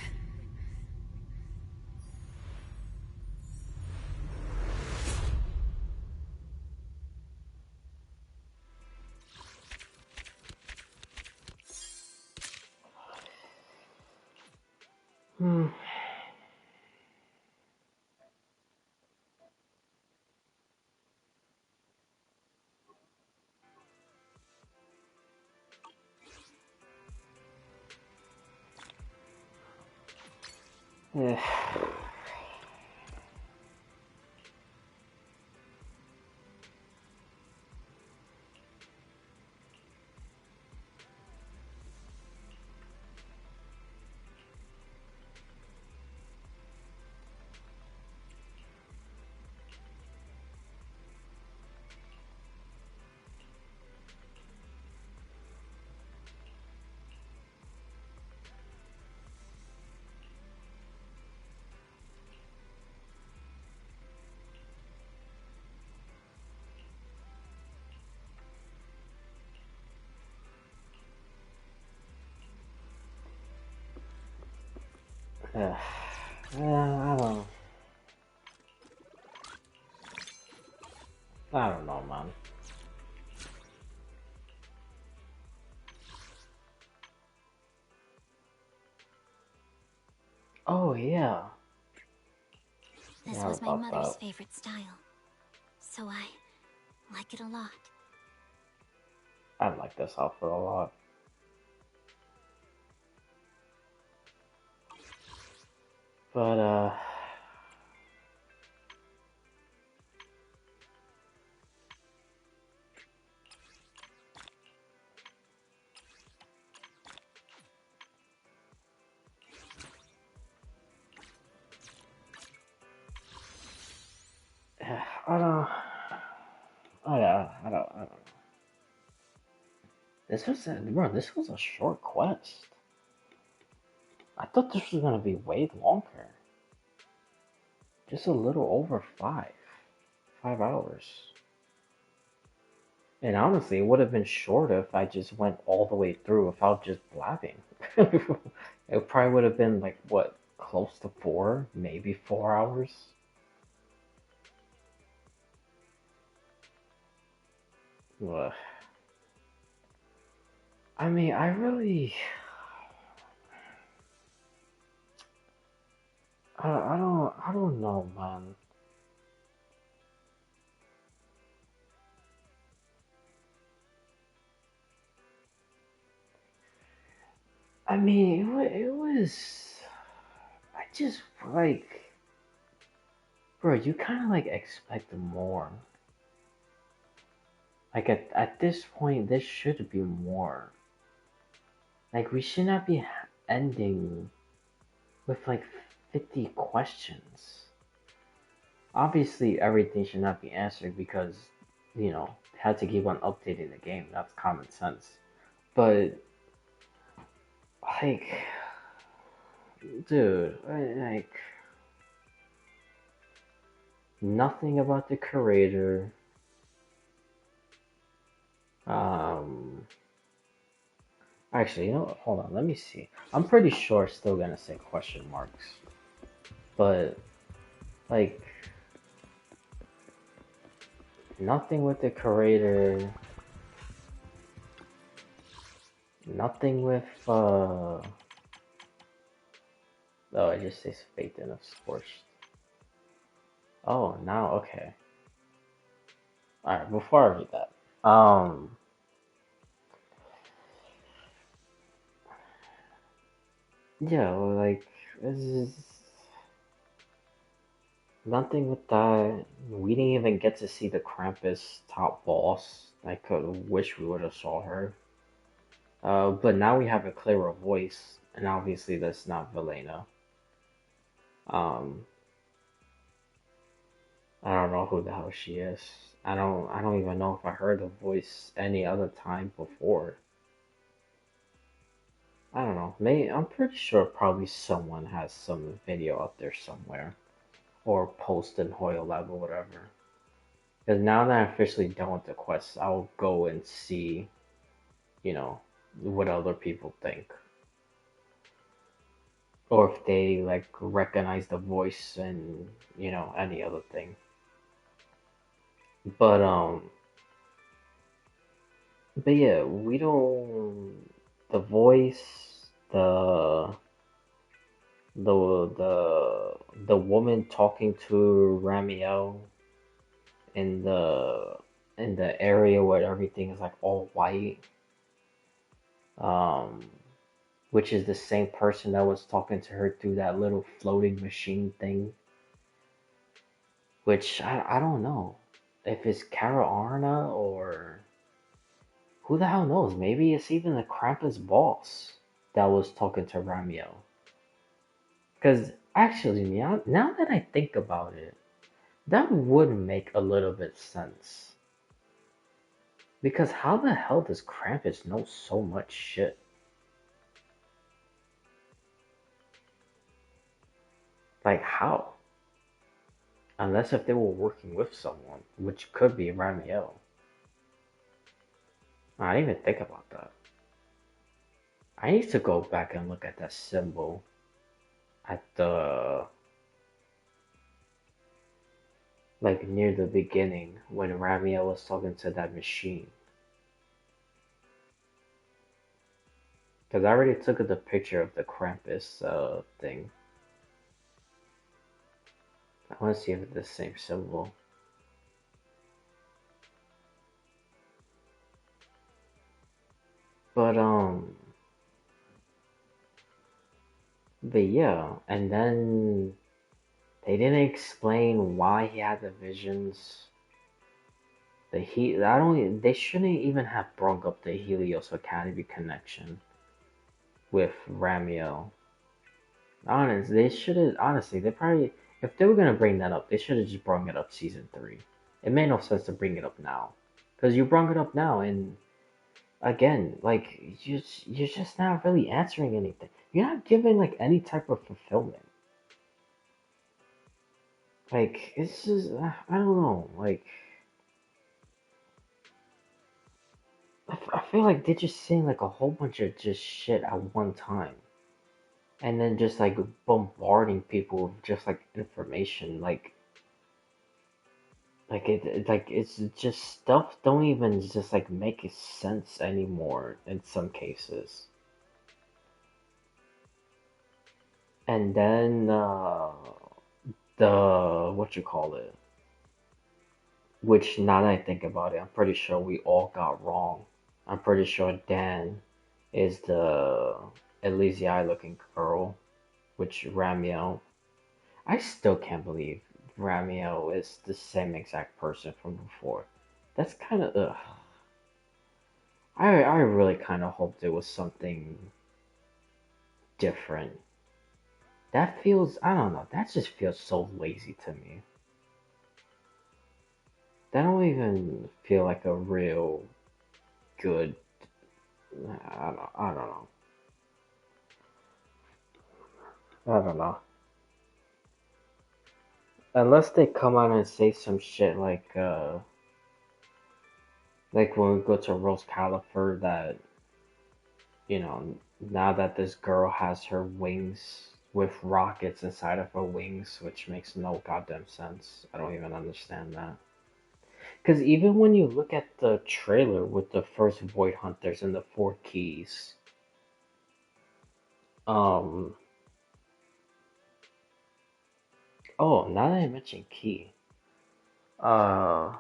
Yeah. I don't know, man. Oh, yeah.
This
Yeah,
was my
about
mother's
that.
favorite style, so I like it a lot.
I like this outfit a lot. But, I don't know. This was a short quest. I thought this was gonna be way longer. Just a little over 5 hours. And honestly, it would have been shorter if I just went all the way through without just blabbing. It probably would have been like, what, close to 4, maybe 4 hours? Ugh. I mean, I don't know, man. I mean, it was, I just like, bro, you kind of like expect more. Like at this point, this should be more. Like we should not be ending with like 50 questions. Obviously, everything should not be answered because, you know, had to keep on updating the game. That's common sense. But, like, dude, like, nothing about the curator. Actually, you know what? Hold on, let me see. I'm pretty sure it's still gonna say question marks. But, like, nothing with the curator. Nothing with, oh, it just says Fate of Scorched. Oh, now, okay. Alright, before I read that, yeah, like, this is nothing with that. We didn't even get to see the Krampus top boss. I could wish we would have saw her. But now we have a clearer voice, and obviously that's not Velena. I don't know who the hell she is. I don't even know if I heard the voice any other time before. I don't know. I'm pretty sure probably someone has some video out there somewhere. Or post in Hoyo Lab or whatever. Because now that I'm officially done with the quest, I'll go and see, you know, what other people think. Or if they, like, recognize the voice and, you know, any other thing. But yeah, we don't, the voice, the woman talking to Ramiel in the area where everything is like all white, which is the same person that was talking to her through that little floating machine thing, which I don't know if it's Kara Arna or who the hell knows. Maybe it's even the Krampus boss that was talking to Ramiel. Because actually, now that I think about it, that would make a little bit sense. Because how the hell does Krampus know so much shit? Like, how? Unless if they were working with someone, which could be Ramiel. I didn't even think about that. I need to go back and look at that symbol at the, like, near the beginning when Ramiel was talking to that machine. Because I already took the picture of the Krampus thing. I want to see if it's the same symbol. But yeah, and then they didn't explain why he had the visions. They shouldn't even have brought up the Helios Academy connection with Ramiel. Honestly, they probably, if they were gonna bring that up, they should have just brought it up season 3. It made no sense to bring it up now. Because you brought it up now and again, like you're just not really answering anything. You're not giving like any type of fulfillment. Like it's just I don't know. Like I feel like they're just saying like a whole bunch of just shit at one time, and then just like bombarding people with just like information. Like it's just stuff don't even just like make sense anymore in some cases. And then the what you call it, which now that I think about it, I'm pretty sure we all got wrong. I'm pretty sure Dan is the Elysiai looking girl, which Ramiel. I still can't believe Ramiel is the same exact person from before. That's kind of ugh. I really kind of hoped it was something different. That feels, I don't know, that just feels so lazy to me. That don't even feel like a real good, I don't know. I don't know. Unless they come out and say some shit like when we go to Rose Califer that, you know, now that this girl has her wings with rockets inside of her wings, which makes no goddamn sense. I don't even understand that. Because even when you look at the trailer with the first Void Hunters and the 4 keys, oh, now that I mentioned key, uh,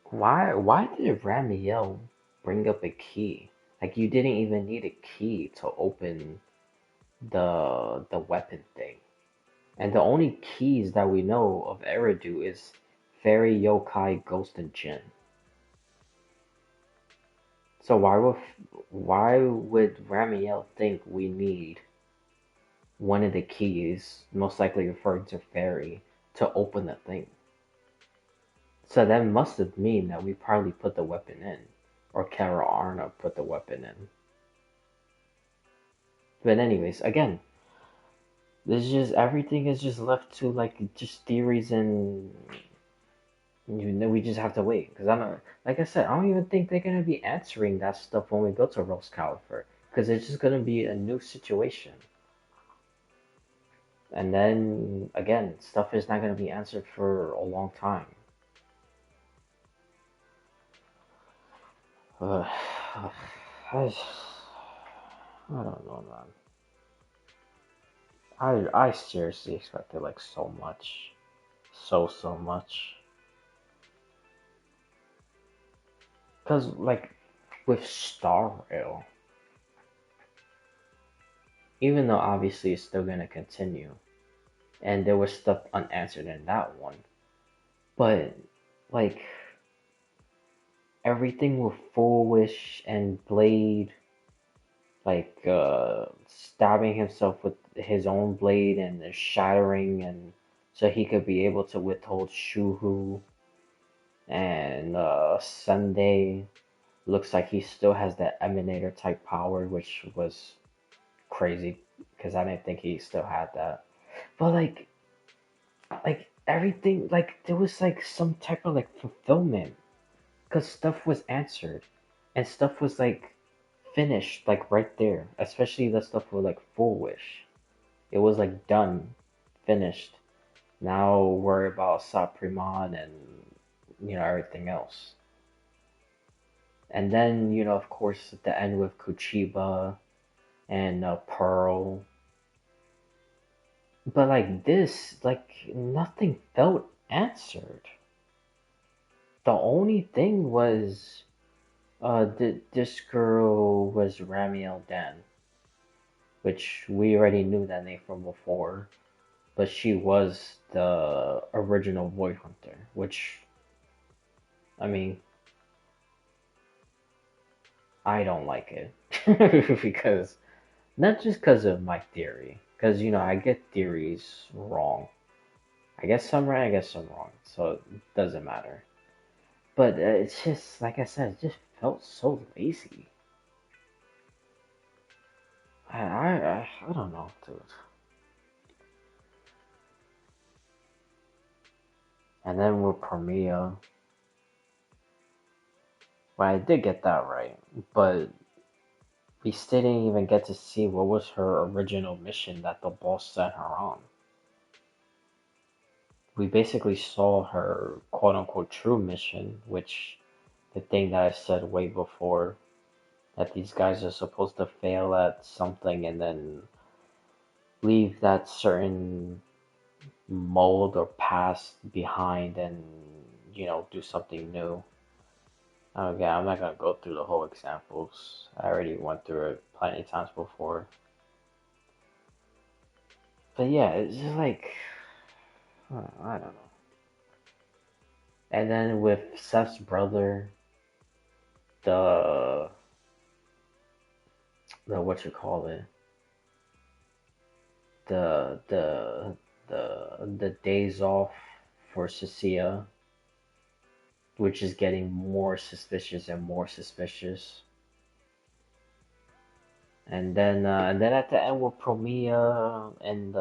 why did Ramiel bring up a key? Like you didn't even need a key to open the weapon thing. And the only keys that we know of Eridu is Fairy, Yokai, Ghost, and Jinn. So why would Ramiel think we need one of the keys, most likely referring to Fairy, to open the thing? So that must have mean that we probably put the weapon in, or Kara Arna put the weapon in. But anyways, again, this just everything is just left to like just theories, and you know we just have to wait. Because I'm not, like I said, I don't even think they're gonna be answering that stuff when we go to Rose Califer, because it's just gonna be a new situation. And then again, stuff is not gonna be answered for a long time. I don't know, man. I seriously expected like so much, so much. Cause like with Star Rail, even though obviously it's still gonna continue, and there was stuff unanswered in that one, but like everything with Foolish and Blade, like stabbing himself with his own blade and shattering, and so he could be able to withhold Shuhu, and Sunday looks like he still has that Emanator type power, which was crazy because I didn't think he still had that. But like everything, like there was like some type of like fulfillment, because stuff was answered and stuff was like finished like right there, especially the stuff with like Foolish. It was like done, finished. Now worry about Saprimon and everything else. And then of course at the end with Kuchiba and Pearl. But like this, like nothing felt answered. The only thing was this girl was Ramiel Dan, which we already knew that name from before, but she was the original Void Hunter, which, I mean, I don't like it because not just because of my theory, because I get theories wrong. I guess some right, I guess some wrong, so it doesn't matter. But it's just, like I said, it just felt so lazy. I don't know, dude. And then with Premia, well, I did get that right, but we still didn't even get to see what was her original mission that the boss sent her on. We basically saw her quote-unquote true mission, which the thing that I said way before, that these guys are supposed to fail at something and then leave that certain mold or past behind and, do something new. Okay, I'm not gonna go through the whole examples. I already went through it plenty of times before. But yeah, it's just like, I don't know. And then with Seth's brother, the what you call it, the days off for Cecilia, which is getting more suspicious and more suspicious. And then at the end with Promia and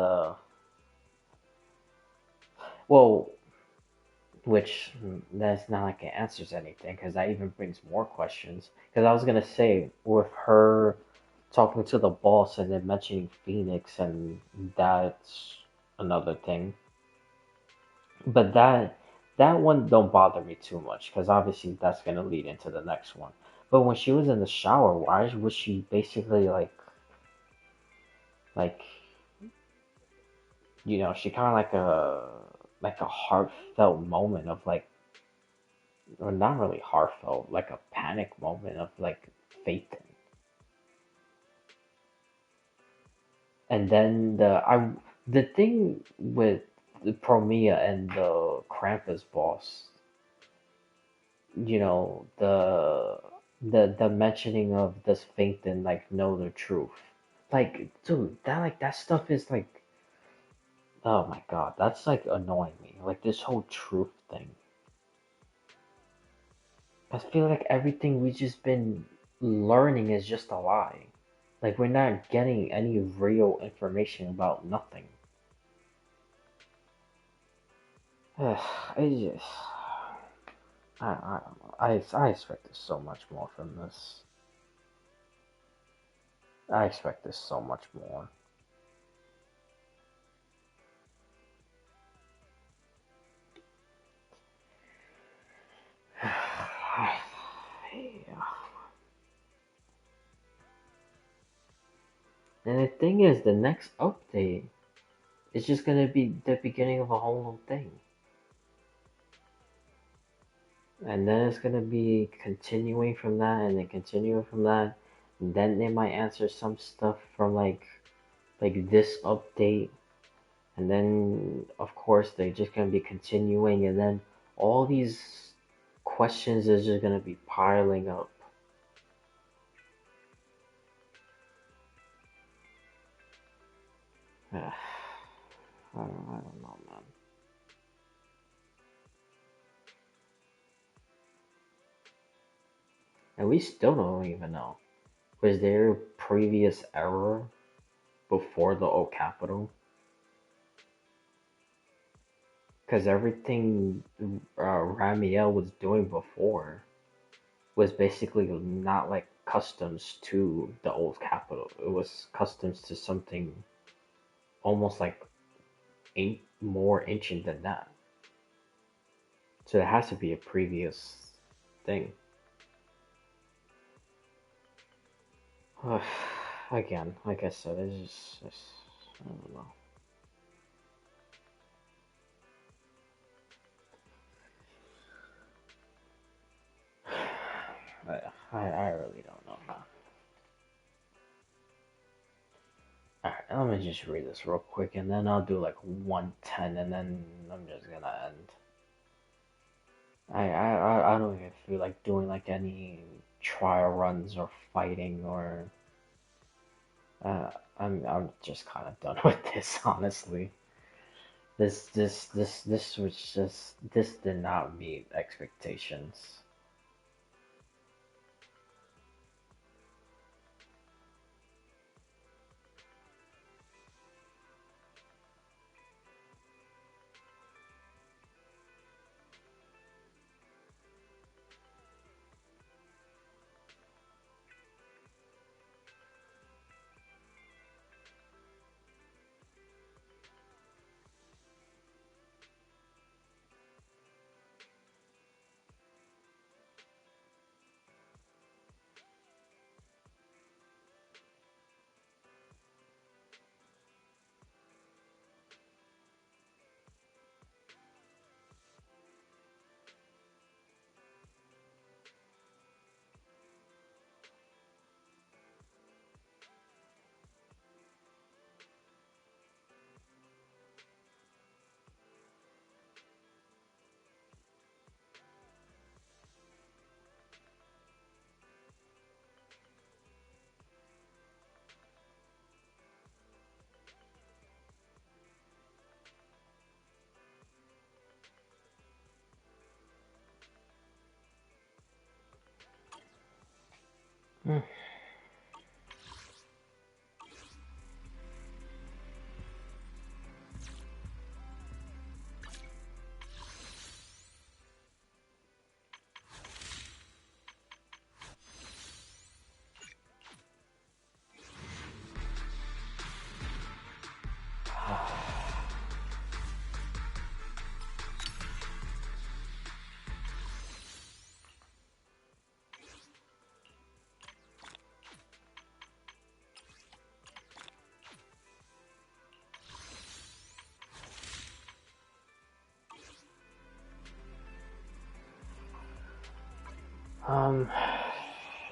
which that's not like it answers anything, because that even brings more questions. Because I was gonna say, with her talking to the boss and then mentioning Phoenix, and that's another thing. But that one don't bother me too much, because obviously that's gonna lead into the next one. But when she was in the shower, why was she basically like she kind of like a heartfelt moment of like, or not really heartfelt, like a panic moment of like faith. And then the thing with the Promia and the Krampus boss, the mentioning of this faith and like know the truth. Like, dude, that stuff is like, oh my god, that's like annoying me. Like this whole truth thing. I feel like everything we've just been learning is just a lie. Like we're not getting any real information about nothing. I just, I don't know. I expected so much more from this. I expected so much more. And the thing is, the next update is just gonna be the beginning of a whole new thing. And then it's gonna be continuing from that, and then continuing from that. And then they might answer some stuff from like this update. And then, of course, they're just gonna be continuing, and then all these questions is just gonna be piling up. I don't know, man. And we still don't even know. Was there a previous error before the O capital? Because everything Ramiel was doing before was basically not like customs to the old capital. It was customs to something almost like more ancient than that. So there has to be a previous thing. Again, like I said, it's just I don't know. I really don't know, man. Alright, let me just read this real quick, and then I'll do like 110, and then I'm just gonna end. I don't even feel like doing like any trial runs or fighting or I'm just kind of done with this, honestly. This was just, this did not meet expectations. Hmm. Um,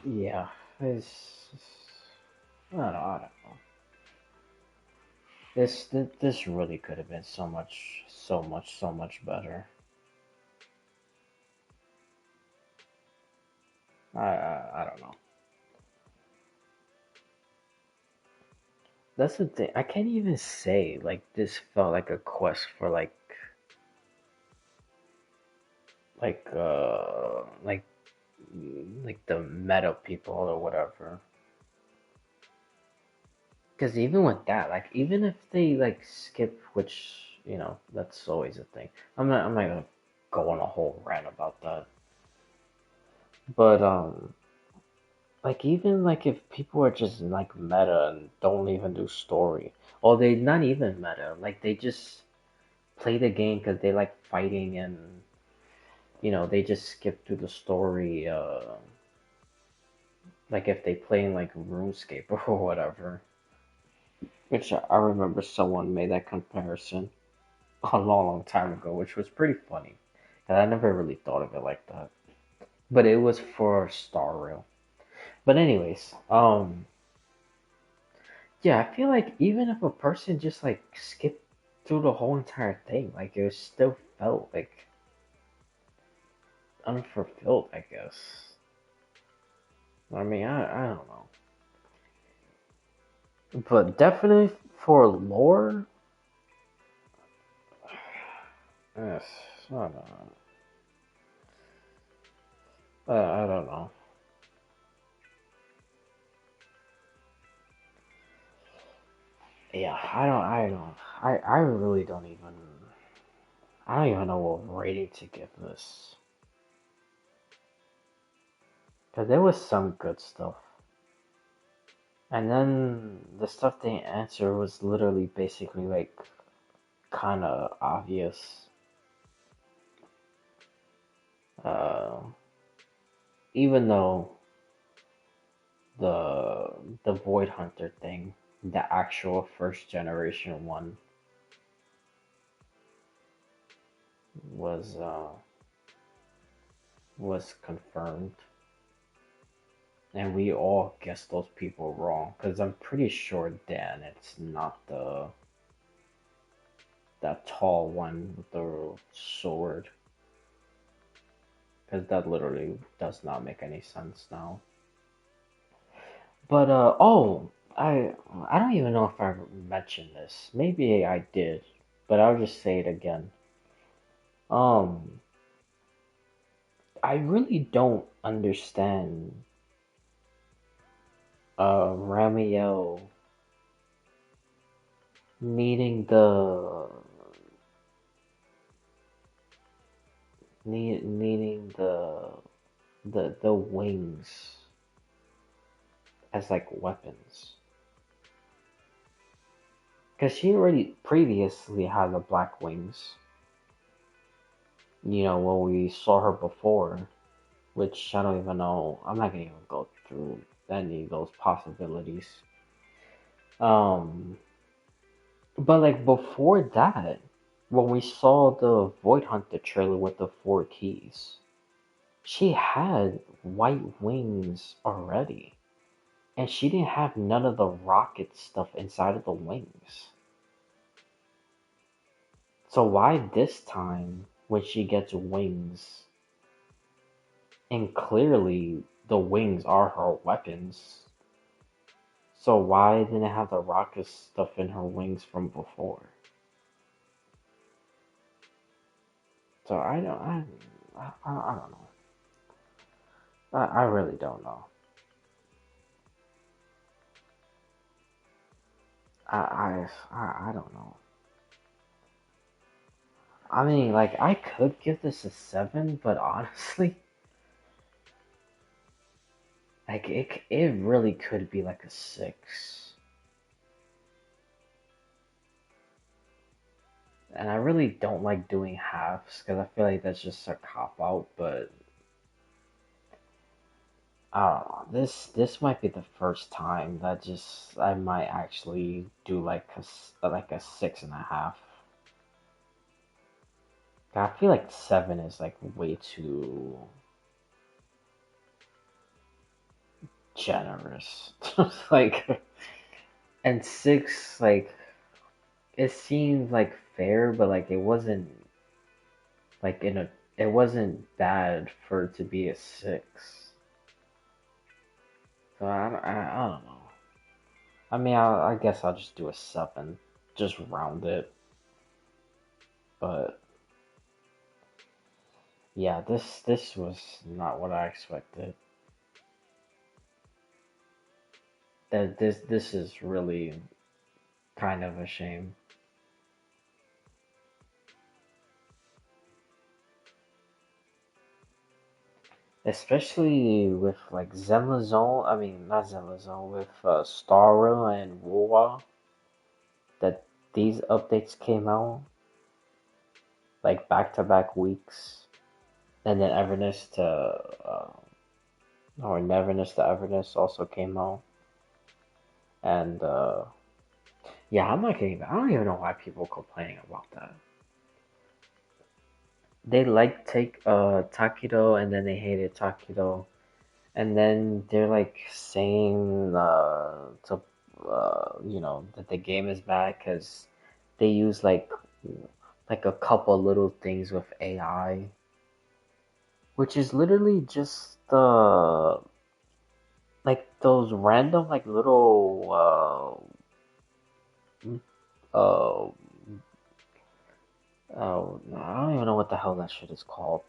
yeah, I don't know. This really could have been so much better. I don't know. That's the thing. I can't even say like this felt like a quest for like like the meta people or whatever. Because even with that, like even if they like skip, which that's always a thing. I'm not gonna go on a whole rant about that. But like even like if people are just like meta and don't even do story, or they not even meta, like they just play the game because they like fighting and they just skip through the story. Like if they play in like RuneScape or whatever. Which I remember someone made that comparison a long time ago, which was pretty funny. And I never really thought of it like that. But it was for Star Rail. But anyways, yeah, I feel like even if a person just like skipped through the whole entire thing, like it still felt like unfulfilled, I guess. I mean, I don't know. But definitely for lore, yes, I don't know. I don't know. Yeah, I really don't even, I don't even know what rating to give this. Because there was some good stuff. And then the stuff they answer was literally basically like kind of obvious. Uh, Even though the Void Hunter thing, the actual first generation one, was confirmed, and we all guessed those people wrong. Because I'm pretty sure Dan, it's not that tall one with the sword. Because that literally does not make any sense now. But oh, I don't even know if I mentioned this. Maybe I did. but I'll just say it again. I really don't understand Ramiel needing needing the wings as like weapons. Because she already previously had the black wings. You know, when we saw her before, which I don't even know. I'm not gonna even go through any of those possibilities. But like before that, when we saw the Void Hunter trailer with the 4 keys, she had white wings already. And she didn't have none of the rocket stuff inside of the wings. So why this time, when she gets wings, and clearly the wings are her weapons, so why didn't it have the rocket stuff in her wings from before? So I don't know. I really don't know. I don't know. I mean, like, I could give this a 7, but honestly, like, it really could be like a 6. And I really don't like doing halves, because I feel like that's just a cop-out, but I don't know. This might be the first time that just I might actually do like a 6.5. I feel like 7 is like way too generous. Like, and 6, like, it seemed like fair, but like it wasn't like it wasn't bad for it to be a 6. So I don't know. I mean, I guess I'll just do a 7, just round it. But yeah, this was not what I expected. That this is really kind of a shame. Especially with like Zenless Zone, I mean not Zenless Zone, with Starra and Wuwa, that these updates came out like back-to-back weeks, and then Everness to or Neverness to Everness also came out, and yeah, I don't even know why people complaining about that. They like take Takido, and then they hated Takido, and then they're like saying to you know, that the game is bad because they use like a couple little things with AI, which is literally just like those random like little oh, I don't even know what the hell that shit is called.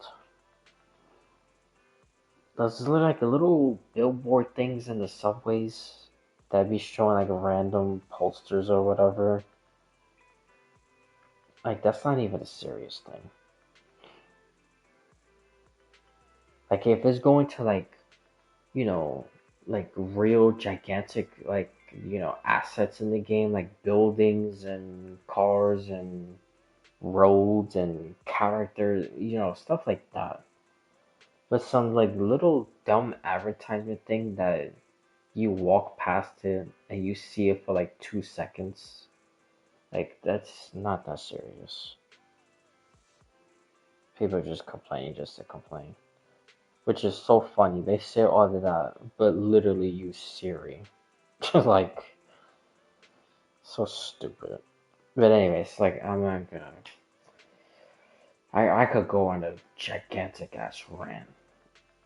Those like a little billboard things in the subways that be showing like random posters or whatever. Like, that's not even a serious thing. Like, if it's going to like, you know, like real gigantic like, you know, assets in the game, like buildings and cars and roads and characters, you know, stuff like that. But some like little dumb advertisement thing that you walk past it and you see it for like 2 seconds, like that's not that serious. People are just complaining just to complain, which is so funny. They say all of that, but literally use Siri. Like, so stupid. But anyways, like, I'm not gonna. I could go on a gigantic ass rant,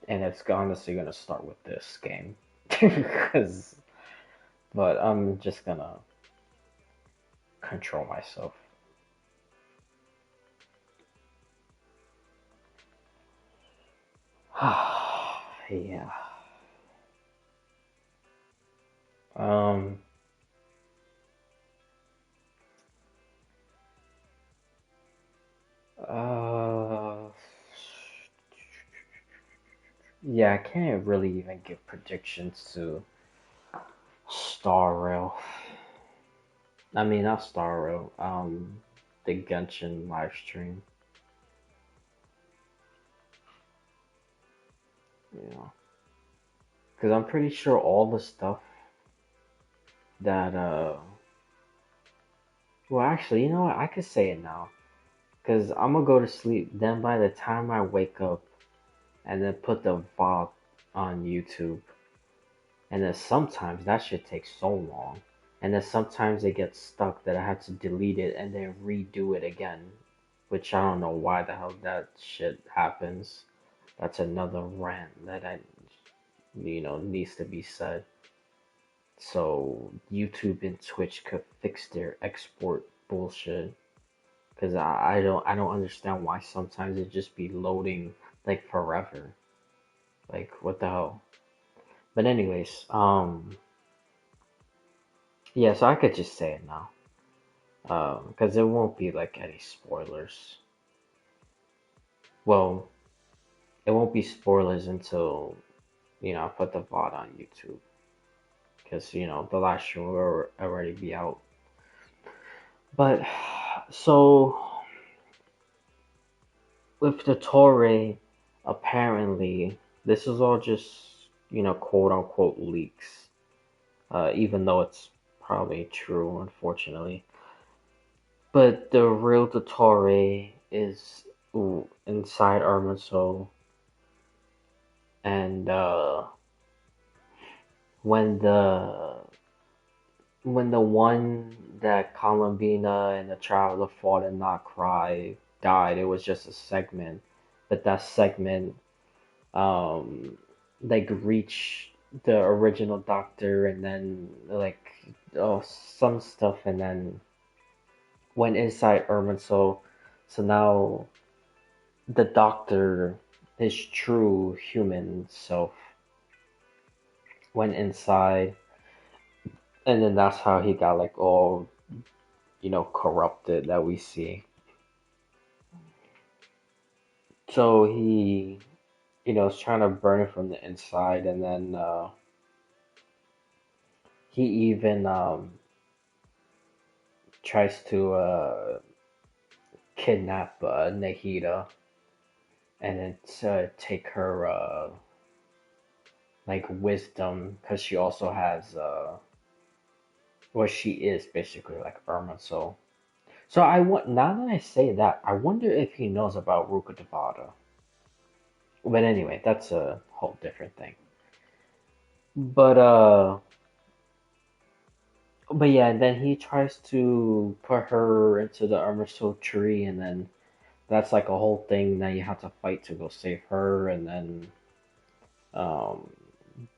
and it's honestly gonna start with this game, but I'm just gonna control myself. Yeah. Um. Uh. Yeah, I can't really even give predictions to Star Rail. I mean, not Star Rail. The Genshin live stream. Yeah, because I'm pretty sure all the stuff that well, actually, you know what? I could say it now. Because I'm gonna go to sleep. Then by the time I wake up and then put the VOD on YouTube, and then sometimes that shit takes so long. And then sometimes it gets stuck that I have to delete it and then redo it again. Which I don't know why the hell that shit happens. That's another rant that needs to be said. So YouTube and Twitch could fix their export bullshit. Cause I don't understand why sometimes it just be loading like forever. Like what the hell? But anyways, yeah, so I could just say it now. Cause there won't be like any spoilers. Well, it won't be spoilers until, I put the VOD on YouTube. Cause, the last show will already be out. But, so, with the Torre, apparently, this is all just, quote unquote leaks. Even though it's probably true, unfortunately. But the real Dottore is inside Irminsul, and when the one that Columbina and the Traveler fought and not cry died, it was just a segment, but that segment like reached the original Doctor and then like some stuff and then went inside Irminsul. So now the Doctor, his true human self, went inside, and then that's how he got like all, corrupted that we see. So he, is trying to burn it from the inside, and then he even tries to kidnap Nahida and then take her like wisdom, because she also has well, she is basically like Irminsul. So now that I say that, I wonder if he knows about Rukkhadevata. But anyway, that's a whole different thing. But yeah, and then he tries to put her into the Irminsul tree, and then that's like a whole thing. Now you have to fight to go save her, and then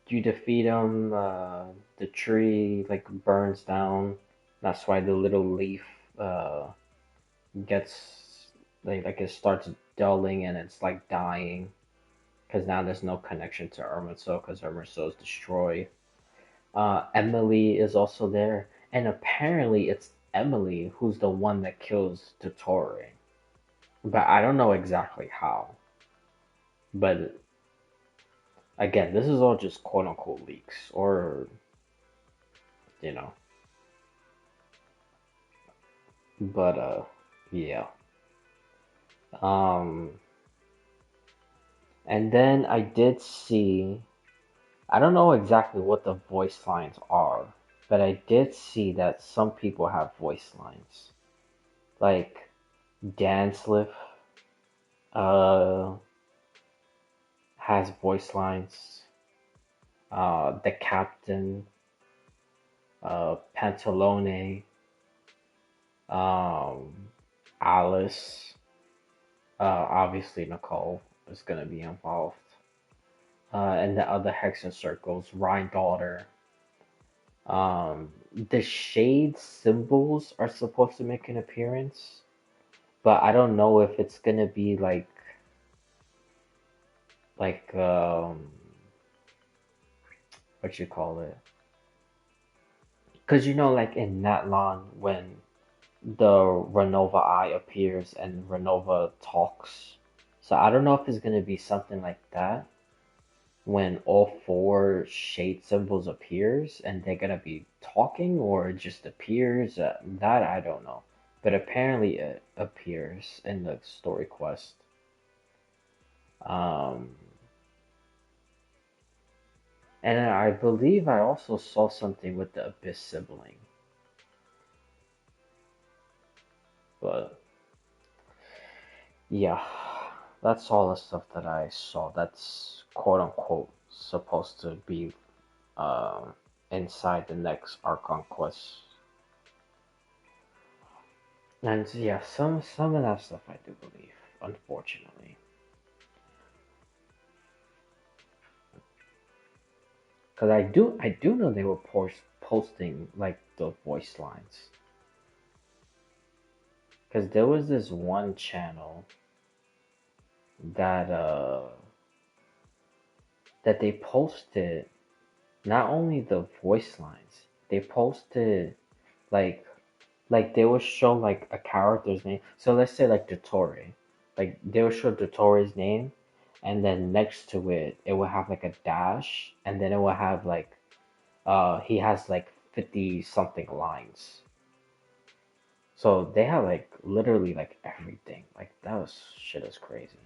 you defeat him. The tree like burns down. That's why the little leaf gets like it starts dulling and it's like dying, because now there's no connection to Irminsul because Irminsul is destroyed. Emily is also there, and apparently it's Emily who's the one that kills Dottore. But I don't know exactly how. But again, this is all just quote unquote leaks, or But yeah. And then I did see, I don't know exactly what the voice lines are, but I did see that some people have voice lines. Like Danslif has voice lines. The Captain, Pantalone, Alice, obviously Nicole is gonna be involved. And the other Hexen Circles, Rhine Daughter. The shade symbols are supposed to make an appearance, but I don't know if it's gonna be like like what you call it? Because you know, like in Natlan, when the Renova Eye appears and Renova talks. So I don't know if it's gonna be something like that when all four shade symbols appears and they're gonna be talking, or it just appears. That I don't know. But apparently it appears in the story quest. And I believe I also saw something with the Abyss sibling. But yeah, that's all the stuff that I saw that's quote unquote supposed to be inside the next Archon quest. And yeah, some of that stuff I do believe, unfortunately. Cause I do know they were posting like the voice lines. Cause there was this one channel that that they posted not only the voice lines, they posted like they would show like a character's name. So let's say like Dottore. Like they would show Dottore's name, and then next to it it would have like a dash, and then it would have like he has like 50 something lines. So they have like literally like everything. Like that was shit is crazy.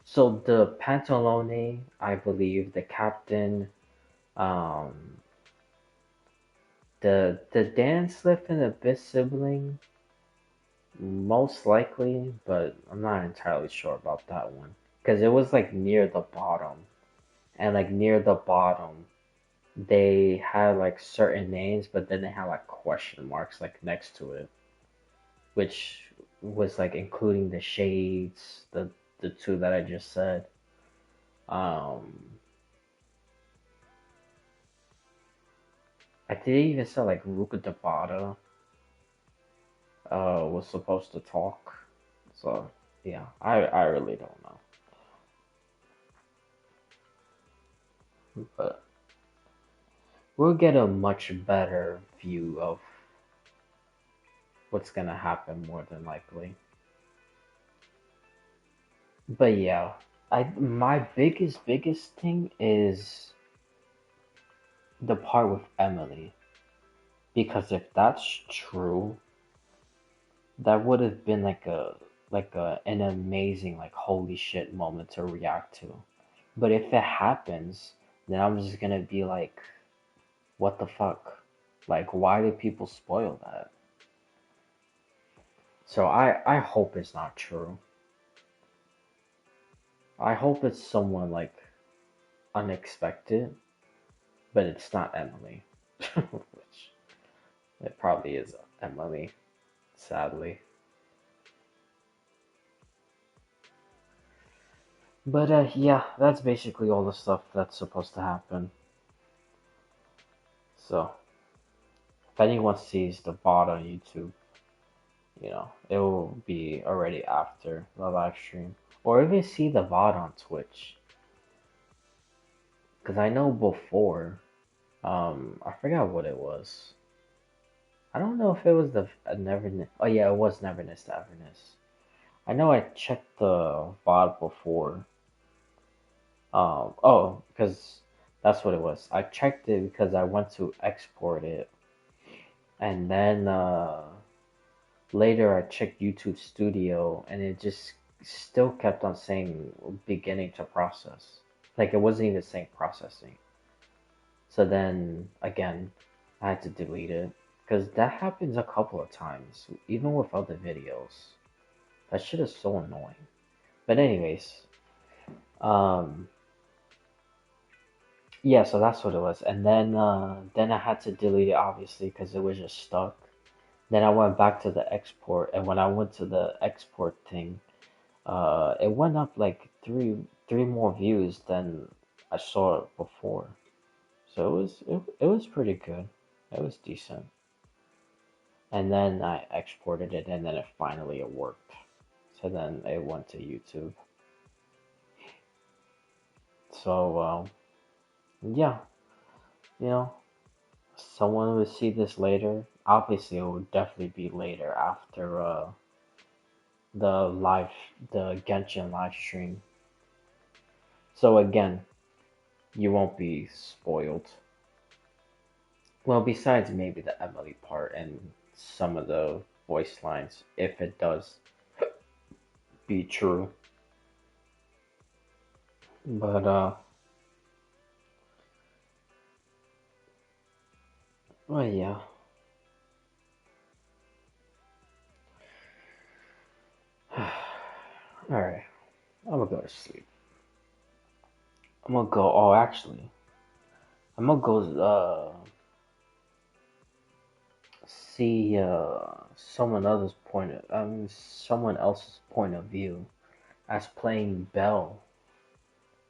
So the Pantalone, I believe, the captain, um, the Dan Slip and the Abyss sibling, most likely, but I'm not entirely sure about that one. Because it was like near the bottom. And like near the bottom, they had like certain names, but then they had like question marks like next to it. Which was like including the shades, the two that I just said. I did even say like Ruka Tabata was supposed to talk. So yeah, I really don't know. But we'll get a much better view of what's gonna happen more than likely. But yeah, my biggest thing is the part with Emily. Because if that's true, that would have been like an amazing like holy shit moment to react to. But if it happens, then I'm just gonna be like, what the fuck? Like why do people spoil that? So I hope it's not true. I hope it's someone like unexpected, but it's not Emily. Which it probably is Emily, sadly. But yeah, that's basically all the stuff that's supposed to happen. So if anyone sees the VOD on YouTube, you know, it will be already after the live stream. Or even see the VOD on Twitch. Because I know before, I forgot what it was. I don't know if it was the Neverness. Oh yeah, it was Neverness to Everness. I know I checked the VOD before. Oh, because that's what it was. I checked it because I went to export it. And then, later I checked YouTube Studio and it just still kept on saying beginning to process. Like it wasn't even saying processing. So then, again, I had to delete it. Because that happens a couple of times, even with other videos. That shit is so annoying. But anyways, yeah, so that's what it was. And then I had to delete it, obviously, because it was just stuck. Then I went back to the export, and when I went to the export thing, it went up like three more views than I saw it before. So it was pretty good. It was decent. And then I exported it, and then it finally worked. So then it went to YouTube. So, yeah, you know, someone will see this later. Obviously, it will definitely be later after the live, the Genshin live stream. So again, you won't be spoiled. Well, besides maybe the Emily part and some of the voice lines, if it does be true. But well, yeah. Alright, I'm gonna go to sleep. I'm gonna go, oh, actually, I'm gonna go, see, someone else's point of view as playing Belle.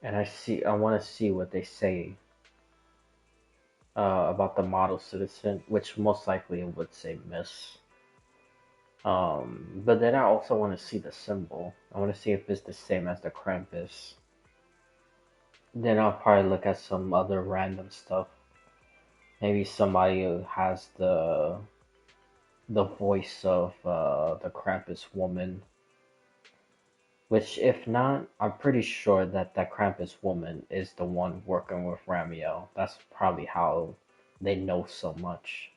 And I want to see what they say, about the model citizen, which most likely it would say Miss. But then I also want to see the symbol. I want to see if it's the same as the Krampus. Then I'll probably look at some other random stuff. Maybe somebody who has the voice of the Krampus woman. Which, if not, I'm pretty sure that that Krampus woman is the one working with Ramiel. That's probably how they know so much.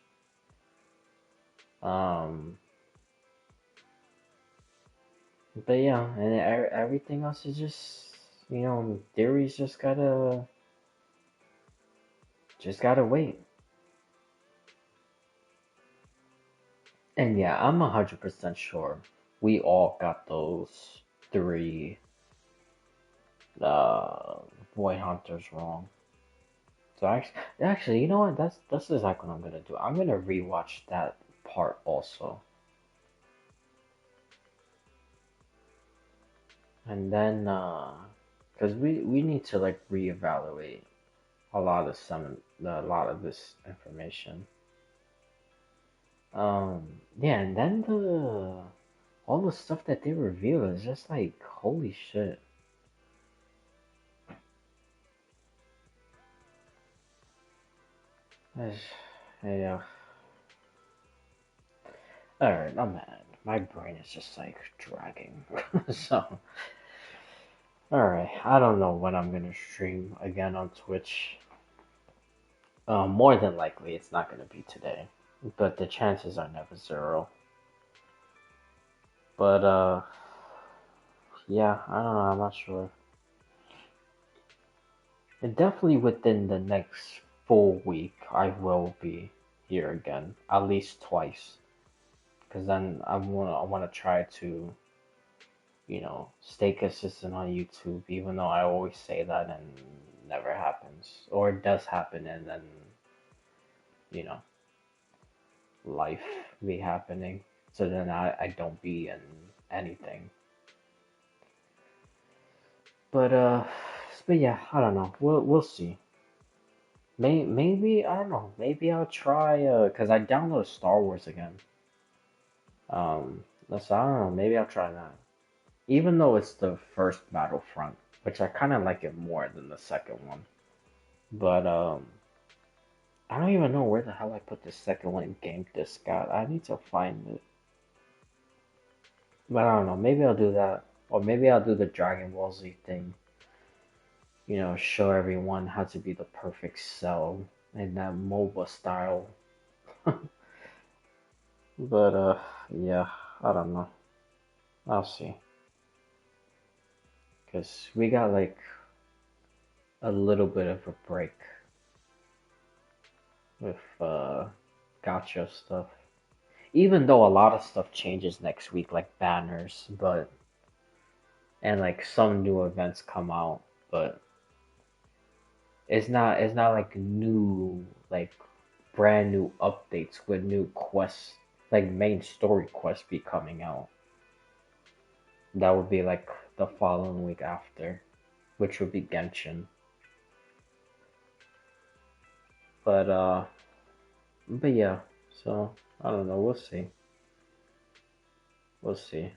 But yeah, and everything else is just, theories just gotta wait. And yeah, I'm 100% sure we all got those 3 Void Hunters wrong. So actually, you know what? That's exactly what I'm gonna do. I'm gonna rewatch that part also. And then, cause we need to like reevaluate a lot of this information. Yeah, and then all the stuff that they reveal is just like, holy shit. Yeah. Alright, I'm mad. My brain is just like dragging. So, alright, I don't know when I'm gonna stream again on Twitch. More than likely, it's not gonna be today, but the chances are never 0. But, yeah, I don't know, I'm not sure. And definitely within the next full week, I will be here again, at least twice. Because then I wanna try to, stay consistent on YouTube, even though I always say that and never happens, or it does happen and then, life be happening. So then I don't be in anything. But yeah, I don't know. We'll see. Maybe I don't know. Maybe I'll try because I downloaded Star Wars again. I don't know. Maybe I'll try that. Even though it's the first Battlefront, which I kind of like it more than the second one. But I don't even know where the hell I put the second one game disc at. I need to find it. But I don't know. Maybe I'll do that, or maybe I'll do the Dragon Ball Z thing. Show everyone how to be the perfect Cell in that MOBA style. But yeah, I don't know. I'll see. Because we got like a little bit of a break with gacha stuff. Even though a lot of stuff changes next week, like banners, and like some new events come out, but it's not like new, like brand new updates with new quests, like main story quests be coming out. That would be like the following week after, which would be Genshin. But yeah, so I don't know, we'll see. We'll see.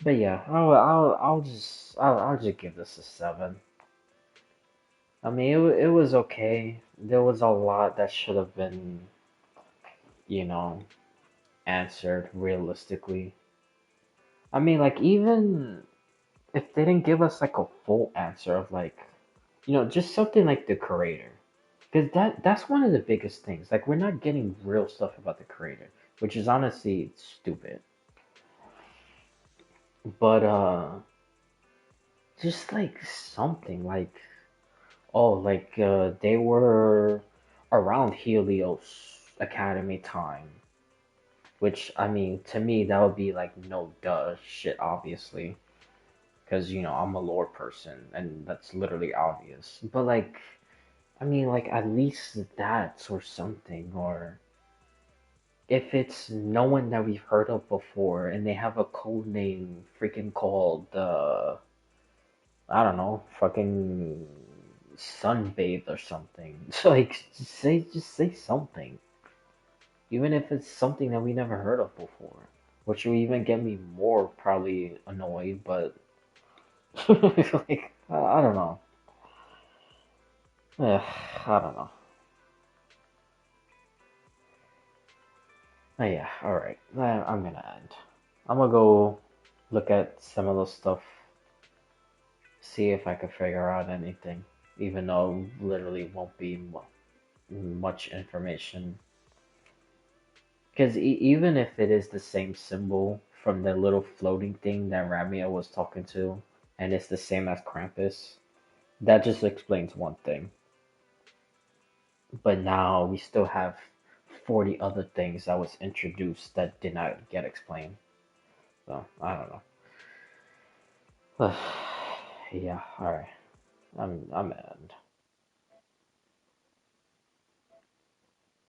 But yeah, I'll just give this a 7. I mean, it was okay. There was a lot that should have been, you know, answered realistically. I mean, like, even if they didn't give us like a full answer of like, just something like the creator, because that's one of the biggest things. Like, we're not getting real stuff about the creator, which is honestly stupid. But just like something like, oh, like they were around Helios Academy time, which I mean, to me that would be like no duh shit, obviously, because I'm a lore person and that's literally obvious. But like, I mean, like at least that or something, or if it's no one that we've heard of before and they have a code name freaking called I don't know, fucking sunbathe or something. So like, just say something, even if it's something that we never heard of before, which will even get me more probably annoyed. But like, I don't know. I don't know. Yeah, all right. I'm gonna end. I'm gonna go look at some of the stuff, see if I can figure out anything, even though literally won't be much information. Because even if it is the same symbol from the little floating thing that Ramia was talking to, and it's the same as Krampus, that just explains one thing. But now we still have 40 other things that was introduced that did not get explained. So, I don't know. Yeah, alright. I'm end.